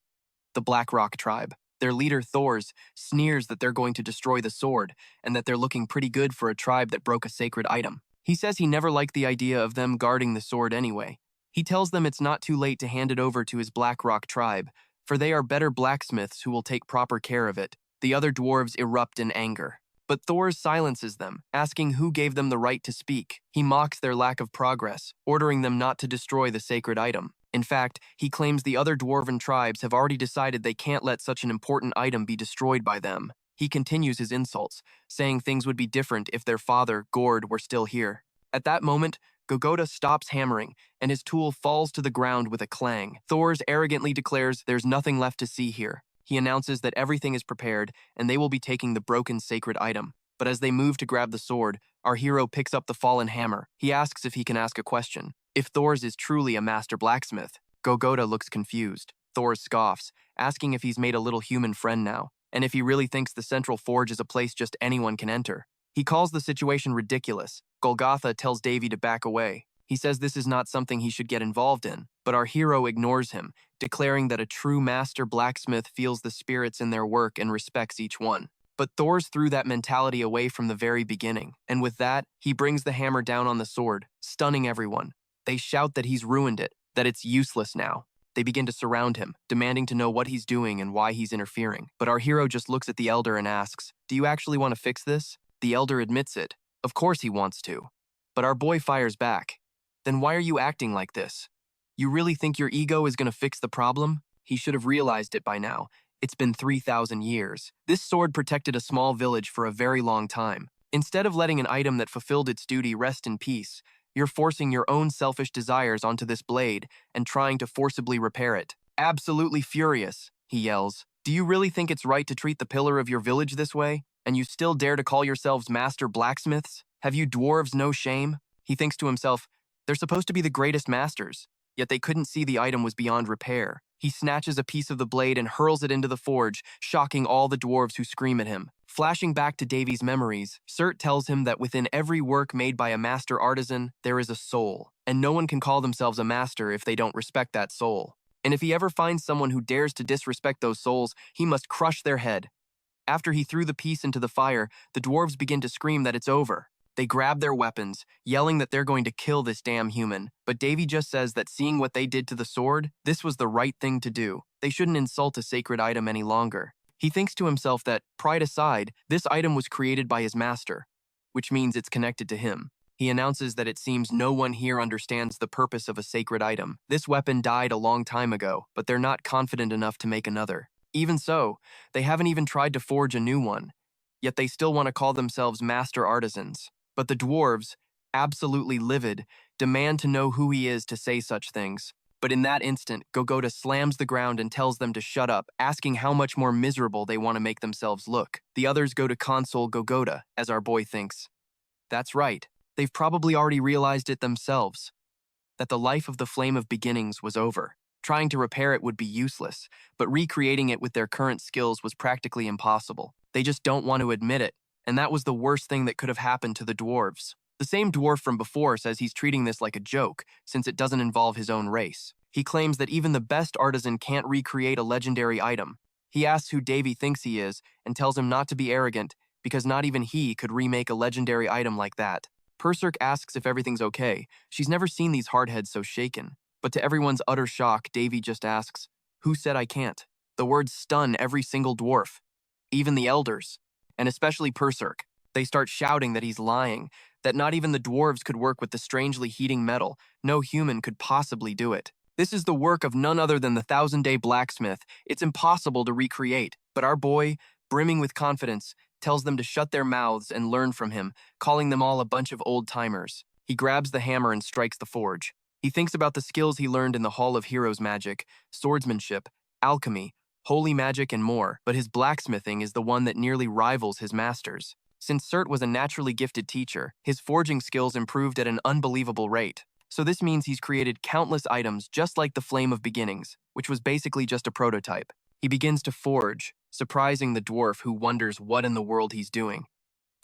The Black Rock tribe. Their leader, Thors, sneers that they're going to destroy the sword, and that they're looking pretty good for a tribe that broke a sacred item. He says he never liked the idea of them guarding the sword anyway. He tells them it's not too late to hand it over to his Black Rock tribe, for they are better blacksmiths who will take proper care of it. The other dwarves erupt in anger. But Thors silences them, asking who gave them the right to speak. He mocks their lack of progress, ordering them not to destroy the sacred item. In fact, he claims the other dwarven tribes have already decided they can't let such an important item be destroyed by them. He continues his insults, saying things would be different if their father, Gord, were still here. At that moment, Gogoda stops hammering, and his tool falls to the ground with a clang. Thors arrogantly declares there's nothing left to see here. He announces that everything is prepared, and they will be taking the broken sacred item. But as they move to grab the sword, our hero picks up the fallen hammer. He asks if he can ask a question. If Thors is truly a master blacksmith, Gogoda looks confused. Thors scoffs, asking if he's made a little human friend now, and if he really thinks the central forge is a place just anyone can enter. He calls the situation ridiculous. Golgotha tells Davy to back away. He says this is not something he should get involved in, but our hero ignores him, declaring that a true master blacksmith feels the spirits in their work and respects each one. But Thors threw that mentality away from the very beginning, and with that, he brings the hammer down on the sword, stunning everyone. They shout that he's ruined it, that it's useless now. They begin to surround him, demanding to know what he's doing and why he's interfering. But our hero just looks at the elder and asks, "Do you actually want to fix this?" The elder admits it. Of course he wants to. But our boy fires back. "Then why are you acting like this? You really think your ego is going to fix the problem?" He should have realized it by now. It's been 3,000 years. This sword protected a small village for a very long time. Instead of letting an item that fulfilled its duty rest in peace, you're forcing your own selfish desires onto this blade and trying to forcibly repair it. Absolutely furious, he yells. "Do you really think it's right to treat the pillar of your village this way? And you still dare to call yourselves master blacksmiths? Have you dwarves no shame?" He thinks to himself, they're supposed to be the greatest masters, yet they couldn't see the item was beyond repair. He snatches a piece of the blade and hurls it into the forge, shocking all the dwarves who scream at him. Flashing back to Davy's memories, Surt tells him that within every work made by a master artisan, there is a soul, and no one can call themselves a master if they don't respect that soul. And if he ever finds someone who dares to disrespect those souls, he must crush their head. After he threw the piece into the fire, the dwarves begin to scream that it's over. They grab their weapons, yelling that they're going to kill this damn human. But Davy just says that seeing what they did to the sword, this was the right thing to do. They shouldn't insult a sacred item any longer. He thinks to himself that, pride aside, this item was created by his master, which means it's connected to him. He announces that it seems no one here understands the purpose of a sacred item. This weapon died a long time ago, but they're not confident enough to make another. Even so, they haven't even tried to forge a new one, yet they still want to call themselves master artisans. But the dwarves, absolutely livid, demand to know who he is to say such things. But in that instant, Gogoda slams the ground and tells them to shut up, asking how much more miserable they want to make themselves look. The others go to console Gogoda, as our boy thinks. That's right, they've probably already realized it themselves, that the life of the Flame of Beginnings was over. Trying to repair it would be useless, but recreating it with their current skills was practically impossible. They just don't want to admit it. And that was the worst thing that could have happened to the dwarves. The same dwarf from before says he's treating this like a joke, since it doesn't involve his own race. He claims that even the best artisan can't recreate a legendary item. He asks who Davy thinks he is, and tells him not to be arrogant, because not even he could remake a legendary item like that. Perserk asks if everything's okay. She's never seen these hardheads so shaken. But to everyone's utter shock, Davy just asks, "Who said I can't?" The words stun every single dwarf, even the elders. And especially Perserk. They start shouting that he's lying, that not even the dwarves could work with the strangely heating metal. No human could possibly do it. This is the work of none other than the 1,000-day blacksmith. It's impossible to recreate. But our boy, brimming with confidence, tells them to shut their mouths and learn from him, calling them all a bunch of old-timers. He grabs the hammer and strikes the forge. He thinks about the skills he learned in the Hall of Heroes magic, swordsmanship, alchemy, holy magic, and more, but his blacksmithing is the one that nearly rivals his master's. Since Surt was a naturally gifted teacher, his forging skills improved at an unbelievable rate. So this means he's created countless items just like the Flame of Beginnings, which was basically just a prototype. He begins to forge, surprising the dwarf who wonders what in the world he's doing.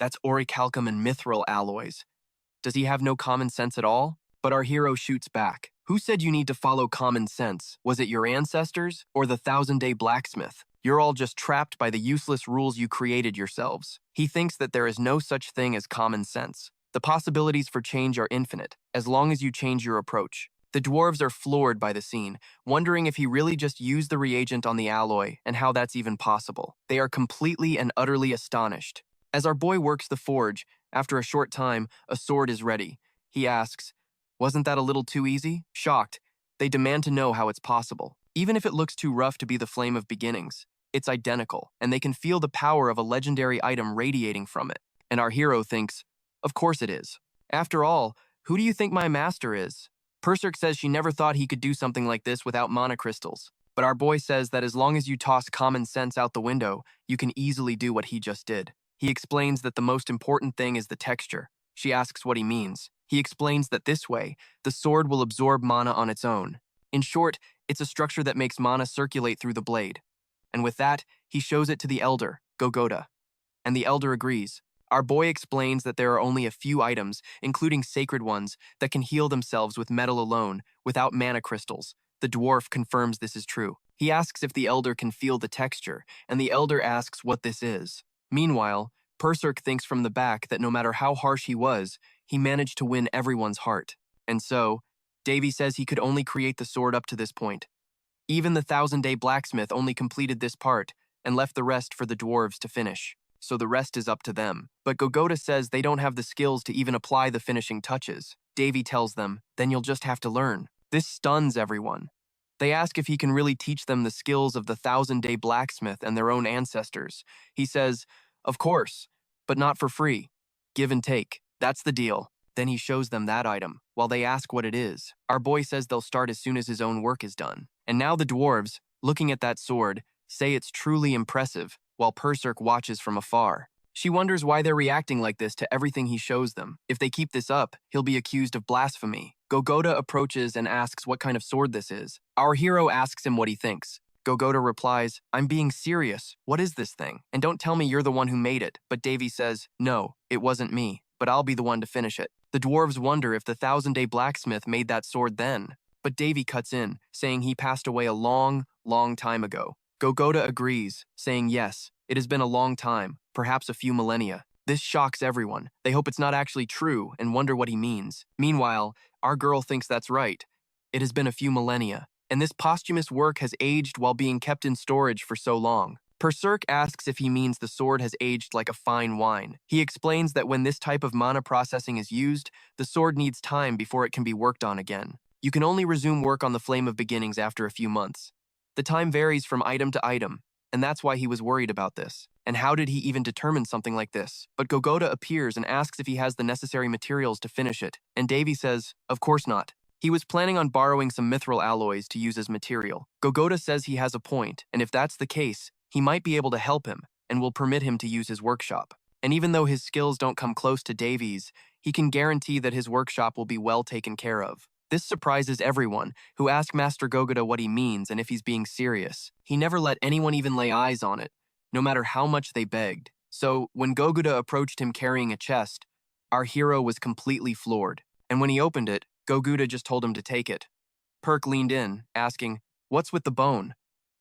That's orichalcum and mithril alloys. Does he have no common sense at all? But our hero shoots back. Who said you need to follow common sense? Was it your ancestors or the thousand-day blacksmith? You're all just trapped by the useless rules you created yourselves. He thinks that there is no such thing as common sense. The possibilities for change are infinite, as long as you change your approach. The dwarves are floored by the scene, wondering if he really just used the reagent on the alloy and how that's even possible. They are completely and utterly astonished. As our boy works the forge, after a short time, a sword is ready. He asks, "Wasn't that a little too easy?" Shocked, they demand to know how it's possible. Even if it looks too rough to be the flame of beginnings, it's identical, and they can feel the power of a legendary item radiating from it. And our hero thinks, of course it is. After all, who do you think my master is? Perserk says she never thought he could do something like this without mana crystals. But our boy says that as long as you toss common sense out the window, you can easily do what he just did. He explains that the most important thing is the texture. She asks what he means. He explains that this way, the sword will absorb mana on its own. In short, it's a structure that makes mana circulate through the blade. And with that, he shows it to the elder, Gogoda. And the elder agrees. Our boy explains that there are only a few items, including sacred ones, that can heal themselves with metal alone, without mana crystals. The dwarf confirms this is true. He asks if the elder can feel the texture, and the elder asks what this is. Meanwhile, Perserk thinks from the back that no matter how harsh he was, he managed to win everyone's heart. And so, Davy says he could only create the sword up to this point. Even the thousand-day blacksmith only completed this part, and left the rest for the dwarves to finish. So the rest is up to them. But Gogoda says they don't have the skills to even apply the finishing touches. Davy tells them, then you'll just have to learn. This stuns everyone. They ask if he can really teach them the skills of the thousand-day blacksmith and their own ancestors. He says, of course, but not for free. Give and take. That's the deal. Then he shows them that item, while they ask what it is. Our boy says they'll start as soon as his own work is done. And now the dwarves, looking at that sword, say it's truly impressive, while Perserk watches from afar. She wonders why they're reacting like this to everything he shows them. If they keep this up, he'll be accused of blasphemy. Gogoda approaches and asks what kind of sword this is. Our hero asks him what he thinks. Gogoda replies, I'm being serious. What is this thing? And don't tell me you're the one who made it. But Davy says, no, it wasn't me, but I'll be the one to finish it. The dwarves wonder if the thousand-day blacksmith made that sword then. But Davy cuts in, saying he passed away a long, long time ago. Gogoda agrees, saying yes, it has been a long time, perhaps a few millennia. This shocks everyone. They hope it's not actually true and wonder what he means. Meanwhile, our girl thinks that's right. It has been a few millennia, and this posthumous work has aged while being kept in storage for so long. Perserk asks if he means the sword has aged like a fine wine. He explains that when this type of mana processing is used, the sword needs time before it can be worked on again. You can only resume work on the Flame of Beginnings after a few months. The time varies from item to item, and that's why he was worried about this. And how did he even determine something like this? But Gogoda appears and asks if he has the necessary materials to finish it, and Davy says, of course not. He was planning on borrowing some mithril alloys to use as material. Gogoda says he has a point, and if that's the case, he might be able to help him, and will permit him to use his workshop. And even though his skills don't come close to Davy's, he can guarantee that his workshop will be well taken care of. This surprises everyone, who ask Master Gogoda what he means and if he's being serious. He never let anyone even lay eyes on it, no matter how much they begged. So, when Gogoda approached him carrying a chest, our hero was completely floored. And when he opened it, Gogoda just told him to take it. Perk leaned in, asking, what's with the bone?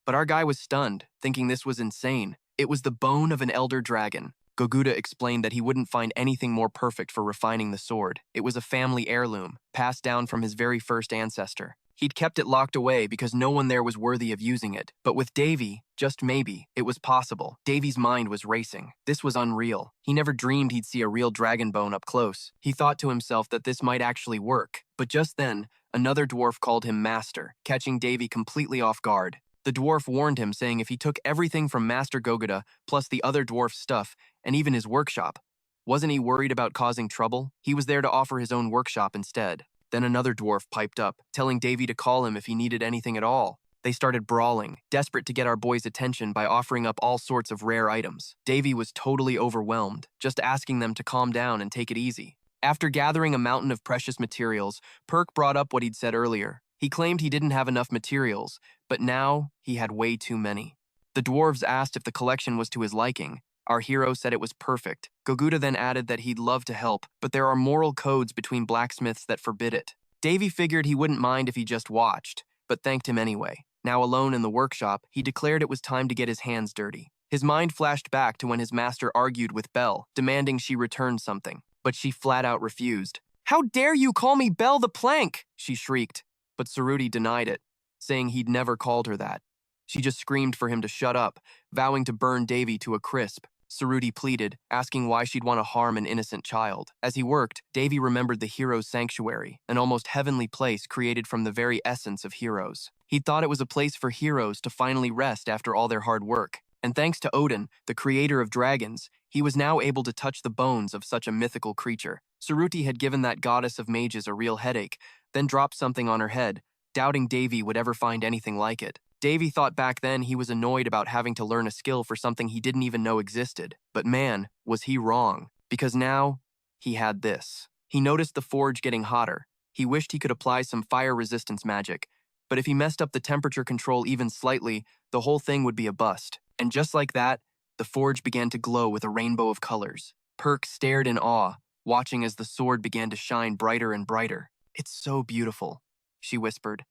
But our guy was stunned, thinking this was insane. It was the bone of an elder dragon. Gogoda explained that he wouldn't find anything more perfect for refining the sword. It was a family heirloom, passed down from his very first ancestor. He'd kept it locked away because no one there was worthy of using it. But with Davy, just maybe, it was possible. Davy's mind was racing. This was unreal. He never dreamed he'd see a real dragon bone up close. He thought to himself that this might actually work. But just then, another dwarf called him Master, catching Davy completely off guard. The dwarf warned him, saying if he took everything from Master Gogoda, plus the other dwarf's stuff, and even his workshop, wasn't he worried about causing trouble? He was there to offer his own workshop instead. Then another dwarf piped up, telling Davy to call him if he needed anything at all. They started brawling, desperate to get our boy's attention by offering up all sorts of rare items. Davy was totally overwhelmed, just asking them to calm down and take it easy. After gathering a mountain of precious materials, Perk brought up what he'd said earlier. He claimed he didn't have enough materials, but now he had way too many. The dwarves asked if the collection was to his liking. Our hero said it was perfect. Goguda then added that he'd love to help, but there are moral codes between blacksmiths that forbid it. Davy figured he wouldn't mind if he just watched, but thanked him anyway. Now alone in the workshop, he declared it was time to get his hands dirty. His mind flashed back to when his master argued with Belle, demanding she return something, but she flat out refused. "How dare you call me Belle the Plank?" she shrieked, but Suruti denied it, saying he'd never called her that. She just screamed for him to shut up, vowing to burn Davy to a crisp. Suruti pleaded, asking why she'd want to harm an innocent child. As he worked, Davy remembered the hero's sanctuary, an almost heavenly place created from the very essence of heroes. He thought it was a place for heroes to finally rest after all their hard work. And thanks to Odin, the creator of dragons, he was now able to touch the bones of such a mythical creature. Suruti had given that goddess of mages a real headache, then dropped something on her head, doubting Davy would ever find anything like it. Davy thought back then he was annoyed about having to learn a skill for something he didn't even know existed. But man, was he wrong, because now he had this. He noticed the forge getting hotter. He wished he could apply some fire resistance magic, but if he messed up the temperature control even slightly, the whole thing would be a bust. And just like that, the forge began to glow with a rainbow of colors. Perk stared in awe, watching as the sword began to shine brighter and brighter. "It's so beautiful," she whispered.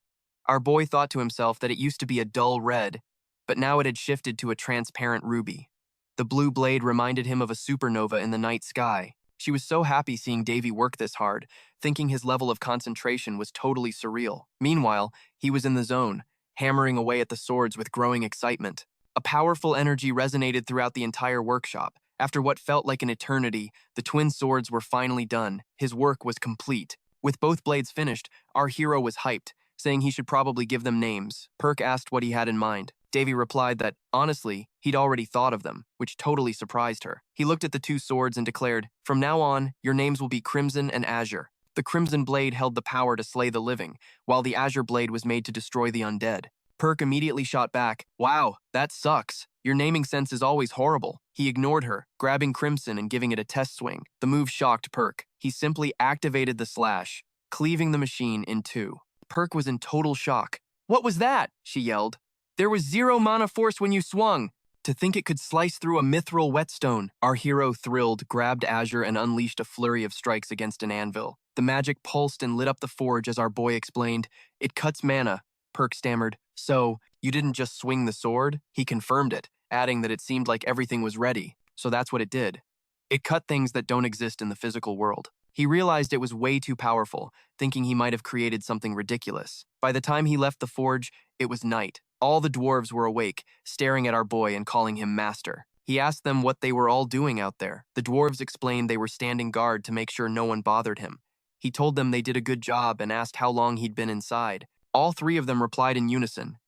Our boy thought to himself that it used to be a dull red, but now it had shifted to a transparent ruby. The blue blade reminded him of a supernova in the night sky. She was so happy seeing Davy work this hard, thinking his level of concentration was totally surreal. Meanwhile, he was in the zone, hammering away at the swords with growing excitement. A powerful energy resonated throughout the entire workshop. After what felt like an eternity, the twin swords were finally done. His work was complete. With both blades finished, our hero was hyped, saying he should probably give them names. Perk asked what he had in mind. Davy replied that, honestly, he'd already thought of them, which totally surprised her. He looked at the two swords and declared, "From now on, your names will be Crimson and Azure." The Crimson blade held the power to slay the living, while the Azure blade was made to destroy the undead. Perk immediately shot back, "Wow, that sucks. Your naming sense is always horrible." He ignored her, grabbing Crimson and giving it a test swing. The move shocked Perk. He simply activated the slash, cleaving the machine in two. Perk was in total shock. "What was that?" she yelled. "There was 0 mana force when you swung." To think it could slice through a mithril whetstone. Our hero thrilled, grabbed Azure, and unleashed a flurry of strikes against an anvil. The magic pulsed and lit up the forge as our boy explained. "It cuts mana," Perk stammered. "So, you didn't just swing the sword?" He confirmed it, adding that it seemed like everything was ready. So that's what it did. It cut things that don't exist in the physical world. He realized it was way too powerful, thinking he might have created something ridiculous. By the time he left the forge, it was night. All the dwarves were awake, staring at our boy and calling him master. He asked them what they were all doing out there. The dwarves explained they were standing guard to make sure no one bothered him. He told them they did a good job and asked how long he'd been inside. All three of them replied in unison,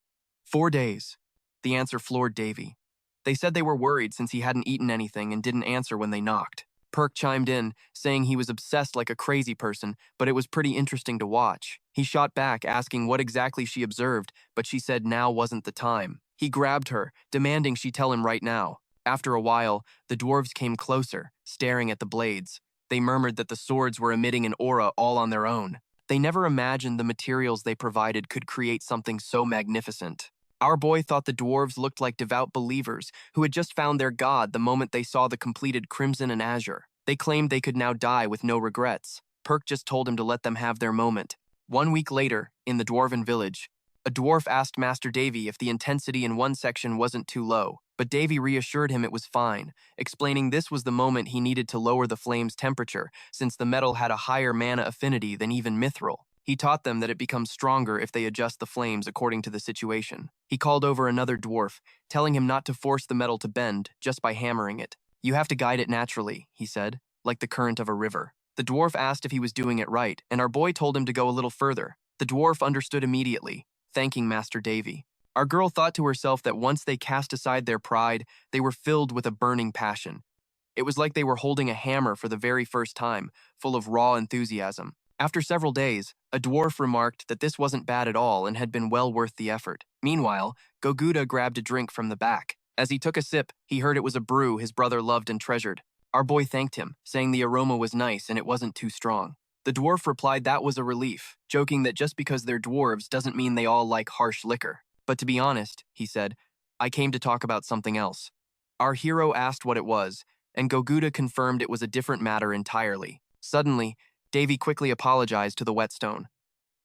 4 days. The answer floored Davy. They said they were worried since he hadn't eaten anything and didn't answer when they knocked. Perk chimed in, saying he was obsessed like a crazy person, but it was pretty interesting to watch. He shot back, asking what exactly she observed, but she said now wasn't the time. He grabbed her, demanding she tell him right now. After a while, the dwarves came closer, staring at the blades. They murmured that the swords were emitting an aura all on their own. They never imagined the materials they provided could create something so magnificent. Our boy thought the dwarves looked like devout believers who had just found their god the moment they saw the completed Crimson and Azure. They claimed they could now die with no regrets. Perk just told him to let them have their moment. 1 week later, in the dwarven village, a dwarf asked Master Davy if the intensity in one section wasn't too low, but Davy reassured him it was fine, explaining this was the moment he needed to lower the flame's temperature since the metal had a higher mana affinity than even mithril. He taught them that it becomes stronger if they adjust the flames according to the situation. He called over another dwarf, telling him not to force the metal to bend just by hammering it. "You have to guide it naturally," he said, "like the current of a river." The dwarf asked if he was doing it right, and our boy told him to go a little further. The dwarf understood immediately, thanking Master Davy. Our girl thought to herself that once they cast aside their pride, they were filled with a burning passion. It was like they were holding a hammer for the very first time, full of raw enthusiasm. After several days, a dwarf remarked that this wasn't bad at all and had been well worth the effort. Meanwhile, Goguda grabbed a drink from the back. As he took a sip, he heard it was a brew his brother loved and treasured. Our boy thanked him, saying the aroma was nice and it wasn't too strong. The dwarf replied that was a relief, joking that just because they're dwarves doesn't mean they all like harsh liquor. "But to be honest," he said, "I came to talk about something else." Our hero asked what it was, and Goguda confirmed it was a different matter entirely. Suddenly, Davy quickly apologized to the whetstone.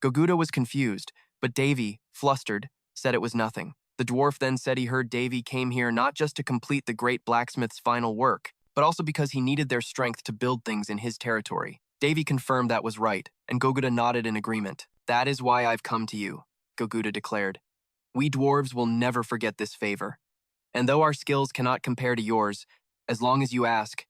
Goguda was confused, but Davy, flustered, said it was nothing. The dwarf then said he heard Davy came here not just to complete the great blacksmith's final work, but also because he needed their strength to build things in his territory. Davy confirmed that was right, and Goguda nodded in agreement. That is why I've come to you, Goguda declared. We dwarves will never forget this favor. And though our skills cannot compare to yours, as long as you ask,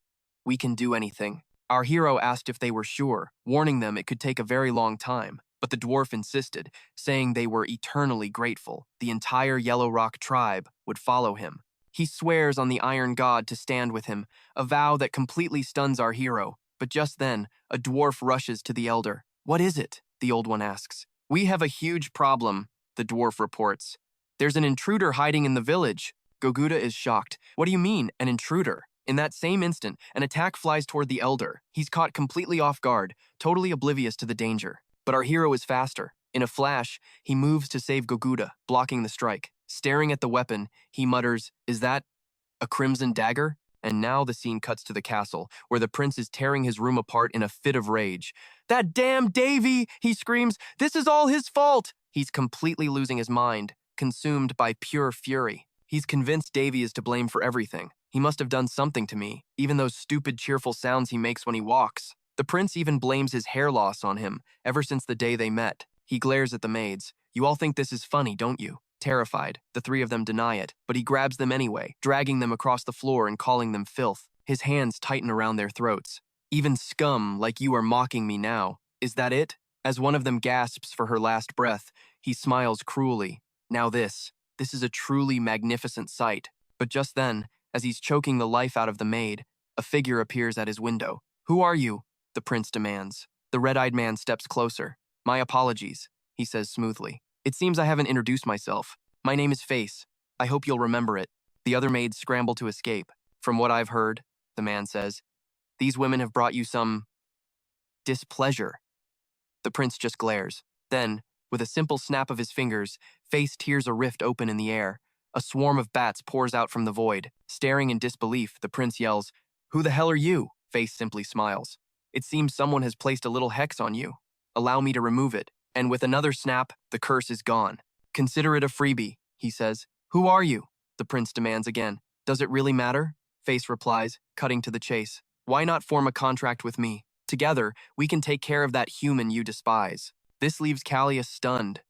we can do anything. Our hero asked if they were sure, warning them it could take a very long time. But the dwarf insisted, saying they were eternally grateful. The entire Yellow Rock tribe would follow him. He swears on the Iron God to stand with him, a vow that completely stuns our hero. But just then, a dwarf rushes to the elder. What is it? The old one asks. We have a huge problem, the dwarf reports. There's an intruder hiding in the village. Goguda is shocked. What do you mean, an intruder? In that same instant, an attack flies toward the elder. He's caught completely off guard, totally oblivious to the danger. But our hero is faster. In a flash, he moves to save Goguda, blocking the strike. Staring at the weapon, he mutters, "Is that a crimson dagger?" And now the scene cuts to the castle, where the prince is tearing his room apart in a fit of rage. That damn Davy! He screams, "This is all his fault!" He's completely losing his mind, consumed by pure fury. He's convinced Davy is to blame for everything. He must have done something to me, even those stupid cheerful sounds he makes when he walks. The prince even blames his hair loss on him, ever since the day they met. He glares at the maids. You all think this is funny, don't you? Terrified, the three of them deny it, but he grabs them anyway, dragging them across the floor and calling them filth. His hands tighten around their throats. Even scum, like you are mocking me now. Is that it? As one of them gasps for her last breath, he smiles cruelly. Now this is a truly magnificent sight. But just then, as he's choking the life out of the maid, a figure appears at his window. Who are you? The prince demands. The red-eyed man steps closer. My apologies, he says smoothly. It seems I haven't introduced myself. My name is Face. I hope you'll remember it. The other maids scramble to escape. From what I've heard, the man says, these women have brought you some displeasure. The prince just glares. Then, with a simple snap of his fingers, Face tears a rift open in the air. A swarm of bats pours out from the void. Staring in disbelief, the prince yells, Who the hell are you? Face simply smiles. It seems someone has placed a little hex on you. Allow me to remove it. And with another snap, the curse is gone. Consider it a freebie, he says. Who are you? The prince demands again. Does it really matter? Face replies, cutting to the chase. Why not form a contract with me? Together, we can take care of that human you despise. This leaves Callias stunned.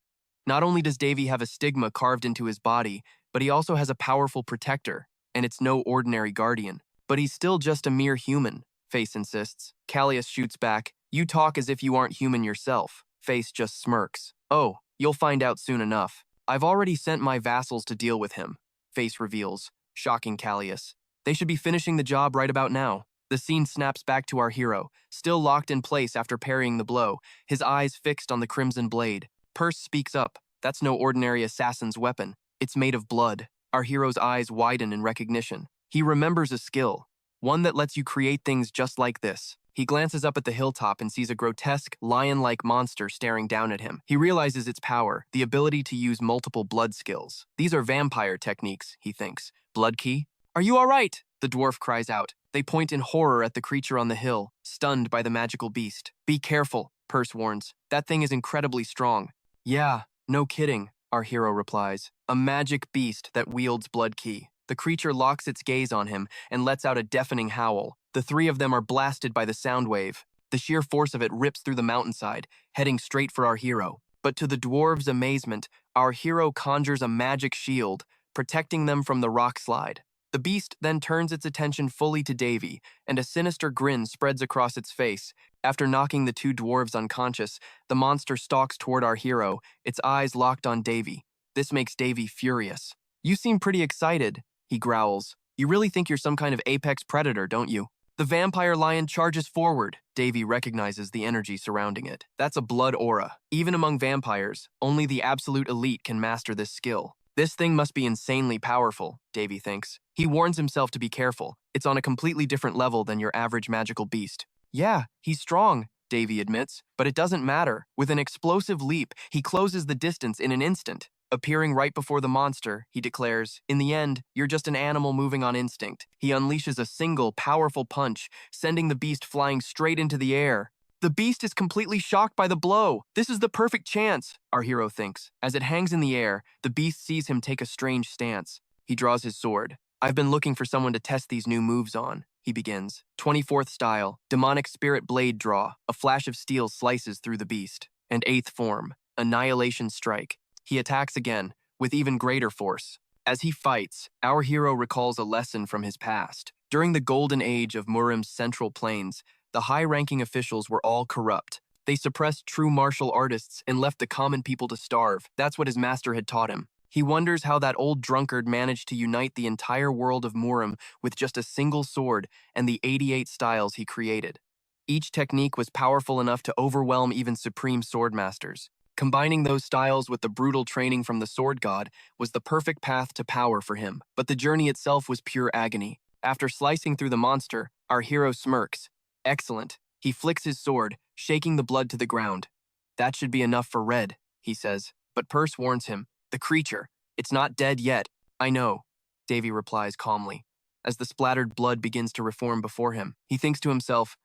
Not only does Davy have a stigma carved into his body, but he also has a powerful protector, and it's no ordinary guardian. But he's still just a mere human, Face insists. Callias shoots back, You talk as if you aren't human yourself. Face just smirks. Oh, you'll find out soon enough. I've already sent my vassals to deal with him, Face reveals, shocking Callias. They should be finishing the job right about now. The scene snaps back to our hero, still locked in place after parrying the blow, his eyes fixed on the crimson blade. Perse speaks up. That's no ordinary assassin's weapon. It's made of blood. Our hero's eyes widen in recognition. He remembers a skill, one that lets you create things just like this. He glances up at the hilltop and sees a grotesque, lion-like monster staring down at him. He realizes its power, the ability to use multiple blood skills. These are vampire techniques, he thinks. Blood key? Are you all right? The dwarf cries out. They point in horror at the creature on the hill, stunned by the magical beast. Be careful, Perse warns. That thing is incredibly strong. Yeah, no kidding, our hero replies. A magic beast that wields blood key. The creature locks its gaze on him and lets out a deafening howl. The three of them are blasted by the sound wave. The sheer force of it rips through the mountainside, heading straight for our hero. But to the dwarves' amazement, our hero conjures a magic shield, protecting them from the rock slide. The beast then turns its attention fully to Davy, and a sinister grin spreads across its face. After knocking the two dwarves unconscious, the monster stalks toward our hero, its eyes locked on Davy. This makes Davy furious. You seem pretty excited, he growls. You really think you're some kind of apex predator, don't you? The vampire lion charges forward. Davy recognizes the energy surrounding it. That's a blood aura. Even among vampires, only the absolute elite can master this skill. This thing must be insanely powerful, Davy thinks. He warns himself to be careful. It's on a completely different level than your average magical beast. Yeah, he's strong, Davy admits, but it doesn't matter. With an explosive leap, he closes the distance in an instant. Appearing right before the monster, he declares, "In the end, you're just an animal moving on instinct." He unleashes a single, powerful punch, sending the beast flying straight into the air. The beast is completely shocked by the blow. This is the perfect chance, our hero thinks. As it hangs in the air, the beast sees him take a strange stance. He draws his sword. "I've been looking for someone to test these new moves on," he begins. 24th style, demonic spirit blade draw. A flash of steel slices through the beast. And 8th form, annihilation strike. He attacks again, with even greater force. As he fights, our hero recalls a lesson from his past. During the golden age of Murim's central plains, the high-ranking officials were all corrupt. They suppressed true martial artists and left the common people to starve. That's what his master had taught him. He wonders how that old drunkard managed to unite the entire world of Murim with just a single sword and the 88 styles he created. Each technique was powerful enough to overwhelm even supreme swordmasters. Combining those styles with the brutal training from the sword god was the perfect path to power for him, but the journey itself was pure agony. After slicing through the monster, our hero smirks. "Excellent." He flicks his sword, shaking the blood to the ground. "That should be enough for Red," he says, but Perse warns him. "The creature, it's not dead yet." "I know," Davy replies calmly. As the splattered blood begins to reform before him, he thinks to himself,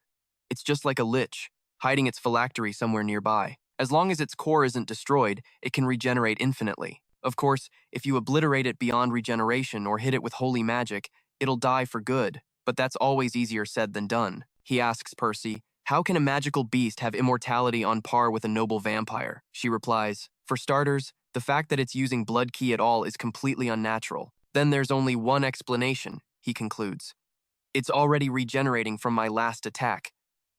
"It's just like a lich, hiding its phylactery somewhere nearby. As long as its core isn't destroyed, it can regenerate infinitely. Of course, if you obliterate it beyond regeneration or hit it with holy magic, it'll die for good, but that's always easier said than done." He asks Percy, "How can a magical beast have immortality on par with a noble vampire?" She replies, "For starters, the fact that it's using blood ki at all is completely unnatural. Then there's only one explanation," he concludes. "It's already regenerating from my last attack.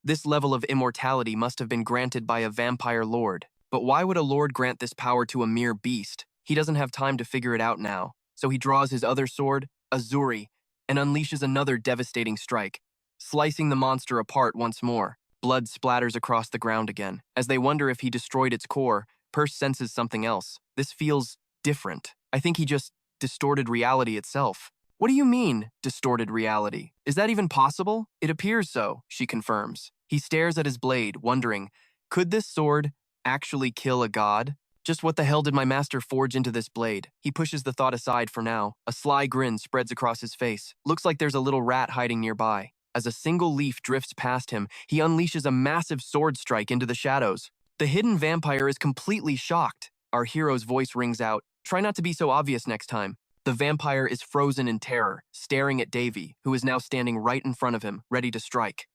This level of immortality must have been granted by a vampire lord. But why would a lord grant this power to a mere beast? He doesn't have time to figure it out now. So he draws his other sword, Azuri, and unleashes another devastating strike, slicing the monster apart once more. Blood splatters across the ground again. As they wonder if he destroyed its core, Perse senses something else. This feels different. I think he just distorted reality itself. "What do you mean, distorted reality? Is that even possible?" "It appears so," she confirms. He stares at his blade, wondering, could this sword actually kill a god? Just what the hell did my master forge into this blade? He pushes the thought aside for now. A sly grin spreads across his face. Looks like there's a little rat hiding nearby. As a single leaf drifts past him, he unleashes a massive sword strike into the shadows. The hidden vampire is completely shocked. Our hero's voice rings out, "Try not to be so obvious next time." The vampire is frozen in terror, staring at Davy, who is now standing right in front of him, ready to strike.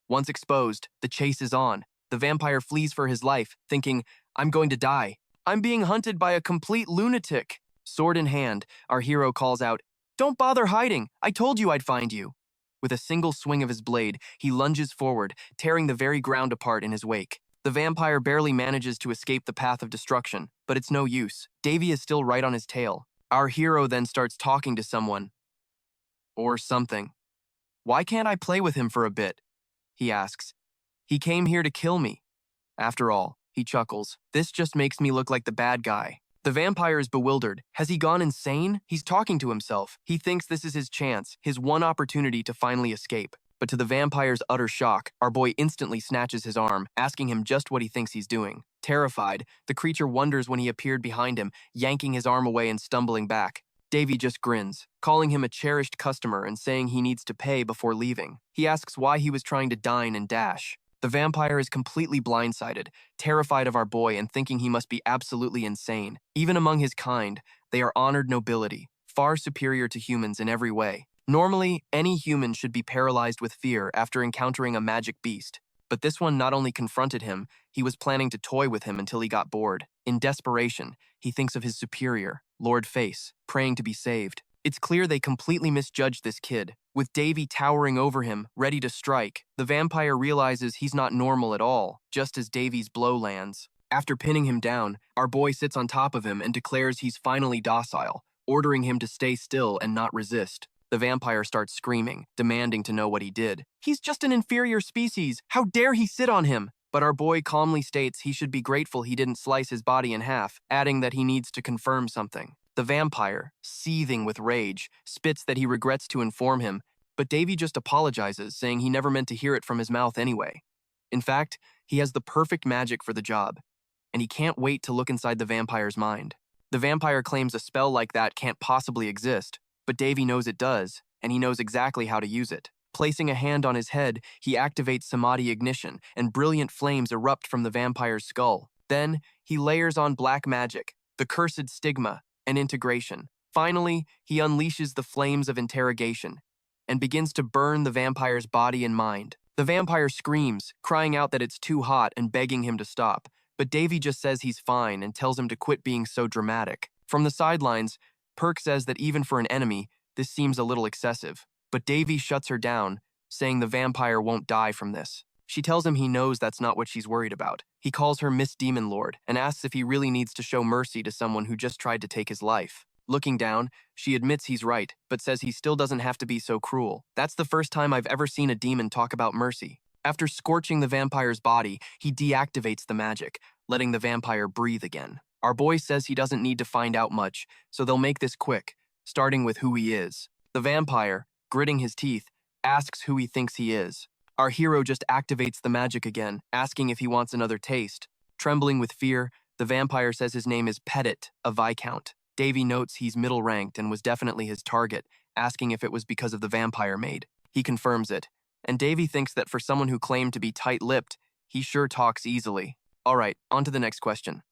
Once exposed, the chase is on. The vampire flees for his life, thinking, "I'm going to die. I'm being hunted by a complete lunatic." Sword in hand, our hero calls out, "Don't bother hiding. I told you I'd find you." With a single swing of his blade, he lunges forward, tearing the very ground apart in his wake. The vampire barely manages to escape the path of destruction, but it's no use. Davy is still right on his tail. Our hero then starts talking to someone. Or something. "Why can't I play with him for a bit?" he asks. "He came here to kill me." After all, he chuckles, "This just makes me look like the bad guy." The vampire is bewildered. Has he gone insane? He's talking to himself. He thinks this is his chance, his one opportunity to finally escape. But to the vampire's utter shock, our boy instantly snatches his arm, asking him just what he thinks he's doing. Terrified, the creature wonders when he appeared behind him, yanking his arm away and stumbling back. Davy just grins, calling him a cherished customer and saying he needs to pay before leaving. He asks why he was trying to dine and dash. The vampire is completely blindsided, terrified of our boy and thinking he must be absolutely insane. Even among his kind, they are honored nobility, far superior to humans in every way. Normally, any human should be paralyzed with fear after encountering a magic beast. But this one not only confronted him, he was planning to toy with him until he got bored. In desperation, he thinks of his superior, Lord Face, praying to be saved. It's clear they completely misjudged this kid. With Davy towering over him, ready to strike, the vampire realizes he's not normal at all, just as Davy's blow lands. After pinning him down, our boy sits on top of him and declares he's finally docile, ordering him to stay still and not resist. The vampire starts screaming, demanding to know what he did. "He's just an inferior species. How dare he sit on him?" But our boy calmly states he should be grateful he didn't slice his body in half, adding that he needs to confirm something. The vampire, seething with rage, spits that he regrets to inform him, but Davy just apologizes, saying he never meant to hear it from his mouth anyway. In fact, he has the perfect magic for the job, and he can't wait to look inside the vampire's mind. The vampire claims a spell like that can't possibly exist, but Davy knows it does, and he knows exactly how to use it. Placing a hand on his head, he activates samadhi ignition, and brilliant flames erupt from the vampire's skull. Then, he layers on black magic, the cursed stigma, and integration. Finally, he unleashes the flames of interrogation and begins to burn the vampire's body and mind. The vampire screams, crying out that it's too hot and begging him to stop, but Davy just says he's fine and tells him to quit being so dramatic. From the sidelines, Perk says that even for an enemy, this seems a little excessive, but Davy shuts her down, saying the vampire won't die from this. She tells him he knows that's not what she's worried about. He calls her Miss Demon Lord and asks if he really needs to show mercy to someone who just tried to take his life. Looking down, she admits he's right, but says he still doesn't have to be so cruel. That's the first time I've ever seen a demon talk about mercy. After scorching the vampire's body, he deactivates the magic, letting the vampire breathe again. Our boy says he doesn't need to find out much, so they'll make this quick, starting with who he is. The vampire, gritting his teeth, asks who he thinks he is. Our hero just activates the magic again, asking if he wants another taste. Trembling with fear, the vampire says his name is Petit, a viscount. Davy notes he's middle-ranked and was definitely his target, asking if it was because of the vampire maid. He confirms it, and Davy thinks that for someone who claimed to be tight-lipped, he sure talks easily. Alright, on to the next question.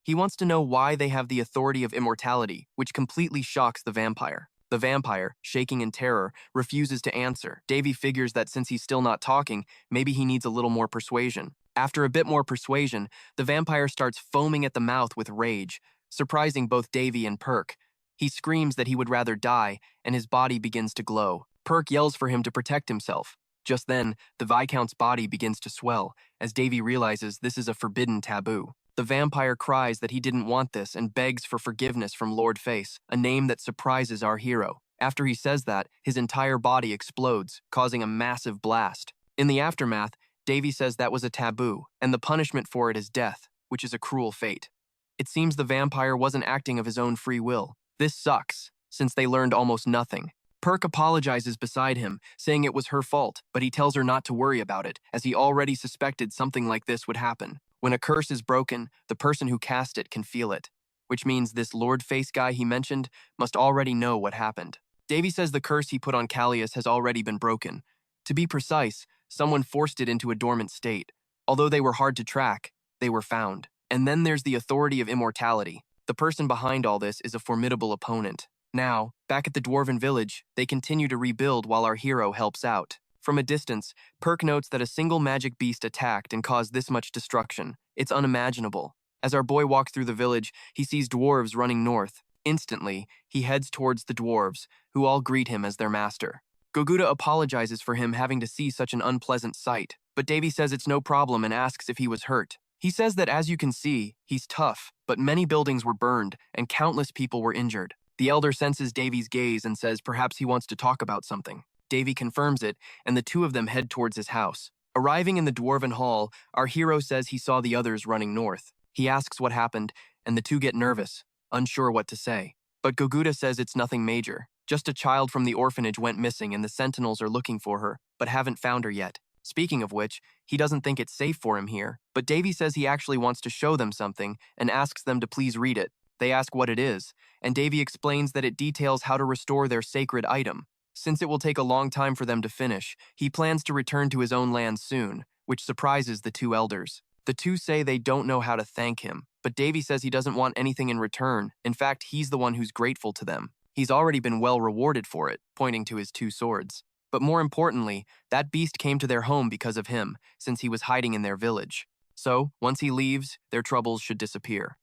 He wants to know why they have the authority of immortality, which completely shocks the vampire. The vampire, shaking in terror, refuses to answer. Davy figures that since he's still not talking, maybe he needs a little more persuasion. After a bit more persuasion, the vampire starts foaming at the mouth with rage, surprising both Davy and Perk. He screams that he would rather die, and his body begins to glow. Perk yells for him to protect himself. Just then, the Viscount's body begins to swell, as Davy realizes this is a forbidden taboo. The vampire cries that he didn't want this and begs for forgiveness from Lord Face, a name that surprises our hero. After he says that, his entire body explodes, causing a massive blast. In the aftermath, Davy says that was a taboo, and the punishment for it is death, which is a cruel fate. It seems the vampire wasn't acting of his own free will. This sucks, since they learned almost nothing. Perk apologizes beside him, saying it was her fault, but he tells her not to worry about it, as he already suspected something like this would happen. When a curse is broken, the person who cast it can feel it, which means this Lord Face guy he mentioned must already know what happened. Davy says the curse he put on Callias has already been broken. To be precise, someone forced it into a dormant state. Although they were hard to track, they were found. And then there's the authority of immortality. The person behind all this is a formidable opponent. Now, back at the Dwarven village, they continue to rebuild while our hero helps out. From a distance, Perk notes that a single magic beast attacked and caused this much destruction. It's unimaginable. As our boy walks through the village, he sees dwarves running north. Instantly, he heads towards the dwarves, who all greet him as their master. Goguda apologizes for him having to see such an unpleasant sight, but Davy says it's no problem and asks if he was hurt. He says that as you can see, he's tough, but many buildings were burned and countless people were injured. The elder senses Davy's gaze and says perhaps he wants to talk about something. Davy confirms it, and the two of them head towards his house. Arriving in the Dwarven Hall, our hero says he saw the others running north. He asks what happened, and the two get nervous, unsure what to say. But Goguda says it's nothing major. Just a child from the orphanage went missing and the sentinels are looking for her, but haven't found her yet. Speaking of which, he doesn't think it's safe for him here, but Davy says he actually wants to show them something and asks them to please read it. They ask what it is, and Davy explains that it details how to restore their sacred item. Since it will take a long time for them to finish, he plans to return to his own land soon, which surprises the two elders. The two say they don't know how to thank him, but Davy says he doesn't want anything in return. In fact, he's the one who's grateful to them. He's already been well rewarded for it, pointing to his two swords. But more importantly, that beast came to their home because of him, since he was hiding in their village. So, once he leaves, their troubles should disappear.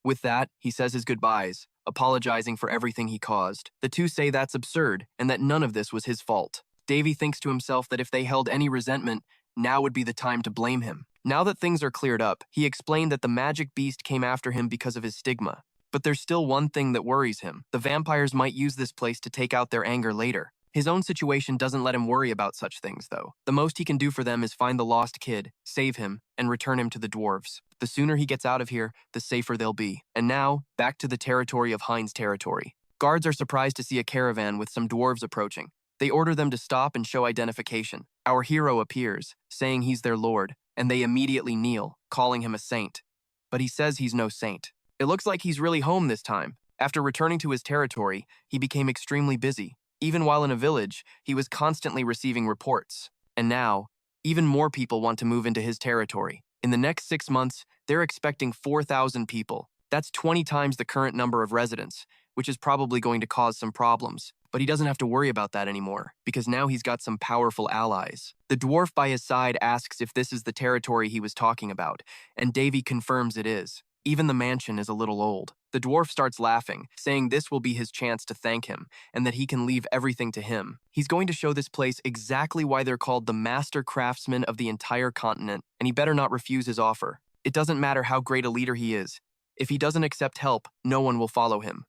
With that, he says his goodbyes, apologizing for everything he caused. The two say that's absurd, and that none of this was his fault. Davy thinks to himself that if they held any resentment, now would be the time to blame him. Now that things are cleared up, he explained that the magic beast came after him because of his stigma. But there's still one thing that worries him. The vampires might use this place to take out their anger later. His own situation doesn't let him worry about such things, though. The most he can do for them is find the lost kid, save him, and return him to the dwarves. The sooner he gets out of here, the safer they'll be. And now, back to the territory of Hein's territory. Guards are surprised to see a caravan with some dwarves approaching. They order them to stop and show identification. Our hero appears, saying he's their lord, and they immediately kneel, calling him a saint. But he says he's no saint. It looks like he's really home this time. After returning to his territory, he became extremely busy. Even while in a village, he was constantly receiving reports. And now, even more people want to move into his territory. In the next 6 months, they're expecting 4,000 people. That's 20 times the current number of residents, which is probably going to cause some problems. But he doesn't have to worry about that anymore, because now he's got some powerful allies. The dwarf by his side asks if this is the territory he was talking about, and Davy confirms it is. Even the mansion is a little old. The dwarf starts laughing, saying this will be his chance to thank him, and that he can leave everything to him. He's going to show this place exactly why they're called the master craftsmen of the entire continent, and he better not refuse his offer. It doesn't matter how great a leader he is. If he doesn't accept help, no one will follow him.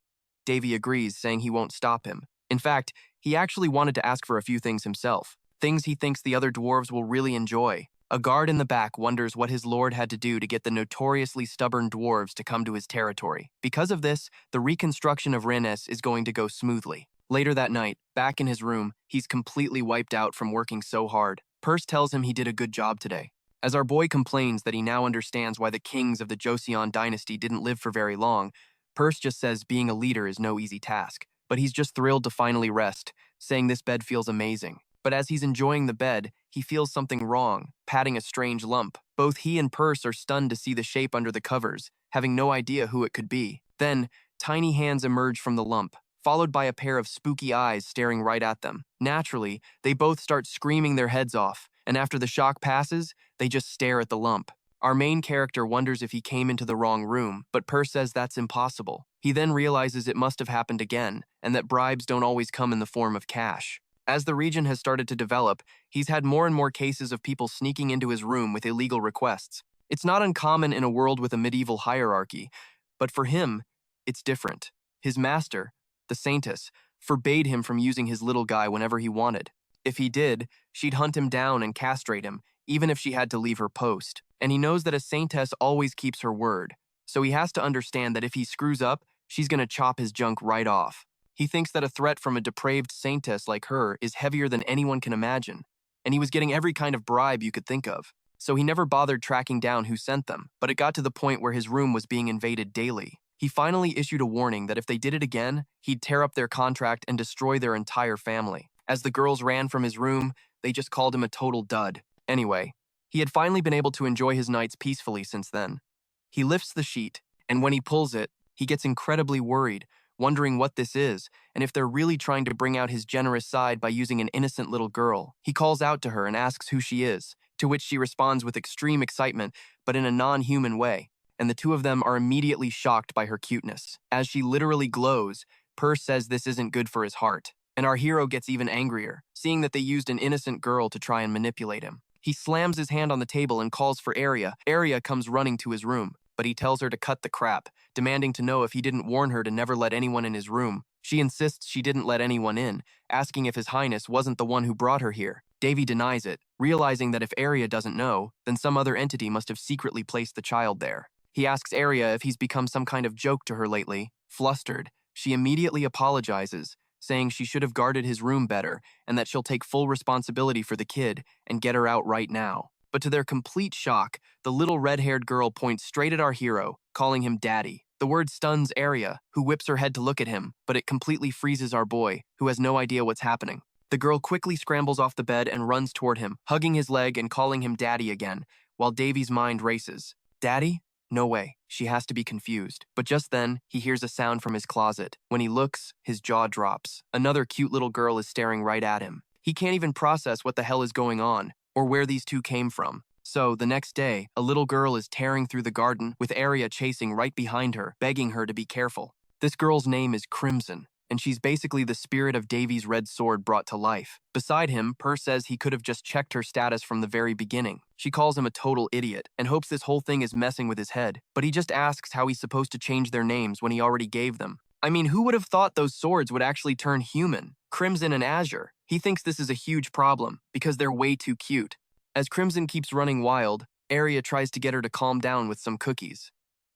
Davy agrees, saying he won't stop him. In fact, he actually wanted to ask for a few things himself, things he thinks the other dwarves will really enjoy. A guard in the back wonders what his lord had to do to get the notoriously stubborn dwarves to come to his territory. Because of this, the reconstruction of Rennes is going to go smoothly. Later that night, back in his room, he's completely wiped out from working so hard. Perse tells him he did a good job today. As our boy complains that he now understands why the kings of the Joseon dynasty didn't live for very long, Perse just says being a leader is no easy task. But he's just thrilled to finally rest, saying this bed feels amazing. But as he's enjoying the bed, he feels something wrong, patting a strange lump. Both he and Perse are stunned to see the shape under the covers, having no idea who it could be. Then, tiny hands emerge from the lump, followed by a pair of spooky eyes staring right at them. Naturally, they both start screaming their heads off, and after the shock passes, they just stare at the lump. Our main character wonders if he came into the wrong room, but Perse says that's impossible. He then realizes it must have happened again, and that bribes don't always come in the form of cash. As the region has started to develop, he's had more and more cases of people sneaking into his room with illegal requests. It's not uncommon in a world with a medieval hierarchy, but for him, it's different. His master, the Saintess, forbade him from using his little guy whenever he wanted. If he did, she'd hunt him down and castrate him, even if she had to leave her post. And he knows that a Saintess always keeps her word, so he has to understand that if he screws up, she's gonna chop his junk right off. He thinks that a threat from a depraved Saintess like her is heavier than anyone can imagine, and he was getting every kind of bribe you could think of. So he never bothered tracking down who sent them, but it got to the point where his room was being invaded daily. He finally issued a warning that if they did it again, he'd tear up their contract and destroy their entire family. As the girls ran from his room, they just called him a total dud. Anyway, he had finally been able to enjoy his nights peacefully since then. He lifts the sheet, and when he pulls it, he gets incredibly worried, wondering what this is, and if they're really trying to bring out his generous side by using an innocent little girl. He calls out to her and asks who she is, to which she responds with extreme excitement, but in a non-human way, and the two of them are immediately shocked by her cuteness. As she literally glows, Perse says this isn't good for his heart, and our hero gets even angrier, seeing that they used an innocent girl to try and manipulate him. He slams his hand on the table and calls for Arya. Arya comes running to his room, but he tells her to cut the crap, demanding to know if he didn't warn her to never let anyone in his room. She insists she didn't let anyone in, asking if His Highness wasn't the one who brought her here. Davy denies it, realizing that if Arya doesn't know, then some other entity must have secretly placed the child there. He asks Arya if he's become some kind of joke to her lately. Flustered, she immediately apologizes, saying she should have guarded his room better and that she'll take full responsibility for the kid and get her out right now. But to their complete shock, the little red-haired girl points straight at our hero, calling him Daddy. The word stuns Arya, who whips her head to look at him, but it completely freezes our boy, who has no idea what's happening. The girl quickly scrambles off the bed and runs toward him, hugging his leg and calling him Daddy again, while Davy's mind races. Daddy? No way. She has to be confused. But just then, he hears a sound from his closet. When he looks, his jaw drops. Another cute little girl is staring right at him. He can't even process what the hell is going on, or where these two came from. So, the next day, a little girl is tearing through the garden, with Arya chasing right behind her, begging her to be careful. This girl's name is Crimson, and she's basically the spirit of Davy's red sword brought to life. Beside him, Perse says he could have just checked her status from the very beginning. She calls him a total idiot, and hopes this whole thing is messing with his head, but he just asks how he's supposed to change their names when he already gave them. I mean, who would have thought those swords would actually turn human? Crimson and Azure. He thinks this is a huge problem, because they're way too cute. As Crimson keeps running wild, Arya tries to get her to calm down with some cookies.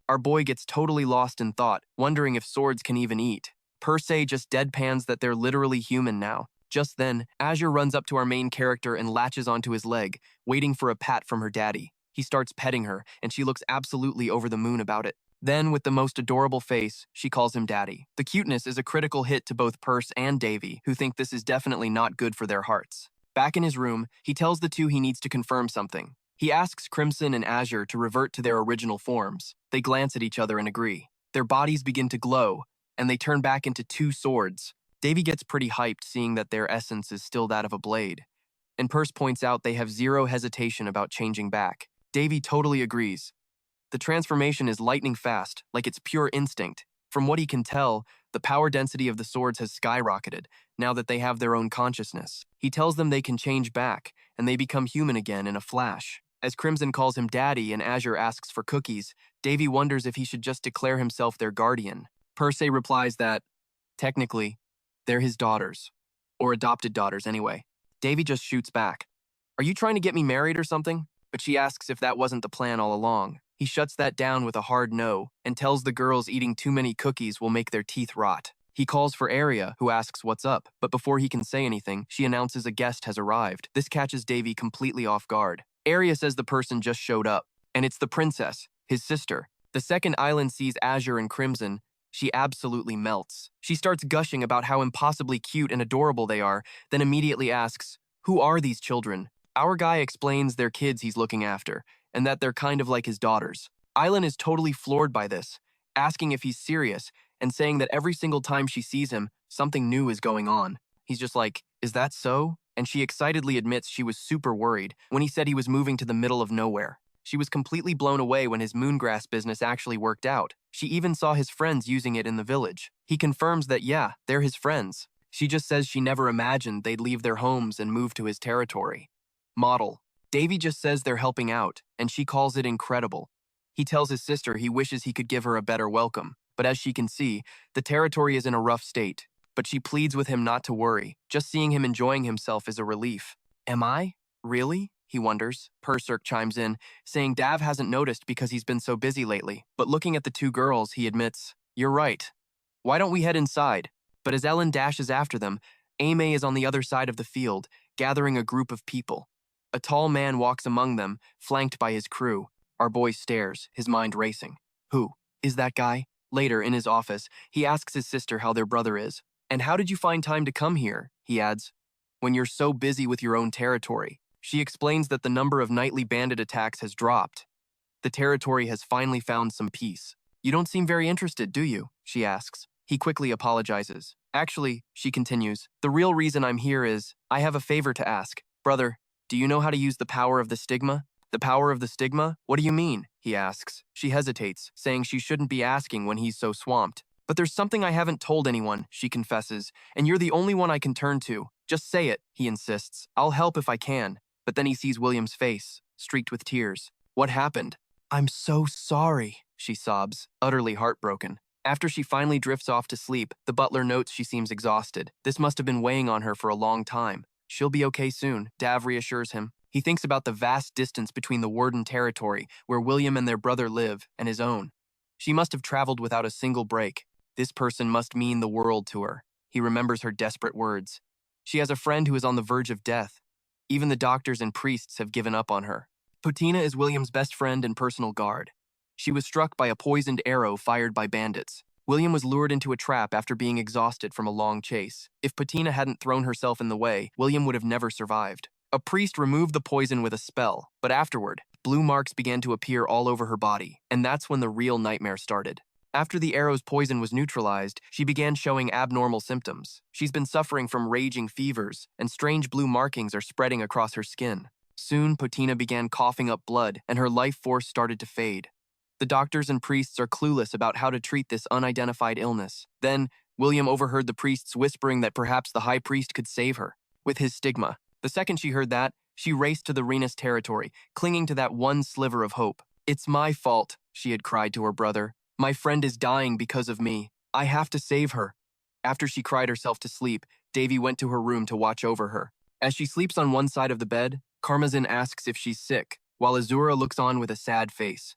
Our boy gets totally lost in thought, wondering if swords can even eat. Perse just deadpans that they're literally human now. Just then, Azure runs up to our main character and latches onto his leg, waiting for a pat from her daddy. He starts petting her, and she looks absolutely over the moon about it. Then, with the most adorable face, she calls him daddy. The cuteness is a critical hit to both Perse and Davy, who think this is definitely not good for their hearts. Back in his room, he tells the two he needs to confirm something. He asks Crimson and Azure to revert to their original forms. They glance at each other and agree. Their bodies begin to glow, and they turn back into two swords. Davy gets pretty hyped seeing that their essence is still that of a blade. And Perse points out they have zero hesitation about changing back. Davy totally agrees. The transformation is lightning fast, like it's pure instinct. From what he can tell, the power density of the swords has skyrocketed, now that they have their own consciousness. He tells them they can change back, and they become human again in a flash. As Crimson calls him daddy and Azure asks for cookies, Davy wonders if he should just declare himself their guardian. Perse replies that, technically, they're his daughters. Or adopted daughters, anyway. Davy just shoots back. Are you trying to get me married or something? But she asks if that wasn't the plan all along. He shuts that down with a hard no and tells the girls eating too many cookies will make their teeth rot. He calls for Aria, who asks what's up, but before he can say anything, she announces a guest has arrived. This catches Davy completely off guard. Aria says the person just showed up, and it's the princess, his sister. The second Island sees Azure and Crimson, she absolutely melts. She starts gushing about how impossibly cute and adorable they are, then immediately asks, "Who are these children?" Our guy explains they're kids he's looking after, and that they're kind of like his daughters. Island is totally floored by this, asking if he's serious, and saying that every single time she sees him, something new is going on. He's just like, "Is that so?" And she excitedly admits she was super worried when he said he was moving to the middle of nowhere. She was completely blown away when his moongrass business actually worked out. She even saw his friends using it in the village. He confirms that, yeah, they're his friends. She just says she never imagined they'd leave their homes and move to his territory. Model. Davy just says they're helping out, and she calls it incredible. He tells his sister he wishes he could give her a better welcome, but as she can see, the territory is in a rough state. But she pleads with him not to worry. Just seeing him enjoying himself is a relief. Am I? Really? He wonders. Perserk chimes in, saying Dav hasn't noticed because he's been so busy lately. But looking at the two girls, he admits, "You're right. Why don't we head inside?" But as Ellen dashes after them, Ame is on the other side of the field, gathering a group of people. A tall man walks among them, flanked by his crew. Our boy stares, his mind racing. Who? Is that guy? Later, in his office, he asks his sister how their brother is. "And how did you find time to come here?" he adds. "When you're so busy with your own territory." She explains that the number of nightly bandit attacks has dropped. The territory has finally found some peace. "You don't seem very interested, do you?" she asks. He quickly apologizes. "Actually," she continues, "the real reason I'm here is, I have a favor to ask. Brother, do you know how to use the power of the stigma?" "The power of the stigma? What do you mean?" he asks. She hesitates, saying she shouldn't be asking when he's so swamped. "But there's something I haven't told anyone," she confesses, "and you're the only one I can turn to. Just say it," he insists. "I'll help if I can." But then he sees William's face, streaked with tears. "What happened?" "I'm so sorry," she sobs, utterly heartbroken. After she finally drifts off to sleep, the butler notes she seems exhausted. This must have been weighing on her for a long time. "She'll be okay soon," Dav reassures him. He thinks about the vast distance between the Warden territory, where William and their brother live, and his own. She must have traveled without a single break. This person must mean the world to her. He remembers her desperate words. She has a friend who is on the verge of death. Even the doctors and priests have given up on her. Putina is William's best friend and personal guard. She was struck by a poisoned arrow fired by bandits. William was lured into a trap after being exhausted from a long chase. If Putina hadn't thrown herself in the way, William would have never survived. A priest removed the poison with a spell, but afterward, blue marks began to appear all over her body, and that's when the real nightmare started. After the arrow's poison was neutralized, she began showing abnormal symptoms. She's been suffering from raging fevers, and strange blue markings are spreading across her skin. Soon, Putina began coughing up blood, and her life force started to fade. The doctors and priests are clueless about how to treat this unidentified illness. Then, William overheard the priests whispering that perhaps the high priest could save her, with his stigma. The second she heard that, she raced to the Renus territory, clinging to that one sliver of hope. "It's my fault," she had cried to her brother. "My friend is dying because of me. I have to save her." After she cried herself to sleep, Davy went to her room to watch over her. As she sleeps on one side of the bed, Karmazin asks if she's sick, while Azura looks on with a sad face.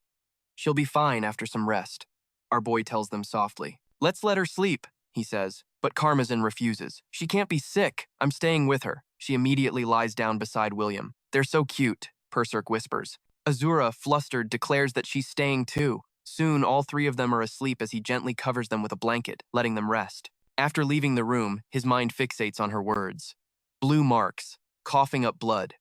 "She'll be fine after some rest," our boy tells them softly. "Let's let her sleep," he says, but Karmazin refuses. "She can't be sick. I'm staying with her." She immediately lies down beside William. "They're so cute," Perserk whispers. Azura, flustered, declares that she's staying too. Soon, all three of them are asleep as he gently covers them with a blanket, letting them rest. After leaving the room, his mind fixates on her words. Blue marks, coughing up blood.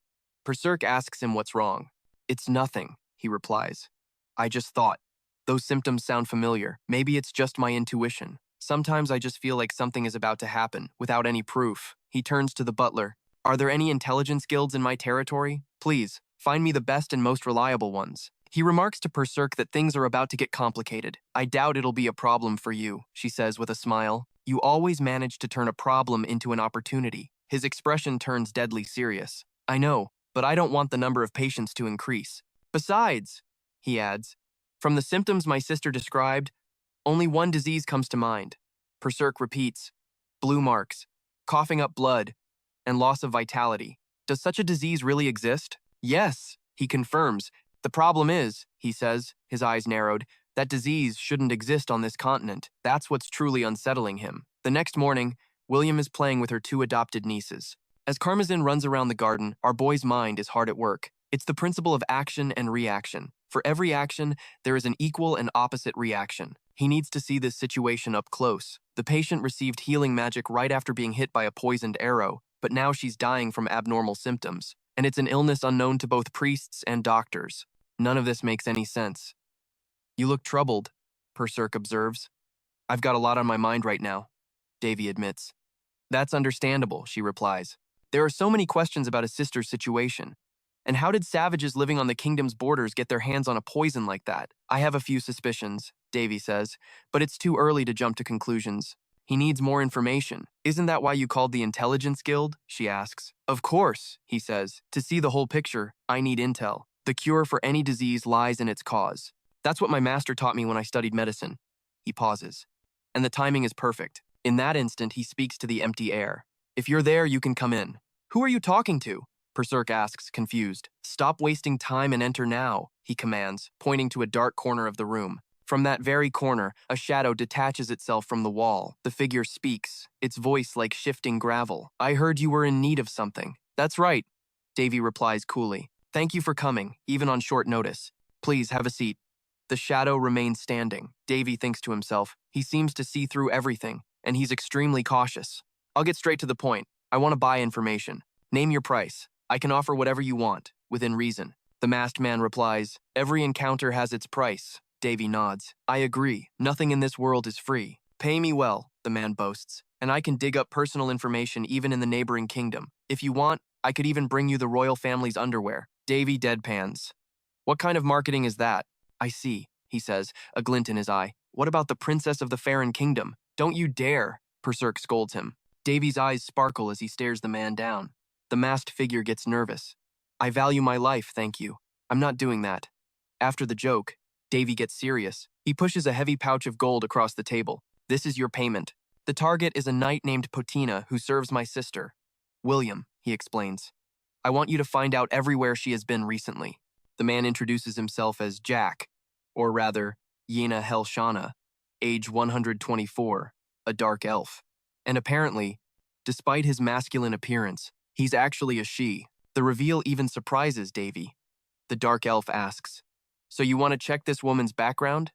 Berserk asks him what's wrong. It's nothing, he replies. I just thought. Those symptoms sound familiar. Maybe it's just my intuition. Sometimes I just feel like something is about to happen, without any proof. He turns to the butler. Are there any intelligence guilds in my territory? Please, find me the best and most reliable ones. He remarks to Berserk that things are about to get complicated. I doubt it'll be a problem for you, she says with a smile. You always manage to turn a problem into an opportunity. His expression turns deadly serious. I know, but I don't want the number of patients to increase. Besides, he adds, from the symptoms my sister described, only one disease comes to mind. Berserk repeats, blue marks, coughing up blood, and loss of vitality. Does such a disease really exist? Yes, he confirms. The problem is, he says, his eyes narrowed, that disease shouldn't exist on this continent. That's what's truly unsettling him. The next morning, William is playing with her two adopted nieces. As Karmazin runs around the garden, our boy's mind is hard at work. It's the principle of action and reaction. For every action, there is an equal and opposite reaction. He needs to see this situation up close. The patient received healing magic right after being hit by a poisoned arrow, but now she's dying from abnormal symptoms. And it's an illness unknown to both priests and doctors. None of this makes any sense. You look troubled, Berserk observes. I've got a lot on my mind right now, Davy admits. That's understandable, she replies. There are so many questions about his sister's situation. And how did savages living on the kingdom's borders get their hands on a poison like that? I have a few suspicions, Davy says, but it's too early to jump to conclusions. He needs more information. Isn't that why you called the Intelligence Guild? She asks. Of course, he says. To see the whole picture, I need intel. The cure for any disease lies in its cause. That's what my master taught me when I studied medicine. He pauses. And the timing is perfect. In that instant, he speaks to the empty air. If you're there, you can come in. Who are you talking to? Berserk asks, confused. Stop wasting time and enter now, he commands, pointing to a dark corner of the room. From that very corner, a shadow detaches itself from the wall. The figure speaks, its voice like shifting gravel. I heard you were in need of something. That's right, Davy replies coolly. Thank you for coming, even on short notice. Please have a seat. The shadow remains standing. Davy thinks to himself, he seems to see through everything, and he's extremely cautious. I'll get straight to the point. I want to buy information. Name your price. I can offer whatever you want, within reason. The masked man replies, every encounter has its price. Davy nods. I agree. Nothing in this world is free. Pay me well, the man boasts, and I can dig up personal information even in the neighboring kingdom. If you want, I could even bring you the royal family's underwear. Davy deadpans. What kind of marketing is that? I see, he says, a glint in his eye. What about the princess of the Farron kingdom? Don't you dare, Berserk scolds him. Davy's eyes sparkle as he stares the man down. The masked figure gets nervous. I value my life, thank you. I'm not doing that. After the joke, Davy gets serious. He pushes a heavy pouch of gold across the table. This is your payment. The target is a knight named Potina who serves my sister. William, he explains. I want you to find out everywhere she has been recently. The man introduces himself as Jack, or rather, Yena Helshana, age 124, a dark elf. And apparently, despite his masculine appearance, he's actually a she. The reveal even surprises Davy. The dark elf asks, so you want to check this woman's background?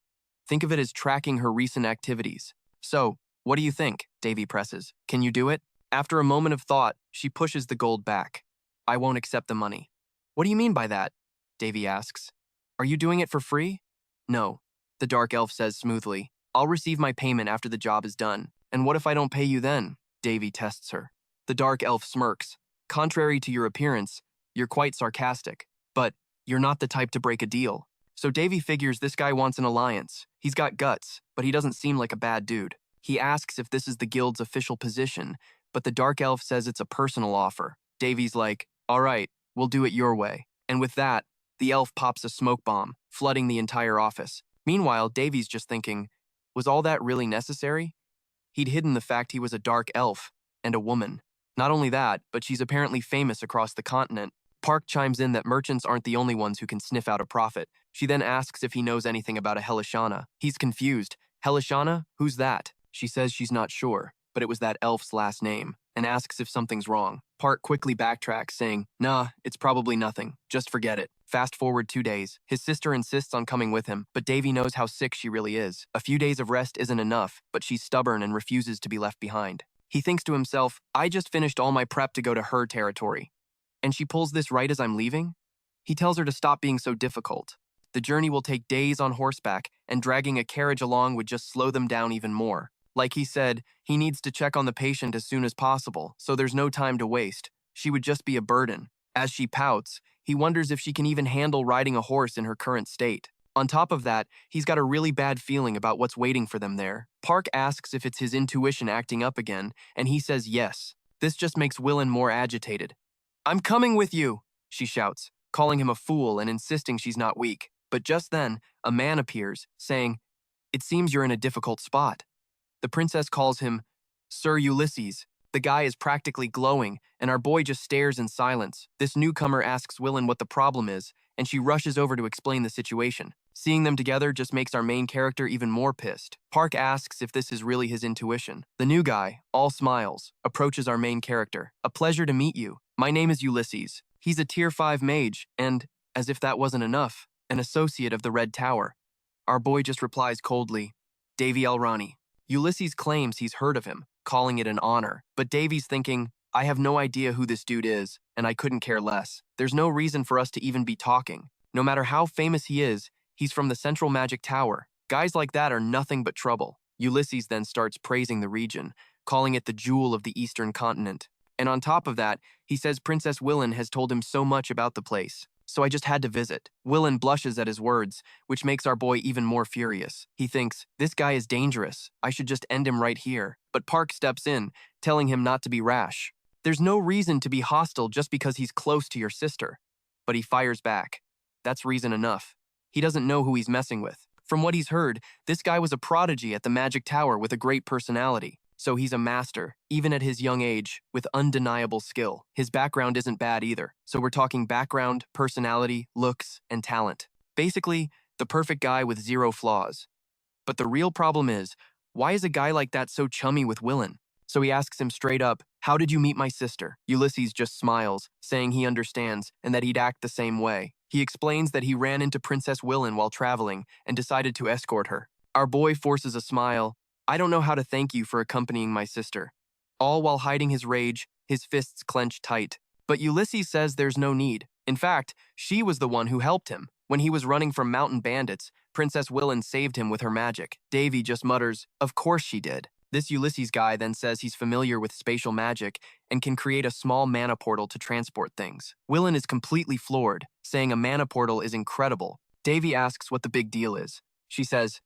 Think of it as tracking her recent activities. So, what do you think? Davy presses. Can you do it? After a moment of thought, she pushes the gold back. I won't accept the money. What do you mean by that? Davy asks. Are you doing it for free? No, the dark elf says smoothly. I'll receive my payment after the job is done. And what if I don't pay you then? Davy tests her. The dark elf smirks. Contrary to your appearance, you're quite sarcastic. But you're not the type to break a deal. So Davy figures this guy wants an alliance. He's got guts, but he doesn't seem like a bad dude. He asks if this is the guild's official position, but the dark elf says it's a personal offer. Davy's like, all right, we'll do it your way. And with that, the elf pops a smoke bomb, flooding the entire office. Meanwhile, Davy's just thinking, was all that really necessary? He'd hidden the fact he was a dark elf and a woman. Not only that, but she's apparently famous across the continent. Park chimes in that merchants aren't the only ones who can sniff out a profit. She then asks if he knows anything about a Helishana. He's confused. Helishana? Who's that? She says she's not sure, but it was that elf's last name. and asks if something's wrong. Park quickly backtracks, saying, "Nah, it's probably nothing. Just forget it." Fast forward 2 days. His sister insists on coming with him, but Davy knows how sick she really is. A few days of rest isn't enough, but she's stubborn and refuses to be left behind. He thinks to himself, I just finished all my prep to go to her territory. And she pulls this right as I'm leaving? He tells her to stop being so difficult. The journey will take days on horseback, and dragging a carriage along would just slow them down even more. Like he said, he needs to check on the patient as soon as possible, so there's no time to waste. She would just be a burden. As she pouts, he wonders if she can even handle riding a horse in her current state. On top of that, he's got a really bad feeling about what's waiting for them there. Park asks if it's his intuition acting up again, and he says yes. This just makes Willen more agitated. "I'm coming with you," she shouts, calling him a fool and insisting she's not weak. But just then, a man appears, saying, "It seems you're in a difficult spot." The princess calls him Sir Ulysses. The guy is practically glowing, and our boy just stares in silence. This newcomer asks Willen what the problem is, and she rushes over to explain the situation. Seeing them together just makes our main character even more pissed. Park asks if this is really his intuition. The new guy, all smiles, approaches our main character. "A pleasure to meet you. My name is Ulysses." He's a tier 5 mage, and, as if that wasn't enough, an associate of the Red Tower. Our boy just replies coldly, "Davy Elrani." Ulysses claims he's heard of him, calling it an honor, but Davy's thinking, "I have no idea who this dude is, and I couldn't care less. There's no reason for us to even be talking. No matter how famous he is, he's from the Central Magic Tower. Guys like that are nothing but trouble." Ulysses then starts praising the region, calling it the jewel of the Eastern continent. And on top of that, he says Princess Willen has told him so much about the place. "So I just had to visit." Willen blushes at his words, which makes our boy even more furious. He thinks, this guy is dangerous. I should just end him right here. But Park steps in, telling him not to be rash. There's no reason to be hostile just because he's close to your sister. But he fires back. That's reason enough. He doesn't know who he's messing with. From what he's heard, this guy was a prodigy at the Magic Tower with a great personality. So he's a master, even at his young age, with undeniable skill. His background isn't bad either. So we're talking background, personality, looks, and talent. Basically, the perfect guy with 0 flaws. But the real problem is, why is a guy like that so chummy with Willen? So he asks him straight up, "How did you meet my sister?" Ulysses just smiles, saying he understands and that he'd act the same way. He explains that he ran into Princess Willen while traveling and decided to escort her. Our boy forces a smile. "I don't know how to thank you for accompanying my sister." All while hiding his rage, his fists clenched tight. But Ulysses says there's no need. In fact, she was the one who helped him. When he was running from mountain bandits, Princess Willen saved him with her magic. Davy just mutters, "Of course she did." This Ulysses guy then says he's familiar with spatial magic and can create a small mana portal to transport things. Willen is completely floored, saying a mana portal is incredible. Davy asks what the big deal is. She says,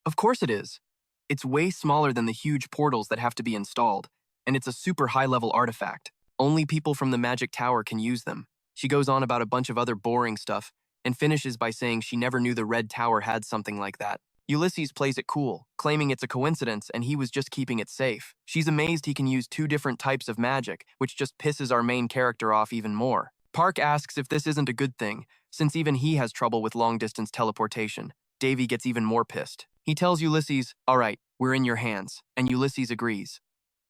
"Of course it is. It's way smaller than the huge portals that have to be installed, and it's a super high-level artifact. Only people from the Magic Tower can use them." She goes on about a bunch of other boring stuff and finishes by saying she never knew the Red Tower had something like that. Ulysses plays it cool, claiming it's a coincidence and he was just keeping it safe. She's amazed he can use 2 different types of magic, which just pisses our main character off even more. Park asks if this isn't a good thing, since even he has trouble with long-distance teleportation. Davy gets even more pissed. He tells Ulysses, "All right, we're in your hands," and Ulysses agrees.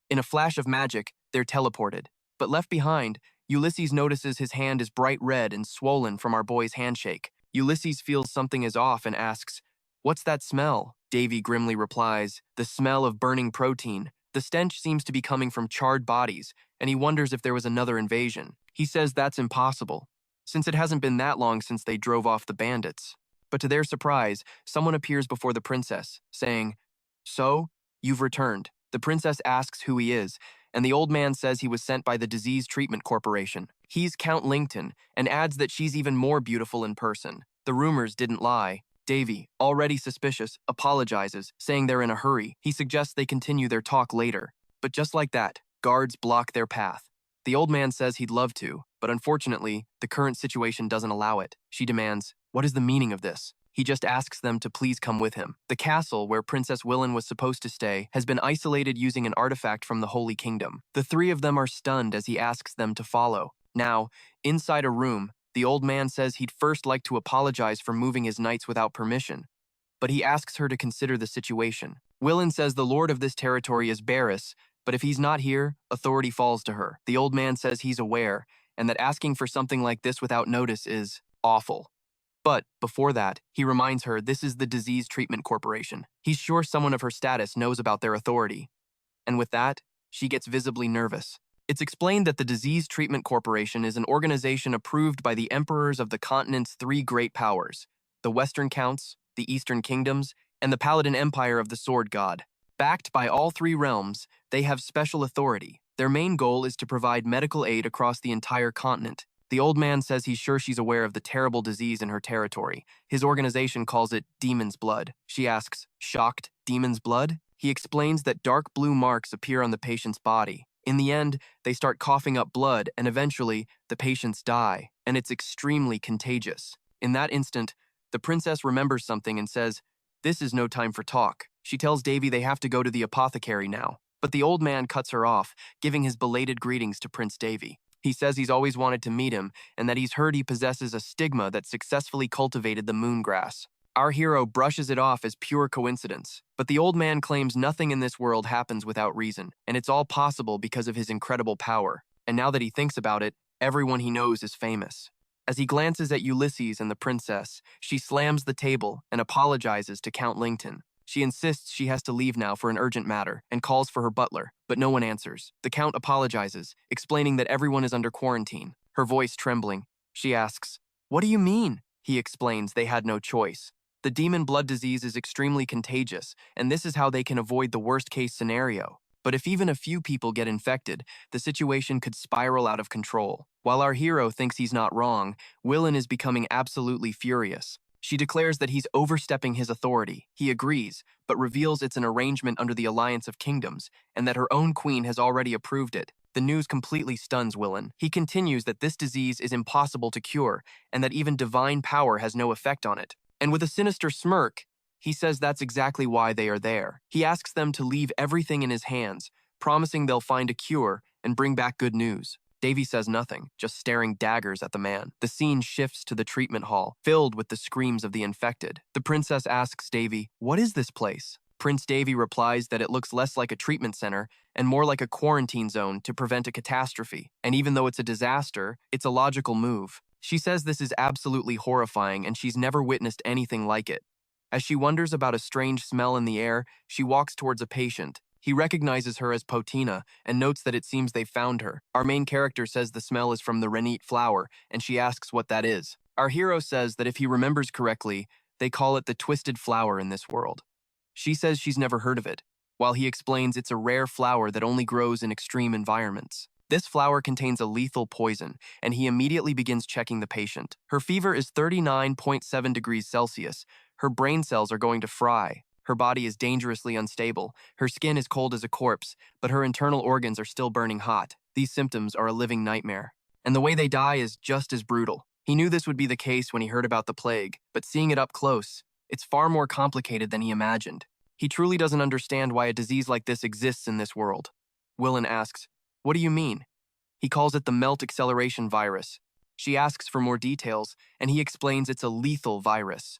In a flash of magic, they're teleported. But left behind, Ulysses notices his hand is bright red and swollen from our boy's handshake. Ulysses feels something is off and asks, "What's that smell?" Davy grimly replies, "The smell of burning protein." The stench seems to be coming from charred bodies, and he wonders if there was another invasion. He says that's impossible, since it hasn't been that long since they drove off the bandits. But to their surprise, someone appears before the princess, saying, "So, you've returned." The princess asks who he is, and the old man says he was sent by the Disease Treatment Corporation. He's Count Lington, and adds that she's even more beautiful in person. The rumors didn't lie. Davy, already suspicious, apologizes, saying they're in a hurry. He suggests they continue their talk later. But just like that, guards block their path. The old man says he'd love to, but unfortunately, the current situation doesn't allow it. She demands, "What is the meaning of this?" He just asks them to please come with him. The castle where Princess Willen was supposed to stay has been isolated using an artifact from the Holy Kingdom. The 3 of them are stunned as he asks them to follow. Now, inside a room, the old man says he'd first like to apologize for moving his knights without permission, but he asks her to consider the situation. Willen says the lord of this territory is Barris, But if he's not here, authority falls to her. The old man says he's aware, and that asking for something like this without notice is awful. But before that, he reminds her this is the Disease Treatment Corporation. He's sure someone of her status knows about their authority. And with that, she gets visibly nervous. It's explained that the Disease Treatment Corporation is an organization approved by the emperors of the continent's three great powers, the Western Counts, the Eastern Kingdoms, and the Paladin Empire of the Sword God. Backed by all three realms, they have special authority. Their main goal is to provide medical aid across the entire continent. The old man says he's sure she's aware of the terrible disease in her territory. His organization calls it Demon's Blood. She asks, shocked, Demon's Blood? He explains that dark blue marks appear on the patient's body. In the end, they start coughing up blood, and eventually, the patients die, and it's extremely contagious. In that instant, the princess remembers something and says, this is no time for talk. She tells Davy they have to go to the apothecary now. But the old man cuts her off, giving his belated greetings to Prince Davy. He says he's always wanted to meet him, and that he's heard he possesses a stigma that successfully cultivated the moongrass. Our hero brushes it off as pure coincidence, but the old man claims nothing in this world happens without reason, and it's all possible because of his incredible power. And now that he thinks about it, everyone he knows is famous. As he glances at Ulysses and the princess, she slams the table and apologizes to Count Lington. She insists she has to leave now for an urgent matter and calls for her butler, but no one answers. The Count apologizes, explaining that everyone is under quarantine. Her voice trembling, she asks, "What do you mean?" He explains they had no choice. The demon blood disease is extremely contagious, and this is how they can avoid the worst-case scenario. But if even a few people get infected, the situation could spiral out of control. While our hero thinks he's not wrong, Willin is becoming absolutely furious. She declares that he's overstepping his authority. He agrees, but reveals it's an arrangement under the Alliance of Kingdoms, and that her own queen has already approved it. The news completely stuns Willin. He continues that this disease is impossible to cure, and that even divine power has no effect on it. And with a sinister smirk, he says that's exactly why they are there. He asks them to leave everything in his hands, promising they'll find a cure and bring back good news. Davy says nothing, just staring daggers at the man. The scene shifts to the treatment hall, filled with the screams of the infected. The princess asks Davy, "What is this place?" Prince Davy replies that it looks less like a treatment center and more like a quarantine zone to prevent a catastrophe. And even though it's a disaster, it's a logical move. She says this is absolutely horrifying and she's never witnessed anything like it. As she wonders about a strange smell in the air, she walks towards a patient. He recognizes her as Potina and notes that it seems they found her. Our main character says the smell is from the renite flower, and she asks what that is. Our hero says that if he remembers correctly, they call it the twisted flower in this world. She says she's never heard of it, while he explains it's a rare flower that only grows in extreme environments. This flower contains a lethal poison, and he immediately begins checking the patient. Her fever is 39.7 degrees Celsius. Her brain cells are going to fry. Her body is dangerously unstable. Her skin is cold as a corpse, but her internal organs are still burning hot. These symptoms are a living nightmare. And the way they die is just as brutal. He knew this would be the case when he heard about the plague, but seeing it up close, it's far more complicated than he imagined. He truly doesn't understand why a disease like this exists in this world. Willin asks, "What do you mean?" He calls it the melt acceleration virus. She asks for more details, and he explains it's a lethal virus,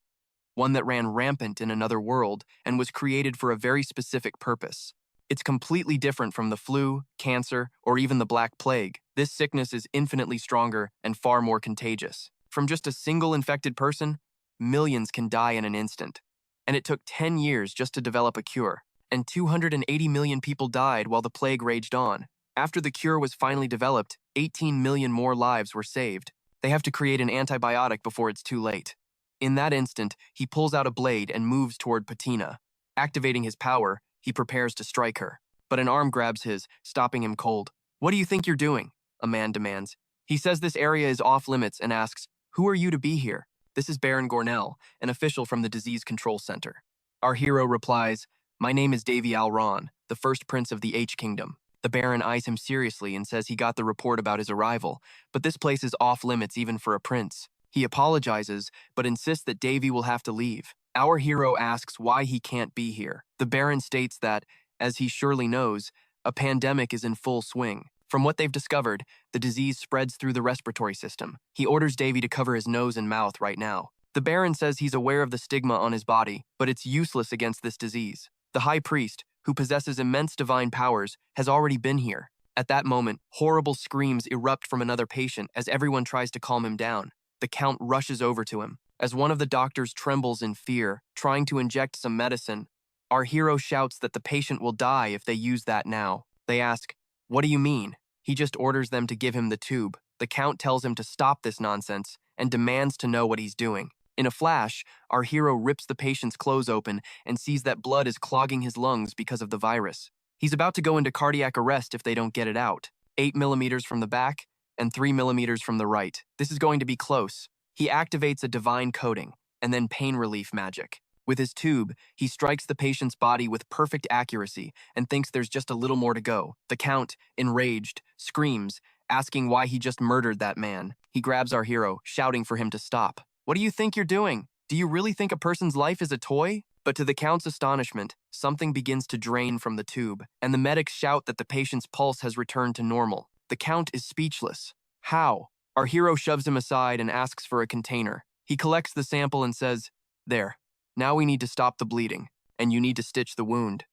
one that ran rampant in another world and was created for a very specific purpose. It's completely different from the flu, cancer, or even the Black Plague. This sickness is infinitely stronger and far more contagious. From just a single infected person, millions can die in an instant. And it took 10 years just to develop a cure, and 280 million people died while the plague raged on. After the cure was finally developed, 18 million more lives were saved. They have to create an antibiotic before it's too late. In that instant, he pulls out a blade and moves toward Patina. Activating his power, he prepares to strike her. But an arm grabs his, stopping him cold. "What do you think you're doing?" a man demands. He says this area is off limits and asks, "Who are you to be here?" This is Baron Gornell, an official from the Disease Control Center. Our hero replies, "My name is Davy Alron, the first prince of the H Kingdom." The Baron eyes him seriously and says he got the report about his arrival, but this place is off limits even for a prince. He apologizes, but insists that Davy will have to leave. Our hero asks why he can't be here. The Baron states that, as he surely knows, a pandemic is in full swing. From what they've discovered, the disease spreads through the respiratory system. He orders Davy to cover his nose and mouth right now. The Baron says he's aware of the stigma on his body, but it's useless against this disease. The High Priest, who possesses immense divine powers, has already been here. At that moment, horrible screams erupt from another patient as everyone tries to calm him down. The Count rushes over to him. As one of the doctors trembles in fear, trying to inject some medicine, our hero shouts that the patient will die if they use that now. They ask, "What do you mean?" He just orders them to give him the tube. The Count tells him to stop this nonsense and demands to know what he's doing. In a flash, our hero rips the patient's clothes open and sees that blood is clogging his lungs because of the virus. He's about to go into cardiac arrest if they don't get it out. 8 millimeters from the back and 3 millimeters from the right. This is going to be close. He activates a divine coating and then pain relief magic. With his tube, he strikes the patient's body with perfect accuracy and thinks there's just a little more to go. The Count, enraged, screams, asking why he just murdered that man. He grabs our hero, shouting for him to stop. "What do you think you're doing? Do you really think a person's life is a toy?" But to the Count's astonishment, something begins to drain from the tube, and the medics shout that the patient's pulse has returned to normal. The Count is speechless. How? Our hero shoves him aside and asks for a container. He collects the sample and says, "There. Now we need to stop the bleeding, and you need to stitch the wound.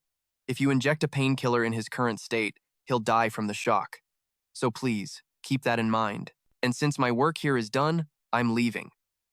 If you inject a painkiller in his current state, he'll die from the shock. So please, keep that in mind. And since my work here is done, I'm leaving."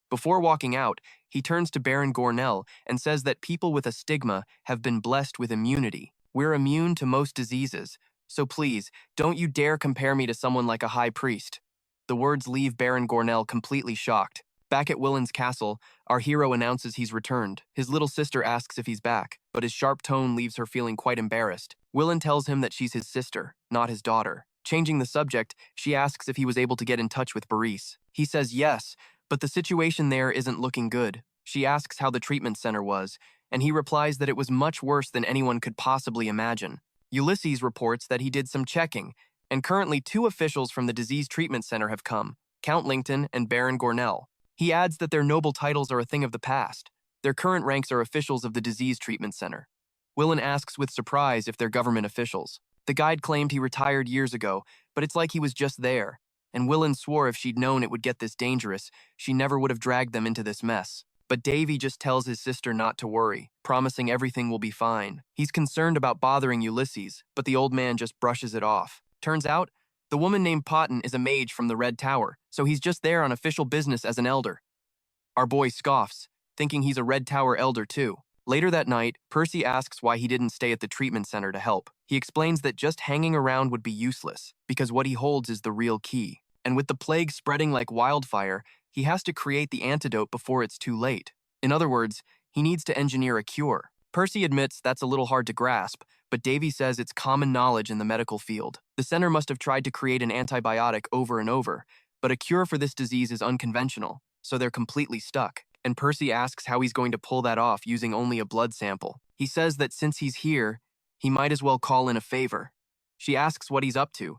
Before walking out, he turns to Baron Gornell and says that people with a stigma have been blessed with immunity. We're immune to most diseases, so please, don't you dare compare me to someone like a high priest. The words leave Baron Gornell completely shocked. Back at Willen's castle, our hero announces he's returned. His little sister asks if he's back, but his sharp tone leaves her feeling quite embarrassed. Willen tells him that she's his sister, not his daughter. Changing the subject, she asks if he was able to get in touch with Baris. He says yes, but the situation there isn't looking good. She asks how the treatment center was, and he replies that it was much worse than anyone could possibly imagine. Ulysses reports that he did some checking, and currently 2 officials from the disease treatment center have come, Count Lington and Baron Gornell. He adds that their noble titles are a thing of the past. Their current ranks are officials of the disease treatment center. Willen asks with surprise if they're government officials. The guide claimed he retired years ago, but it's like he was just there. And Willen swore if she'd known it would get this dangerous, she never would have dragged them into this mess. But Davy just tells his sister not to worry, promising everything will be fine. He's concerned about bothering Ulysses, but the old man just brushes it off. Turns out, the woman named Potton is a mage from the Red Tower, so he's just there on official business as an elder. Our boy scoffs, thinking he's a Red Tower elder too. Later that night, Percy asks why he didn't stay at the treatment center to help. He explains that just hanging around would be useless, because what he holds is the real key. And with the plague spreading like wildfire, he has to create the antidote before it's too late. In other words, he needs to engineer a cure. Percy admits that's a little hard to grasp, but Davy says it's common knowledge in the medical field. The center must have tried to create an antibiotic over and over, but a cure for this disease is unconventional, so they're completely stuck. And Percy asks how he's going to pull that off using only a blood sample. He says that since he's here, he might as well call in a favor. She asks what he's up to,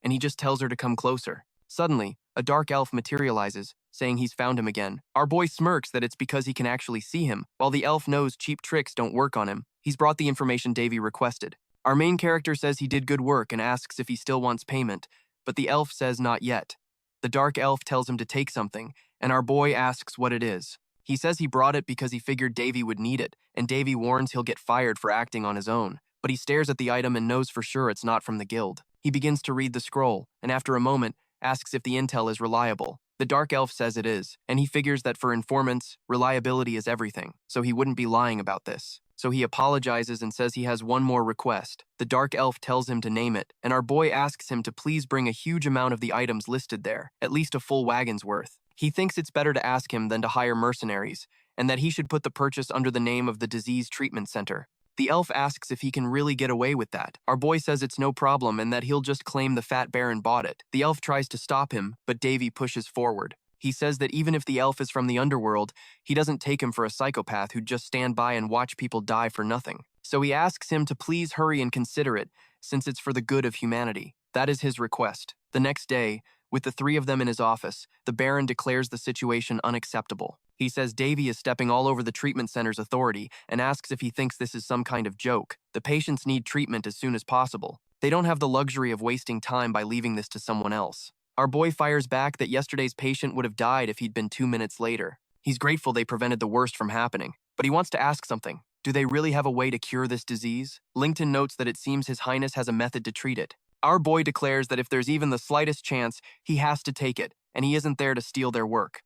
and he just tells her to come closer. Suddenly, a dark elf materializes, saying he's found him again. Our boy smirks that it's because he can actually see him, while the elf knows cheap tricks don't work on him. He's brought the information Davy requested. Our main character says he did good work and asks if he still wants payment, but the elf says not yet. The dark elf tells him to take something, and our boy asks what it is. He says he brought it because he figured Davy would need it, and Davy warns he'll get fired for acting on his own. But he stares at the item and knows for sure it's not from the guild. He begins to read the scroll, and after a moment, asks if the intel is reliable. The dark elf says it is, and he figures that for informants, reliability is everything, so he wouldn't be lying about this. So he apologizes and says he has one more request. The dark elf tells him to name it, and our boy asks him to please bring a huge amount of the items listed there, at least a full wagon's worth. He thinks it's better to ask him than to hire mercenaries, and that he should put the purchase under the name of the Disease Treatment Center. The elf asks if he can really get away with that. Our boy says it's no problem and that he'll just claim the fat baron bought it. The elf tries to stop him, but Davy pushes forward. He says that even if the elf is from the underworld, he doesn't take him for a psychopath who'd just stand by and watch people die for nothing. So he asks him to please hurry and consider it, since it's for the good of humanity. That is his request. The next day, with the 3 of them in his office, the Baron declares the situation unacceptable. He says Davy is stepping all over the treatment center's authority and asks if he thinks this is some kind of joke. The patients need treatment as soon as possible. They don't have the luxury of wasting time by leaving this to someone else. Our boy fires back that yesterday's patient would have died if he'd been 2 minutes later. He's grateful they prevented the worst from happening, but he wants to ask something. Do they really have a way to cure this disease? Lincoln notes that it seems His Highness has a method to treat it. Our boy declares that if there's even the slightest chance, he has to take it, and he isn't there to steal their work.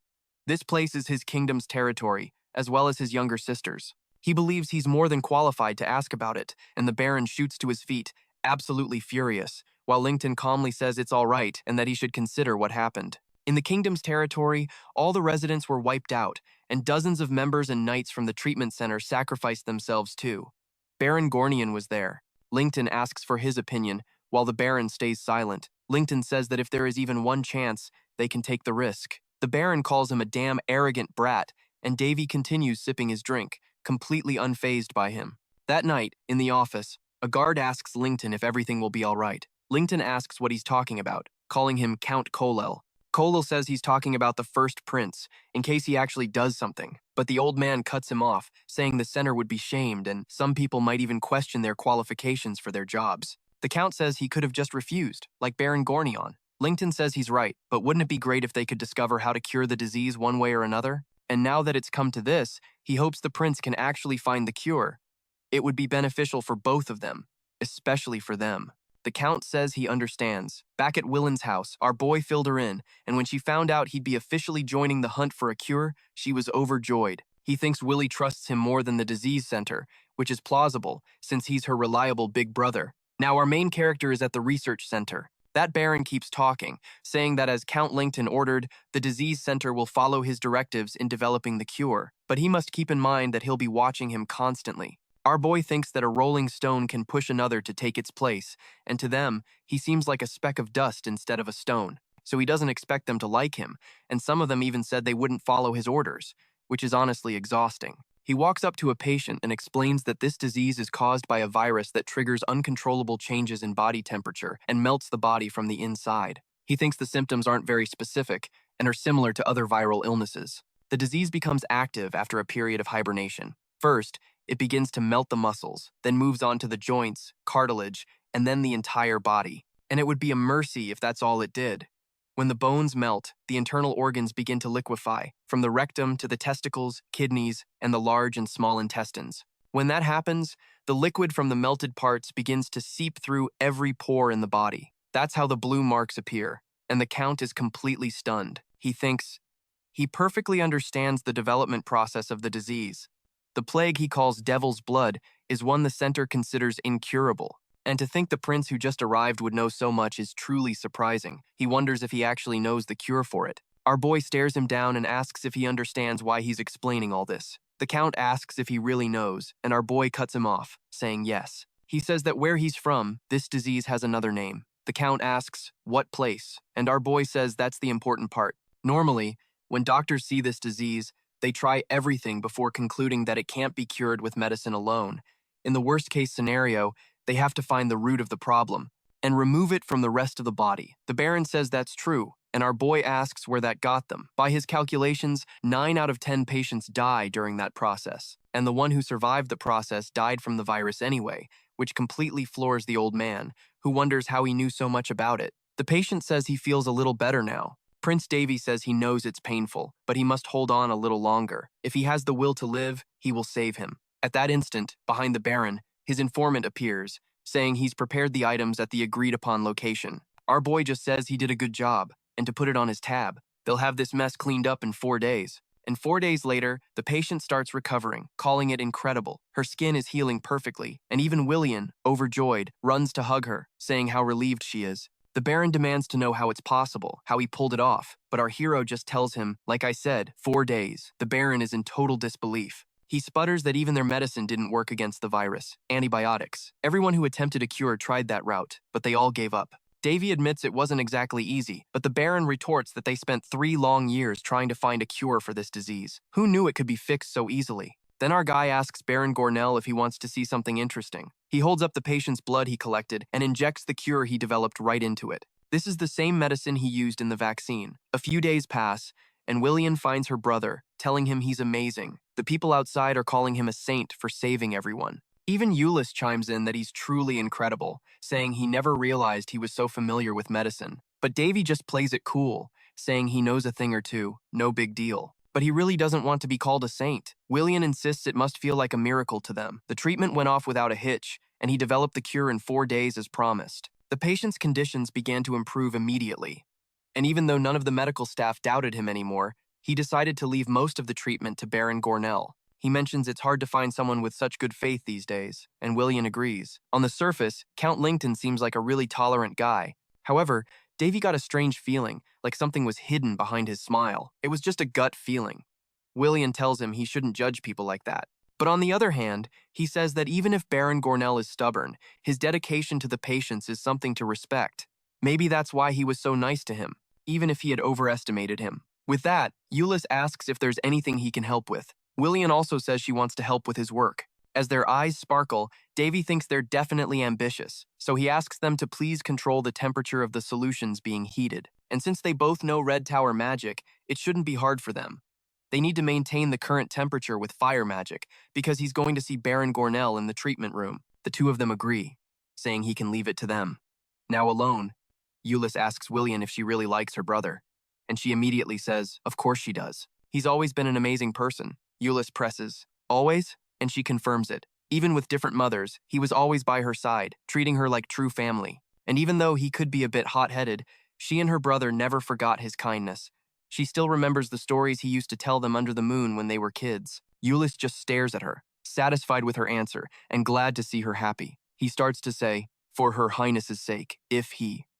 This place is his kingdom's territory, as well as his younger sister's. He believes he's more than qualified to ask about it, and the Baron shoots to his feet, absolutely furious, while Lincoln calmly says it's all right and that he should consider what happened. In the kingdom's territory, all the residents were wiped out, and dozens of members and knights from the treatment center sacrificed themselves too. Baron Gornian was there. Lincoln asks for his opinion, while the Baron stays silent. Lincoln says that if there is even one chance, they can take the risk. The Baron calls him a damn arrogant brat, and Davy continues sipping his drink, completely unfazed by him. That night, in the office, a guard asks Lincoln if everything will be all right. Lincoln asks what he's talking about, calling him Count Kolel. Kolel says he's talking about the first prince, in case he actually does something, but the old man cuts him off, saying the center would be shamed and some people might even question their qualifications for their jobs. The Count says he could have just refused, like Baron Gornion. Lincoln says he's right, but wouldn't it be great if they could discover how to cure the disease one way or another? And now that it's come to this, he hopes the prince can actually find the cure. It would be beneficial for both of them, especially for them. The Count says he understands. Back at Willen's house, our boy filled her in, and when she found out he'd be officially joining the hunt for a cure, she was overjoyed. He thinks Willie trusts him more than the disease center, which is plausible, since he's her reliable big brother. Now our main character is at the research center. That Baron keeps talking, saying that as Count Lincoln ordered, the disease center will follow his directives in developing the cure, but he must keep in mind that he'll be watching him constantly. Our boy thinks that a rolling stone can push another to take its place, and to them, he seems like a speck of dust instead of a stone, so he doesn't expect them to like him, and some of them even said they wouldn't follow his orders, which is honestly exhausting. He walks up to a patient and explains that this disease is caused by a virus that triggers uncontrollable changes in body temperature and melts the body from the inside. He thinks the symptoms aren't very specific and are similar to other viral illnesses. The disease becomes active after a period of hibernation. First, it begins to melt the muscles, then moves on to the joints, cartilage, and then the entire body. And it would be a mercy if that's all it did. When the bones melt, the internal organs begin to liquefy, from the rectum to the testicles, kidneys, and the large and small intestines. When that happens, the liquid from the melted parts begins to seep through every pore in the body. That's how the blue marks appear, and the Count is completely stunned. He thinks he perfectly understands the development process of the disease. The plague he calls devil's blood is one the center considers incurable. And to think the prince who just arrived would know so much is truly surprising. He wonders if he actually knows the cure for it. Our boy stares him down and asks if he understands why he's explaining all this. The Count asks if he really knows, and our boy cuts him off, saying yes. He says that where he's from, this disease has another name. The Count asks, what place? And our boy says that's the important part. Normally, when doctors see this disease, they try everything before concluding that it can't be cured with medicine alone. In the worst-case scenario, they have to find the root of the problem and remove it from the rest of the body. The Baron says that's true, and our boy asks where that got them. By his calculations, 9 out of 10 patients die during that process, and the one who survived the process died from the virus anyway, which completely floors the old man, who wonders how he knew so much about it. The patient says he feels a little better now. Prince Davy says he knows it's painful, but he must hold on a little longer. If he has the will to live, he will save him. At that instant, behind the Baron, his informant appears, saying he's prepared the items at the agreed-upon location. Our boy just says he did a good job, and to put it on his tab, they'll have this mess cleaned up in 4 days. And 4 days later, the patient starts recovering, calling it incredible. Her skin is healing perfectly, and even Willian, overjoyed, runs to hug her, saying how relieved she is. The Baron demands to know how it's possible, how he pulled it off, but our hero just tells him, like I said, 4 days. The Baron is in total disbelief. He sputters that even their medicine didn't work against the virus, antibiotics. Everyone who attempted a cure tried that route, but they all gave up. Davy admits it wasn't exactly easy, but the Baron retorts that they spent 3 long years trying to find a cure for this disease. Who knew it could be fixed so easily? Then our guy asks Baron Gornell if he wants to see something interesting. He holds up the patient's blood he collected and injects the cure he developed right into it. This is the same medicine he used in the vaccine. A few days pass, and Willian finds her brother, telling him he's amazing. The people outside are calling him a saint for saving everyone. Even Euless chimes in that he's truly incredible, saying he never realized he was so familiar with medicine. But Davy just plays it cool, saying he knows a thing or two, no big deal. but he really doesn't want to be called a saint. Willian insists it must feel like a miracle to them. The treatment went off without a hitch, and he developed the cure in 4 days as promised. The patient's conditions began to improve immediately, and even though none of the medical staff doubted him anymore, he decided to leave most of the treatment to Baron Gornell. He mentions it's hard to find someone with such good faith these days, and Willian agrees. On the surface, Count Lington seems like a really tolerant guy. However, Davy got a strange feeling, like something was hidden behind his smile. It was just a gut feeling. Willian tells him he shouldn't judge people like that. But on the other hand, he says that even if Baron Gornell is stubborn, his dedication to the patients is something to respect. Maybe that's why he was so nice to him, even if he had overestimated him. With that, Euless asks if there's anything he can help with. Willian also says she wants to help with his work. As their eyes sparkle, Davy thinks they're definitely ambitious, so he asks them to please control the temperature of the solutions being heated. And since they both know Red Tower magic, it shouldn't be hard for them. They need to maintain the current temperature with fire magic, because he's going to see Baron Gornell in the treatment room. The two of them agree, saying he can leave it to them. Now alone, Euless asks Willian if she really likes her brother, and she immediately says, of course she does. He's always been an amazing person. Euless presses, always? And she confirms it. Even with different mothers, he was always by her side, treating her like true family. And even though he could be a bit hot-headed, she and her brother never forgot his kindness. She still remembers the stories he used to tell them under the moon when they were kids. Euless just stares at her, satisfied with her answer, and glad to see her happy. He starts to say, for her highness's sake,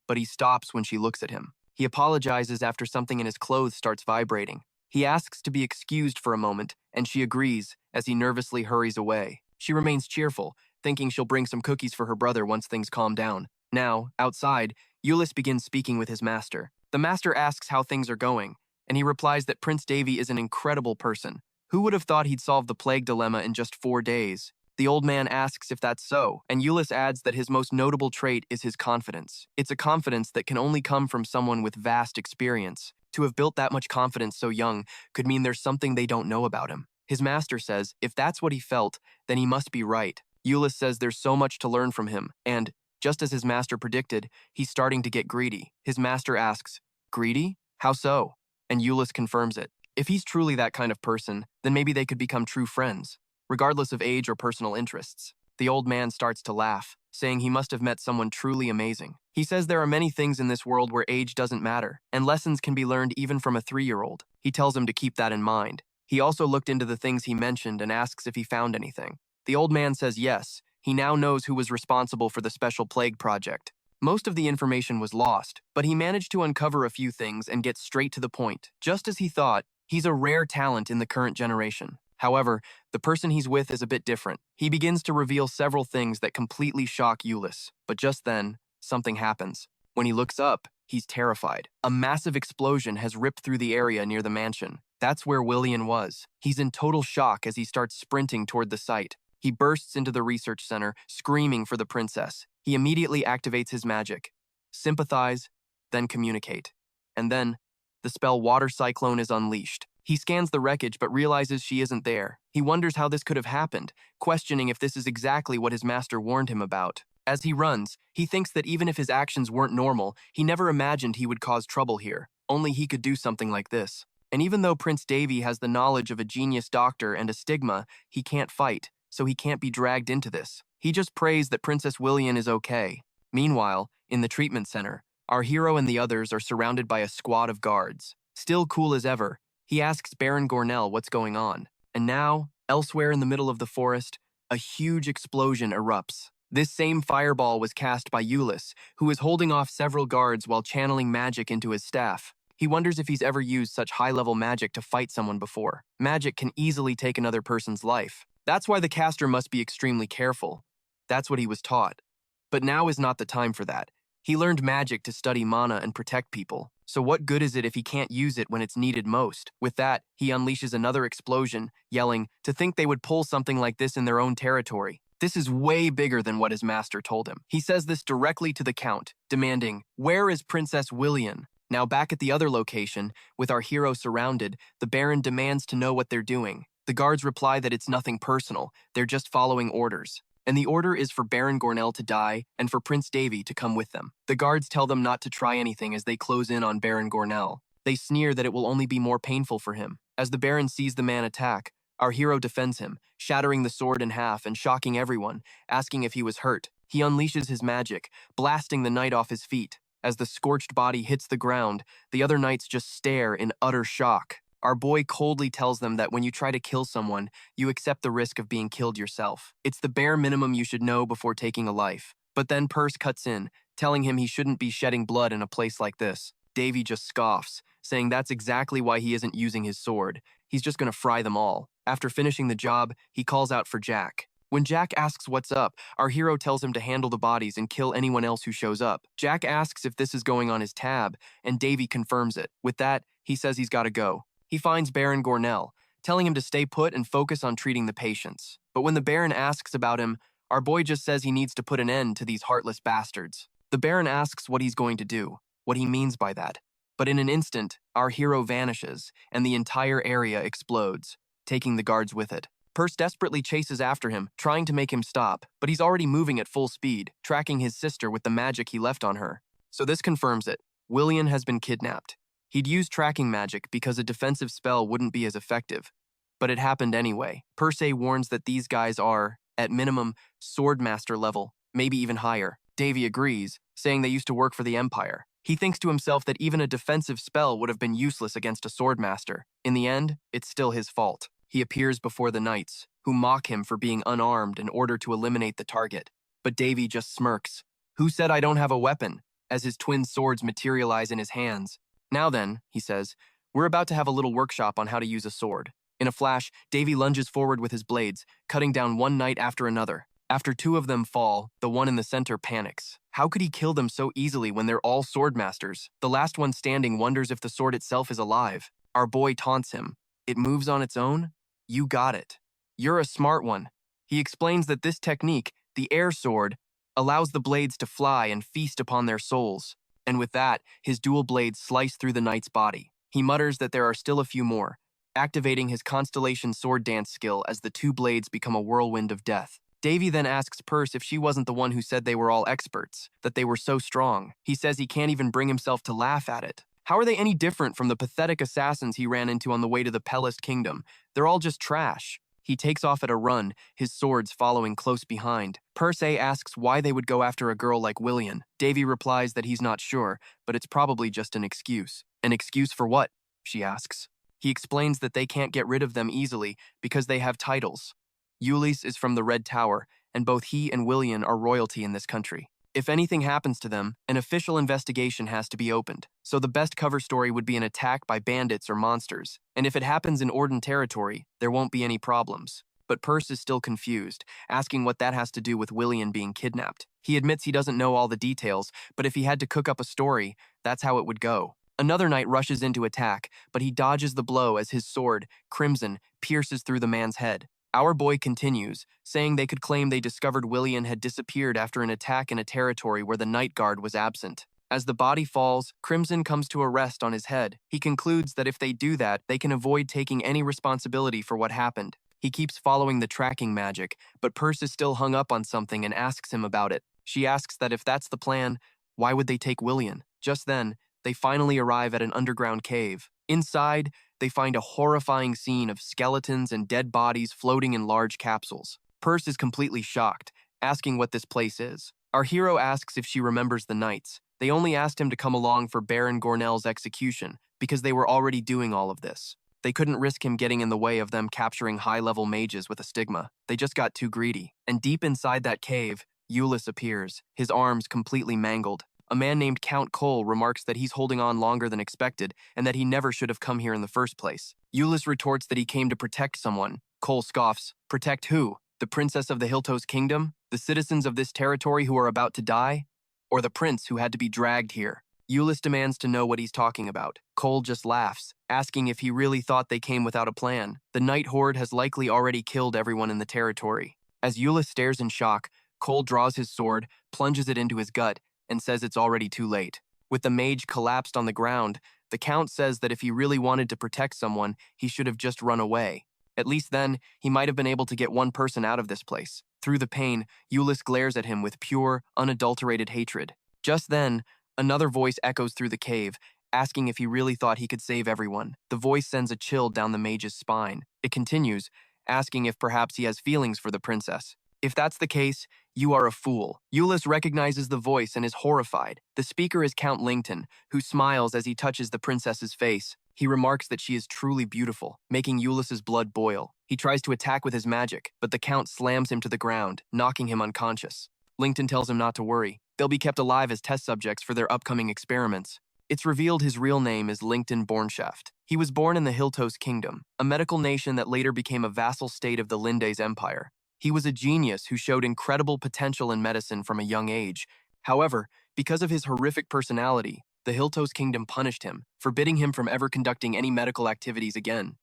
but he stops when she looks at him. He apologizes after something in his clothes starts vibrating. He asks to be excused for a moment, and she agrees as he nervously hurries away. She remains cheerful, thinking she'll bring some cookies for her brother once things calm down. Now, outside, Euless begins speaking with his master. The master asks how things are going, and he replies that Prince Davy is an incredible person. Who would have thought he'd solve the plague dilemma in just 4 days? The old man asks if that's so, and Euless adds that his most notable trait is his confidence. It's a confidence that can only come from someone with vast experience. To have built that much confidence so young could mean there's something they don't know about him. His master says if that's what he felt, then he must be right. Euless says there's so much to learn from him, and, just as his master predicted, he's starting to get greedy. His master asks, greedy? How so? And Euless confirms it. If he's truly that kind of person, then maybe they could become true friends, regardless of age or personal interests. The old man starts to laugh, saying he must have met someone truly amazing. He says there are many things in this world where age doesn't matter, and lessons can be learned even from a 3-year-old. He tells him to keep that in mind. He also looked into the things he mentioned and asks if he found anything. The old man says yes, he now knows who was responsible for the special plague project. Most of the information was lost, but he managed to uncover a few things and get straight to the point. Just as he thought, he's a rare talent in the current generation. However, the person he's with is a bit different. He begins to reveal several things that completely shock Euless, but just then, something happens. When he looks up, he's terrified. A massive explosion has ripped through the area near the mansion. That's where Willian was. He's in total shock as he starts sprinting toward the site. He bursts into the research center, screaming for the princess. He immediately activates his magic. Sympathize, then communicate. And then, the spell Water Cyclone is unleashed. He scans the wreckage but realizes she isn't there. He wonders how this could have happened, questioning if this is exactly what his master warned him about. As he runs, he thinks that even if his actions weren't normal, he never imagined he would cause trouble here. Only he could do something like this. And even though Prince Davy has the knowledge of a genius doctor and a stigma, he can't fight, so he can't be dragged into this. He just prays that Princess Willian is okay. Meanwhile, in the treatment center, our hero and the others are surrounded by a squad of guards. Still cool as ever, he asks Baron Gornell what's going on. And now, elsewhere in the middle of the forest, a huge explosion erupts. This same fireball was cast by Euless, who is holding off several guards while channeling magic into his staff. He wonders if he's ever used such high-level magic to fight someone before. Magic can easily take another person's life. That's why the caster must be extremely careful. That's what he was taught. But now is not the time for that. He learned magic to study mana and protect people. So what good is it if he can't use it when it's needed most? With that, he unleashes another explosion, yelling, to think they would pull something like this in their own territory. This is way bigger than what his master told him. He says this directly to the Count, demanding, "Where is Princess Willian?" Now back at the other location, with our hero surrounded, the Baron demands to know what they're doing. The guards reply that it's nothing personal, they're just following orders. And the order is for Baron Gornell to die and for Prince Davy to come with them. The guards tell them not to try anything as they close in on Baron Gornell. They sneer that it will only be more painful for him. As the Baron sees the man attack, our hero defends him, shattering the sword in half and shocking everyone, asking if he was hurt. He unleashes his magic, blasting the knight off his feet. As the scorched body hits the ground, the other knights just stare in utter shock. Our boy coldly tells them that when you try to kill someone, you accept the risk of being killed yourself. It's the bare minimum you should know before taking a life. But then Perse cuts in, telling him he shouldn't be shedding blood in a place like this. Davy just scoffs, saying that's exactly why he isn't using his sword. He's just gonna fry them all. After finishing the job, he calls out for Jack. When Jack asks what's up, our hero tells him to handle the bodies and kill anyone else who shows up. Jack asks if this is going on his tab, and Davy confirms it. With that, he says he's gotta go. He finds Baron Gornell, telling him to stay put and focus on treating the patients. But when the Baron asks about him, our boy just says he needs to put an end to these heartless bastards. The Baron asks what he's going to do, what he means by that. But in an instant, our hero vanishes, and the entire area explodes, taking the guards with it. Perse desperately chases after him, trying to make him stop, but he's already moving at full speed, tracking his sister with the magic he left on her. So this confirms it. Willian has been kidnapped. He'd used tracking magic because a defensive spell wouldn't be as effective. But it happened anyway. Perse warns that these guys are, at minimum, swordmaster level, maybe even higher. Davy agrees, saying they used to work for the Empire. He thinks to himself that even a defensive spell would have been useless against a swordmaster. In the end, it's still his fault. He appears before the knights, who mock him for being unarmed in order to eliminate the target. But Davy just smirks. Who said I don't have a weapon? As his twin swords materialize in his hands. Now then, he says, we're about to have a little workshop on how to use a sword. In a flash, Davy lunges forward with his blades, cutting down one knight after another. After two of them fall, the one in the center panics. How could he kill them so easily when they're all swordmasters? The last one standing wonders if the sword itself is alive. Our boy taunts him. It moves on its own? You got it. You're a smart one. He explains that this technique, the air sword, allows the blades to fly and feast upon their souls. And with that, his dual blades slice through the knight's body. He mutters that there are still a few more, activating his constellation sword dance skill as the two blades become a whirlwind of death. Davy then asks Perse if she wasn't the one who said they were all experts, that they were so strong. He says he can't even bring himself to laugh at it. How are they any different from the pathetic assassins he ran into on the way to the Pelis kingdom? They're all just trash. He takes off at a run, his swords following close behind. Perse asks why they would go after a girl like Willian. Davy replies that he's not sure, but it's probably just an excuse. An excuse for what? She asks. He explains that they can't get rid of them easily because they have titles. Ulysse is from the Red Tower, and both he and Willian are royalty in this country. If anything happens to them, an official investigation has to be opened, so the best cover story would be an attack by bandits or monsters. And if it happens in Orden territory, there won't be any problems. But Perse is still confused, asking what that has to do with Willian being kidnapped. He admits he doesn't know all the details, but if he had to cook up a story, that's how it would go. Another knight rushes in to attack, but he dodges the blow as his sword, Crimson, pierces through the man's head. Our boy continues, saying they could claim they discovered Willian had disappeared after an attack in a territory where the night guard was absent. As the body falls, Crimson comes to a rest on his head. He concludes that if they do that, they can avoid taking any responsibility for what happened. He keeps following the tracking magic, but Perse is still hung up on something and asks him about it. She asks that if that's the plan, why would they take Willian? Just then, they finally arrive at an underground cave. Inside, they find a horrifying scene of skeletons and dead bodies floating in large capsules. Perse is completely shocked, asking what this place is. Our hero asks if she remembers the knights. They only asked him to come along for Baron Gornell's execution because they were already doing all of this. They couldn't risk him getting in the way of them capturing high-level mages with a stigma. They just got too greedy. And deep inside that cave, Ulysse appears, his arms completely mangled. A man named Count Cole remarks that he's holding on longer than expected and that he never should have come here in the first place. Ulysse retorts that he came to protect someone. Cole scoffs. Protect who? The princess of the Hiltos Kingdom? The citizens of this territory who are about to die? Or the prince who had to be dragged here? Ulysse demands to know what he's talking about. Cole just laughs, asking if he really thought they came without a plan. The Night Horde has likely already killed everyone in the territory. As Ulysse stares in shock, Cole draws his sword, plunges it into his gut, and says it's already too late. With the mage collapsed on the ground, the Count says that if he really wanted to protect someone, he should have just run away. At least then, he might have been able to get one person out of this place. Through the pain, Ulysse glares at him with pure, unadulterated hatred. Just then, another voice echoes through the cave, asking if he really thought he could save everyone. The voice sends a chill down the mage's spine. It continues, asking if perhaps he has feelings for the princess. If that's the case, you are a fool. Euless recognizes the voice and is horrified. The speaker is Count Lington, who smiles as he touches the princess's face. He remarks that she is truly beautiful, making Euless's blood boil. He tries to attack with his magic, but the Count slams him to the ground, knocking him unconscious. Lington tells him not to worry. They'll be kept alive as test subjects for their upcoming experiments. It's revealed his real name is Lington Bornshaft. He was born in the Hiltos Kingdom, a medical nation that later became a vassal state of the Lindes Empire. He was a genius who showed incredible potential in medicine from a young age. However, because of his horrific personality, the Hiltos Kingdom punished him, forbidding him from ever conducting any medical activities again.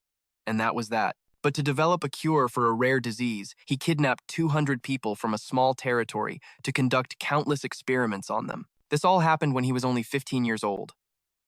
And that was that. But to develop a cure for a rare disease, he kidnapped 200 people from a small territory to conduct countless experiments on them. This all happened when he was only 15 years old.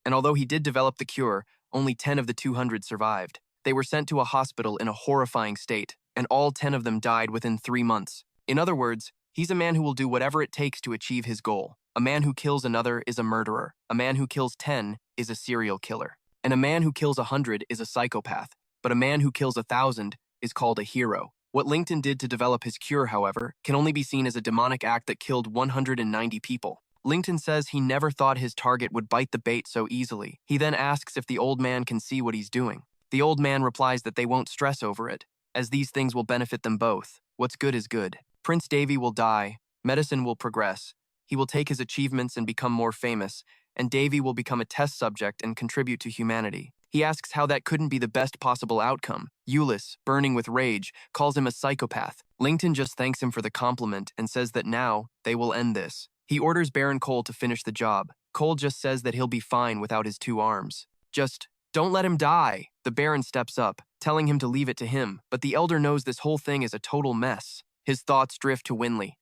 And although he did develop the cure, only 10 of the 200 survived. They were sent to a hospital in a horrifying state, and all 10 of them died within 3 months. In other words, he's a man who will do whatever it takes to achieve his goal. A man who kills another is a murderer. A man who kills 10 is a serial killer. And a man who kills 100 is a psychopath. But a man who kills 1,000 is called a hero. What Lington did to develop his cure, however, can only be seen as a demonic act that killed 190 people. Lington says he never thought his target would bite the bait so easily. He then asks if the old man can see what he's doing. The old man replies that they won't stress over it, as these things will benefit them both. What's good is good. Prince Davy will die, medicine will progress, he will take his achievements and become more famous, and Davy will become a test subject and contribute to humanity. He asks how that couldn't be the best possible outcome. Euless, burning with rage, calls him a psychopath. Lington just thanks him for the compliment and says that now they will end this. He orders Baron Cole to finish the job. Cole just says that he'll be fine without his 2 arms. Just, don't let him die. The Baron steps up, telling him to leave it to him, but the Elder knows this whole thing is a total mess. His thoughts drift to Winley,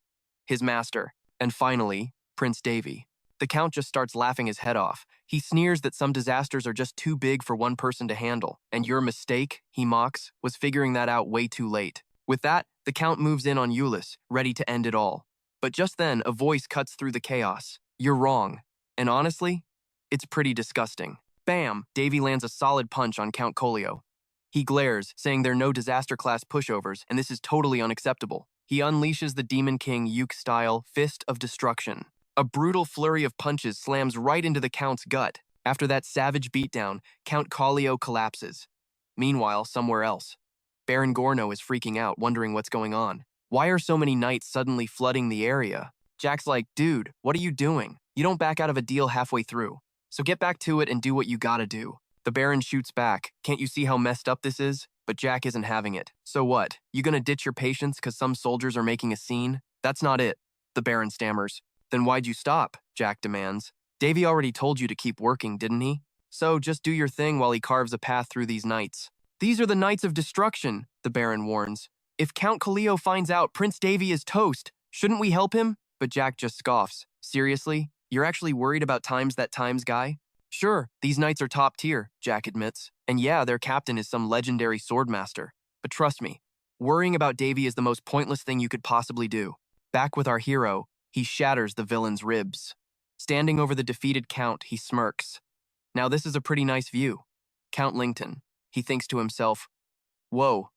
his master, and finally, Prince Davy. The Count just starts laughing his head off. He sneers that some disasters are just too big for one person to handle, and your mistake, he mocks, was figuring that out way too late. With that, the Count moves in on Euless, ready to end it all. But just then, a voice cuts through the chaos. You're wrong. And honestly, it's pretty disgusting. Bam! Davy lands a solid punch on Count Colio. He glares, saying they're no disaster-class pushovers, and this is totally unacceptable. He unleashes the Demon King Uke-style Fist of Destruction. A brutal flurry of punches slams right into the Count's gut. After that savage beatdown, Count Colio collapses. Meanwhile, somewhere else, Baron Gorno is freaking out, wondering what's going on. Why are so many knights suddenly flooding the area? Jack's like, dude, what are you doing? You don't back out of a deal halfway through. So get back to it and do what you gotta do. The Baron shoots back. Can't you see how messed up this is? But Jack isn't having it. So what? You gonna ditch your patience because some soldiers are making a scene? That's not it, the Baron stammers. Then why'd you stop? Jack demands. Davy already told you to keep working, didn't he? So just do your thing while he carves a path through these knights. These are the Knights of Destruction, the Baron warns. If Count Colio finds out Prince Davy is toast, shouldn't we help him? But Jack just scoffs. Seriously? You're actually worried about times guy? Sure, these knights are top tier, Jack admits. And yeah, their captain is some legendary swordmaster. But trust me, worrying about Davy is the most pointless thing you could possibly do. Back with our hero, he shatters the villain's ribs. Standing over the defeated Count, he smirks. Now this is a pretty nice view. Count Lington. He thinks to himself, whoa,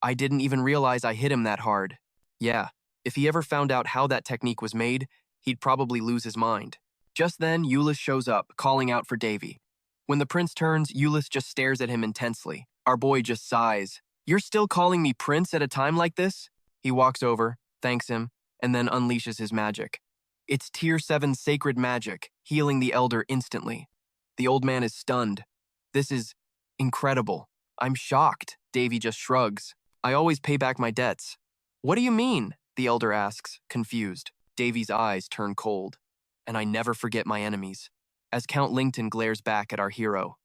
I didn't even realize I hit him that hard. Yeah, if he ever found out how that technique was made, he'd probably lose his mind. Just then, Euless shows up, calling out for Davy. When the prince turns, Euless just stares at him intensely. Our boy just sighs. You're still calling me prince at a time like this? He walks over, thanks him, and then unleashes his magic. It's Tier 7 sacred magic, healing the Elder instantly. The old man is stunned. This is incredible. I'm shocked. Davy just shrugs. I always pay back my debts. What do you mean? The Elder asks, confused. Davy's eyes turn cold. And I never forget my enemies. As Count Lington glares back at our hero,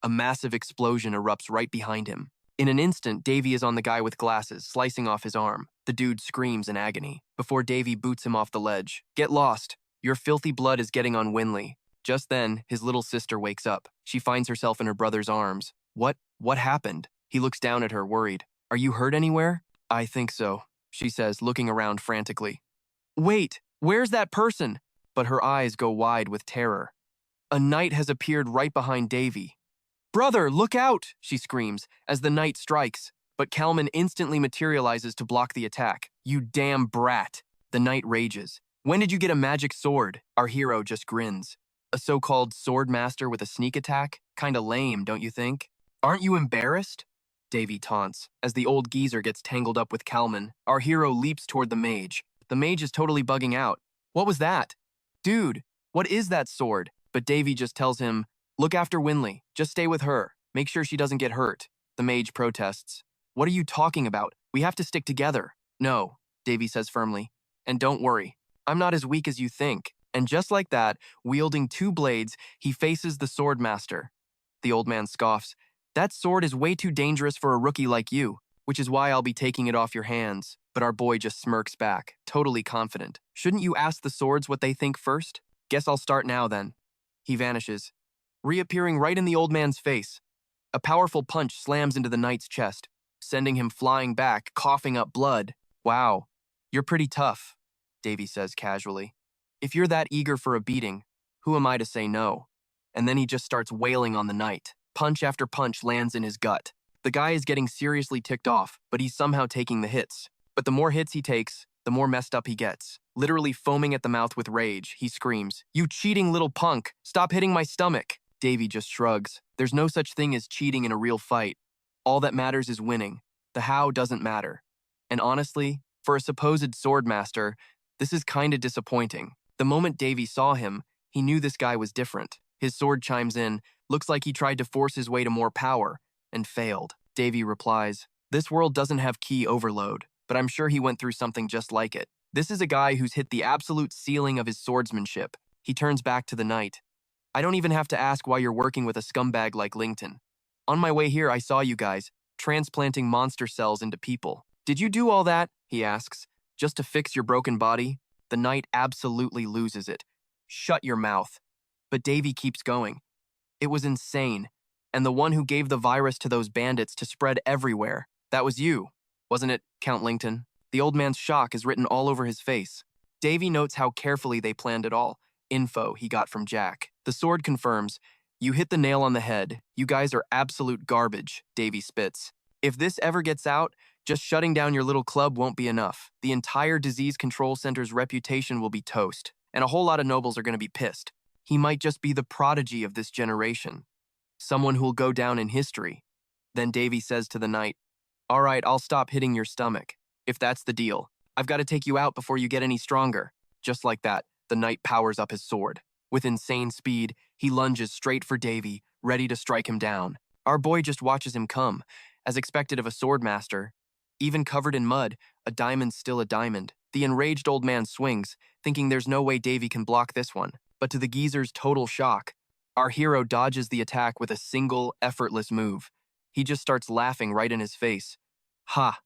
a massive explosion erupts right behind him. In an instant, Davy is on the guy with glasses, slicing off his arm. The dude screams in agony, before Davy boots him off the ledge. Get lost. Your filthy blood is getting on Winley. Just then, his little sister wakes up. She finds herself in her brother's arms. What happened? He looks down at her, worried. Are you hurt anywhere? I think so, she says, looking around frantically. Wait, where's that person? But her eyes go wide with terror. A knight has appeared right behind Davy. "Brother, look out!" she screams as the knight strikes, but Kalman instantly materializes to block the attack. "You damn brat!" The knight rages. "When did you get a magic sword?" Our hero just grins. "A so-called sword master with a sneak attack? Kinda lame, don't you think?" "Aren't you embarrassed?" Davy taunts. As the old geezer gets tangled up with Kalman, our hero leaps toward the mage. The mage is totally bugging out. "What was that?" "Dude, what is that sword?" But Davy just tells him, "Look after Winley. Just stay with her. Make sure she doesn't get hurt." The mage protests. "What are you talking about? We have to stick together." "No," Davy says firmly. "And don't worry. I'm not as weak as you think." And just like that, wielding two blades, he faces the sword master. The old man scoffs. "That sword is way too dangerous for a rookie like you, which is why I'll be taking it off your hands." But our boy just smirks back, totally confident. "Shouldn't you ask the swords what they think first? Guess I'll start now then." He vanishes, reappearing right in the old man's face. A powerful punch slams into the knight's chest, sending him flying back, coughing up blood. "Wow, you're pretty tough," Davy says casually. "If you're that eager for a beating, who am I to say no?" And then he just starts wailing on the knight. Punch after punch lands in his gut. The guy is getting seriously ticked off, but he's somehow taking the hits. But the more hits he takes, the more messed up he gets. Literally foaming at the mouth with rage, he screams, "You cheating little punk! Stop hitting my stomach!" Davy just shrugs. There's no such thing as cheating in a real fight. All that matters is winning. The how doesn't matter. And honestly, for a supposed sword master, this is kinda disappointing. The moment Davy saw him, he knew this guy was different. His sword chimes in, looks like he tried to force his way to more power, and failed. Davy replies, "This world doesn't have key overload, but I'm sure he went through something just like it. This is a guy who's hit the absolute ceiling of his swordsmanship." He turns back to the knight. "I don't even have to ask why you're working with a scumbag like Lington. On my way here, I saw you guys, transplanting monster cells into people. Did you do all that?" he asks, "just to fix your broken body?" The knight absolutely loses it. "Shut your mouth." But Davy keeps going. "It was insane. And the one who gave the virus to those bandits to spread everywhere, that was you, wasn't it, Count Lington?" The old man's shock is written all over his face. Davy notes how carefully they planned it all. Info he got from Jack. The sword confirms, "You hit the nail on the head. You guys are absolute garbage," Davy spits. "If this ever gets out, just shutting down your little club won't be enough. The entire disease control center's reputation will be toast, and a whole lot of nobles are going to be pissed. He might just be the prodigy of this generation. Someone who'll go down in history." Then Davy says to the knight, "All right, I'll stop hitting your stomach. If that's the deal, I've got to take you out before you get any stronger." Just like that, the knight powers up his sword. With insane speed, he lunges straight for Davy, ready to strike him down. Our boy just watches him come, as expected of a sword master. Even covered in mud, a diamond's still a diamond. The enraged old man swings, thinking there's no way Davy can block this one. But to the geezer's total shock, our hero dodges the attack with a single, effortless move. He just starts laughing right in his face. "Ha,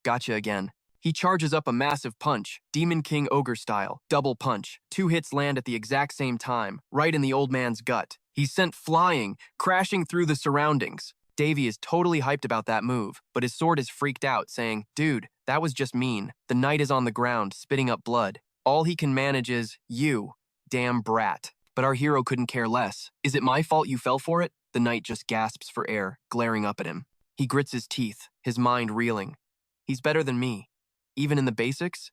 gotcha again." He charges up a massive punch, Demon King Ogre style, double punch. 2 hits land at the exact same time, right in the old man's gut. He's sent flying, crashing through the surroundings. Davy is totally hyped about that move, but his sword is freaked out, saying, "Dude, that was just mean." The knight is on the ground, spitting up blood. All he can manage is, "You, damn brat." But our hero couldn't care less. "Is it my fault you fell for it?" The knight just gasps for air, glaring up at him. He grits his teeth, his mind reeling. He's better than me. Even in the basics?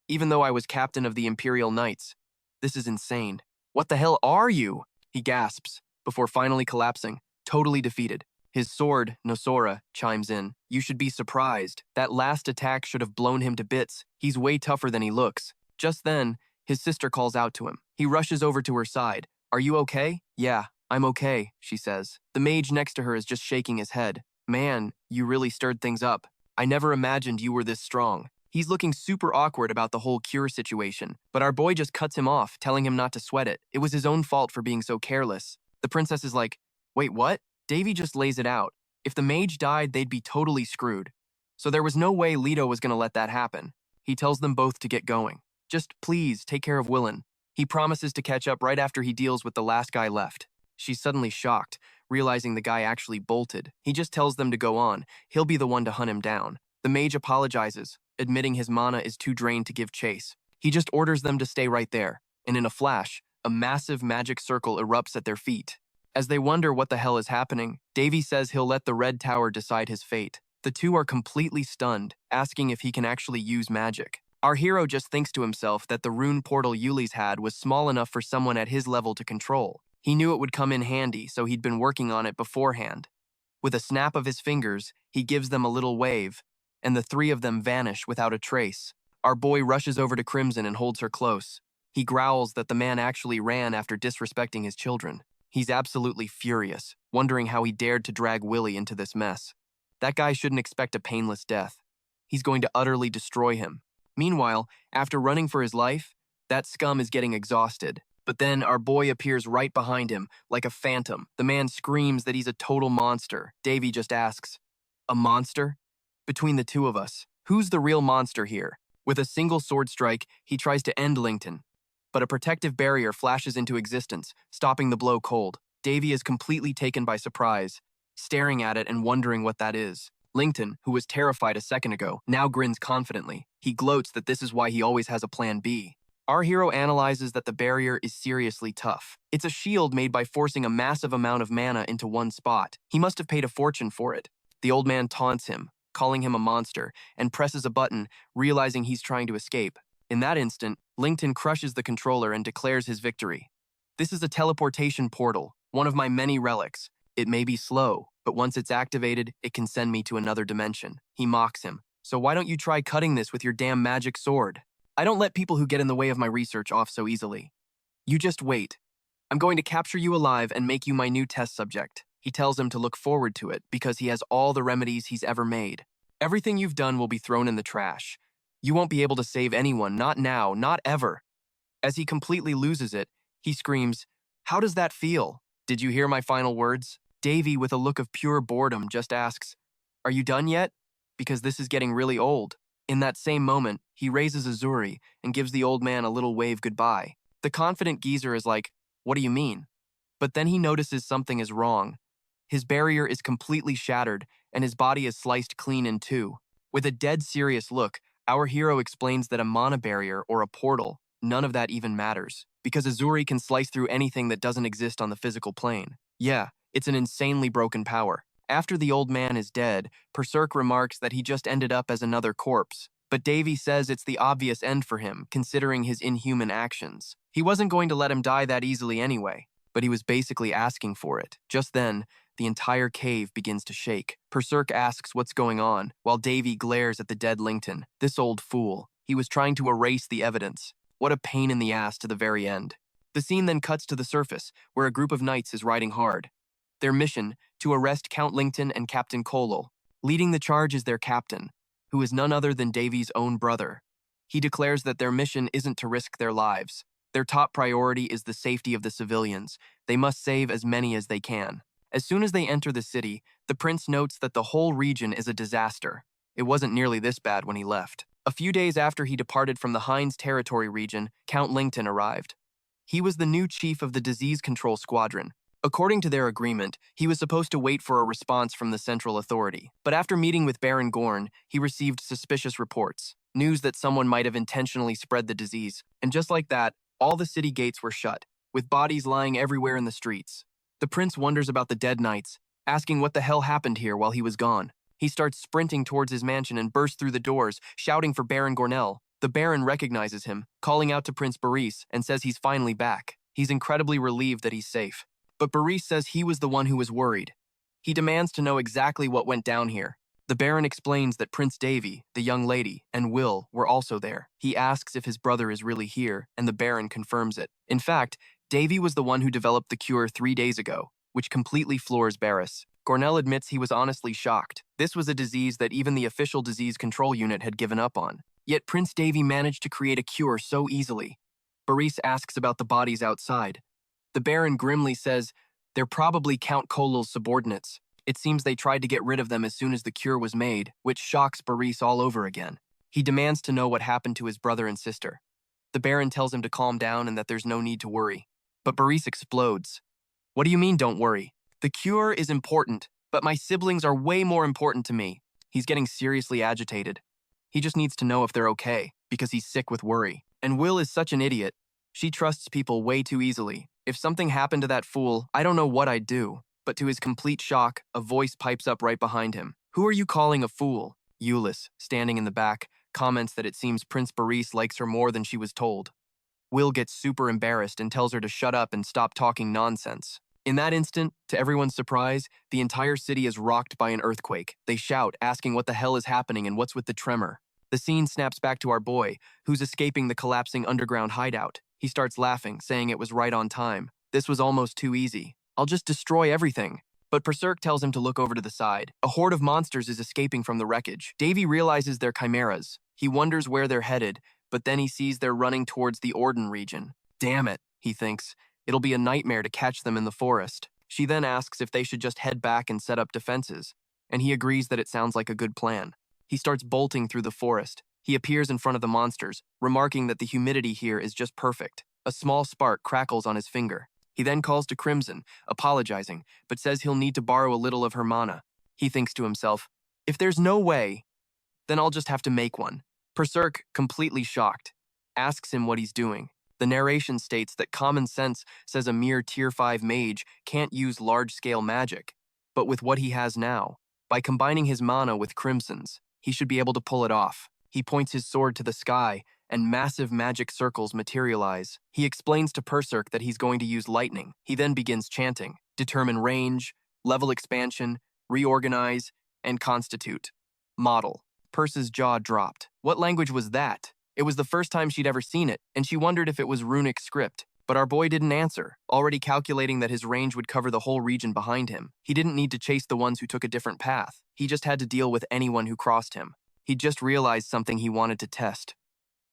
Even though I was captain of the Imperial Knights. This is insane. "What the hell are you?" he gasps, before finally collapsing, totally defeated. His sword, Nosora, chimes in. "You should be surprised. That last attack should have blown him to bits. He's way tougher than he looks." Just then, his sister calls out to him. He rushes over to her side. "Are you okay?" "Yeah, I'm okay," she says. The mage next to her is just shaking his head. "Man, you really stirred things up. I never imagined you were this strong." He's looking super awkward about the whole cure situation, but our boy just cuts him off, telling him not to sweat it. It was his own fault for being so careless. The princess is like, "Wait, what?" Davy just lays it out. If the mage died, they'd be totally screwed. So there was no way Leto was going to let that happen. He tells them both to get going. "Just please take care of Willen." He promises to catch up right after he deals with the last guy left. She's suddenly shocked, realizing the guy actually bolted. He just tells them to go on. He'll be the one to hunt him down. The mage apologizes, admitting his mana is too drained to give chase. He just orders them to stay right there, and in a flash, A massive magic circle erupts at their feet. As they wonder what the hell is happening, Davy says he'll let the Red Tower decide his fate. The two are completely stunned, asking if he can actually use magic. Our hero just thinks to himself that the rune portal Yuli's had was small enough for someone at his level to control. He knew it would come in handy, so he'd been working on it beforehand. With a snap of his fingers, he gives them a little wave, and the three of them vanish without a trace. Our boy rushes over to Crimson and holds her close. He growls that the man actually ran after disrespecting his children. He's absolutely furious, wondering how he dared to drag Willy into this mess. That guy shouldn't expect a painless death. He's going to utterly destroy him. Meanwhile, after running for his life, that scum is getting exhausted. But then our boy appears right behind him, like a phantom. The man screams that he's a total monster. Davy just asks, "A monster?" Between the two of us, who's the real monster here? With a single sword strike, he tries to end Lincoln. But a protective barrier flashes into existence, stopping the blow cold. Davy is completely taken by surprise, staring at it and wondering what that is. Lincoln, who was terrified a second ago, now grins confidently. He gloats that this is why he always has a plan B. Our hero analyzes that the barrier is seriously tough. It's a shield made by forcing a massive amount of mana into one spot. He must have paid a fortune for it. The old man taunts him, calling him a monster, and presses a button, realizing he's trying to escape. In that instant, Lincoln crushes the controller and declares his victory. This is a teleportation portal, one of my many relics. It may be slow, but once it's activated, it can send me to another dimension. He mocks him. So why don't you try cutting this with your damn magic sword? I don't let people who get in the way of my research off so easily. You just wait. I'm going to capture you alive and make you my new test subject. He tells him to look forward to it because he has all the remedies he's ever made. Everything you've done will be thrown in the trash. You won't be able to save anyone, not now, not ever. As he completely loses it, he screams, "How does that feel? Did you hear my final words?" Davy, with a look of pure boredom, just asks, "Are you done yet? Because this is getting really old." In that same moment, he raises Azuri and gives the old man a little wave goodbye. The confident geezer is like, "What do you mean?" But then he notices something is wrong. His barrier is completely shattered, and his body is sliced clean in two. With a dead serious look, our hero explains that a mana barrier or a portal, none of that even matters, because Azuri can slice through anything that doesn't exist on the physical plane. Yeah, it's an insanely broken power. After the old man is dead, Berserk remarks that he just ended up as another corpse. But Davy says it's the obvious end for him, considering his inhuman actions. He wasn't going to let him die that easily anyway, but he was basically asking for it. Just then, the entire cave begins to shake. Berserk asks what's going on, while Davy glares at the dead Lincoln. This old fool. He was trying to erase the evidence. What a pain in the ass to the very end. The scene then cuts to the surface, where a group of knights is riding hard. Their mission, to arrest Count Lincoln and Captain Kolol. Leading the charge is their captain, who is none other than Davy's own brother. He declares that their mission isn't to risk their lives. Their top priority is the safety of the civilians. They must save as many as they can. As soon as they enter the city, the prince notes that the whole region is a disaster. It wasn't nearly this bad when he left. A few days after he departed from the Hines Territory region, Count Lincoln arrived. He was the new chief of the Disease Control Squadron. According to their agreement, he was supposed to wait for a response from the Central Authority. But after meeting with Baron Gorn, he received suspicious reports, news that someone might have intentionally spread the disease. And just like that, all the city gates were shut, with bodies lying everywhere in the streets. The prince wonders about the dead knights, asking what the hell happened here while he was gone. He starts sprinting towards his mansion and bursts through the doors, shouting for Baron Gornell. The Baron recognizes him, calling out to Prince Boris, and says he's finally back. He's incredibly relieved that he's safe. But Boris says he was the one who was worried. He demands to know exactly what went down here. The Baron explains that Prince Davy, the young lady, and Will were also there. He asks if his brother is really here, and the Baron confirms it. In fact, Davy was the one who developed the cure 3 days ago, which completely floors Barris. Gornell admits he was honestly shocked. This was a disease that even the official disease control unit had given up on. Yet Prince Davy managed to create a cure so easily. Boris asks about the bodies outside. The Baron grimly says, "They're probably Count Kolol's subordinates. It seems they tried to get rid of them as soon as the cure was made," which shocks Boris all over again. He demands to know what happened to his brother and sister. The Baron tells him to calm down and that there's no need to worry. But Boris explodes. "What do you mean, don't worry? The cure is important, but my siblings are way more important to me." He's getting seriously agitated. He just needs to know if they're okay, because he's sick with worry. And Will is such an idiot. She trusts people way too easily. If something happened to that fool, I don't know what I'd do. But to his complete shock, a voice pipes up right behind him. Who are you calling a fool? Euless, standing in the back, comments that it seems Prince Boris likes her more than she was told. Will gets super embarrassed and tells her to shut up and stop talking nonsense. In that instant, to everyone's surprise, the entire city is rocked by an earthquake. They shout, asking what the hell is happening and what's with the tremor. The scene snaps back to our boy, who's escaping the collapsing underground hideout. He starts laughing, saying it was right on time. This was almost too easy. I'll just destroy everything. But Berserk tells him to look over to the side. A horde of monsters is escaping from the wreckage. Davy realizes they're chimeras. He wonders where they're headed, but then he sees they're running towards the Orden region. Damn it, he thinks. It'll be a nightmare to catch them in the forest. She then asks if they should just head back and set up defenses, and he agrees that it sounds like a good plan. He starts bolting through the forest. He appears in front of the monsters, remarking that the humidity here is just perfect. A small spark crackles on his finger. He then calls to Crimson, apologizing, but says he'll need to borrow a little of her mana. He thinks to himself, if there's no way, then I'll just have to make one. Berserk, completely shocked, asks him what he's doing. The narration states that common sense says a mere Tier 5 mage can't use large-scale magic, but with what he has now, by combining his mana with Crimson's, he should be able to pull it off. He points his sword to the sky, and massive magic circles materialize. He explains to Berserk that he's going to use lightning. He then begins chanting, determine range, level expansion, reorganize, and constitute. Model. Perse's jaw dropped. What language was that? It was the first time she'd ever seen it, and she wondered if it was runic script. But our boy didn't answer, already calculating that his range would cover the whole region behind him. He didn't need to chase the ones who took a different path. He just had to deal with anyone who crossed him. He'd just realized something he wanted to test.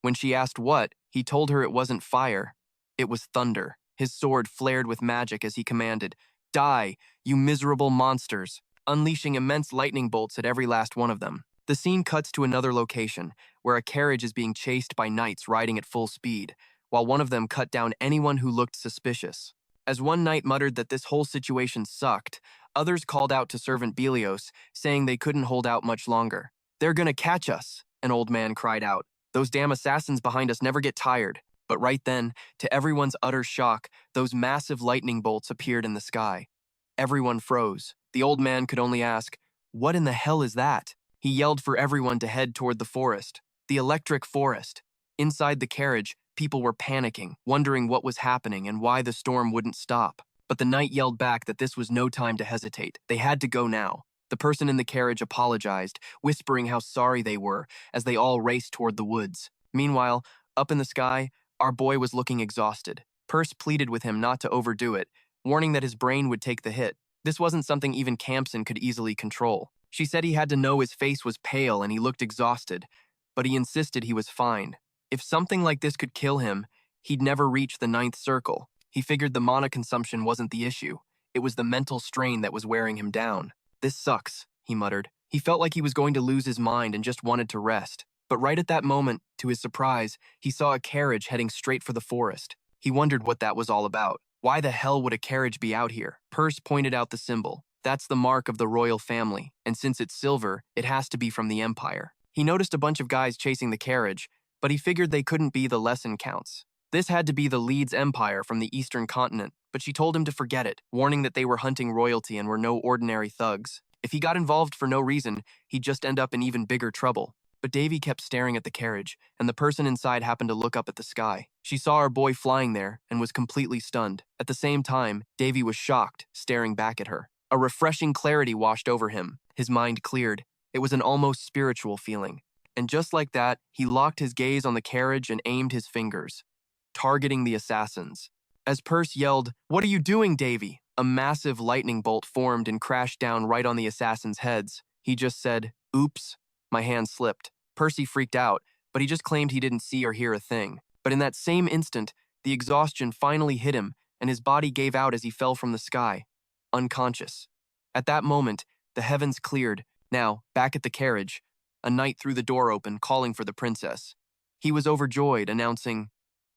When she asked what, he told her it wasn't fire. It was thunder. His sword flared with magic as he commanded, "Die, you miserable monsters," unleashing immense lightning bolts at every last one of them. The scene cuts to another location, where a carriage is being chased by knights riding at full speed, while one of them cut down anyone who looked suspicious. As one knight muttered that this whole situation sucked, others called out to Servant Belios, saying they couldn't hold out much longer. "They're gonna catch us," an old man cried out. "Those damn assassins behind us never get tired." But right then, to everyone's utter shock, those massive lightning bolts appeared in the sky. Everyone froze. The old man could only ask, "What in the hell is that?" He yelled for everyone to head toward the forest. The electric forest. Inside the carriage, people were panicking, wondering what was happening and why the storm wouldn't stop. But the knight yelled back that this was no time to hesitate. They had to go now. The person in the carriage apologized, whispering how sorry they were as they all raced toward the woods. Meanwhile, up in the sky, our boy was looking exhausted. Perse pleaded with him not to overdo it, warning that his brain would take the hit. This wasn't something even Campson could easily control. She said he had to know his face was pale and he looked exhausted, but he insisted he was fine. If something like this could kill him, he'd never reach the 9th circle. He figured the mana consumption wasn't the issue. It was the mental strain that was wearing him down. "This sucks," he muttered. He felt like he was going to lose his mind and just wanted to rest. But right at that moment, to his surprise, he saw a carriage heading straight for the forest. He wondered what that was all about. Why the hell would a carriage be out here? Perse pointed out the symbol. That's the mark of the royal family, and since it's silver, it has to be from the Empire. He noticed a bunch of guys chasing the carriage, but he figured they couldn't be the lesson counts. This had to be the Leeds Empire from the Eastern continent, but she told him to forget it, warning that they were hunting royalty and were no ordinary thugs. If he got involved for no reason, he'd just end up in even bigger trouble. But Davy kept staring at the carriage, and the person inside happened to look up at the sky. She saw our boy flying there and was completely stunned. At the same time, Davy was shocked, staring back at her. A refreshing clarity washed over him. His mind cleared. It was an almost spiritual feeling. And just like that, he locked his gaze on the carriage and aimed his fingers, targeting the assassins. As Perse yelled, "What are you doing, Davy?" a massive lightning bolt formed and crashed down right on the assassins' heads. He just said, "Oops." My hand slipped. Percy freaked out, but he just claimed he didn't see or hear a thing. But in that same instant, the exhaustion finally hit him, and his body gave out as he fell from the sky, unconscious. At that moment, the heavens cleared. Now, back at the carriage, a knight threw the door open, calling for the princess. He was overjoyed, announcing,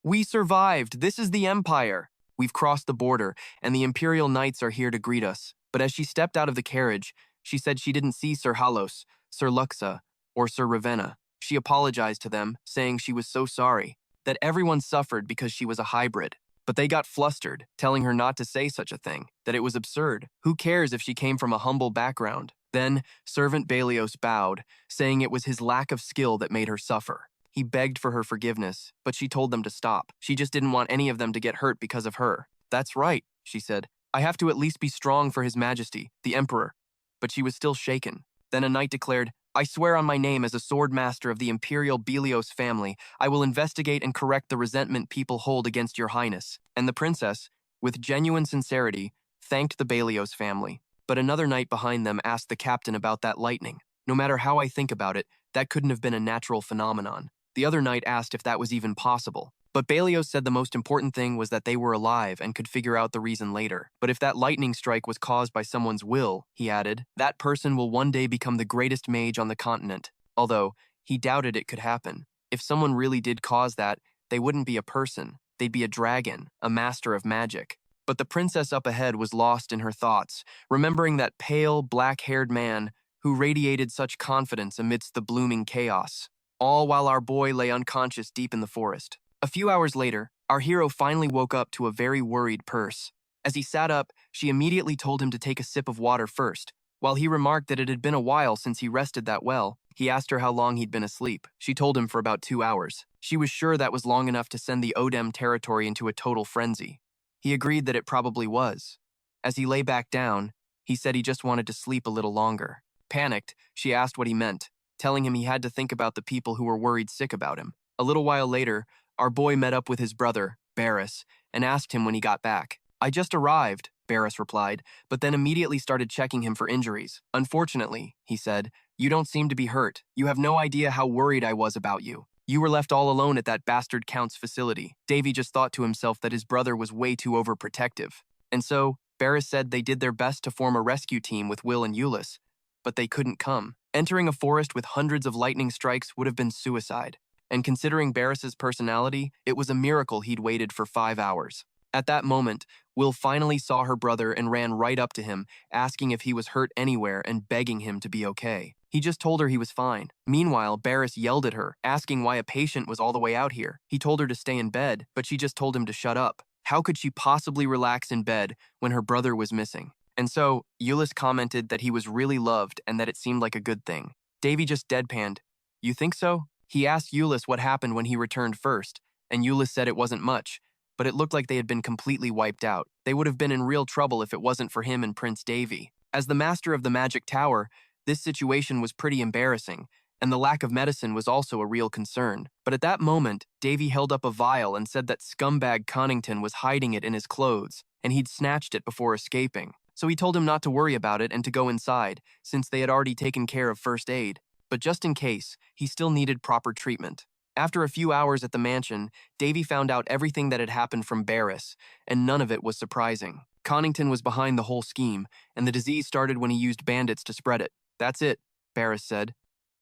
"We survived! This is the Empire! We've crossed the border, and the Imperial Knights are here to greet us." But as she stepped out of the carriage, she said she didn't see Sir Halos, Sir Luxa, or Sir Ravenna. She apologized to them, saying she was so sorry. that everyone suffered because she was a hybrid. But they got flustered, telling her not to say such a thing, that it was absurd. Who cares if she came from a humble background? Then, Servant Belios bowed, saying it was his lack of skill that made her suffer. He begged for her forgiveness, but she told them to stop. She just didn't want any of them to get hurt because of her. "That's right," she said. "I have to at least be strong for His Majesty, the Emperor." But she was still shaken. Then a knight declared, "I swear on my name as a sword master of the Imperial Belios family, I will investigate and correct the resentment people hold against your highness." And the princess, with genuine sincerity, thanked the Belios family. But another knight behind them asked the captain about that lightning. "No matter how I think about it, that couldn't have been a natural phenomenon." The other knight asked if that was even possible. But Belios said the most important thing was that they were alive and could figure out the reason later. But if that lightning strike was caused by someone's will, he added, that person will one day become the greatest mage on the continent. Although, he doubted it could happen. If someone really did cause that, they wouldn't be a person. They'd be a dragon, a master of magic. But the princess up ahead was lost in her thoughts, remembering that pale, black-haired man who radiated such confidence amidst the blooming chaos. All while our boy lay unconscious deep in the forest. A few hours later, our hero finally woke up to a very worried purse. As he sat up, she immediately told him to take a sip of water first. While he remarked that it had been a while since he rested that well, he asked her how long he'd been asleep. She told him for about 2 hours. She was sure that was long enough to send the Otome territory into a total frenzy. He agreed that it probably was. As he lay back down, he said he just wanted to sleep a little longer. Panicked, she asked what he meant, telling him he had to think about the people who were worried sick about him. A little while later, our boy met up with his brother, Barris, and asked him when he got back. "I just arrived," Barris replied, but then immediately started checking him for injuries. "Unfortunately," he said, "you don't seem to be hurt. You have no idea how worried I was about you. You were left all alone at that bastard count's facility." Davy just thought to himself that his brother was way too overprotective. And so, Barris said they did their best to form a rescue team with Will and Euless, but they couldn't come. Entering a forest with hundreds of lightning strikes would have been suicide. And considering Barris's personality, it was a miracle he'd waited for 5 hours. At that moment, Will finally saw her brother and ran right up to him, asking if he was hurt anywhere and begging him to be okay. He just told her he was fine. Meanwhile, Barris yelled at her, asking why a patient was all the way out here. He told her to stay in bed, but she just told him to shut up. How could she possibly relax in bed when her brother was missing? And so, Euless commented that he was really loved and that it seemed like a good thing. Davy just deadpanned. "You think so?" He asked Euless what happened when he returned first, and Euless said it wasn't much, but it looked like they had been completely wiped out. They would have been in real trouble if it wasn't for him and Prince Davy. As the master of the magic tower, this situation was pretty embarrassing, and the lack of medicine was also a real concern. But at that moment, Davy held up a vial and said that scumbag Connington was hiding it in his clothes, and he'd snatched it before escaping. So he told him not to worry about it and to go inside, since they had already taken care of first aid. But just in case, he still needed proper treatment. After a few hours at the mansion, Davy found out everything that had happened from Barris, and none of it was surprising. Connington was behind the whole scheme, and the disease started when he used bandits to spread it. "That's it," Barris said.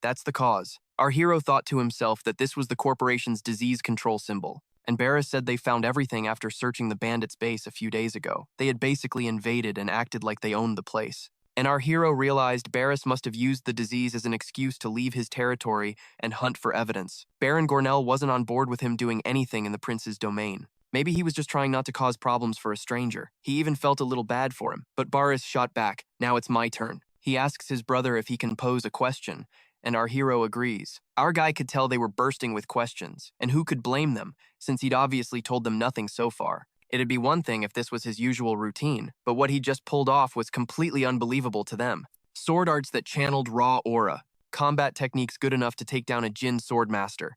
"That's the cause." Our hero thought to himself that this was the corporation's disease control symbol, and Barris said they found everything after searching the bandits' base a few days ago. They had basically invaded and acted like they owned the place. And our hero realized Barris must have used the disease as an excuse to leave his territory and hunt for evidence. Baron Gornell wasn't on board with him doing anything in the prince's domain. Maybe he was just trying not to cause problems for a stranger. He even felt a little bad for him. But Barris shot back. "Now it's my turn." He asks his brother if he can pose a question, and our hero agrees. Our guy could tell they were bursting with questions, and who could blame them, since he'd obviously told them nothing so far. It'd be one thing if this was his usual routine, but what he just pulled off was completely unbelievable to them. Sword arts that channeled raw aura, combat techniques good enough to take down a Jin swordmaster,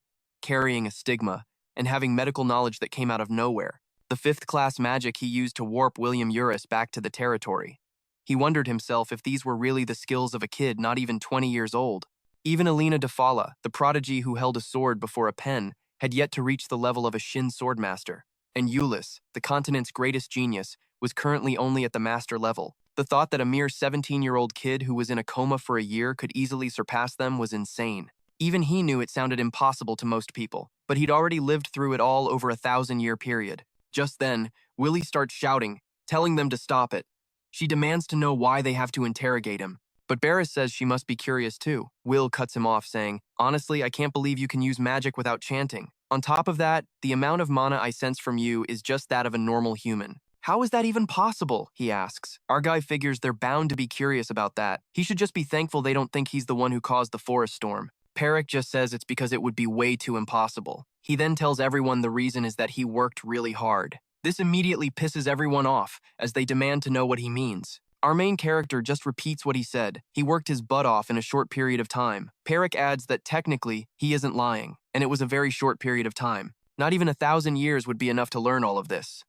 carrying a stigma, and having medical knowledge that came out of nowhere. The 5th-class magic he used to warp William Eurus back to the territory. He wondered himself if these were really the skills of a kid not even 20 years old. Even Alina Defala, the prodigy who held a sword before a pen, had yet to reach the level of a Shin swordmaster. And Euless, the continent's greatest genius, was currently only at the master level. The thought that a mere 17-year-old kid who was in a coma for a year could easily surpass them was insane. Even he knew it sounded impossible to most people, but he'd already lived through it all over a 1,000-year period. Just then, Willie starts shouting, telling them to stop it. She demands to know why they have to interrogate him, but Barris says she must be curious too. Will cuts him off, saying, "Honestly, I can't believe you can use magic without chanting." On top of that, the amount of mana I sense from you is just that of a normal human. How is that even possible? He asks. Our guy figures they're bound to be curious about that. He should just be thankful they don't think he's the one who caused the forest storm. Perik just says it's because it would be way too impossible. He then tells everyone the reason is that he worked really hard. This immediately pisses everyone off, as they demand to know what he means. Our main character just repeats what he said. He worked his butt off in a short period of time. Perik adds that technically, he isn't lying, and it was a very short period of time. Not even 1,000 years would be enough to learn all of this.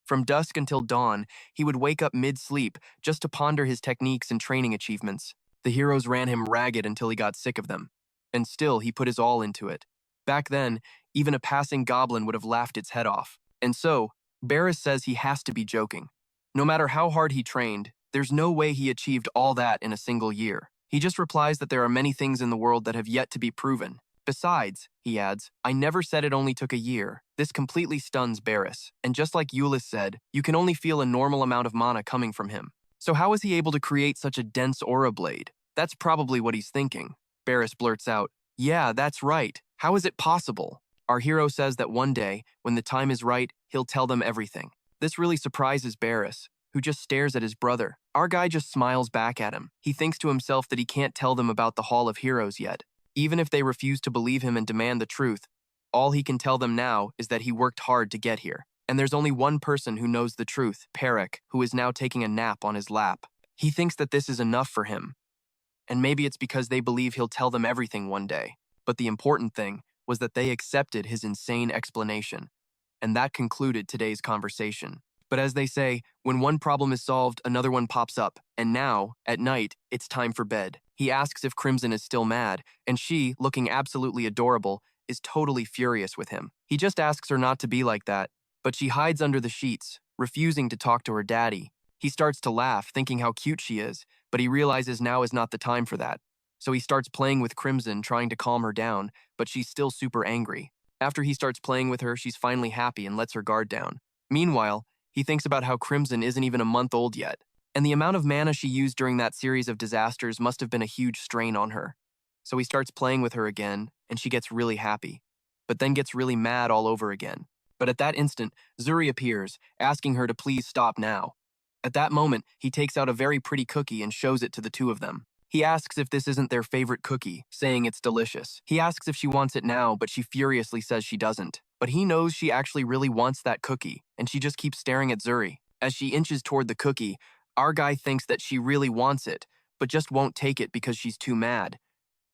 From dusk until dawn, he would wake up mid-sleep just to ponder his techniques and training achievements. The heroes ran him ragged until he got sick of them. And still, he put his all into it. Back then, even a passing goblin would have laughed its head off. And so, Barris says he has to be joking. No matter how hard he trained, there's no way he achieved all that in a single year. He just replies that there are many things in the world that have yet to be proven. Besides, he adds, I never said it only took a year. This completely stuns Barris. And just like Eulis said, you can only feel a normal amount of mana coming from him. So how is he able to create such a dense aura blade? That's probably what he's thinking. Barris blurts out, yeah, that's right. How is it possible? Our hero says that one day, when the time is right, he'll tell them everything. This really surprises Barris, who just stares at his brother. Our guy just smiles back at him. He thinks to himself that he can't tell them about the Hall of Heroes yet. Even if they refuse to believe him and demand the truth, all he can tell them now is that he worked hard to get here. And there's only one person who knows the truth, Perik, who is now taking a nap on his lap. He thinks that this is enough for him. And maybe it's because they believe he'll tell them everything one day. But the important thing was that they accepted his insane explanation. And that concluded today's conversation. But as they say, when one problem is solved, another one pops up. And now, at night, it's time for bed. He asks if Crimson is still mad, and she, looking absolutely adorable, is totally furious with him. He just asks her not to be like that, but she hides under the sheets, refusing to talk to her daddy. He starts to laugh, thinking how cute she is, but he realizes now is not the time for that. So he starts playing with Crimson, trying to calm her down, but she's still super angry. After he starts playing with her, she's finally happy and lets her guard down. Meanwhile, he thinks about how Crimson isn't even a month old yet, and the amount of mana she used during that series of disasters must have been a huge strain on her. So he starts playing with her again, and she gets really happy, but then gets really mad all over again. But at that instant, Zuri appears, asking her to please stop now. At that moment, he takes out a very pretty cookie and shows it to the two of them. He asks if this isn't their favorite cookie, saying it's delicious. He asks if she wants it now, but she furiously says she doesn't. But he knows she actually really wants that cookie, and she just keeps staring at Zuri. As she inches toward the cookie, our guy thinks that she really wants it, but just won't take it because she's too mad.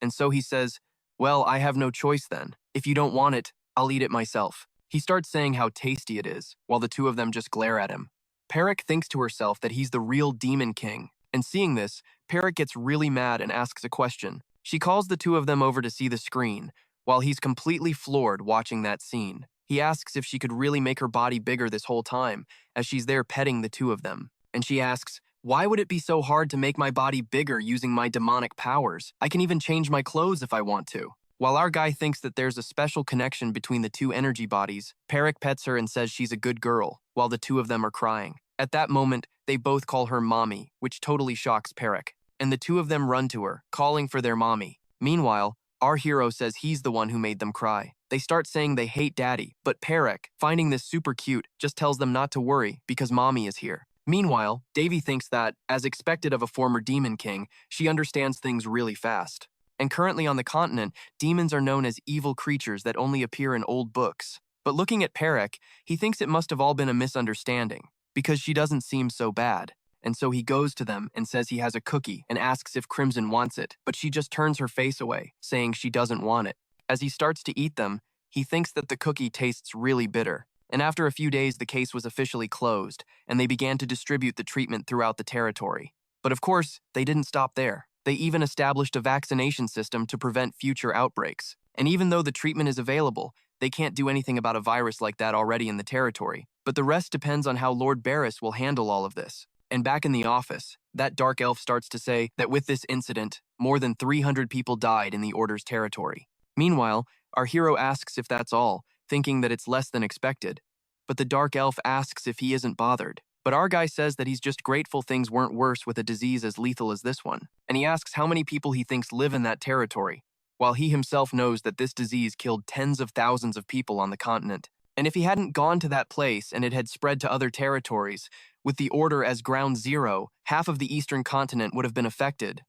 And so he says, well, I have no choice then. If you don't want it, I'll eat it myself. He starts saying how tasty it is, while the two of them just glare at him. Perik thinks to herself that he's the real Demon King, and seeing this, Perik gets really mad and asks a question. She calls the two of them over to see the screen, while he's completely floored watching that scene. He asks if she could really make her body bigger this whole time, as she's there petting the two of them. And she asks, why would it be so hard to make my body bigger using my demonic powers? I can even change my clothes if I want to. While our guy thinks that there's a special connection between the two energy bodies, Perik pets her and says she's a good girl, while the two of them are crying. At that moment, they both call her mommy, which totally shocks Perik, and the two of them run to her, calling for their mommy. Meanwhile, our hero says he's the one who made them cry. They start saying they hate daddy, but Perik, finding this super cute, just tells them not to worry because mommy is here. Meanwhile, Davy thinks that, as expected of a former demon king, she understands things really fast. And currently on the continent, demons are known as evil creatures that only appear in old books. But looking at Perik, he thinks it must have all been a misunderstanding, because she doesn't seem so bad. And so he goes to them and says he has a cookie and asks if Crimson wants it, but she just turns her face away, saying she doesn't want it. As he starts to eat them, he thinks that the cookie tastes really bitter. And after a few days, the case was officially closed, and they began to distribute the treatment throughout the territory. But of course, they didn't stop there. They even established a vaccination system to prevent future outbreaks. And even though the treatment is available, they can't do anything about a virus like that already in the territory. But the rest depends on how Lord Barris will handle all of this. And back in the office, that dark elf starts to say that with this incident, more than 300 people died in the Order's territory. Meanwhile, our hero asks if that's all, thinking that it's less than expected. But the dark elf asks if he isn't bothered. But our guy says that he's just grateful things weren't worse with a disease as lethal as this one. And he asks how many people he thinks live in that territory. while he himself knows that this disease killed tens of thousands of people on the continent. And if he hadn't gone to that place and it had spread to other territories, with the Order as ground zero, half of the eastern continent would have been affected.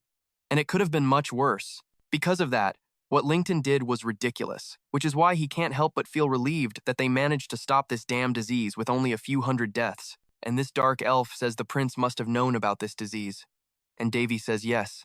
And it could have been much worse. Because of that, what Lincoln did was ridiculous, which is why he can't help but feel relieved that they managed to stop this damn disease with only a few hundred deaths. And this dark elf says the prince must have known about this disease. And Davy says yes.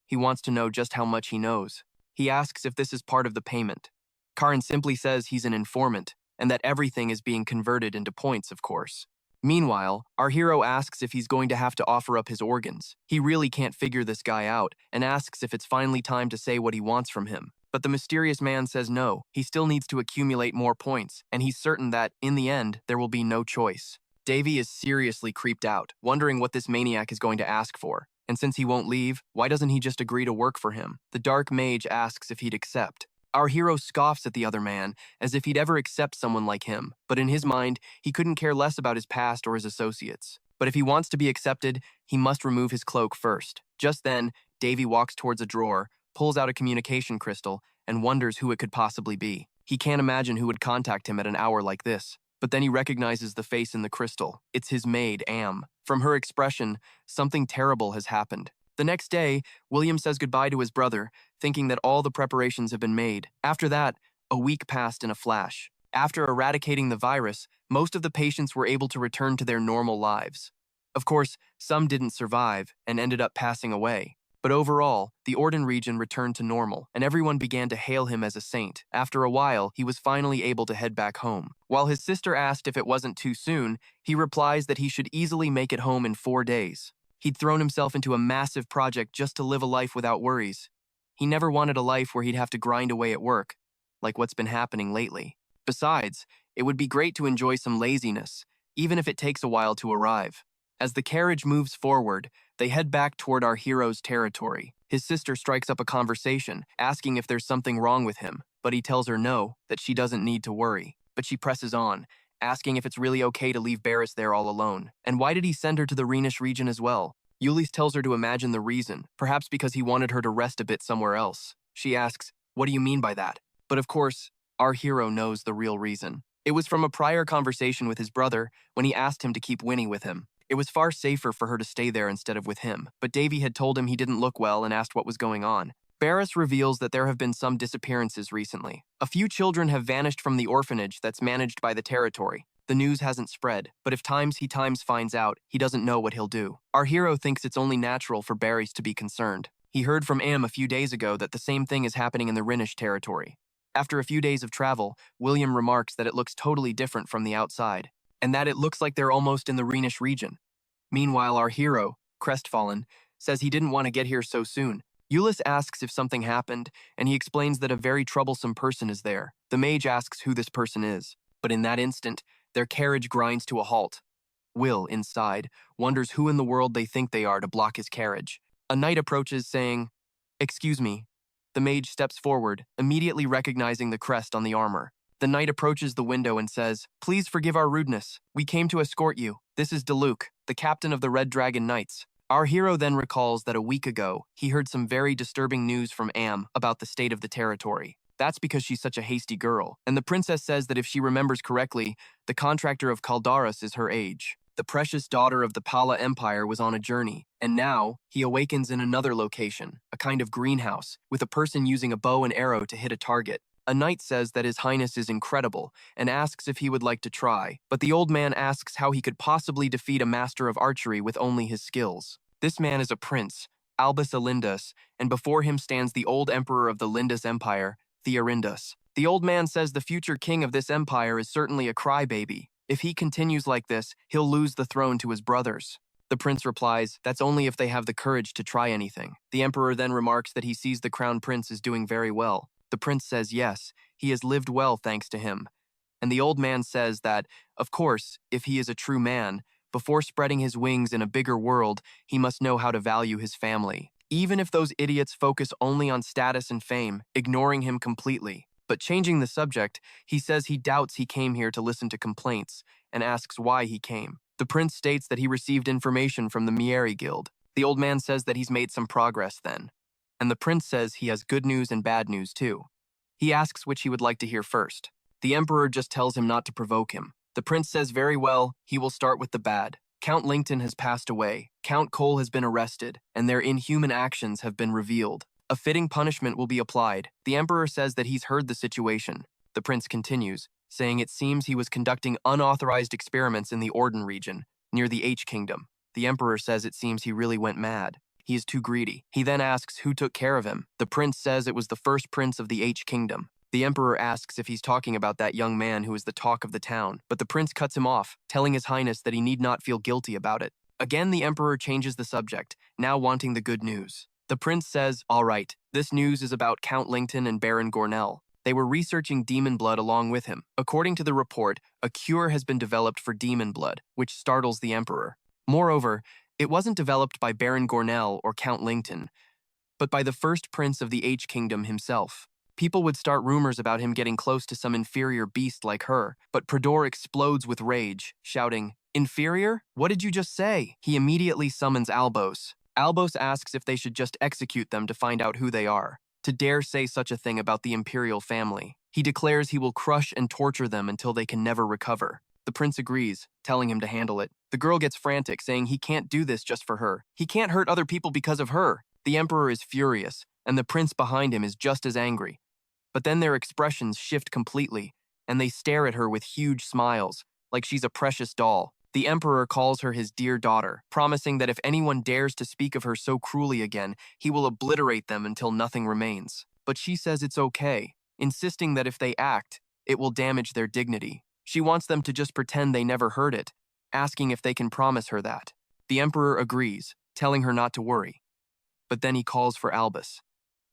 He wants to know just how much he knows. He asks if this is part of the payment. Karin simply says he's an informant, and that everything is being converted into points, of course. Meanwhile, our hero asks if he's going to have to offer up his organs. He really can't figure this guy out, and asks if it's finally time to say what he wants from him. But the mysterious man says no, he still needs to accumulate more points, and he's certain that, in the end, there will be no choice. Davy is seriously creeped out, wondering what this maniac is going to ask for. And since he won't leave, why doesn't he just agree to work for him? The dark mage asks if he'd accept. Our hero scoffs at the other man, as if he'd ever accept someone like him, but in his mind, he couldn't care less about his past or his associates. But if he wants to be accepted, he must remove his cloak first. Just then, Davy walks towards a drawer, pulls out a communication crystal, and wonders who it could possibly be. He can't imagine who would contact him at an hour like this. But then he recognizes the face in the crystal. It's his maid, Am. From her expression, something terrible has happened. The next day, William says goodbye to his brother, thinking that all the preparations have been made. After that, a week passed in a flash. After eradicating the virus, most of the patients were able to return to their normal lives. Of course, some didn't survive and ended up passing away. But overall, the Orden region returned to normal, and everyone began to hail him as a saint. After a while, he was finally able to head back home. While his sister asked if it wasn't too soon, he replies that he should easily make it home in 4 days. He'd thrown himself into a massive project just to live a life without worries. He never wanted a life where he'd have to grind away at work, like what's been happening lately. Besides, it would be great to enjoy some laziness, even if it takes a while to arrive. As the carriage moves forward, they head back toward our hero's territory. His sister strikes up a conversation, asking if there's something wrong with him, but he tells her no, that she doesn't need to worry. But she presses on, asking if it's really okay to leave Barris there all alone. And why did he send her to the Rhenish region as well? Ulysse tells her to imagine the reason, perhaps because he wanted her to rest a bit somewhere else. She asks, "What do you mean by that?" But of course, our hero knows the real reason. It was from a prior conversation with his brother when he asked him to keep Winnie with him. It was far safer for her to stay there instead of with him, but Davy had told him he didn't look well and asked what was going on. Barris reveals that there have been some disappearances recently. A few children have vanished from the orphanage that's managed by the territory. The news hasn't spread, but if he finds out, he doesn't know what he'll do. Our hero thinks it's only natural for Barris to be concerned. He heard from Am a few days ago that the same thing is happening in the Rhenish territory. After a few days of travel, William remarks that it looks totally different from the outside, and that it looks like they're almost in the Rhenish region. Meanwhile, our hero, crestfallen, says he didn't want to get here so soon. Ulysse asks if something happened, and he explains that a very troublesome person is there. The mage asks who this person is, but in that instant, their carriage grinds to a halt. Will, inside, wonders who in the world they think they are to block his carriage. A knight approaches, saying, "Excuse me." The mage steps forward, immediately recognizing the crest on the armor. The knight approaches the window and says, "Please forgive our rudeness. We came to escort you. This is Duke, the captain of the Red Dragon Knights." Our hero then recalls that a week ago, he heard some very disturbing news from Am about the state of the territory. That's because she's such a hasty girl, and the princess says that if she remembers correctly, the contractor of Caldaris is her age. The precious daughter of the Pala Empire was on a journey, and now he awakens in another location, a kind of greenhouse, with a person using a bow and arrow to hit a target. A knight says that his highness is incredible and asks if he would like to try, but the old man asks how he could possibly defeat a master of archery with only his skills. This man is a prince, Albus Alindus, and before him stands the old emperor of the Lindus Empire, Theorindus. The old man says the future king of this empire is certainly a crybaby. If he continues like this, he'll lose the throne to his brothers. The prince replies, that's only if they have the courage to try anything. The emperor then remarks that he sees the crown prince is doing very well. The prince says yes, he has lived well thanks to him. And the old man says that, of course, if he is a true man, before spreading his wings in a bigger world, he must know how to value his family. Even if those idiots focus only on status and fame, ignoring him completely. But changing the subject, he says he doubts he came here to listen to complaints, and asks why he came. The prince states that he received information from the Mieri Guild. The old man says that he's made some progress then. and the prince says he has good news and bad news too. He asks which he would like to hear first. The emperor just tells him not to provoke him. The prince says very well, he will start with the bad. Count Lincoln has passed away, Count Cole has been arrested, and their inhuman actions have been revealed. A fitting punishment will be applied. The emperor says that he's heard the situation. The prince continues, saying it seems he was conducting unauthorized experiments in the Orden region, near the H Kingdom. The emperor says it seems he really went mad. He is too greedy. He then asks who took care of him. The prince says it was the first prince of the H Kingdom. The emperor asks if he's talking about that young man who is the talk of the town, but the prince cuts him off, telling his highness that he need not feel guilty about it. Again, the emperor changes the subject, now wanting the good news. The prince says, all right, this news is about Count Lincoln and Baron Gornell. They were researching demon blood along with him. According to the report, a cure has been developed for demon blood, which startles the emperor. Moreover, it wasn't developed by Baron Gornell or Count Lincoln, but by the first prince of the H Kingdom himself. People would start rumors about him getting close to some inferior beast like her, but Prador explodes with rage, shouting, "Inferior? What did you just say?" He immediately summons Albos. Albos asks if they should just execute them to find out who they are. To dare say such a thing about the imperial family. He declares he will crush and torture them until they can never recover. The prince agrees, telling him to handle it. The girl gets frantic, saying he can't do this just for her. He can't hurt other people because of her. The emperor is furious, and the prince behind him is just as angry. But then their expressions shift completely, and they stare at her with huge smiles, like she's a precious doll. The emperor calls her his dear daughter, promising that if anyone dares to speak of her so cruelly again, he will obliterate them until nothing remains. But she says it's okay, insisting that if they act, it will damage their dignity. She wants them to just pretend they never heard it, asking if they can promise her that. The emperor agrees, telling her not to worry. But then he calls for Albus,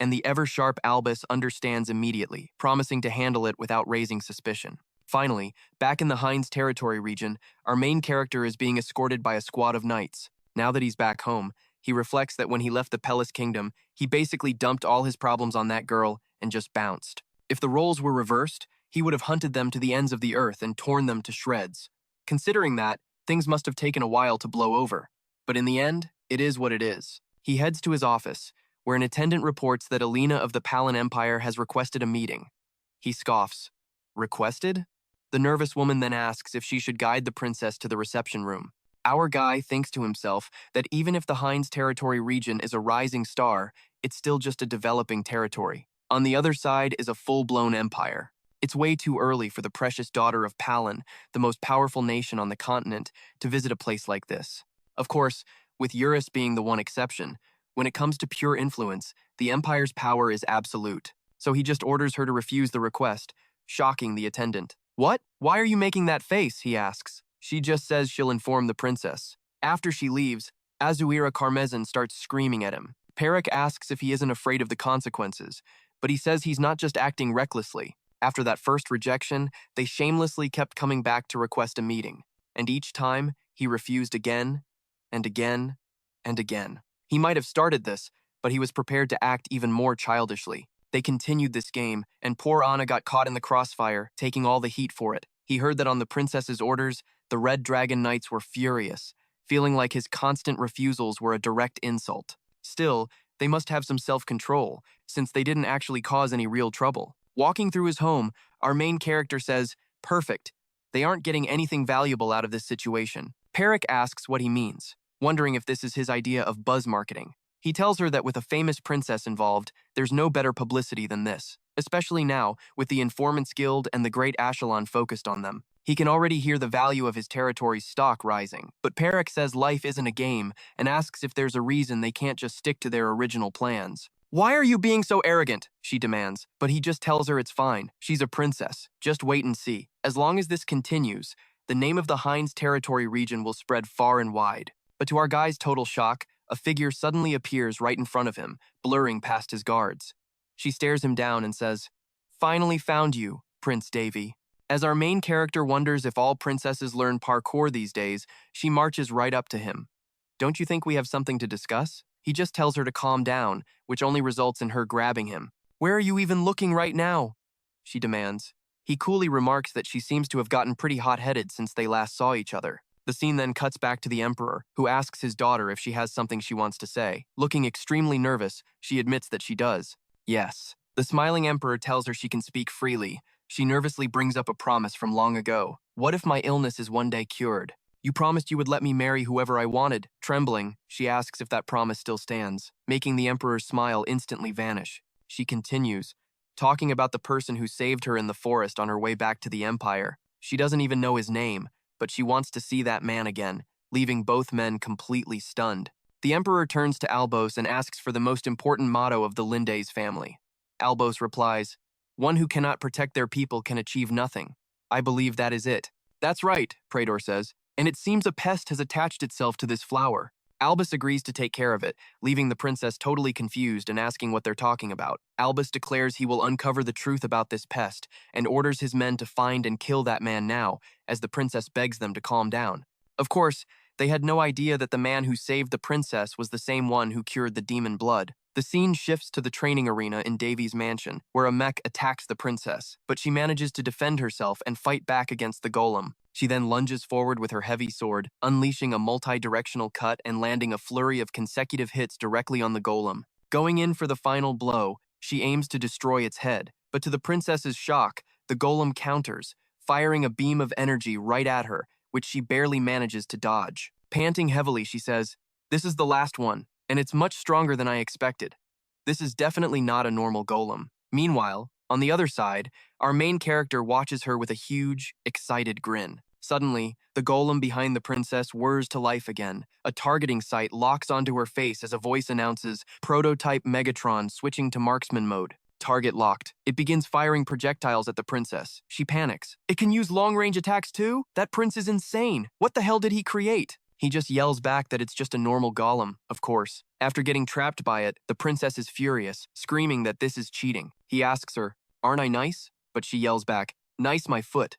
and the ever-sharp Albus understands immediately, promising to handle it without raising suspicion. Finally, back in the Heinz territory region, our main character is being escorted by a squad of knights. Now that he's back home, he reflects that when he left the Pelis kingdom, he basically dumped all his problems on that girl and just bounced. If the roles were reversed, he would have hunted them to the ends of the earth and torn them to shreds. Considering that, things must have taken a while to blow over. But in the end, it is what it is. He heads to his office, where an attendant reports that Alina of the Palin Empire has requested a meeting. He scoffs. Requested? The nervous woman then asks if she should guide the princess to the reception room. Our guy thinks to himself that even if the Heinz territory region is a rising star, it's still just a developing territory. On the other side is a full-blown empire. It's way too early for the precious daughter of Palin, the most powerful nation on the continent, to visit a place like this. Of course, with Eurus being the one exception, when it comes to pure influence, the empire's power is absolute. So he just orders her to refuse the request, shocking the attendant. What? Why are you making that face? He asks. She just says she'll inform the princess. After she leaves, Azuira Carmezan starts screaming at him. Perek asks if he isn't afraid of the consequences, but he says he's not just acting recklessly. After that first rejection, they shamelessly kept coming back to request a meeting, and each time, he refused again, and again, and again. He might have started this, but he was prepared to act even more childishly. They continued this game, and poor Anna got caught in the crossfire, taking all the heat for it. He heard that on the princess's orders, the Red Dragon Knights were furious, feeling like his constant refusals were a direct insult. Still, they must have some self-control, since they didn't actually cause any real trouble. Walking through his home, our main character says, "Perfect. They aren't getting anything valuable out of this situation." Perek asks what he means, wondering if this is his idea of buzz marketing. He tells her that with a famous princess involved, there's no better publicity than this, especially now, with the Informants Guild and the Great Echelon focused on them. He can already hear the value of his territory's stock rising. But Perek says life isn't a game and asks if there's a reason they can't just stick to their original plans. "Why are you being so arrogant?" she demands, but he just tells her it's fine. She's a princess. Just wait and see. As long as this continues, the name of the Heinz territory region will spread far and wide. But to our guy's total shock, a figure suddenly appears right in front of him, blurring past his guards. She stares him down and says, "Finally found you, Prince Davy." As our main character wonders if all princesses learn parkour these days, she marches right up to him. "Don't you think we have something to discuss?" He just tells her to calm down, which only results in her grabbing him. "Where are you even looking right now?" she demands. He coolly remarks that she seems to have gotten pretty hot-headed since they last saw each other. The scene then cuts back to the emperor, who asks his daughter if she has something she wants to say. Looking extremely nervous, she admits that she does. Yes. The smiling emperor tells her she can speak freely. She nervously brings up a promise from long ago. What if my illness is one day cured? You promised you would let me marry whoever I wanted. Trembling, she asks if that promise still stands, making the emperor's smile instantly vanish. She continues, talking about the person who saved her in the forest on her way back to the empire. She doesn't even know his name, but she wants to see that man again, leaving both men completely stunned. The emperor turns to Albos and asks for the most important motto of the Lindes family. Albos replies, "One who cannot protect their people can achieve nothing. I believe that is it." "That's right," Praedor says, "and it seems a pest has attached itself to this flower." Albus agrees to take care of it, leaving the princess totally confused and asking what they're talking about. Albus declares he will uncover the truth about this pest and orders his men to find and kill that man now, as the princess begs them to calm down. Of course, they had no idea that the man who saved the princess was the same one who cured the demon blood. The scene shifts to the training arena in Davy's mansion, where a mech attacks the princess, but she manages to defend herself and fight back against the golem. She then lunges forward with her heavy sword, unleashing a multi-directional cut and landing a flurry of consecutive hits directly on the golem. Going in for the final blow, she aims to destroy its head, but to the princess's shock, the golem counters, firing a beam of energy right at her, which she barely manages to dodge. Panting heavily, she says, "This is the last one, and it's much stronger than I expected. This is definitely not a normal golem." Meanwhile, on the other side, our main character watches her with a huge, excited grin. Suddenly, the golem behind the princess whirs to life again. A targeting sight locks onto her face as a voice announces, "Prototype Megatron switching to marksman mode." Target locked. It begins firing projectiles at the princess. She panics. "It can use long-range attacks too? That prince is insane. What the hell did he create?" He just yells back that it's just a normal golem, of course. After getting trapped by it, the princess is furious, screaming that this is cheating. He asks her, "Aren't I nice?" But she yells back, "Nice my foot.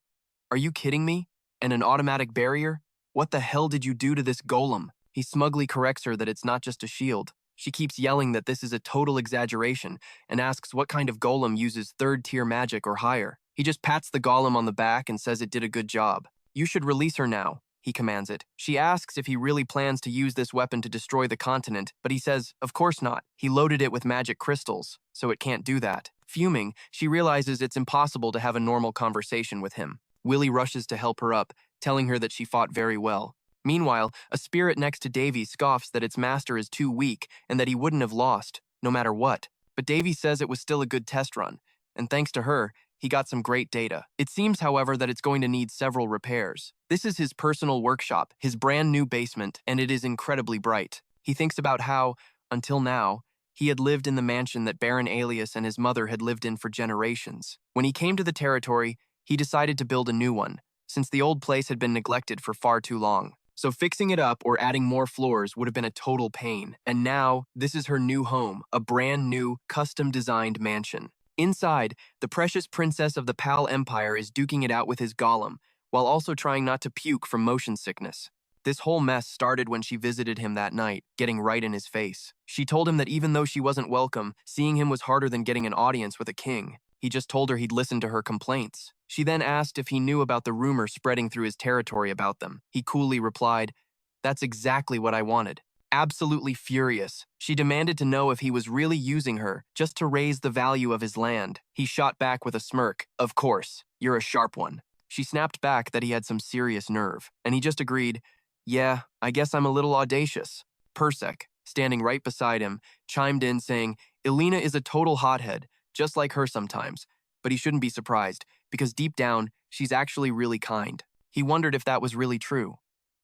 Are you kidding me? And an automatic barrier? What the hell did you do to this golem?" He smugly corrects her that it's not just a shield. She keeps yelling that this is a total exaggeration and asks what kind of golem uses third-tier magic or higher. He just pats the golem on the back and says it did a good job. "You should release her now," he commands it. She asks if he really plans to use this weapon to destroy the continent, but he says, of course not. He loaded it with magic crystals, so it can't do that. Fuming, she realizes it's impossible to have a normal conversation with him. Willie rushes to help her up, telling her that she fought very well. Meanwhile, a spirit next to Davy scoffs that its master is too weak and that he wouldn't have lost, no matter what. But Davy says it was still a good test run, and thanks to her, he got some great data. It seems, however, that it's going to need several repairs. This is his personal workshop, his brand new basement, and it is incredibly bright. He thinks about how, until now, he had lived in the mansion that Baron Alias and his mother had lived in for generations. When he came to the territory, he decided to build a new one, since the old place had been neglected for far too long. So fixing it up or adding more floors would have been a total pain. And now, this is her new home, a brand new, custom-designed mansion. Inside, the precious princess of the Pal Empire is duking it out with his golem, while also trying not to puke from motion sickness. This whole mess started when she visited him that night, getting right in his face. She told him that even though she wasn't welcome, seeing him was harder than getting an audience with a king. He just told her he'd listen to her complaints. She then asked if he knew about the rumor spreading through his territory about them. He coolly replied, "That's exactly what I wanted." Absolutely furious, she demanded to know if he was really using her just to raise the value of his land. He shot back with a smirk, "Of course, you're a sharp one." She snapped back that he had some serious nerve, and he just agreed, "Yeah, I guess I'm a little audacious." Persek, standing right beside him, chimed in saying, "Elena is a total hothead, just like her sometimes, but he shouldn't be surprised, because deep down, she's actually really kind." He wondered if that was really true.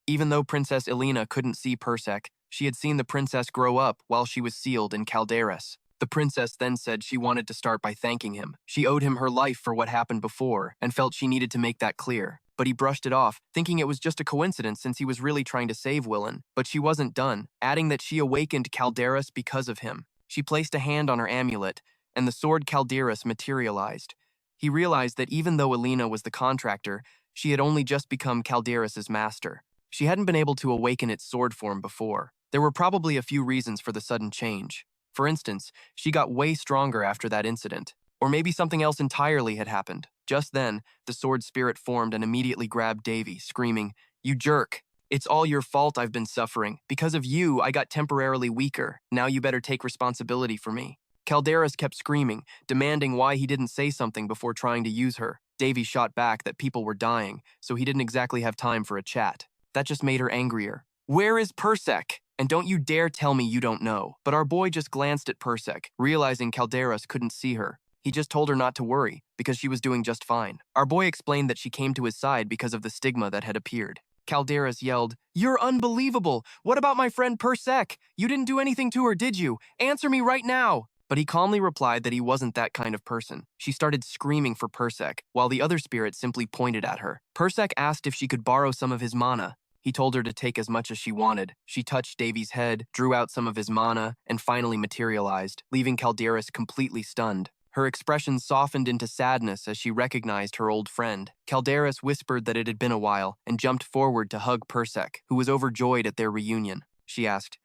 Even though Princess Elena couldn't see Persek, she had seen the princess grow up while she was sealed in Calderas. The princess then said she wanted to start by thanking him. She owed him her life for what happened before and felt she needed to make that clear. But he brushed it off, thinking it was just a coincidence since he was really trying to save Willen. But she wasn't done, adding that she awakened Calderas because of him. She placed a hand on her amulet, and the sword Calderas materialized. He realized that even though Elena was the contractor, she had only just become Calderas's master. She hadn't been able to awaken its sword form before. There were probably a few reasons for the sudden change. For instance, she got way stronger after that incident. Or maybe something else entirely had happened. Just then, the sword spirit formed and immediately grabbed Davy, screaming, "You jerk!" It's all your fault I've been suffering. Because of you, I got temporarily weaker. Now you better take responsibility for me. Calderas kept screaming, demanding why he didn't say something before trying to use her. Davy shot back that people were dying, so he didn't exactly have time for a chat. That just made her angrier. Where is Persek? And don't you dare tell me you don't know. But our boy just glanced at Persek, realizing Calderas couldn't see her. He just told her not to worry, because she was doing just fine. Our boy explained that she came to his side because of the stigma that had appeared. Calderas yelled, "You're unbelievable! What about my friend Persek? You didn't do anything to her, did you? Answer me right now!" But he calmly replied that he wasn't that kind of person. She started screaming for Persek, while the other spirit simply pointed at her. Persek asked if she could borrow some of his mana. He told her to take as much as she wanted. She touched Davy's head, drew out some of his mana, and finally materialized, leaving Calderas completely stunned. Her expression softened into sadness as she recognized her old friend. Calderas whispered that it had been a while and jumped forward to hug Persek, who was overjoyed at their reunion. She asked,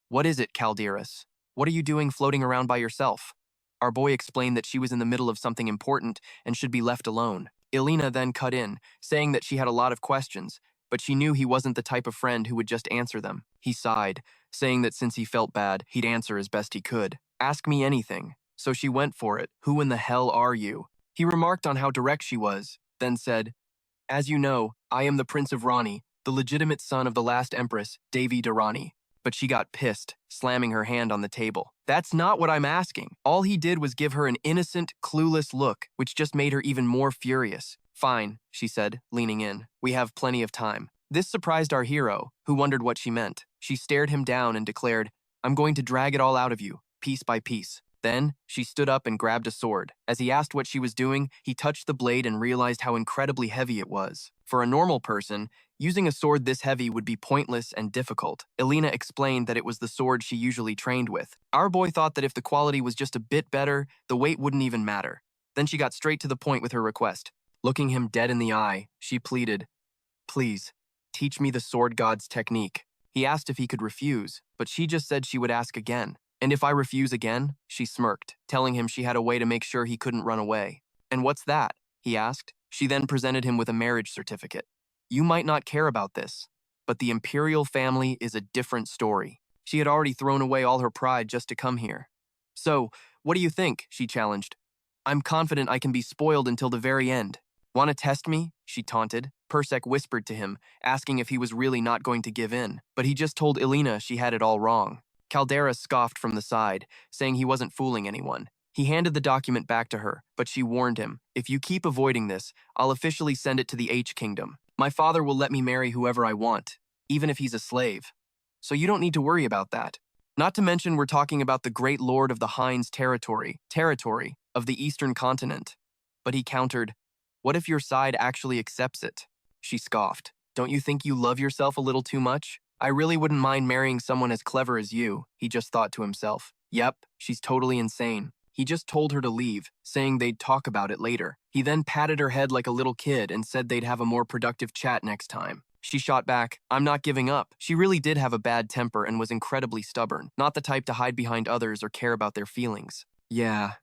"What is it, Calderas? What are you doing floating around by yourself?" Our boy explained that she was in the middle of something important and should be left alone. Elena then cut in, saying that she had a lot of questions, but she knew he wasn't the type of friend who would just answer them. He sighed, saying that since he felt bad, he'd answer as best he could. "Ask me anything." So she went for it. "Who in the hell are you?" He remarked on how direct she was, then said, "As you know, I am the Prince of Rani, the legitimate son of the last empress, Devi Dharani." But she got pissed, slamming her hand on the table. "That's not what I'm asking." All he did was give her an innocent, clueless look, which just made her even more furious. "Fine," she said, leaning in. "We have plenty of time." This surprised our hero, who wondered what she meant. She stared him down and declared, "I'm going to drag it all out of you, piece by piece." Then, she stood up and grabbed a sword. As he asked what she was doing, he touched the blade and realized how incredibly heavy it was. For a normal person, using a sword this heavy would be pointless and difficult. Elena explained that it was the sword she usually trained with. Our boy thought that if the quality was just a bit better, the weight wouldn't even matter. Then she got straight to the point with her request. Looking him dead in the eye, she pleaded, "Please, teach me the sword god's technique." He asked if he could refuse, but she just said she would ask again. "And if I refuse again?" She smirked, telling him she had a way to make sure he couldn't run away. "And what's that?" he asked. She then presented him with a marriage certificate. "You might not care about this, but the imperial family is a different story." She had already thrown away all her pride just to come here. "So, what do you think?" she challenged. "I'm confident I can be spoiled until the very end." "Want to test me?" she taunted. Persek whispered to him, asking if he was really not going to give in, but he just told Elena she had it all wrong. Calderas scoffed from the side, saying he wasn't fooling anyone. He handed the document back to her, but she warned him, "If you keep avoiding this, I'll officially send it to the H Kingdom. My father will let me marry whoever I want, even if he's a slave. So you don't need to worry about that. Not to mention we're talking about the great lord of the Hines territory of the eastern continent." But he countered, "What if your side actually accepts it?" She scoffed. "Don't you think you love yourself a little too much? I really wouldn't mind marrying someone as clever as you," he just thought to himself. Yep, she's totally insane. He just told her to leave, saying they'd talk about it later. He then patted her head like a little kid and said they'd have a more productive chat next time. She shot back, "I'm not giving up." She really did have a bad temper and was incredibly stubborn, not the type to hide behind others or care about their feelings. Yeah,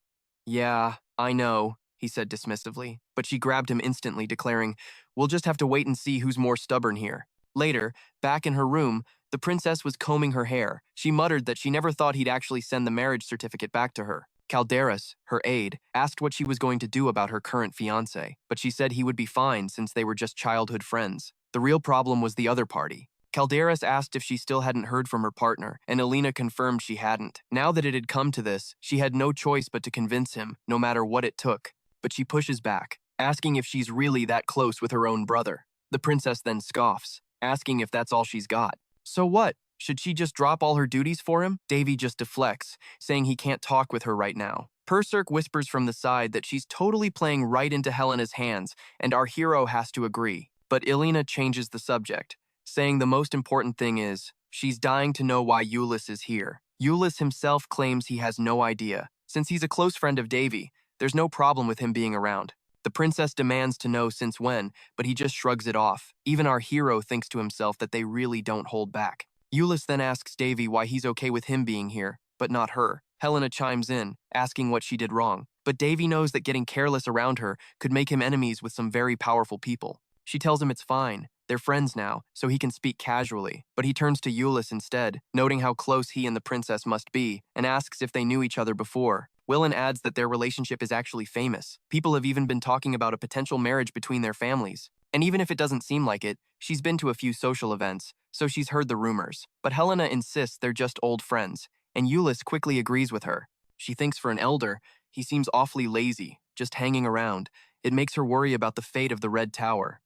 I know," he said dismissively, but she grabbed him instantly, declaring, "We'll just have to wait and see who's more stubborn here." Later, back in her room, the princess was combing her hair. She muttered that she never thought he'd actually send the marriage certificate back to her. Calderas, her aide, asked what she was going to do about her current fiancé, but she said he would be fine since they were just childhood friends. The real problem was the other party. Calderas asked if she still hadn't heard from her partner, and Elena confirmed she hadn't. Now that it had come to this, she had no choice but to convince him, no matter what it took. But she pushes back, asking if she's really that close with her own brother. The princess then scoffs, asking if that's all she's got. So what? Should she just drop all her duties for him? Davy just deflects, saying he can't talk with her right now. Persek whispers from the side that she's totally playing right into Helena's hands, and our hero has to agree. But Elena changes the subject, saying the most important thing is, she's dying to know why Eulis is here. Eulis himself claims he has no idea. Since he's a close friend of Davy, there's no problem with him being around. The princess demands to know since when, but he just shrugs it off. Even our hero thinks to himself that they really don't hold back. Eulis then asks Davy why he's okay with him being here, but not her. Helena chimes in, asking what she did wrong. But Davy knows that getting careless around her could make him enemies with some very powerful people. She tells him it's fine, They're friends now, so he can speak casually, but he turns to Euless instead, noting how close he and the princess must be, and asks if they knew each other before. Willen adds that their relationship is actually famous. People have even been talking about a potential marriage between their families. And even if it doesn't seem like it, she's been to a few social events, so she's heard the rumors. But Helena insists they're just old friends, and Euless quickly agrees with her. She thinks for an elder, he seems awfully lazy, just hanging around. It makes her worry about the fate of the Red Tower.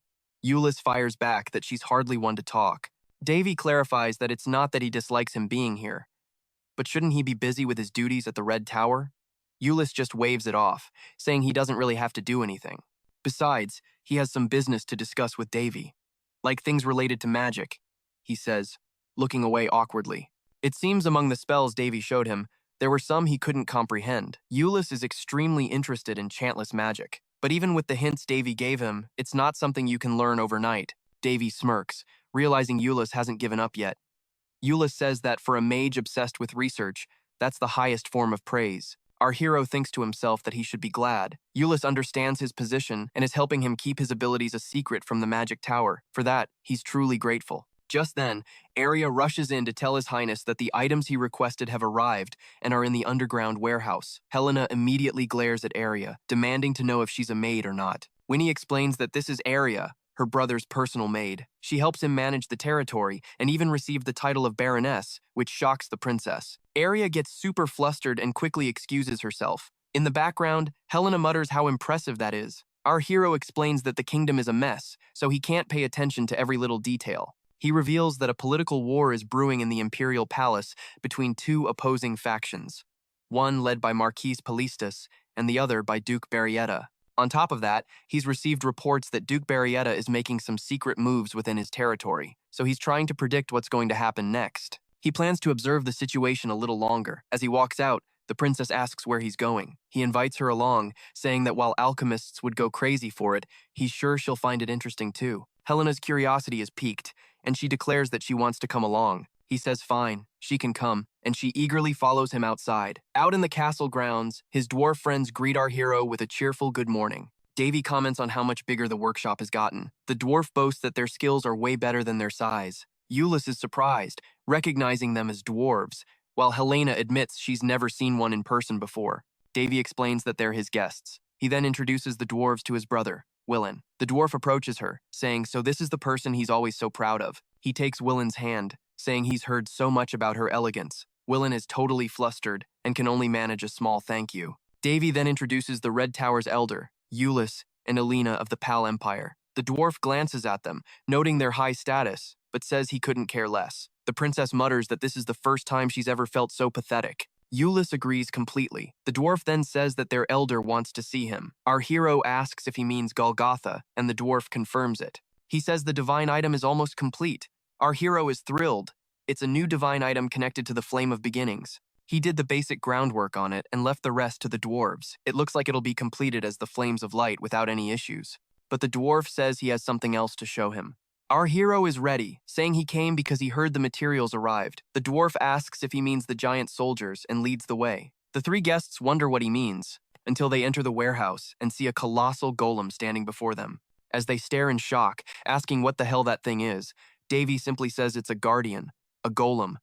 Euless fires back that she's hardly one to talk. Davy clarifies that it's not that he dislikes him being here. But shouldn't he be busy with his duties at the Red Tower? Euless just waves it off, saying he doesn't really have to do anything. Besides, he has some business to discuss with Davy. Like things related to magic, he says, looking away awkwardly. It seems among the spells Davy showed him, there were some he couldn't comprehend. Euless is extremely interested in chantless magic. But even with the hints Davy gave him, it's not something you can learn overnight. Davy smirks, realizing Euless hasn't given up yet. Euless says that for a mage obsessed with research, that's the highest form of praise. Our hero thinks to himself that he should be glad. Euless understands his position and is helping him keep his abilities a secret from the magic tower. For that, he's truly grateful. Just then, Arya rushes in to tell His Highness that the items he requested have arrived and are in the underground warehouse. Helena immediately glares at Arya, demanding to know if she's a maid or not. Winnie explains that this is Arya, her brother's personal maid. She helps him manage the territory and even received the title of baroness, which shocks the princess. Arya gets super flustered and quickly excuses herself. In the background, Helena mutters how impressive that is. Our hero explains that the kingdom is a mess, so he can't pay attention to every little detail. He reveals that a political war is brewing in the imperial palace between two opposing factions, one led by Marquis Pelistus and the other by Duke Barrietta. On top of that, he's received reports that Duke Barrietta is making some secret moves within his territory, so he's trying to predict what's going to happen next. He plans to observe the situation a little longer. As he walks out, the princess asks where he's going. He invites her along, saying that while alchemists would go crazy for it, he's sure she'll find it interesting too. Helena's curiosity is piqued, and she declares that she wants to come along. He says fine, she can come, and she eagerly follows him outside. Out in the castle grounds, his dwarf friends greet our hero with a cheerful good morning. Davy comments on how much bigger the workshop has gotten. The dwarf boasts that their skills are way better than their size. Euless is surprised, recognizing them as dwarves, while Helena admits she's never seen one in person before. Davy explains that they're his guests. He then introduces the dwarves to his brother, Willen. The dwarf approaches her, saying so this is the person he's always so proud of. He takes Willen's hand, saying he's heard so much about her elegance. Willen is totally flustered and can only manage a small thank you. Davy then introduces the Red Tower's elder, Euless, and Elena of the Pal Empire. The dwarf glances at them, noting their high status, but says he couldn't care less. The princess mutters that this is the first time she's ever felt so pathetic. Euless agrees completely. The dwarf then says that their elder wants to see him. Our hero asks if he means Golgotha, and the dwarf confirms it. He says the divine item is almost complete. Our hero is thrilled. It's a new divine item connected to the Flame of Beginnings. He did the basic groundwork on it and left the rest to the dwarves. It looks like it'll be completed as the Flames of Light without any issues. But the dwarf says he has something else to show him. Our hero is ready, saying he came because he heard the materials arrived. The dwarf asks if he means the giant soldiers and leads the way. The three guests wonder what he means, until they enter the warehouse and see a colossal golem standing before them. As they stare in shock, asking what the hell that thing is, Davy simply says it's a guardian, a golem,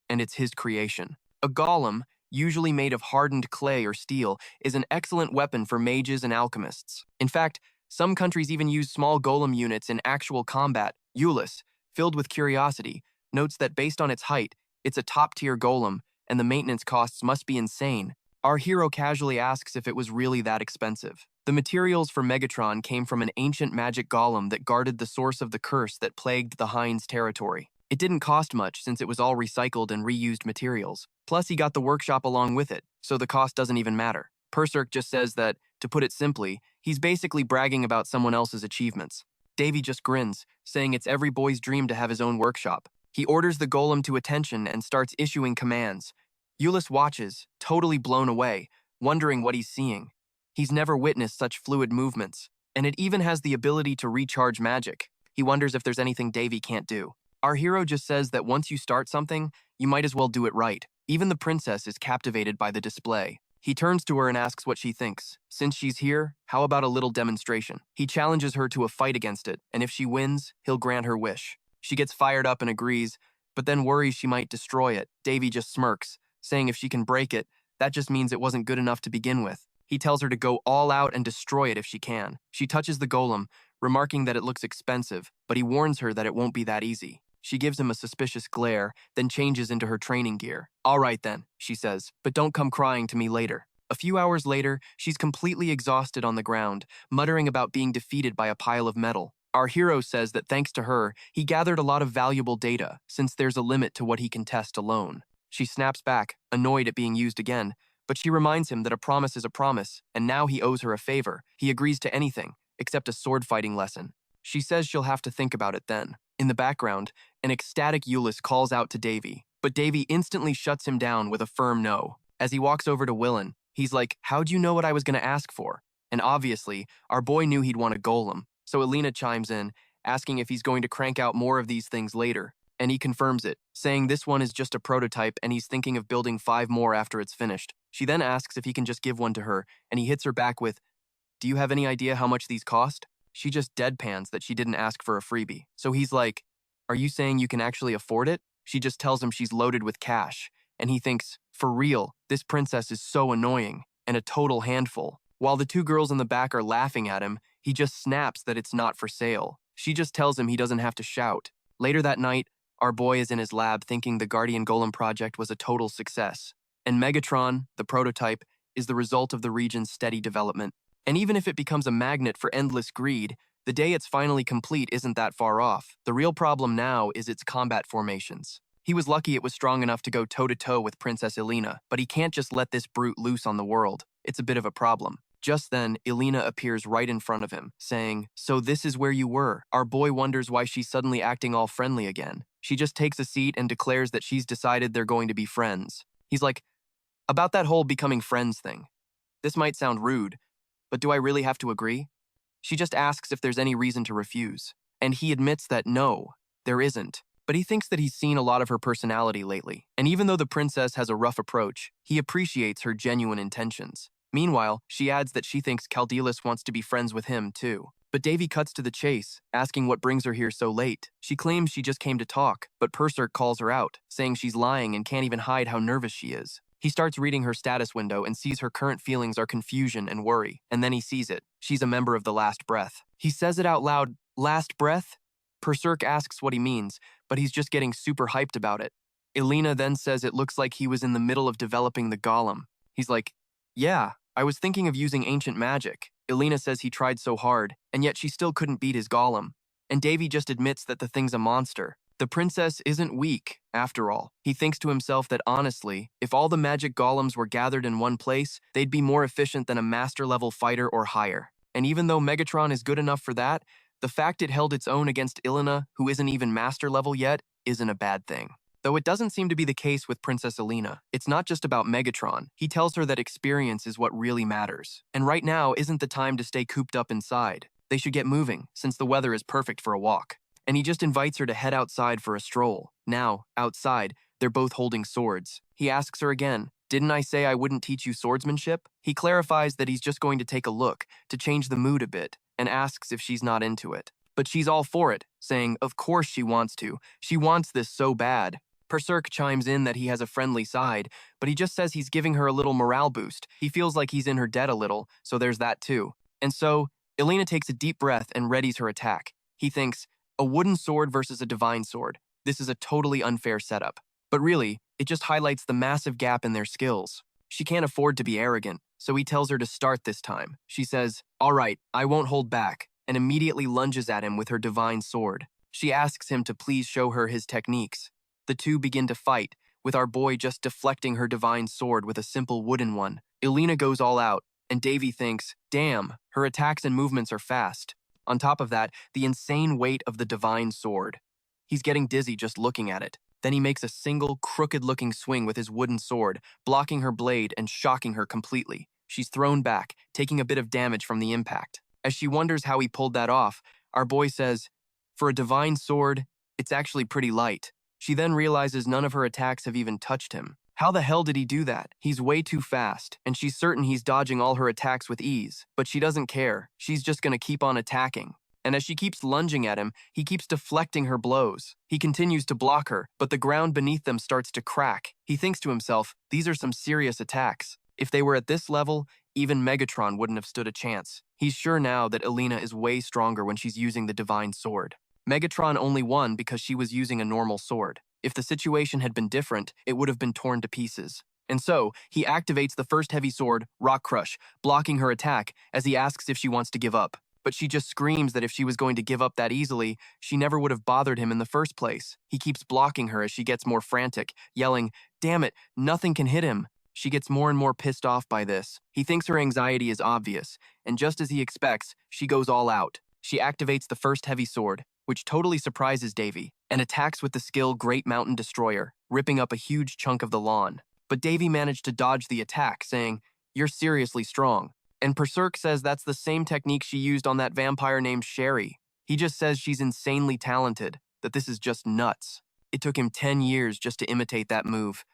and it's his creation. A golem, usually made of hardened clay or steel, is an excellent weapon for mages and alchemists. In fact, some countries even use small golem units in actual combat. Euless, filled with curiosity, notes that based on its height, it's a top-tier golem, and the maintenance costs must be insane. Our hero casually asks if it was really that expensive. The materials for Megatron came from an ancient magic golem that guarded the source of the curse that plagued the Heinz territory. It didn't cost much since it was all recycled and reused materials. Plus, he got the workshop along with it, so the cost doesn't even matter. Perserk just says that, to put it simply, he's basically bragging about someone else's achievements. Davy just grins, saying it's every boy's dream to have his own workshop. He orders the golem to attention and starts issuing commands. Euless watches, totally blown away, wondering what he's seeing. He's never witnessed such fluid movements, and it even has the ability to recharge magic. He wonders if there's anything Davy can't do. Our hero just says that once you start something, you might as well do it right. Even the princess is captivated by the display. He turns to her and asks what she thinks. Since she's here, how about a little demonstration? He challenges her to a fight against it, and if she wins, he'll grant her wish. She gets fired up and agrees, but then worries she might destroy it. Davy just smirks, saying if she can break it, that just means it wasn't good enough to begin with. He tells her to go all out and destroy it if she can. She touches the golem, remarking that it looks expensive, but he warns her that it won't be that easy. She gives him a suspicious glare, then changes into her training gear. All right then, she says, but don't come crying to me later. A few hours later, she's completely exhausted on the ground, muttering about being defeated by a pile of metal. Our hero says that thanks to her, he gathered a lot of valuable data, since there's a limit to what he can test alone. She snaps back, annoyed at being used again, but she reminds him that a promise is a promise, and now he owes her a favor. He agrees to anything, except a sword-fighting lesson. She says she'll have to think about it then. In the background, an ecstatic Euless calls out to Davy, but Davy instantly shuts him down with a firm no. As he walks over to Willen, he's like, how'd you know what I was going to ask for? And obviously, our boy knew he'd want a golem, so Elena chimes in, asking if he's going to crank out more of these things later, and he confirms it, saying this one is just a prototype and he's thinking of building 5 more after it's finished. She then asks if he can just give one to her, and he hits her back with, do you have any idea how much these cost? She just deadpans that she didn't ask for a freebie. So he's like, are you saying you can actually afford it? She just tells him she's loaded with cash, and he thinks, for real, this princess is so annoying, and a total handful. While the 2 girls in the back are laughing at him, he just snaps that it's not for sale. She just tells him he doesn't have to shout. Later that night, our boy is in his lab thinking the Guardian Golem project was a total success. And Megatron, the prototype, is the result of the region's steady development. And even if it becomes a magnet for endless greed, the day it's finally complete isn't that far off. The real problem now is its combat formations. He was lucky it was strong enough to go toe-to-toe with Princess Elena, but he can't just let this brute loose on the world. It's a bit of a problem. Just then, Elena appears right in front of him, saying, so this is where you were. Our boy wonders why she's suddenly acting all friendly again. She just takes a seat and declares that she's decided they're going to be friends. He's like, about that whole becoming friends thing. This might sound rude, but do I really have to agree? She just asks if there's any reason to refuse. And he admits that no, there isn't. But he thinks that he's seen a lot of her personality lately. And even though the princess has a rough approach, he appreciates her genuine intentions. Meanwhile, she adds that she thinks Caldelis wants to be friends with him, too. But Davy cuts to the chase, asking what brings her here so late. She claims she just came to talk, but Purser calls her out, saying she's lying and can't even hide how nervous she is. He starts reading her status window and sees her current feelings are confusion and worry, and then he sees it. She's a member of the Last Breath. He says it out loud, Last Breath? Perserk asks what he means, but he's just getting super hyped about it. Elena then says it looks like he was in the middle of developing the golem. He's like, yeah, I was thinking of using ancient magic. Elena says he tried so hard, and yet she still couldn't beat his golem. And Davy just admits that the thing's a monster. The princess isn't weak, after all. He thinks to himself that honestly, if all the magic golems were gathered in one place, they'd be more efficient than a master-level fighter or higher. And even though Megatron is good enough for that, the fact it held its own against Elena, who isn't even master-level yet, isn't a bad thing. Though it doesn't seem to be the case with Princess Elena. It's not just about Megatron. He tells her that experience is what really matters. And right now isn't the time to stay cooped up inside. They should get moving, since the weather is perfect for a walk. And he just invites her to head outside for a stroll. Now, outside, they're both holding swords. He asks her again, didn't I say I wouldn't teach you swordsmanship? He clarifies that he's just going to take a look, to change the mood a bit, and asks if she's not into it. But she's all for it, saying, of course she wants to. She wants this so bad. Perserk chimes in that he has a friendly side, but he just says he's giving her a little morale boost. He feels like he's in her debt a little, so there's that too. And so, Elena takes a deep breath and readies her attack. He thinks, a wooden sword versus a divine sword. This is a totally unfair setup. But really, it just highlights the massive gap in their skills. She can't afford to be arrogant, so he tells her to start this time. She says, all right, I won't hold back, and immediately lunges at him with her divine sword. She asks him to please show her his techniques. The two begin to fight, with our boy just deflecting her divine sword with a simple wooden one. Elena goes all out, and Davy thinks, damn, her attacks and movements are fast. On top of that, the insane weight of the divine sword. He's getting dizzy just looking at it. Then he makes a single, crooked-looking swing with his wooden sword, blocking her blade and shocking her completely. She's thrown back, taking a bit of damage from the impact. As she wonders how he pulled that off, our boy says, for a divine sword, it's actually pretty light. She then realizes none of her attacks have even touched him. How the hell did he do that? He's way too fast, and she's certain he's dodging all her attacks with ease. But she doesn't care. She's just gonna keep on attacking. And as she keeps lunging at him, he keeps deflecting her blows. He continues to block her, but the ground beneath them starts to crack. He thinks to himself, these are some serious attacks. If they were at this level, even Megatron wouldn't have stood a chance. He's sure now that Elena is way stronger when she's using the divine sword. Megatron only won because she was using a normal sword. If the situation had been different, it would have been torn to pieces. And so, he activates the first heavy sword, Rock Crush, blocking her attack as he asks if she wants to give up. But she just screams that if she was going to give up that easily, she never would have bothered him in the first place. He keeps blocking her as she gets more frantic, yelling, "Damn it, nothing can hit him." She gets more and more pissed off by this. He thinks her anxiety is obvious, and just as he expects, she goes all out. She activates the first heavy sword, which totally surprises Davy, and attacks with the skill Great Mountain Destroyer, ripping up a huge chunk of the lawn. But Davy managed to dodge the attack, saying, "You're seriously strong." And Berserk says that's the same technique she used on that vampire named Sherry. He just says she's insanely talented, that this is just nuts. It took him 10 years just to imitate that move.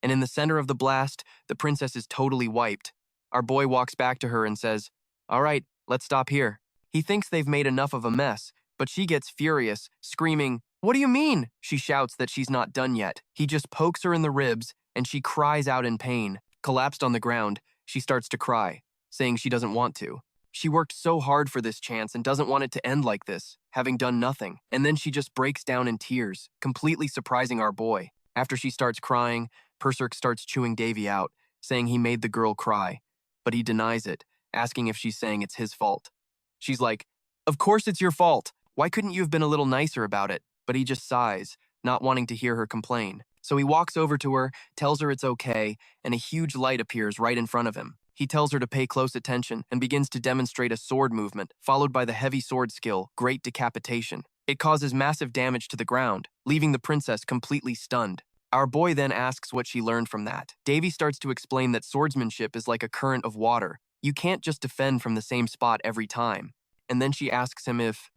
And in the center of the blast, the princess is totally wiped. Our boy walks back to her and says, "All right, let's stop here." He thinks they've made enough of a mess, but she gets furious, screaming, "What do you mean?" She shouts that she's not done yet. He just pokes her in the ribs, and she cries out in pain. Collapsed on the ground, she starts to cry, saying she doesn't want to. She worked so hard for this chance and doesn't want it to end like this, having done nothing. And then she just breaks down in tears, completely surprising our boy. After she starts crying, Berserk starts chewing Davy out, saying he made the girl cry. But he denies it, asking if she's saying it's his fault. She's like, "Of course it's your fault. Why couldn't you have been a little nicer about it?" But he just sighs, not wanting to hear her complain. So he walks over to her, tells her it's okay, and a huge light appears right in front of him. He tells her to pay close attention and begins to demonstrate a sword movement, followed by the heavy sword skill, Great Decapitation. It causes massive damage to the ground, leaving the princess completely stunned. Our boy then asks what she learned from that. Davy starts to explain that swordsmanship is like a current of water. You can't just defend from the same spot every time. And then she asks him if